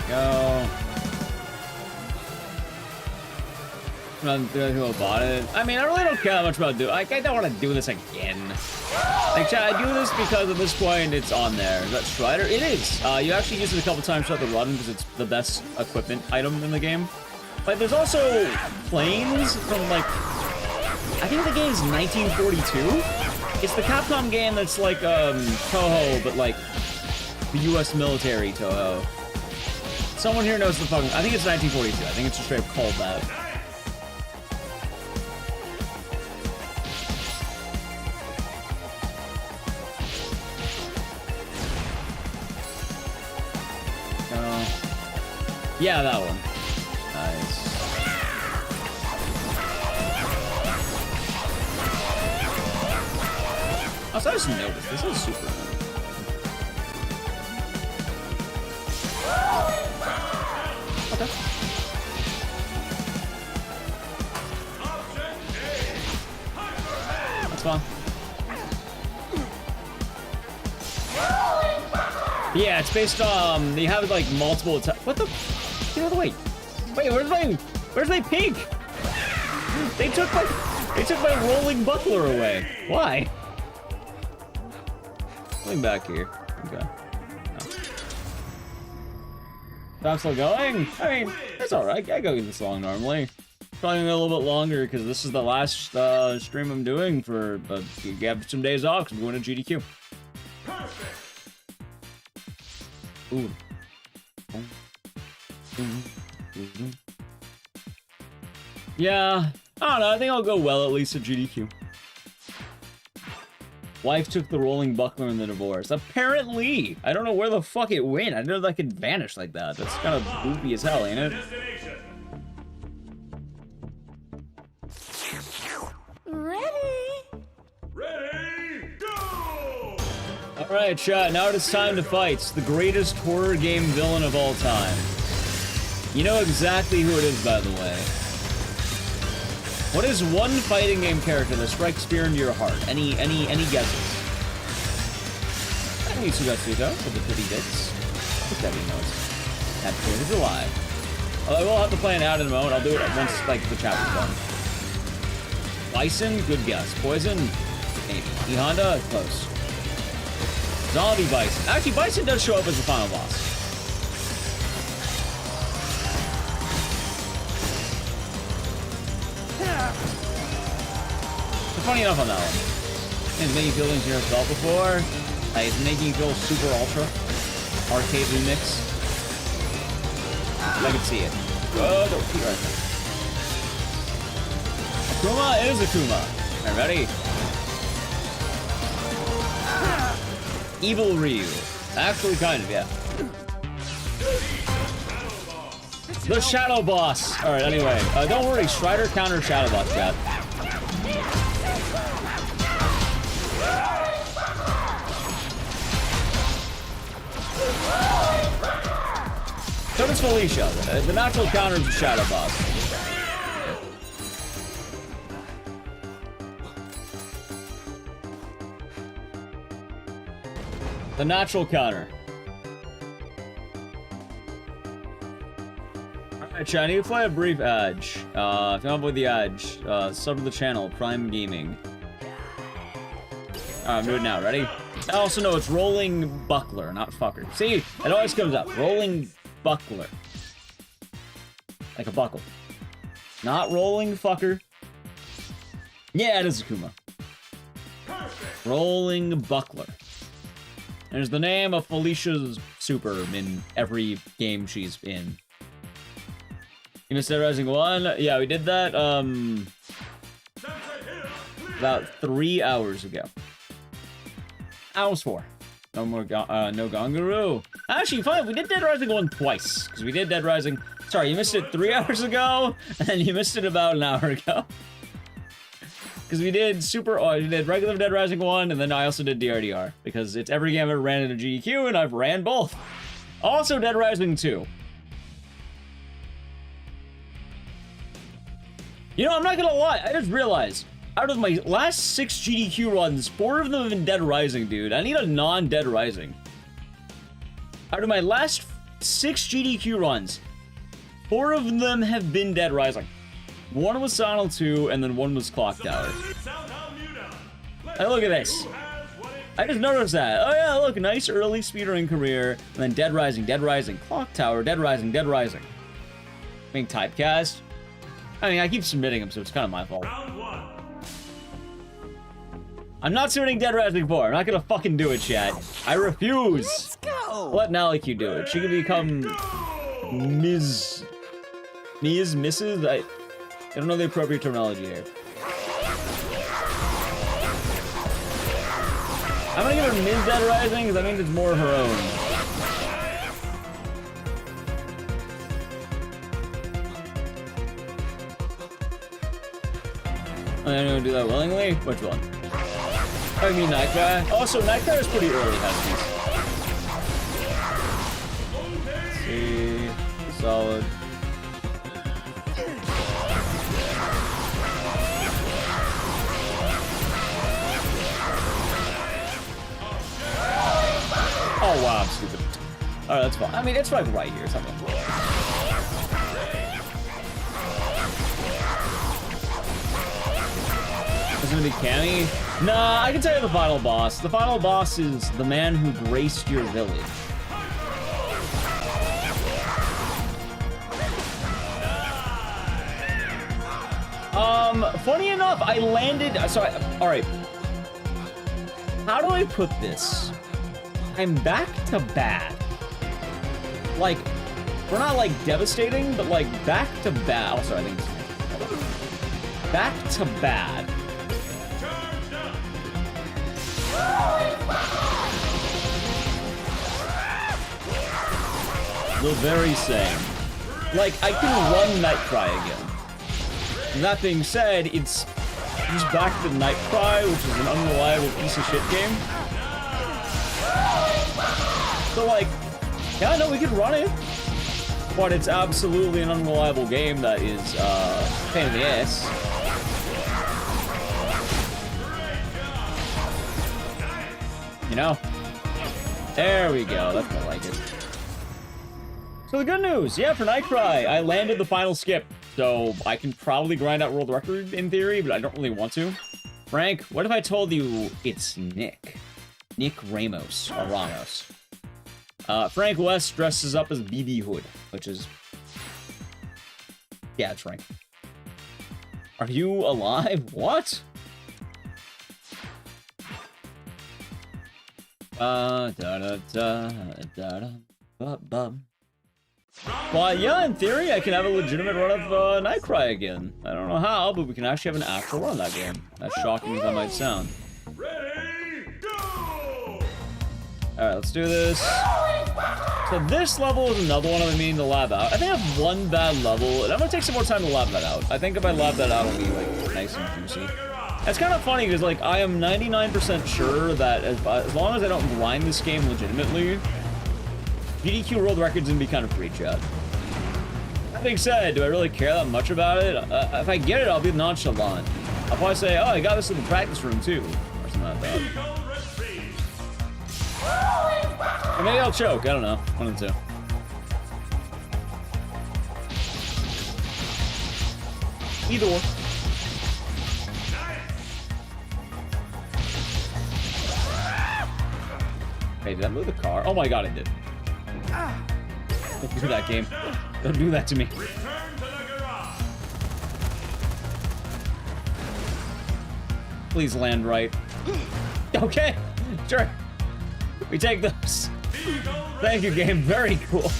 Go. I'm not doing anything about it. I mean, I really don't care that much about doing. Like, I don't want to do this again. Like, chat, I do this because at this point it's on there. Is that Strider? It is. You actually use it a couple times throughout the run because it's the best equipment item in the game. Like, there's also planes from, like, I think the game is 1942. It's the Capcom game that's like, Toho, but like the U.S. military Toho. Someone here knows the fucking, I think it's 1942. I think it's just straight up called that. Yeah, that one. Nice. Also, I just noticed, this is super. Okay. That's fine. Yeah, it's based on, they have like multiple attacks. What the? Get out of the way. Wait, where's my pig? They took my rolling buckler away. Why? Going back here. Okay. No. I'm still going? I mean, it's alright. I go this long normally. Probably a little bit longer because this is the last stream I'm doing for. You have some days off because I'm going to GDQ. Ooh. Yeah, I don't know. I think I'll go well at least at GDQ. Wife took the rolling buckler in the divorce. Apparently! I don't know where the fuck it went. I didn't know that could vanish like that. That's kind of goofy as hell, ain't it? Ready? Ready, go! Alright, chat, now it is time to fight the greatest horror game villain of all time. You know exactly who it is, by the way. What is one fighting game character that strikes fear into your heart? Any guesses? I think it's Ecdycis with the pretty bits. Look at that notes. That 4th of July. I will have to play it out in a moment. I'll do it once, like, the chapter's done. Bison, good guess. Poison, maybe. E Honda, close. Zombie Bison. Actually, Bison does show up as the final boss. Funny enough on that one. And making you feel into yourself before. It's making you feel super ultra. Arcade remix. I can see it. Oh, don't see right there. Akuma is Akuma. Alright, ready? Evil Ryu. Actually, kind of, yeah. The Shadow Boss. Alright, anyway. Don't worry, Strider counter Shadow Boss, chat. So does Felicia. The natural counter is the Shadow Boss. The natural counter. Alright, chat, I need to play a brief Edge. If you want to avoid the Edge, sub to the channel, Prime Gaming. Alright, I'm doing it now. Ready? I also know it's Rolling Buckler, not Fucker. See? It always comes up. Rolling Buckler. Like a buckle. Not Rolling Fucker. Yeah, it is Akuma. Rolling Buckler. There's the name of Felicia's super in every game she's in. You missed Dead Rising 1? Yeah, we did that, about 3 hours ago. Hours 4. No more, no Gonguru. Actually, fine, we did Dead Rising 1 twice. Because we did Dead Rising... Sorry, you missed it 3 hours ago, and you missed it about an hour ago. Because we did we did regular Dead Rising 1, and then I also did DRDR. Because it's every game I've ever ran in a GDQ, and I've ran both. Also Dead Rising 2. You know, I'm not gonna lie, I just realized, out of my last 6 GDQ runs, 4 of them have been Dead Rising, dude. I need a non-Dead Rising. Out of my last 6 GDQ runs, 4 of them have been Dead Rising. 1 was Silent 2, and then 1 was Clock Tower. Hey, look at this. I just noticed that. Oh yeah, look, nice early speedrunning career, and then Dead Rising, Clock Tower, Dead Rising. Being typecast. I mean, I keep submitting them, so it's kind of my fault. I'm not submitting Dead Rising 4. I'm not gonna fucking do it, chat. I refuse. Let's go. Let Naliku do it. She can become Mrs. I don't know the appropriate terminology here. I'm gonna give her Ms. Dead Rising because I think it's more of her own. I'm gonna do that willingly? Which one? I mean Nightcry. Also, Nightcry is pretty early, Huskies. See, solid. Oh wow, I'm stupid. Alright, that's fine. I mean, it's like right here, something. Is it gonna be Cammy? Nah, I can tell you the final boss. The final boss is the man who graced your village. funny enough, I landed. Sorry. All right. How do I put this? I'm back to bad. Like, we're not like devastating, but like back to bad. Oh, sorry, I think it's back to bad. The very same. Like, I can run Nightcry again. That being said, it's just back to Nightcry, which is an unreliable piece of shit game. So like, yeah, no, we could run it. But it's absolutely an unreliable game that is, a pain in the ass. You know? There we go, that's more like it. So the good news, yeah, for Nightcry, I landed the final skip. So I can probably grind out world record in theory, but I don't really want to. Frank, what if I told you it's Nick? Nick Ramos, or Ramos. Frank West dresses up as BB Hood, which is... Yeah, it's Frank. Are you alive? What? Well, yeah, in theory, I can have a legitimate run of Nightcry again. I don't know how, but we can actually have an actual run of that game. As shocking as that might sound. Alright, let's do this. So this level is another one I'm meaning to lab out. I think I have one bad level, and I'm gonna take some more time to lab that out. I think if I lab that out, it'll be, like, nice and juicy. It's kind of funny, because, like, I am 99% sure that as long as I don't grind this game legitimately, GDQ world record's gonna be kind of free, chat. That being said, do I really care that much about it? If I get it, I'll be nonchalant. I'll probably say, oh, I got this in the practice room, too. Or something like that. Or maybe I'll choke, I don't know. One of the two. Either one. Hey, did I move the car? Oh my god, I did. Don't do that, game. Don't do that to me. Please land right. Okay, sure. We take those. Thank you, game. Very cool.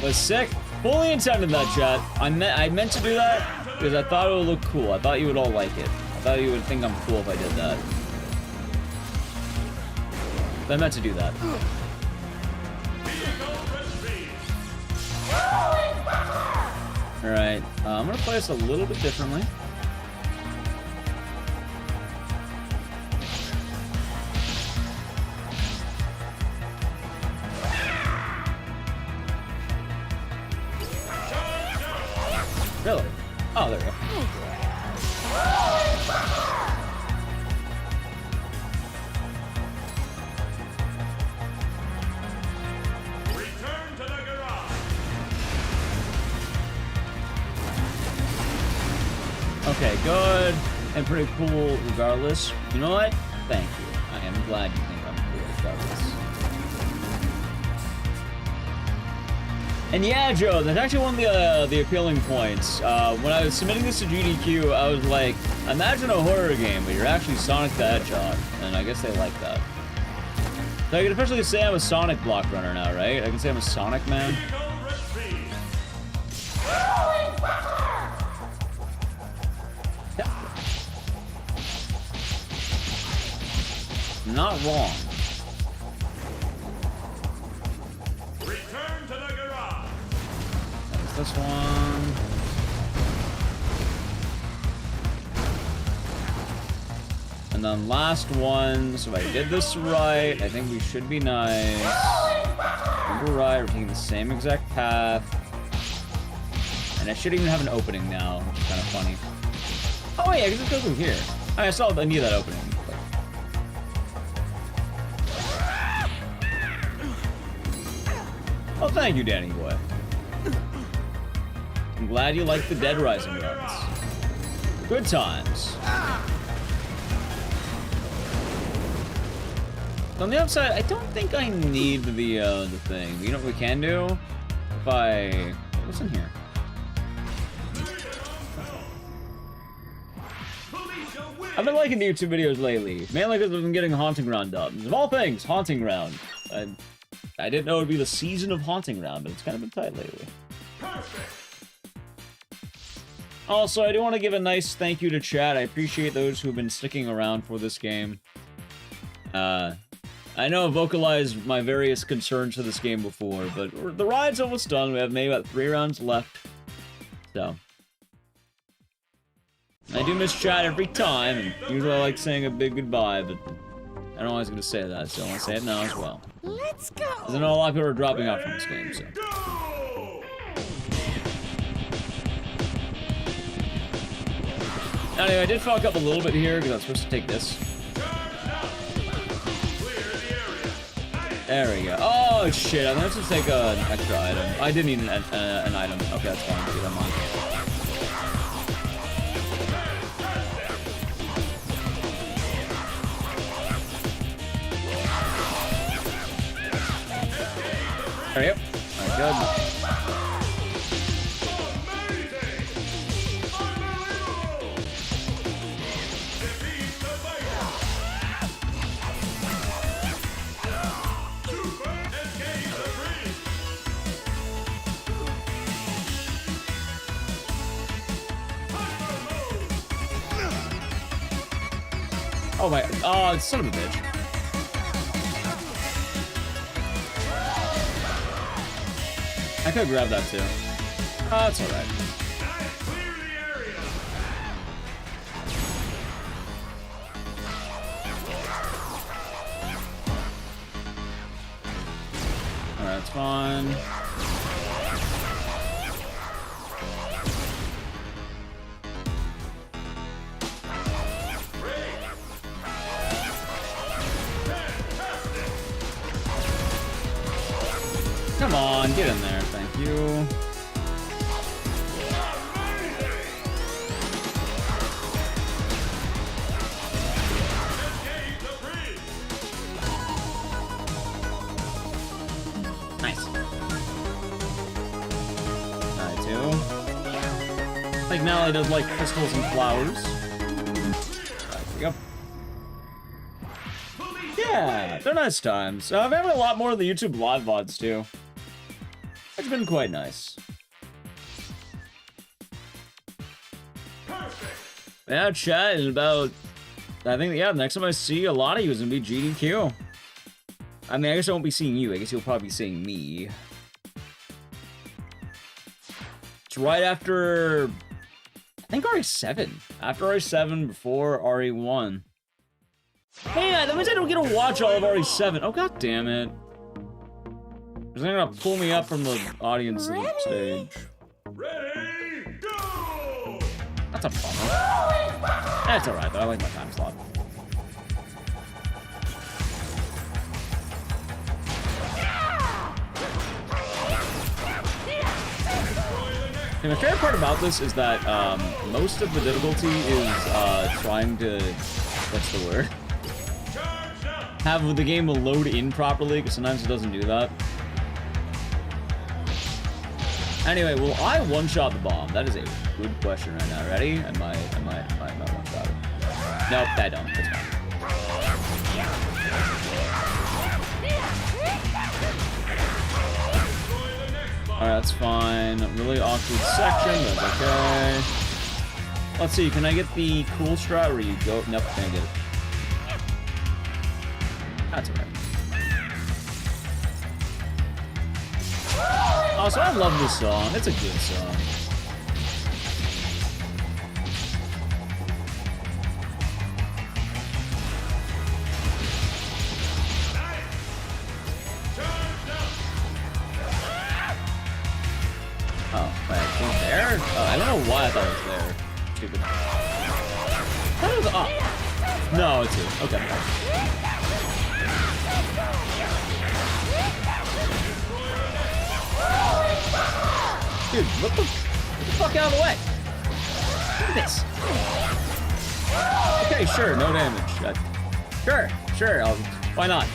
Was sick. Fully intended that, chat. I meant to do that because I thought it would look cool. I thought you would all like it. I thought you would think I'm cool if I did that. But I meant to do that. Alright, I'm gonna play this a little bit differently. Really? Oh, there we go. Return to the garage. Okay, good and pretty cool regardless. You know what? Thank you. I am glad you think I'm cool regardless. And yeah, Joe, that's actually one of the appealing points. When I was submitting this to GDQ, I was like, imagine a horror game, but you're actually Sonic the Hedgehog. And I guess they like that. So I can officially say I'm a Sonic block runner now, right? I can say I'm a Sonic man. Yeah. Not wrong. Return to the garage. There's this one. And then last one. So if I did this right, I think we should be nice. Remember right, we're taking the same exact path. And I should even have an opening now, which is kind of funny. Oh yeah, I can just go through here. I still need that opening. Oh, thank you, Danny boy. I'm glad you like the Dead Rising runs. Good times. On the upside, I don't think I need the thing. You know what we can do? If I... What's in here? I've been liking YouTube videos lately, mainly because I've been getting Haunting Ground dubs. Of all things, Haunting Ground. I didn't know it would be the season of Haunting Ground, but it's kind of been tight lately. Also, I do want to give a nice thank you to chat. I appreciate those who have been sticking around for this game. I know I vocalized my various concerns for this game before, but the ride's almost done. We have maybe about 3 rounds left. So... I do miss chat every time, and usually I like saying a big goodbye, but I don't always get to say that, so I want to say it now as well. Let's go! Because I know a lot of people are dropping out from this game, so... Anyway, I did fuck up a little bit here, because I was supposed to take this. There we go. Oh, shit, I'm supposed to take an extra item. I did need an item. Okay, that's fine. Keep that in mind. There you go. Alright, good. Oh my, oh, son of a bitch. I could grab that too. Oh, that's alright. Alright, that's fine. Come on, get in there, thank you. Nice. Alright, too. I think Nally does like crystals and flowers. There we go. Yeah, they're nice times. I've had a lot more of the YouTube live VODs too. It's been quite nice. Yeah, chat is about... I think, yeah, the next time I see a lot of you is going to be GDQ. I mean, I guess I won't be seeing you. I guess you'll probably be seeing me. It's right after... I think RE7. After RE7, before RE1. Hey, that means I don't get to watch all of RE7. Oh, god damn it. They're gonna pull me up from the audience stage. Ready, go! That's a bummer. That's alright though, I like my time slot. And the fair part about this is that most of the difficulty is trying to, what's the word? Have the game load in properly, because sometimes it doesn't do that. Anyway, will I one-shot the bomb? That is a good question right now. Ready? I might one-shot it. Nope, I don't. It's fine. Alright, that's fine. Really awkward section, that's okay. Let's see, can I get the cool strat where you go? Nope, can't get it. That's alright. Oh, so I love this song. It's a good song. Oh, wait, it was there? Oh, I don't know why I thought it was there. Stupid. I thought it was up. No, it's here. Okay. Dude, get the fuck out of the way! Look at this! Okay, sure, no damage. Sure, I'll Why not?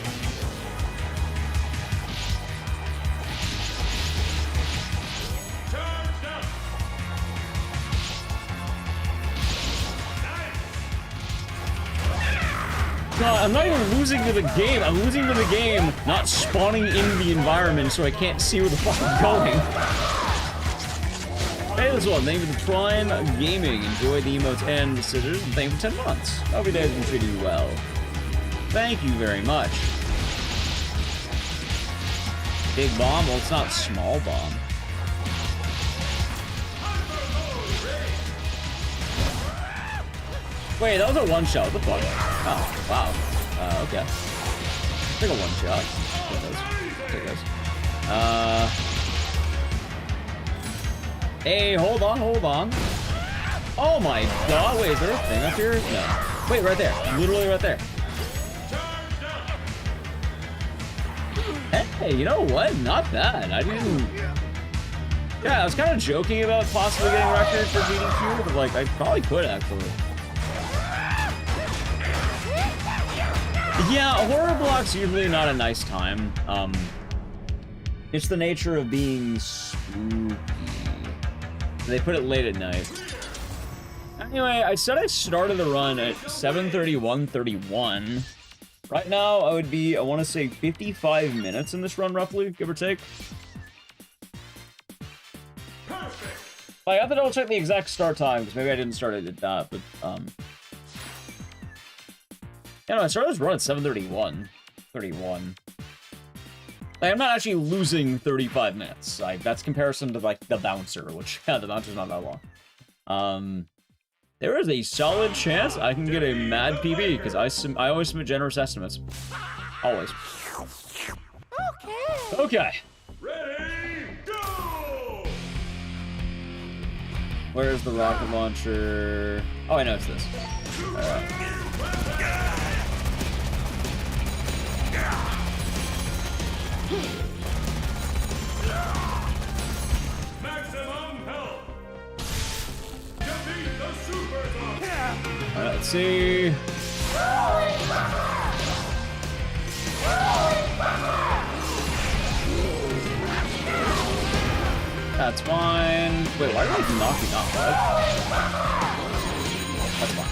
God, I'm not even losing to the game. I'm losing to the game, not spawning in the environment so I can't see where the fuck I'm going. Hey, this one. Thank you for the Prime Gaming. Enjoy the emotes and the scissors. And thank you for 10 months. Hope you guys been treating you well. Thank you very much. Big bomb? Well, it's not small bomb. Wait, that was a one-shot. What the fuck? Oh, wow. Okay. Take a one-shot. Take those. Hey, hold on. Oh my god, wait, is there a thing up here? No. Wait, right there. Literally right there. Hey, you know what? Not bad. I didn't... Yeah, I was kind of joking about possibly getting record for GDQ, but like, I probably could actually. Yeah, horror block's usually not a nice time. It's the nature of being spooky. They put it late at night. Anyway, I said I started the run at 7:31:31. Right now, I would be, I want to say, 55 minutes in this run, roughly, give or take. I have to double check the exact start time, because maybe I didn't start it at that, but, yeah, no, I started this run at 7:31:31. Like, I'm not actually losing 35 minutes. Like, that's comparison to, like, the bouncer, which, yeah, the bouncer's not that long. There is a solid chance I can get a mad PB, because I always submit generous estimates. Always. Okay. Ready, go! Where's the rocket launcher? Oh, I know it's this. Maximum health. Defeat the super zombie. Alright, let's see. That's fine. Wait, why did I knock you off? That's fine.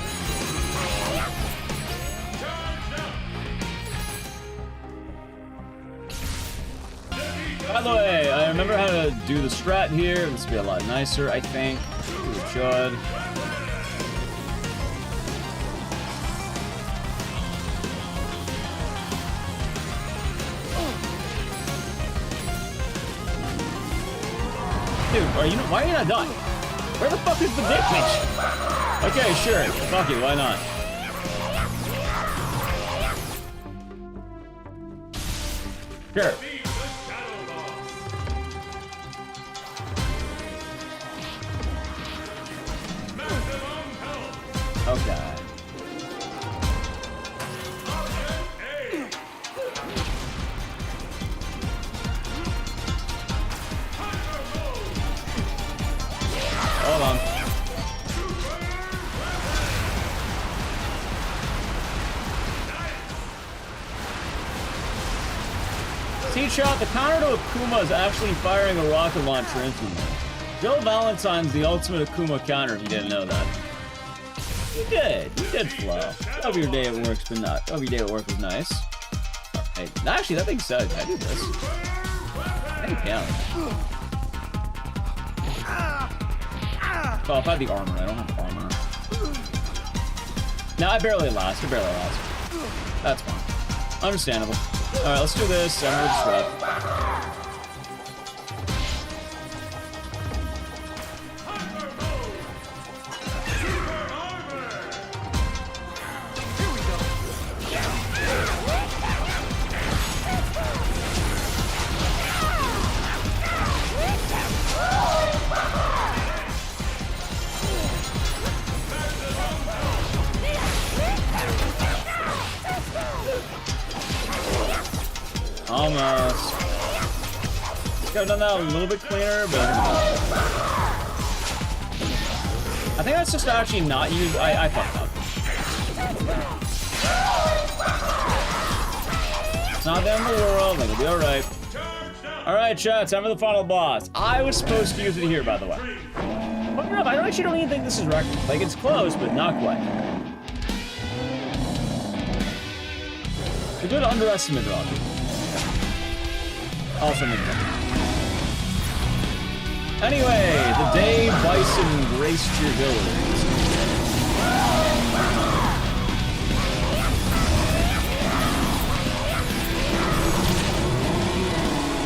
By the way, I remember how to do the strat here. This will be a lot nicer, I think. We should. Dude, why are you not done? Where the fuck is the dick bitch? Okay, sure. Fuck it, why not? Sure. Okay. Hold on. T-Shot, the counter to Akuma is actually firing a rocket launcher into me. Joe Valentine's the ultimate Akuma counter if you didn't know that. You did flow. Hope your day at work's been not. Hope your day at work was nice. Hey, actually, that being said, I did this. I can count. Oh, if I had the armor, I don't have armor. No, I barely last. That's fine. Understandable. Alright, let's do this. I'm gonna disrupt. Almost. Could have done that a little bit cleaner, but I think that's just actually not used. I fucked up. not the end of the world. It'll be alright. Alright, chat, time for the final boss. I was supposed to use it here, by the way. Fuck enough, I actually don't even think this is record. Like, it's close, but not quite. It's a good underestimate run. Also mid-run. Anyway, the day Bison graced your village.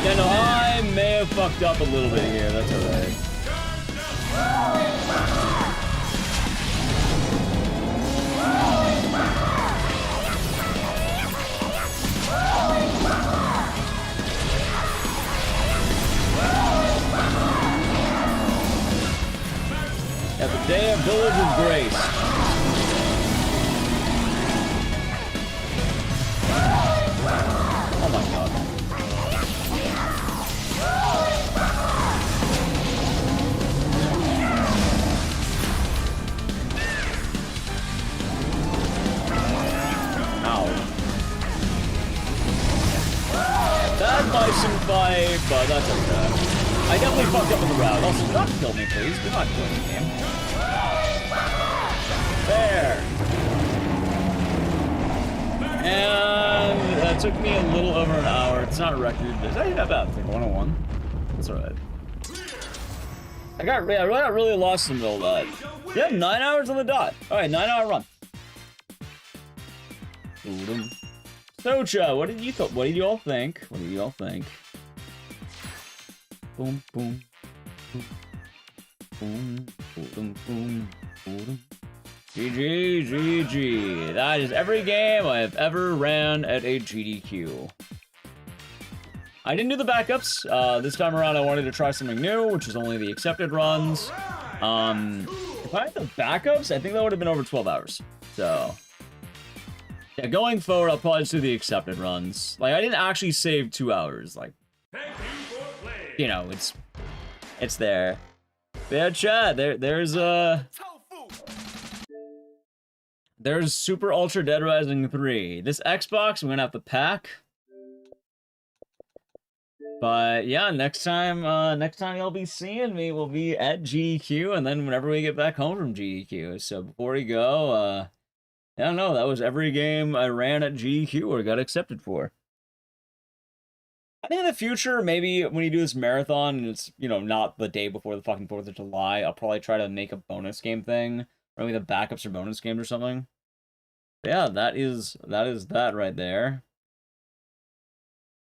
Yeah, no, I may have fucked up a little bit here. That's alright. At the day of Village of Grace. Oh my god. Ow. Bad bison fight, but that's okay. I definitely fucked up with the route. Also, do not kill me, please. Do not kill me, man. There. And that took me a little over an hour. It's not a record, but it's actually not bad. It's like 101. That's alright. I got really lost in the middle of that. Yeah, 9 hours on the dot. Alright, 9-hour run. Socha, what did you all think? What did you all think? Boom, boom, boom, boom, boom, boom, boom. GG, GG. That is every game I have ever ran at a GDQ. I didn't do the backups. This time around I wanted to try something new, which is only the accepted runs. If I had the backups, I think that would have been over 12 hours. So, yeah, going forward, I'll probably just do the accepted runs. Like, I didn't actually save 2 hours. Like, you know, it's there. But yeah, chat, there's Super Ultra Dead Rising 3. This Xbox, I'm gonna have to pack. But yeah, next time you'll be seeing me will be at GDQ, and then whenever we get back home from GDQ. So before we go, I don't know, that was every game I ran at GDQ or got accepted for. I think in the future, maybe when you do this marathon and it's, you know, not the day before the fucking 4th of July, I'll probably try to make a bonus game thing. Or maybe the backups or bonus games or something. But yeah, that is that right there.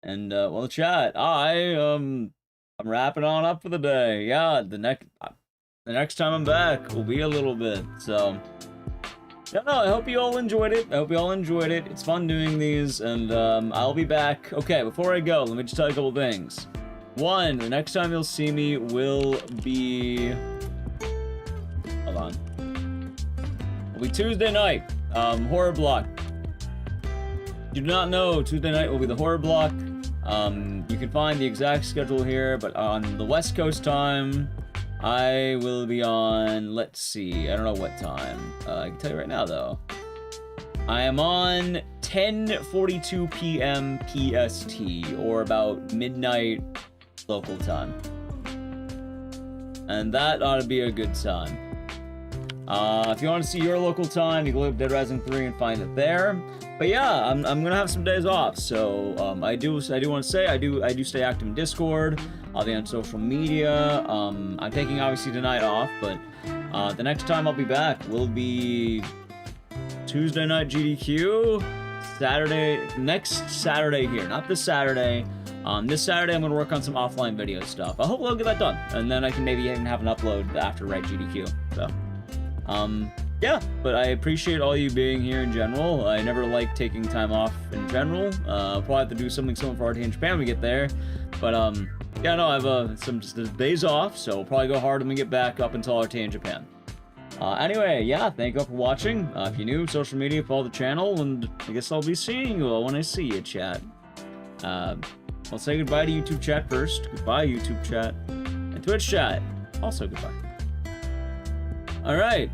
And well, chat, I'm wrapping on up for the day. Yeah, the next time I'm back will be a little bit. So yeah, no, I hope you all enjoyed it. It's fun doing these, and I'll be back. Okay, before I go, let me just tell you a couple things. One, the next time you'll see me will be... Hold on. It'll be Tuesday night. Horror block. You do not know, Tuesday night will be the horror block. You can find the exact schedule here, but on the West Coast time, I will be on, let's see, I don't know what time. I can tell you right now, though. I am on 10:42 p.m. PST, or about midnight local time. And that ought to be a good time. If you want to see your local time, you can look up Dead Rising 3 and find it there. But yeah, I'm gonna have some days off, so I do want to say I do stay active in Discord. I'll be on social media. I'm taking obviously tonight off, but the next time I'll be back will be Tuesday night GDQ, next Saturday here, not this Saturday. This Saturday I'm gonna work on some offline video stuff. I hope we'll get that done, and then I can maybe even have an upload after GDQ. So, yeah, but I appreciate all you being here in general. I never like taking time off in general. I'll probably have to do something similar for RT in Japan when we get there. But, yeah, no, I have some days off, so we'll probably go hard when we get back up until RT in Japan. Anyway, yeah, thank you all for watching. If you're new, social media, follow the channel, and I guess I'll be seeing you all when I see you, chat. I'll say goodbye to YouTube chat first. Goodbye, YouTube chat. And Twitch chat. Also goodbye. Alright.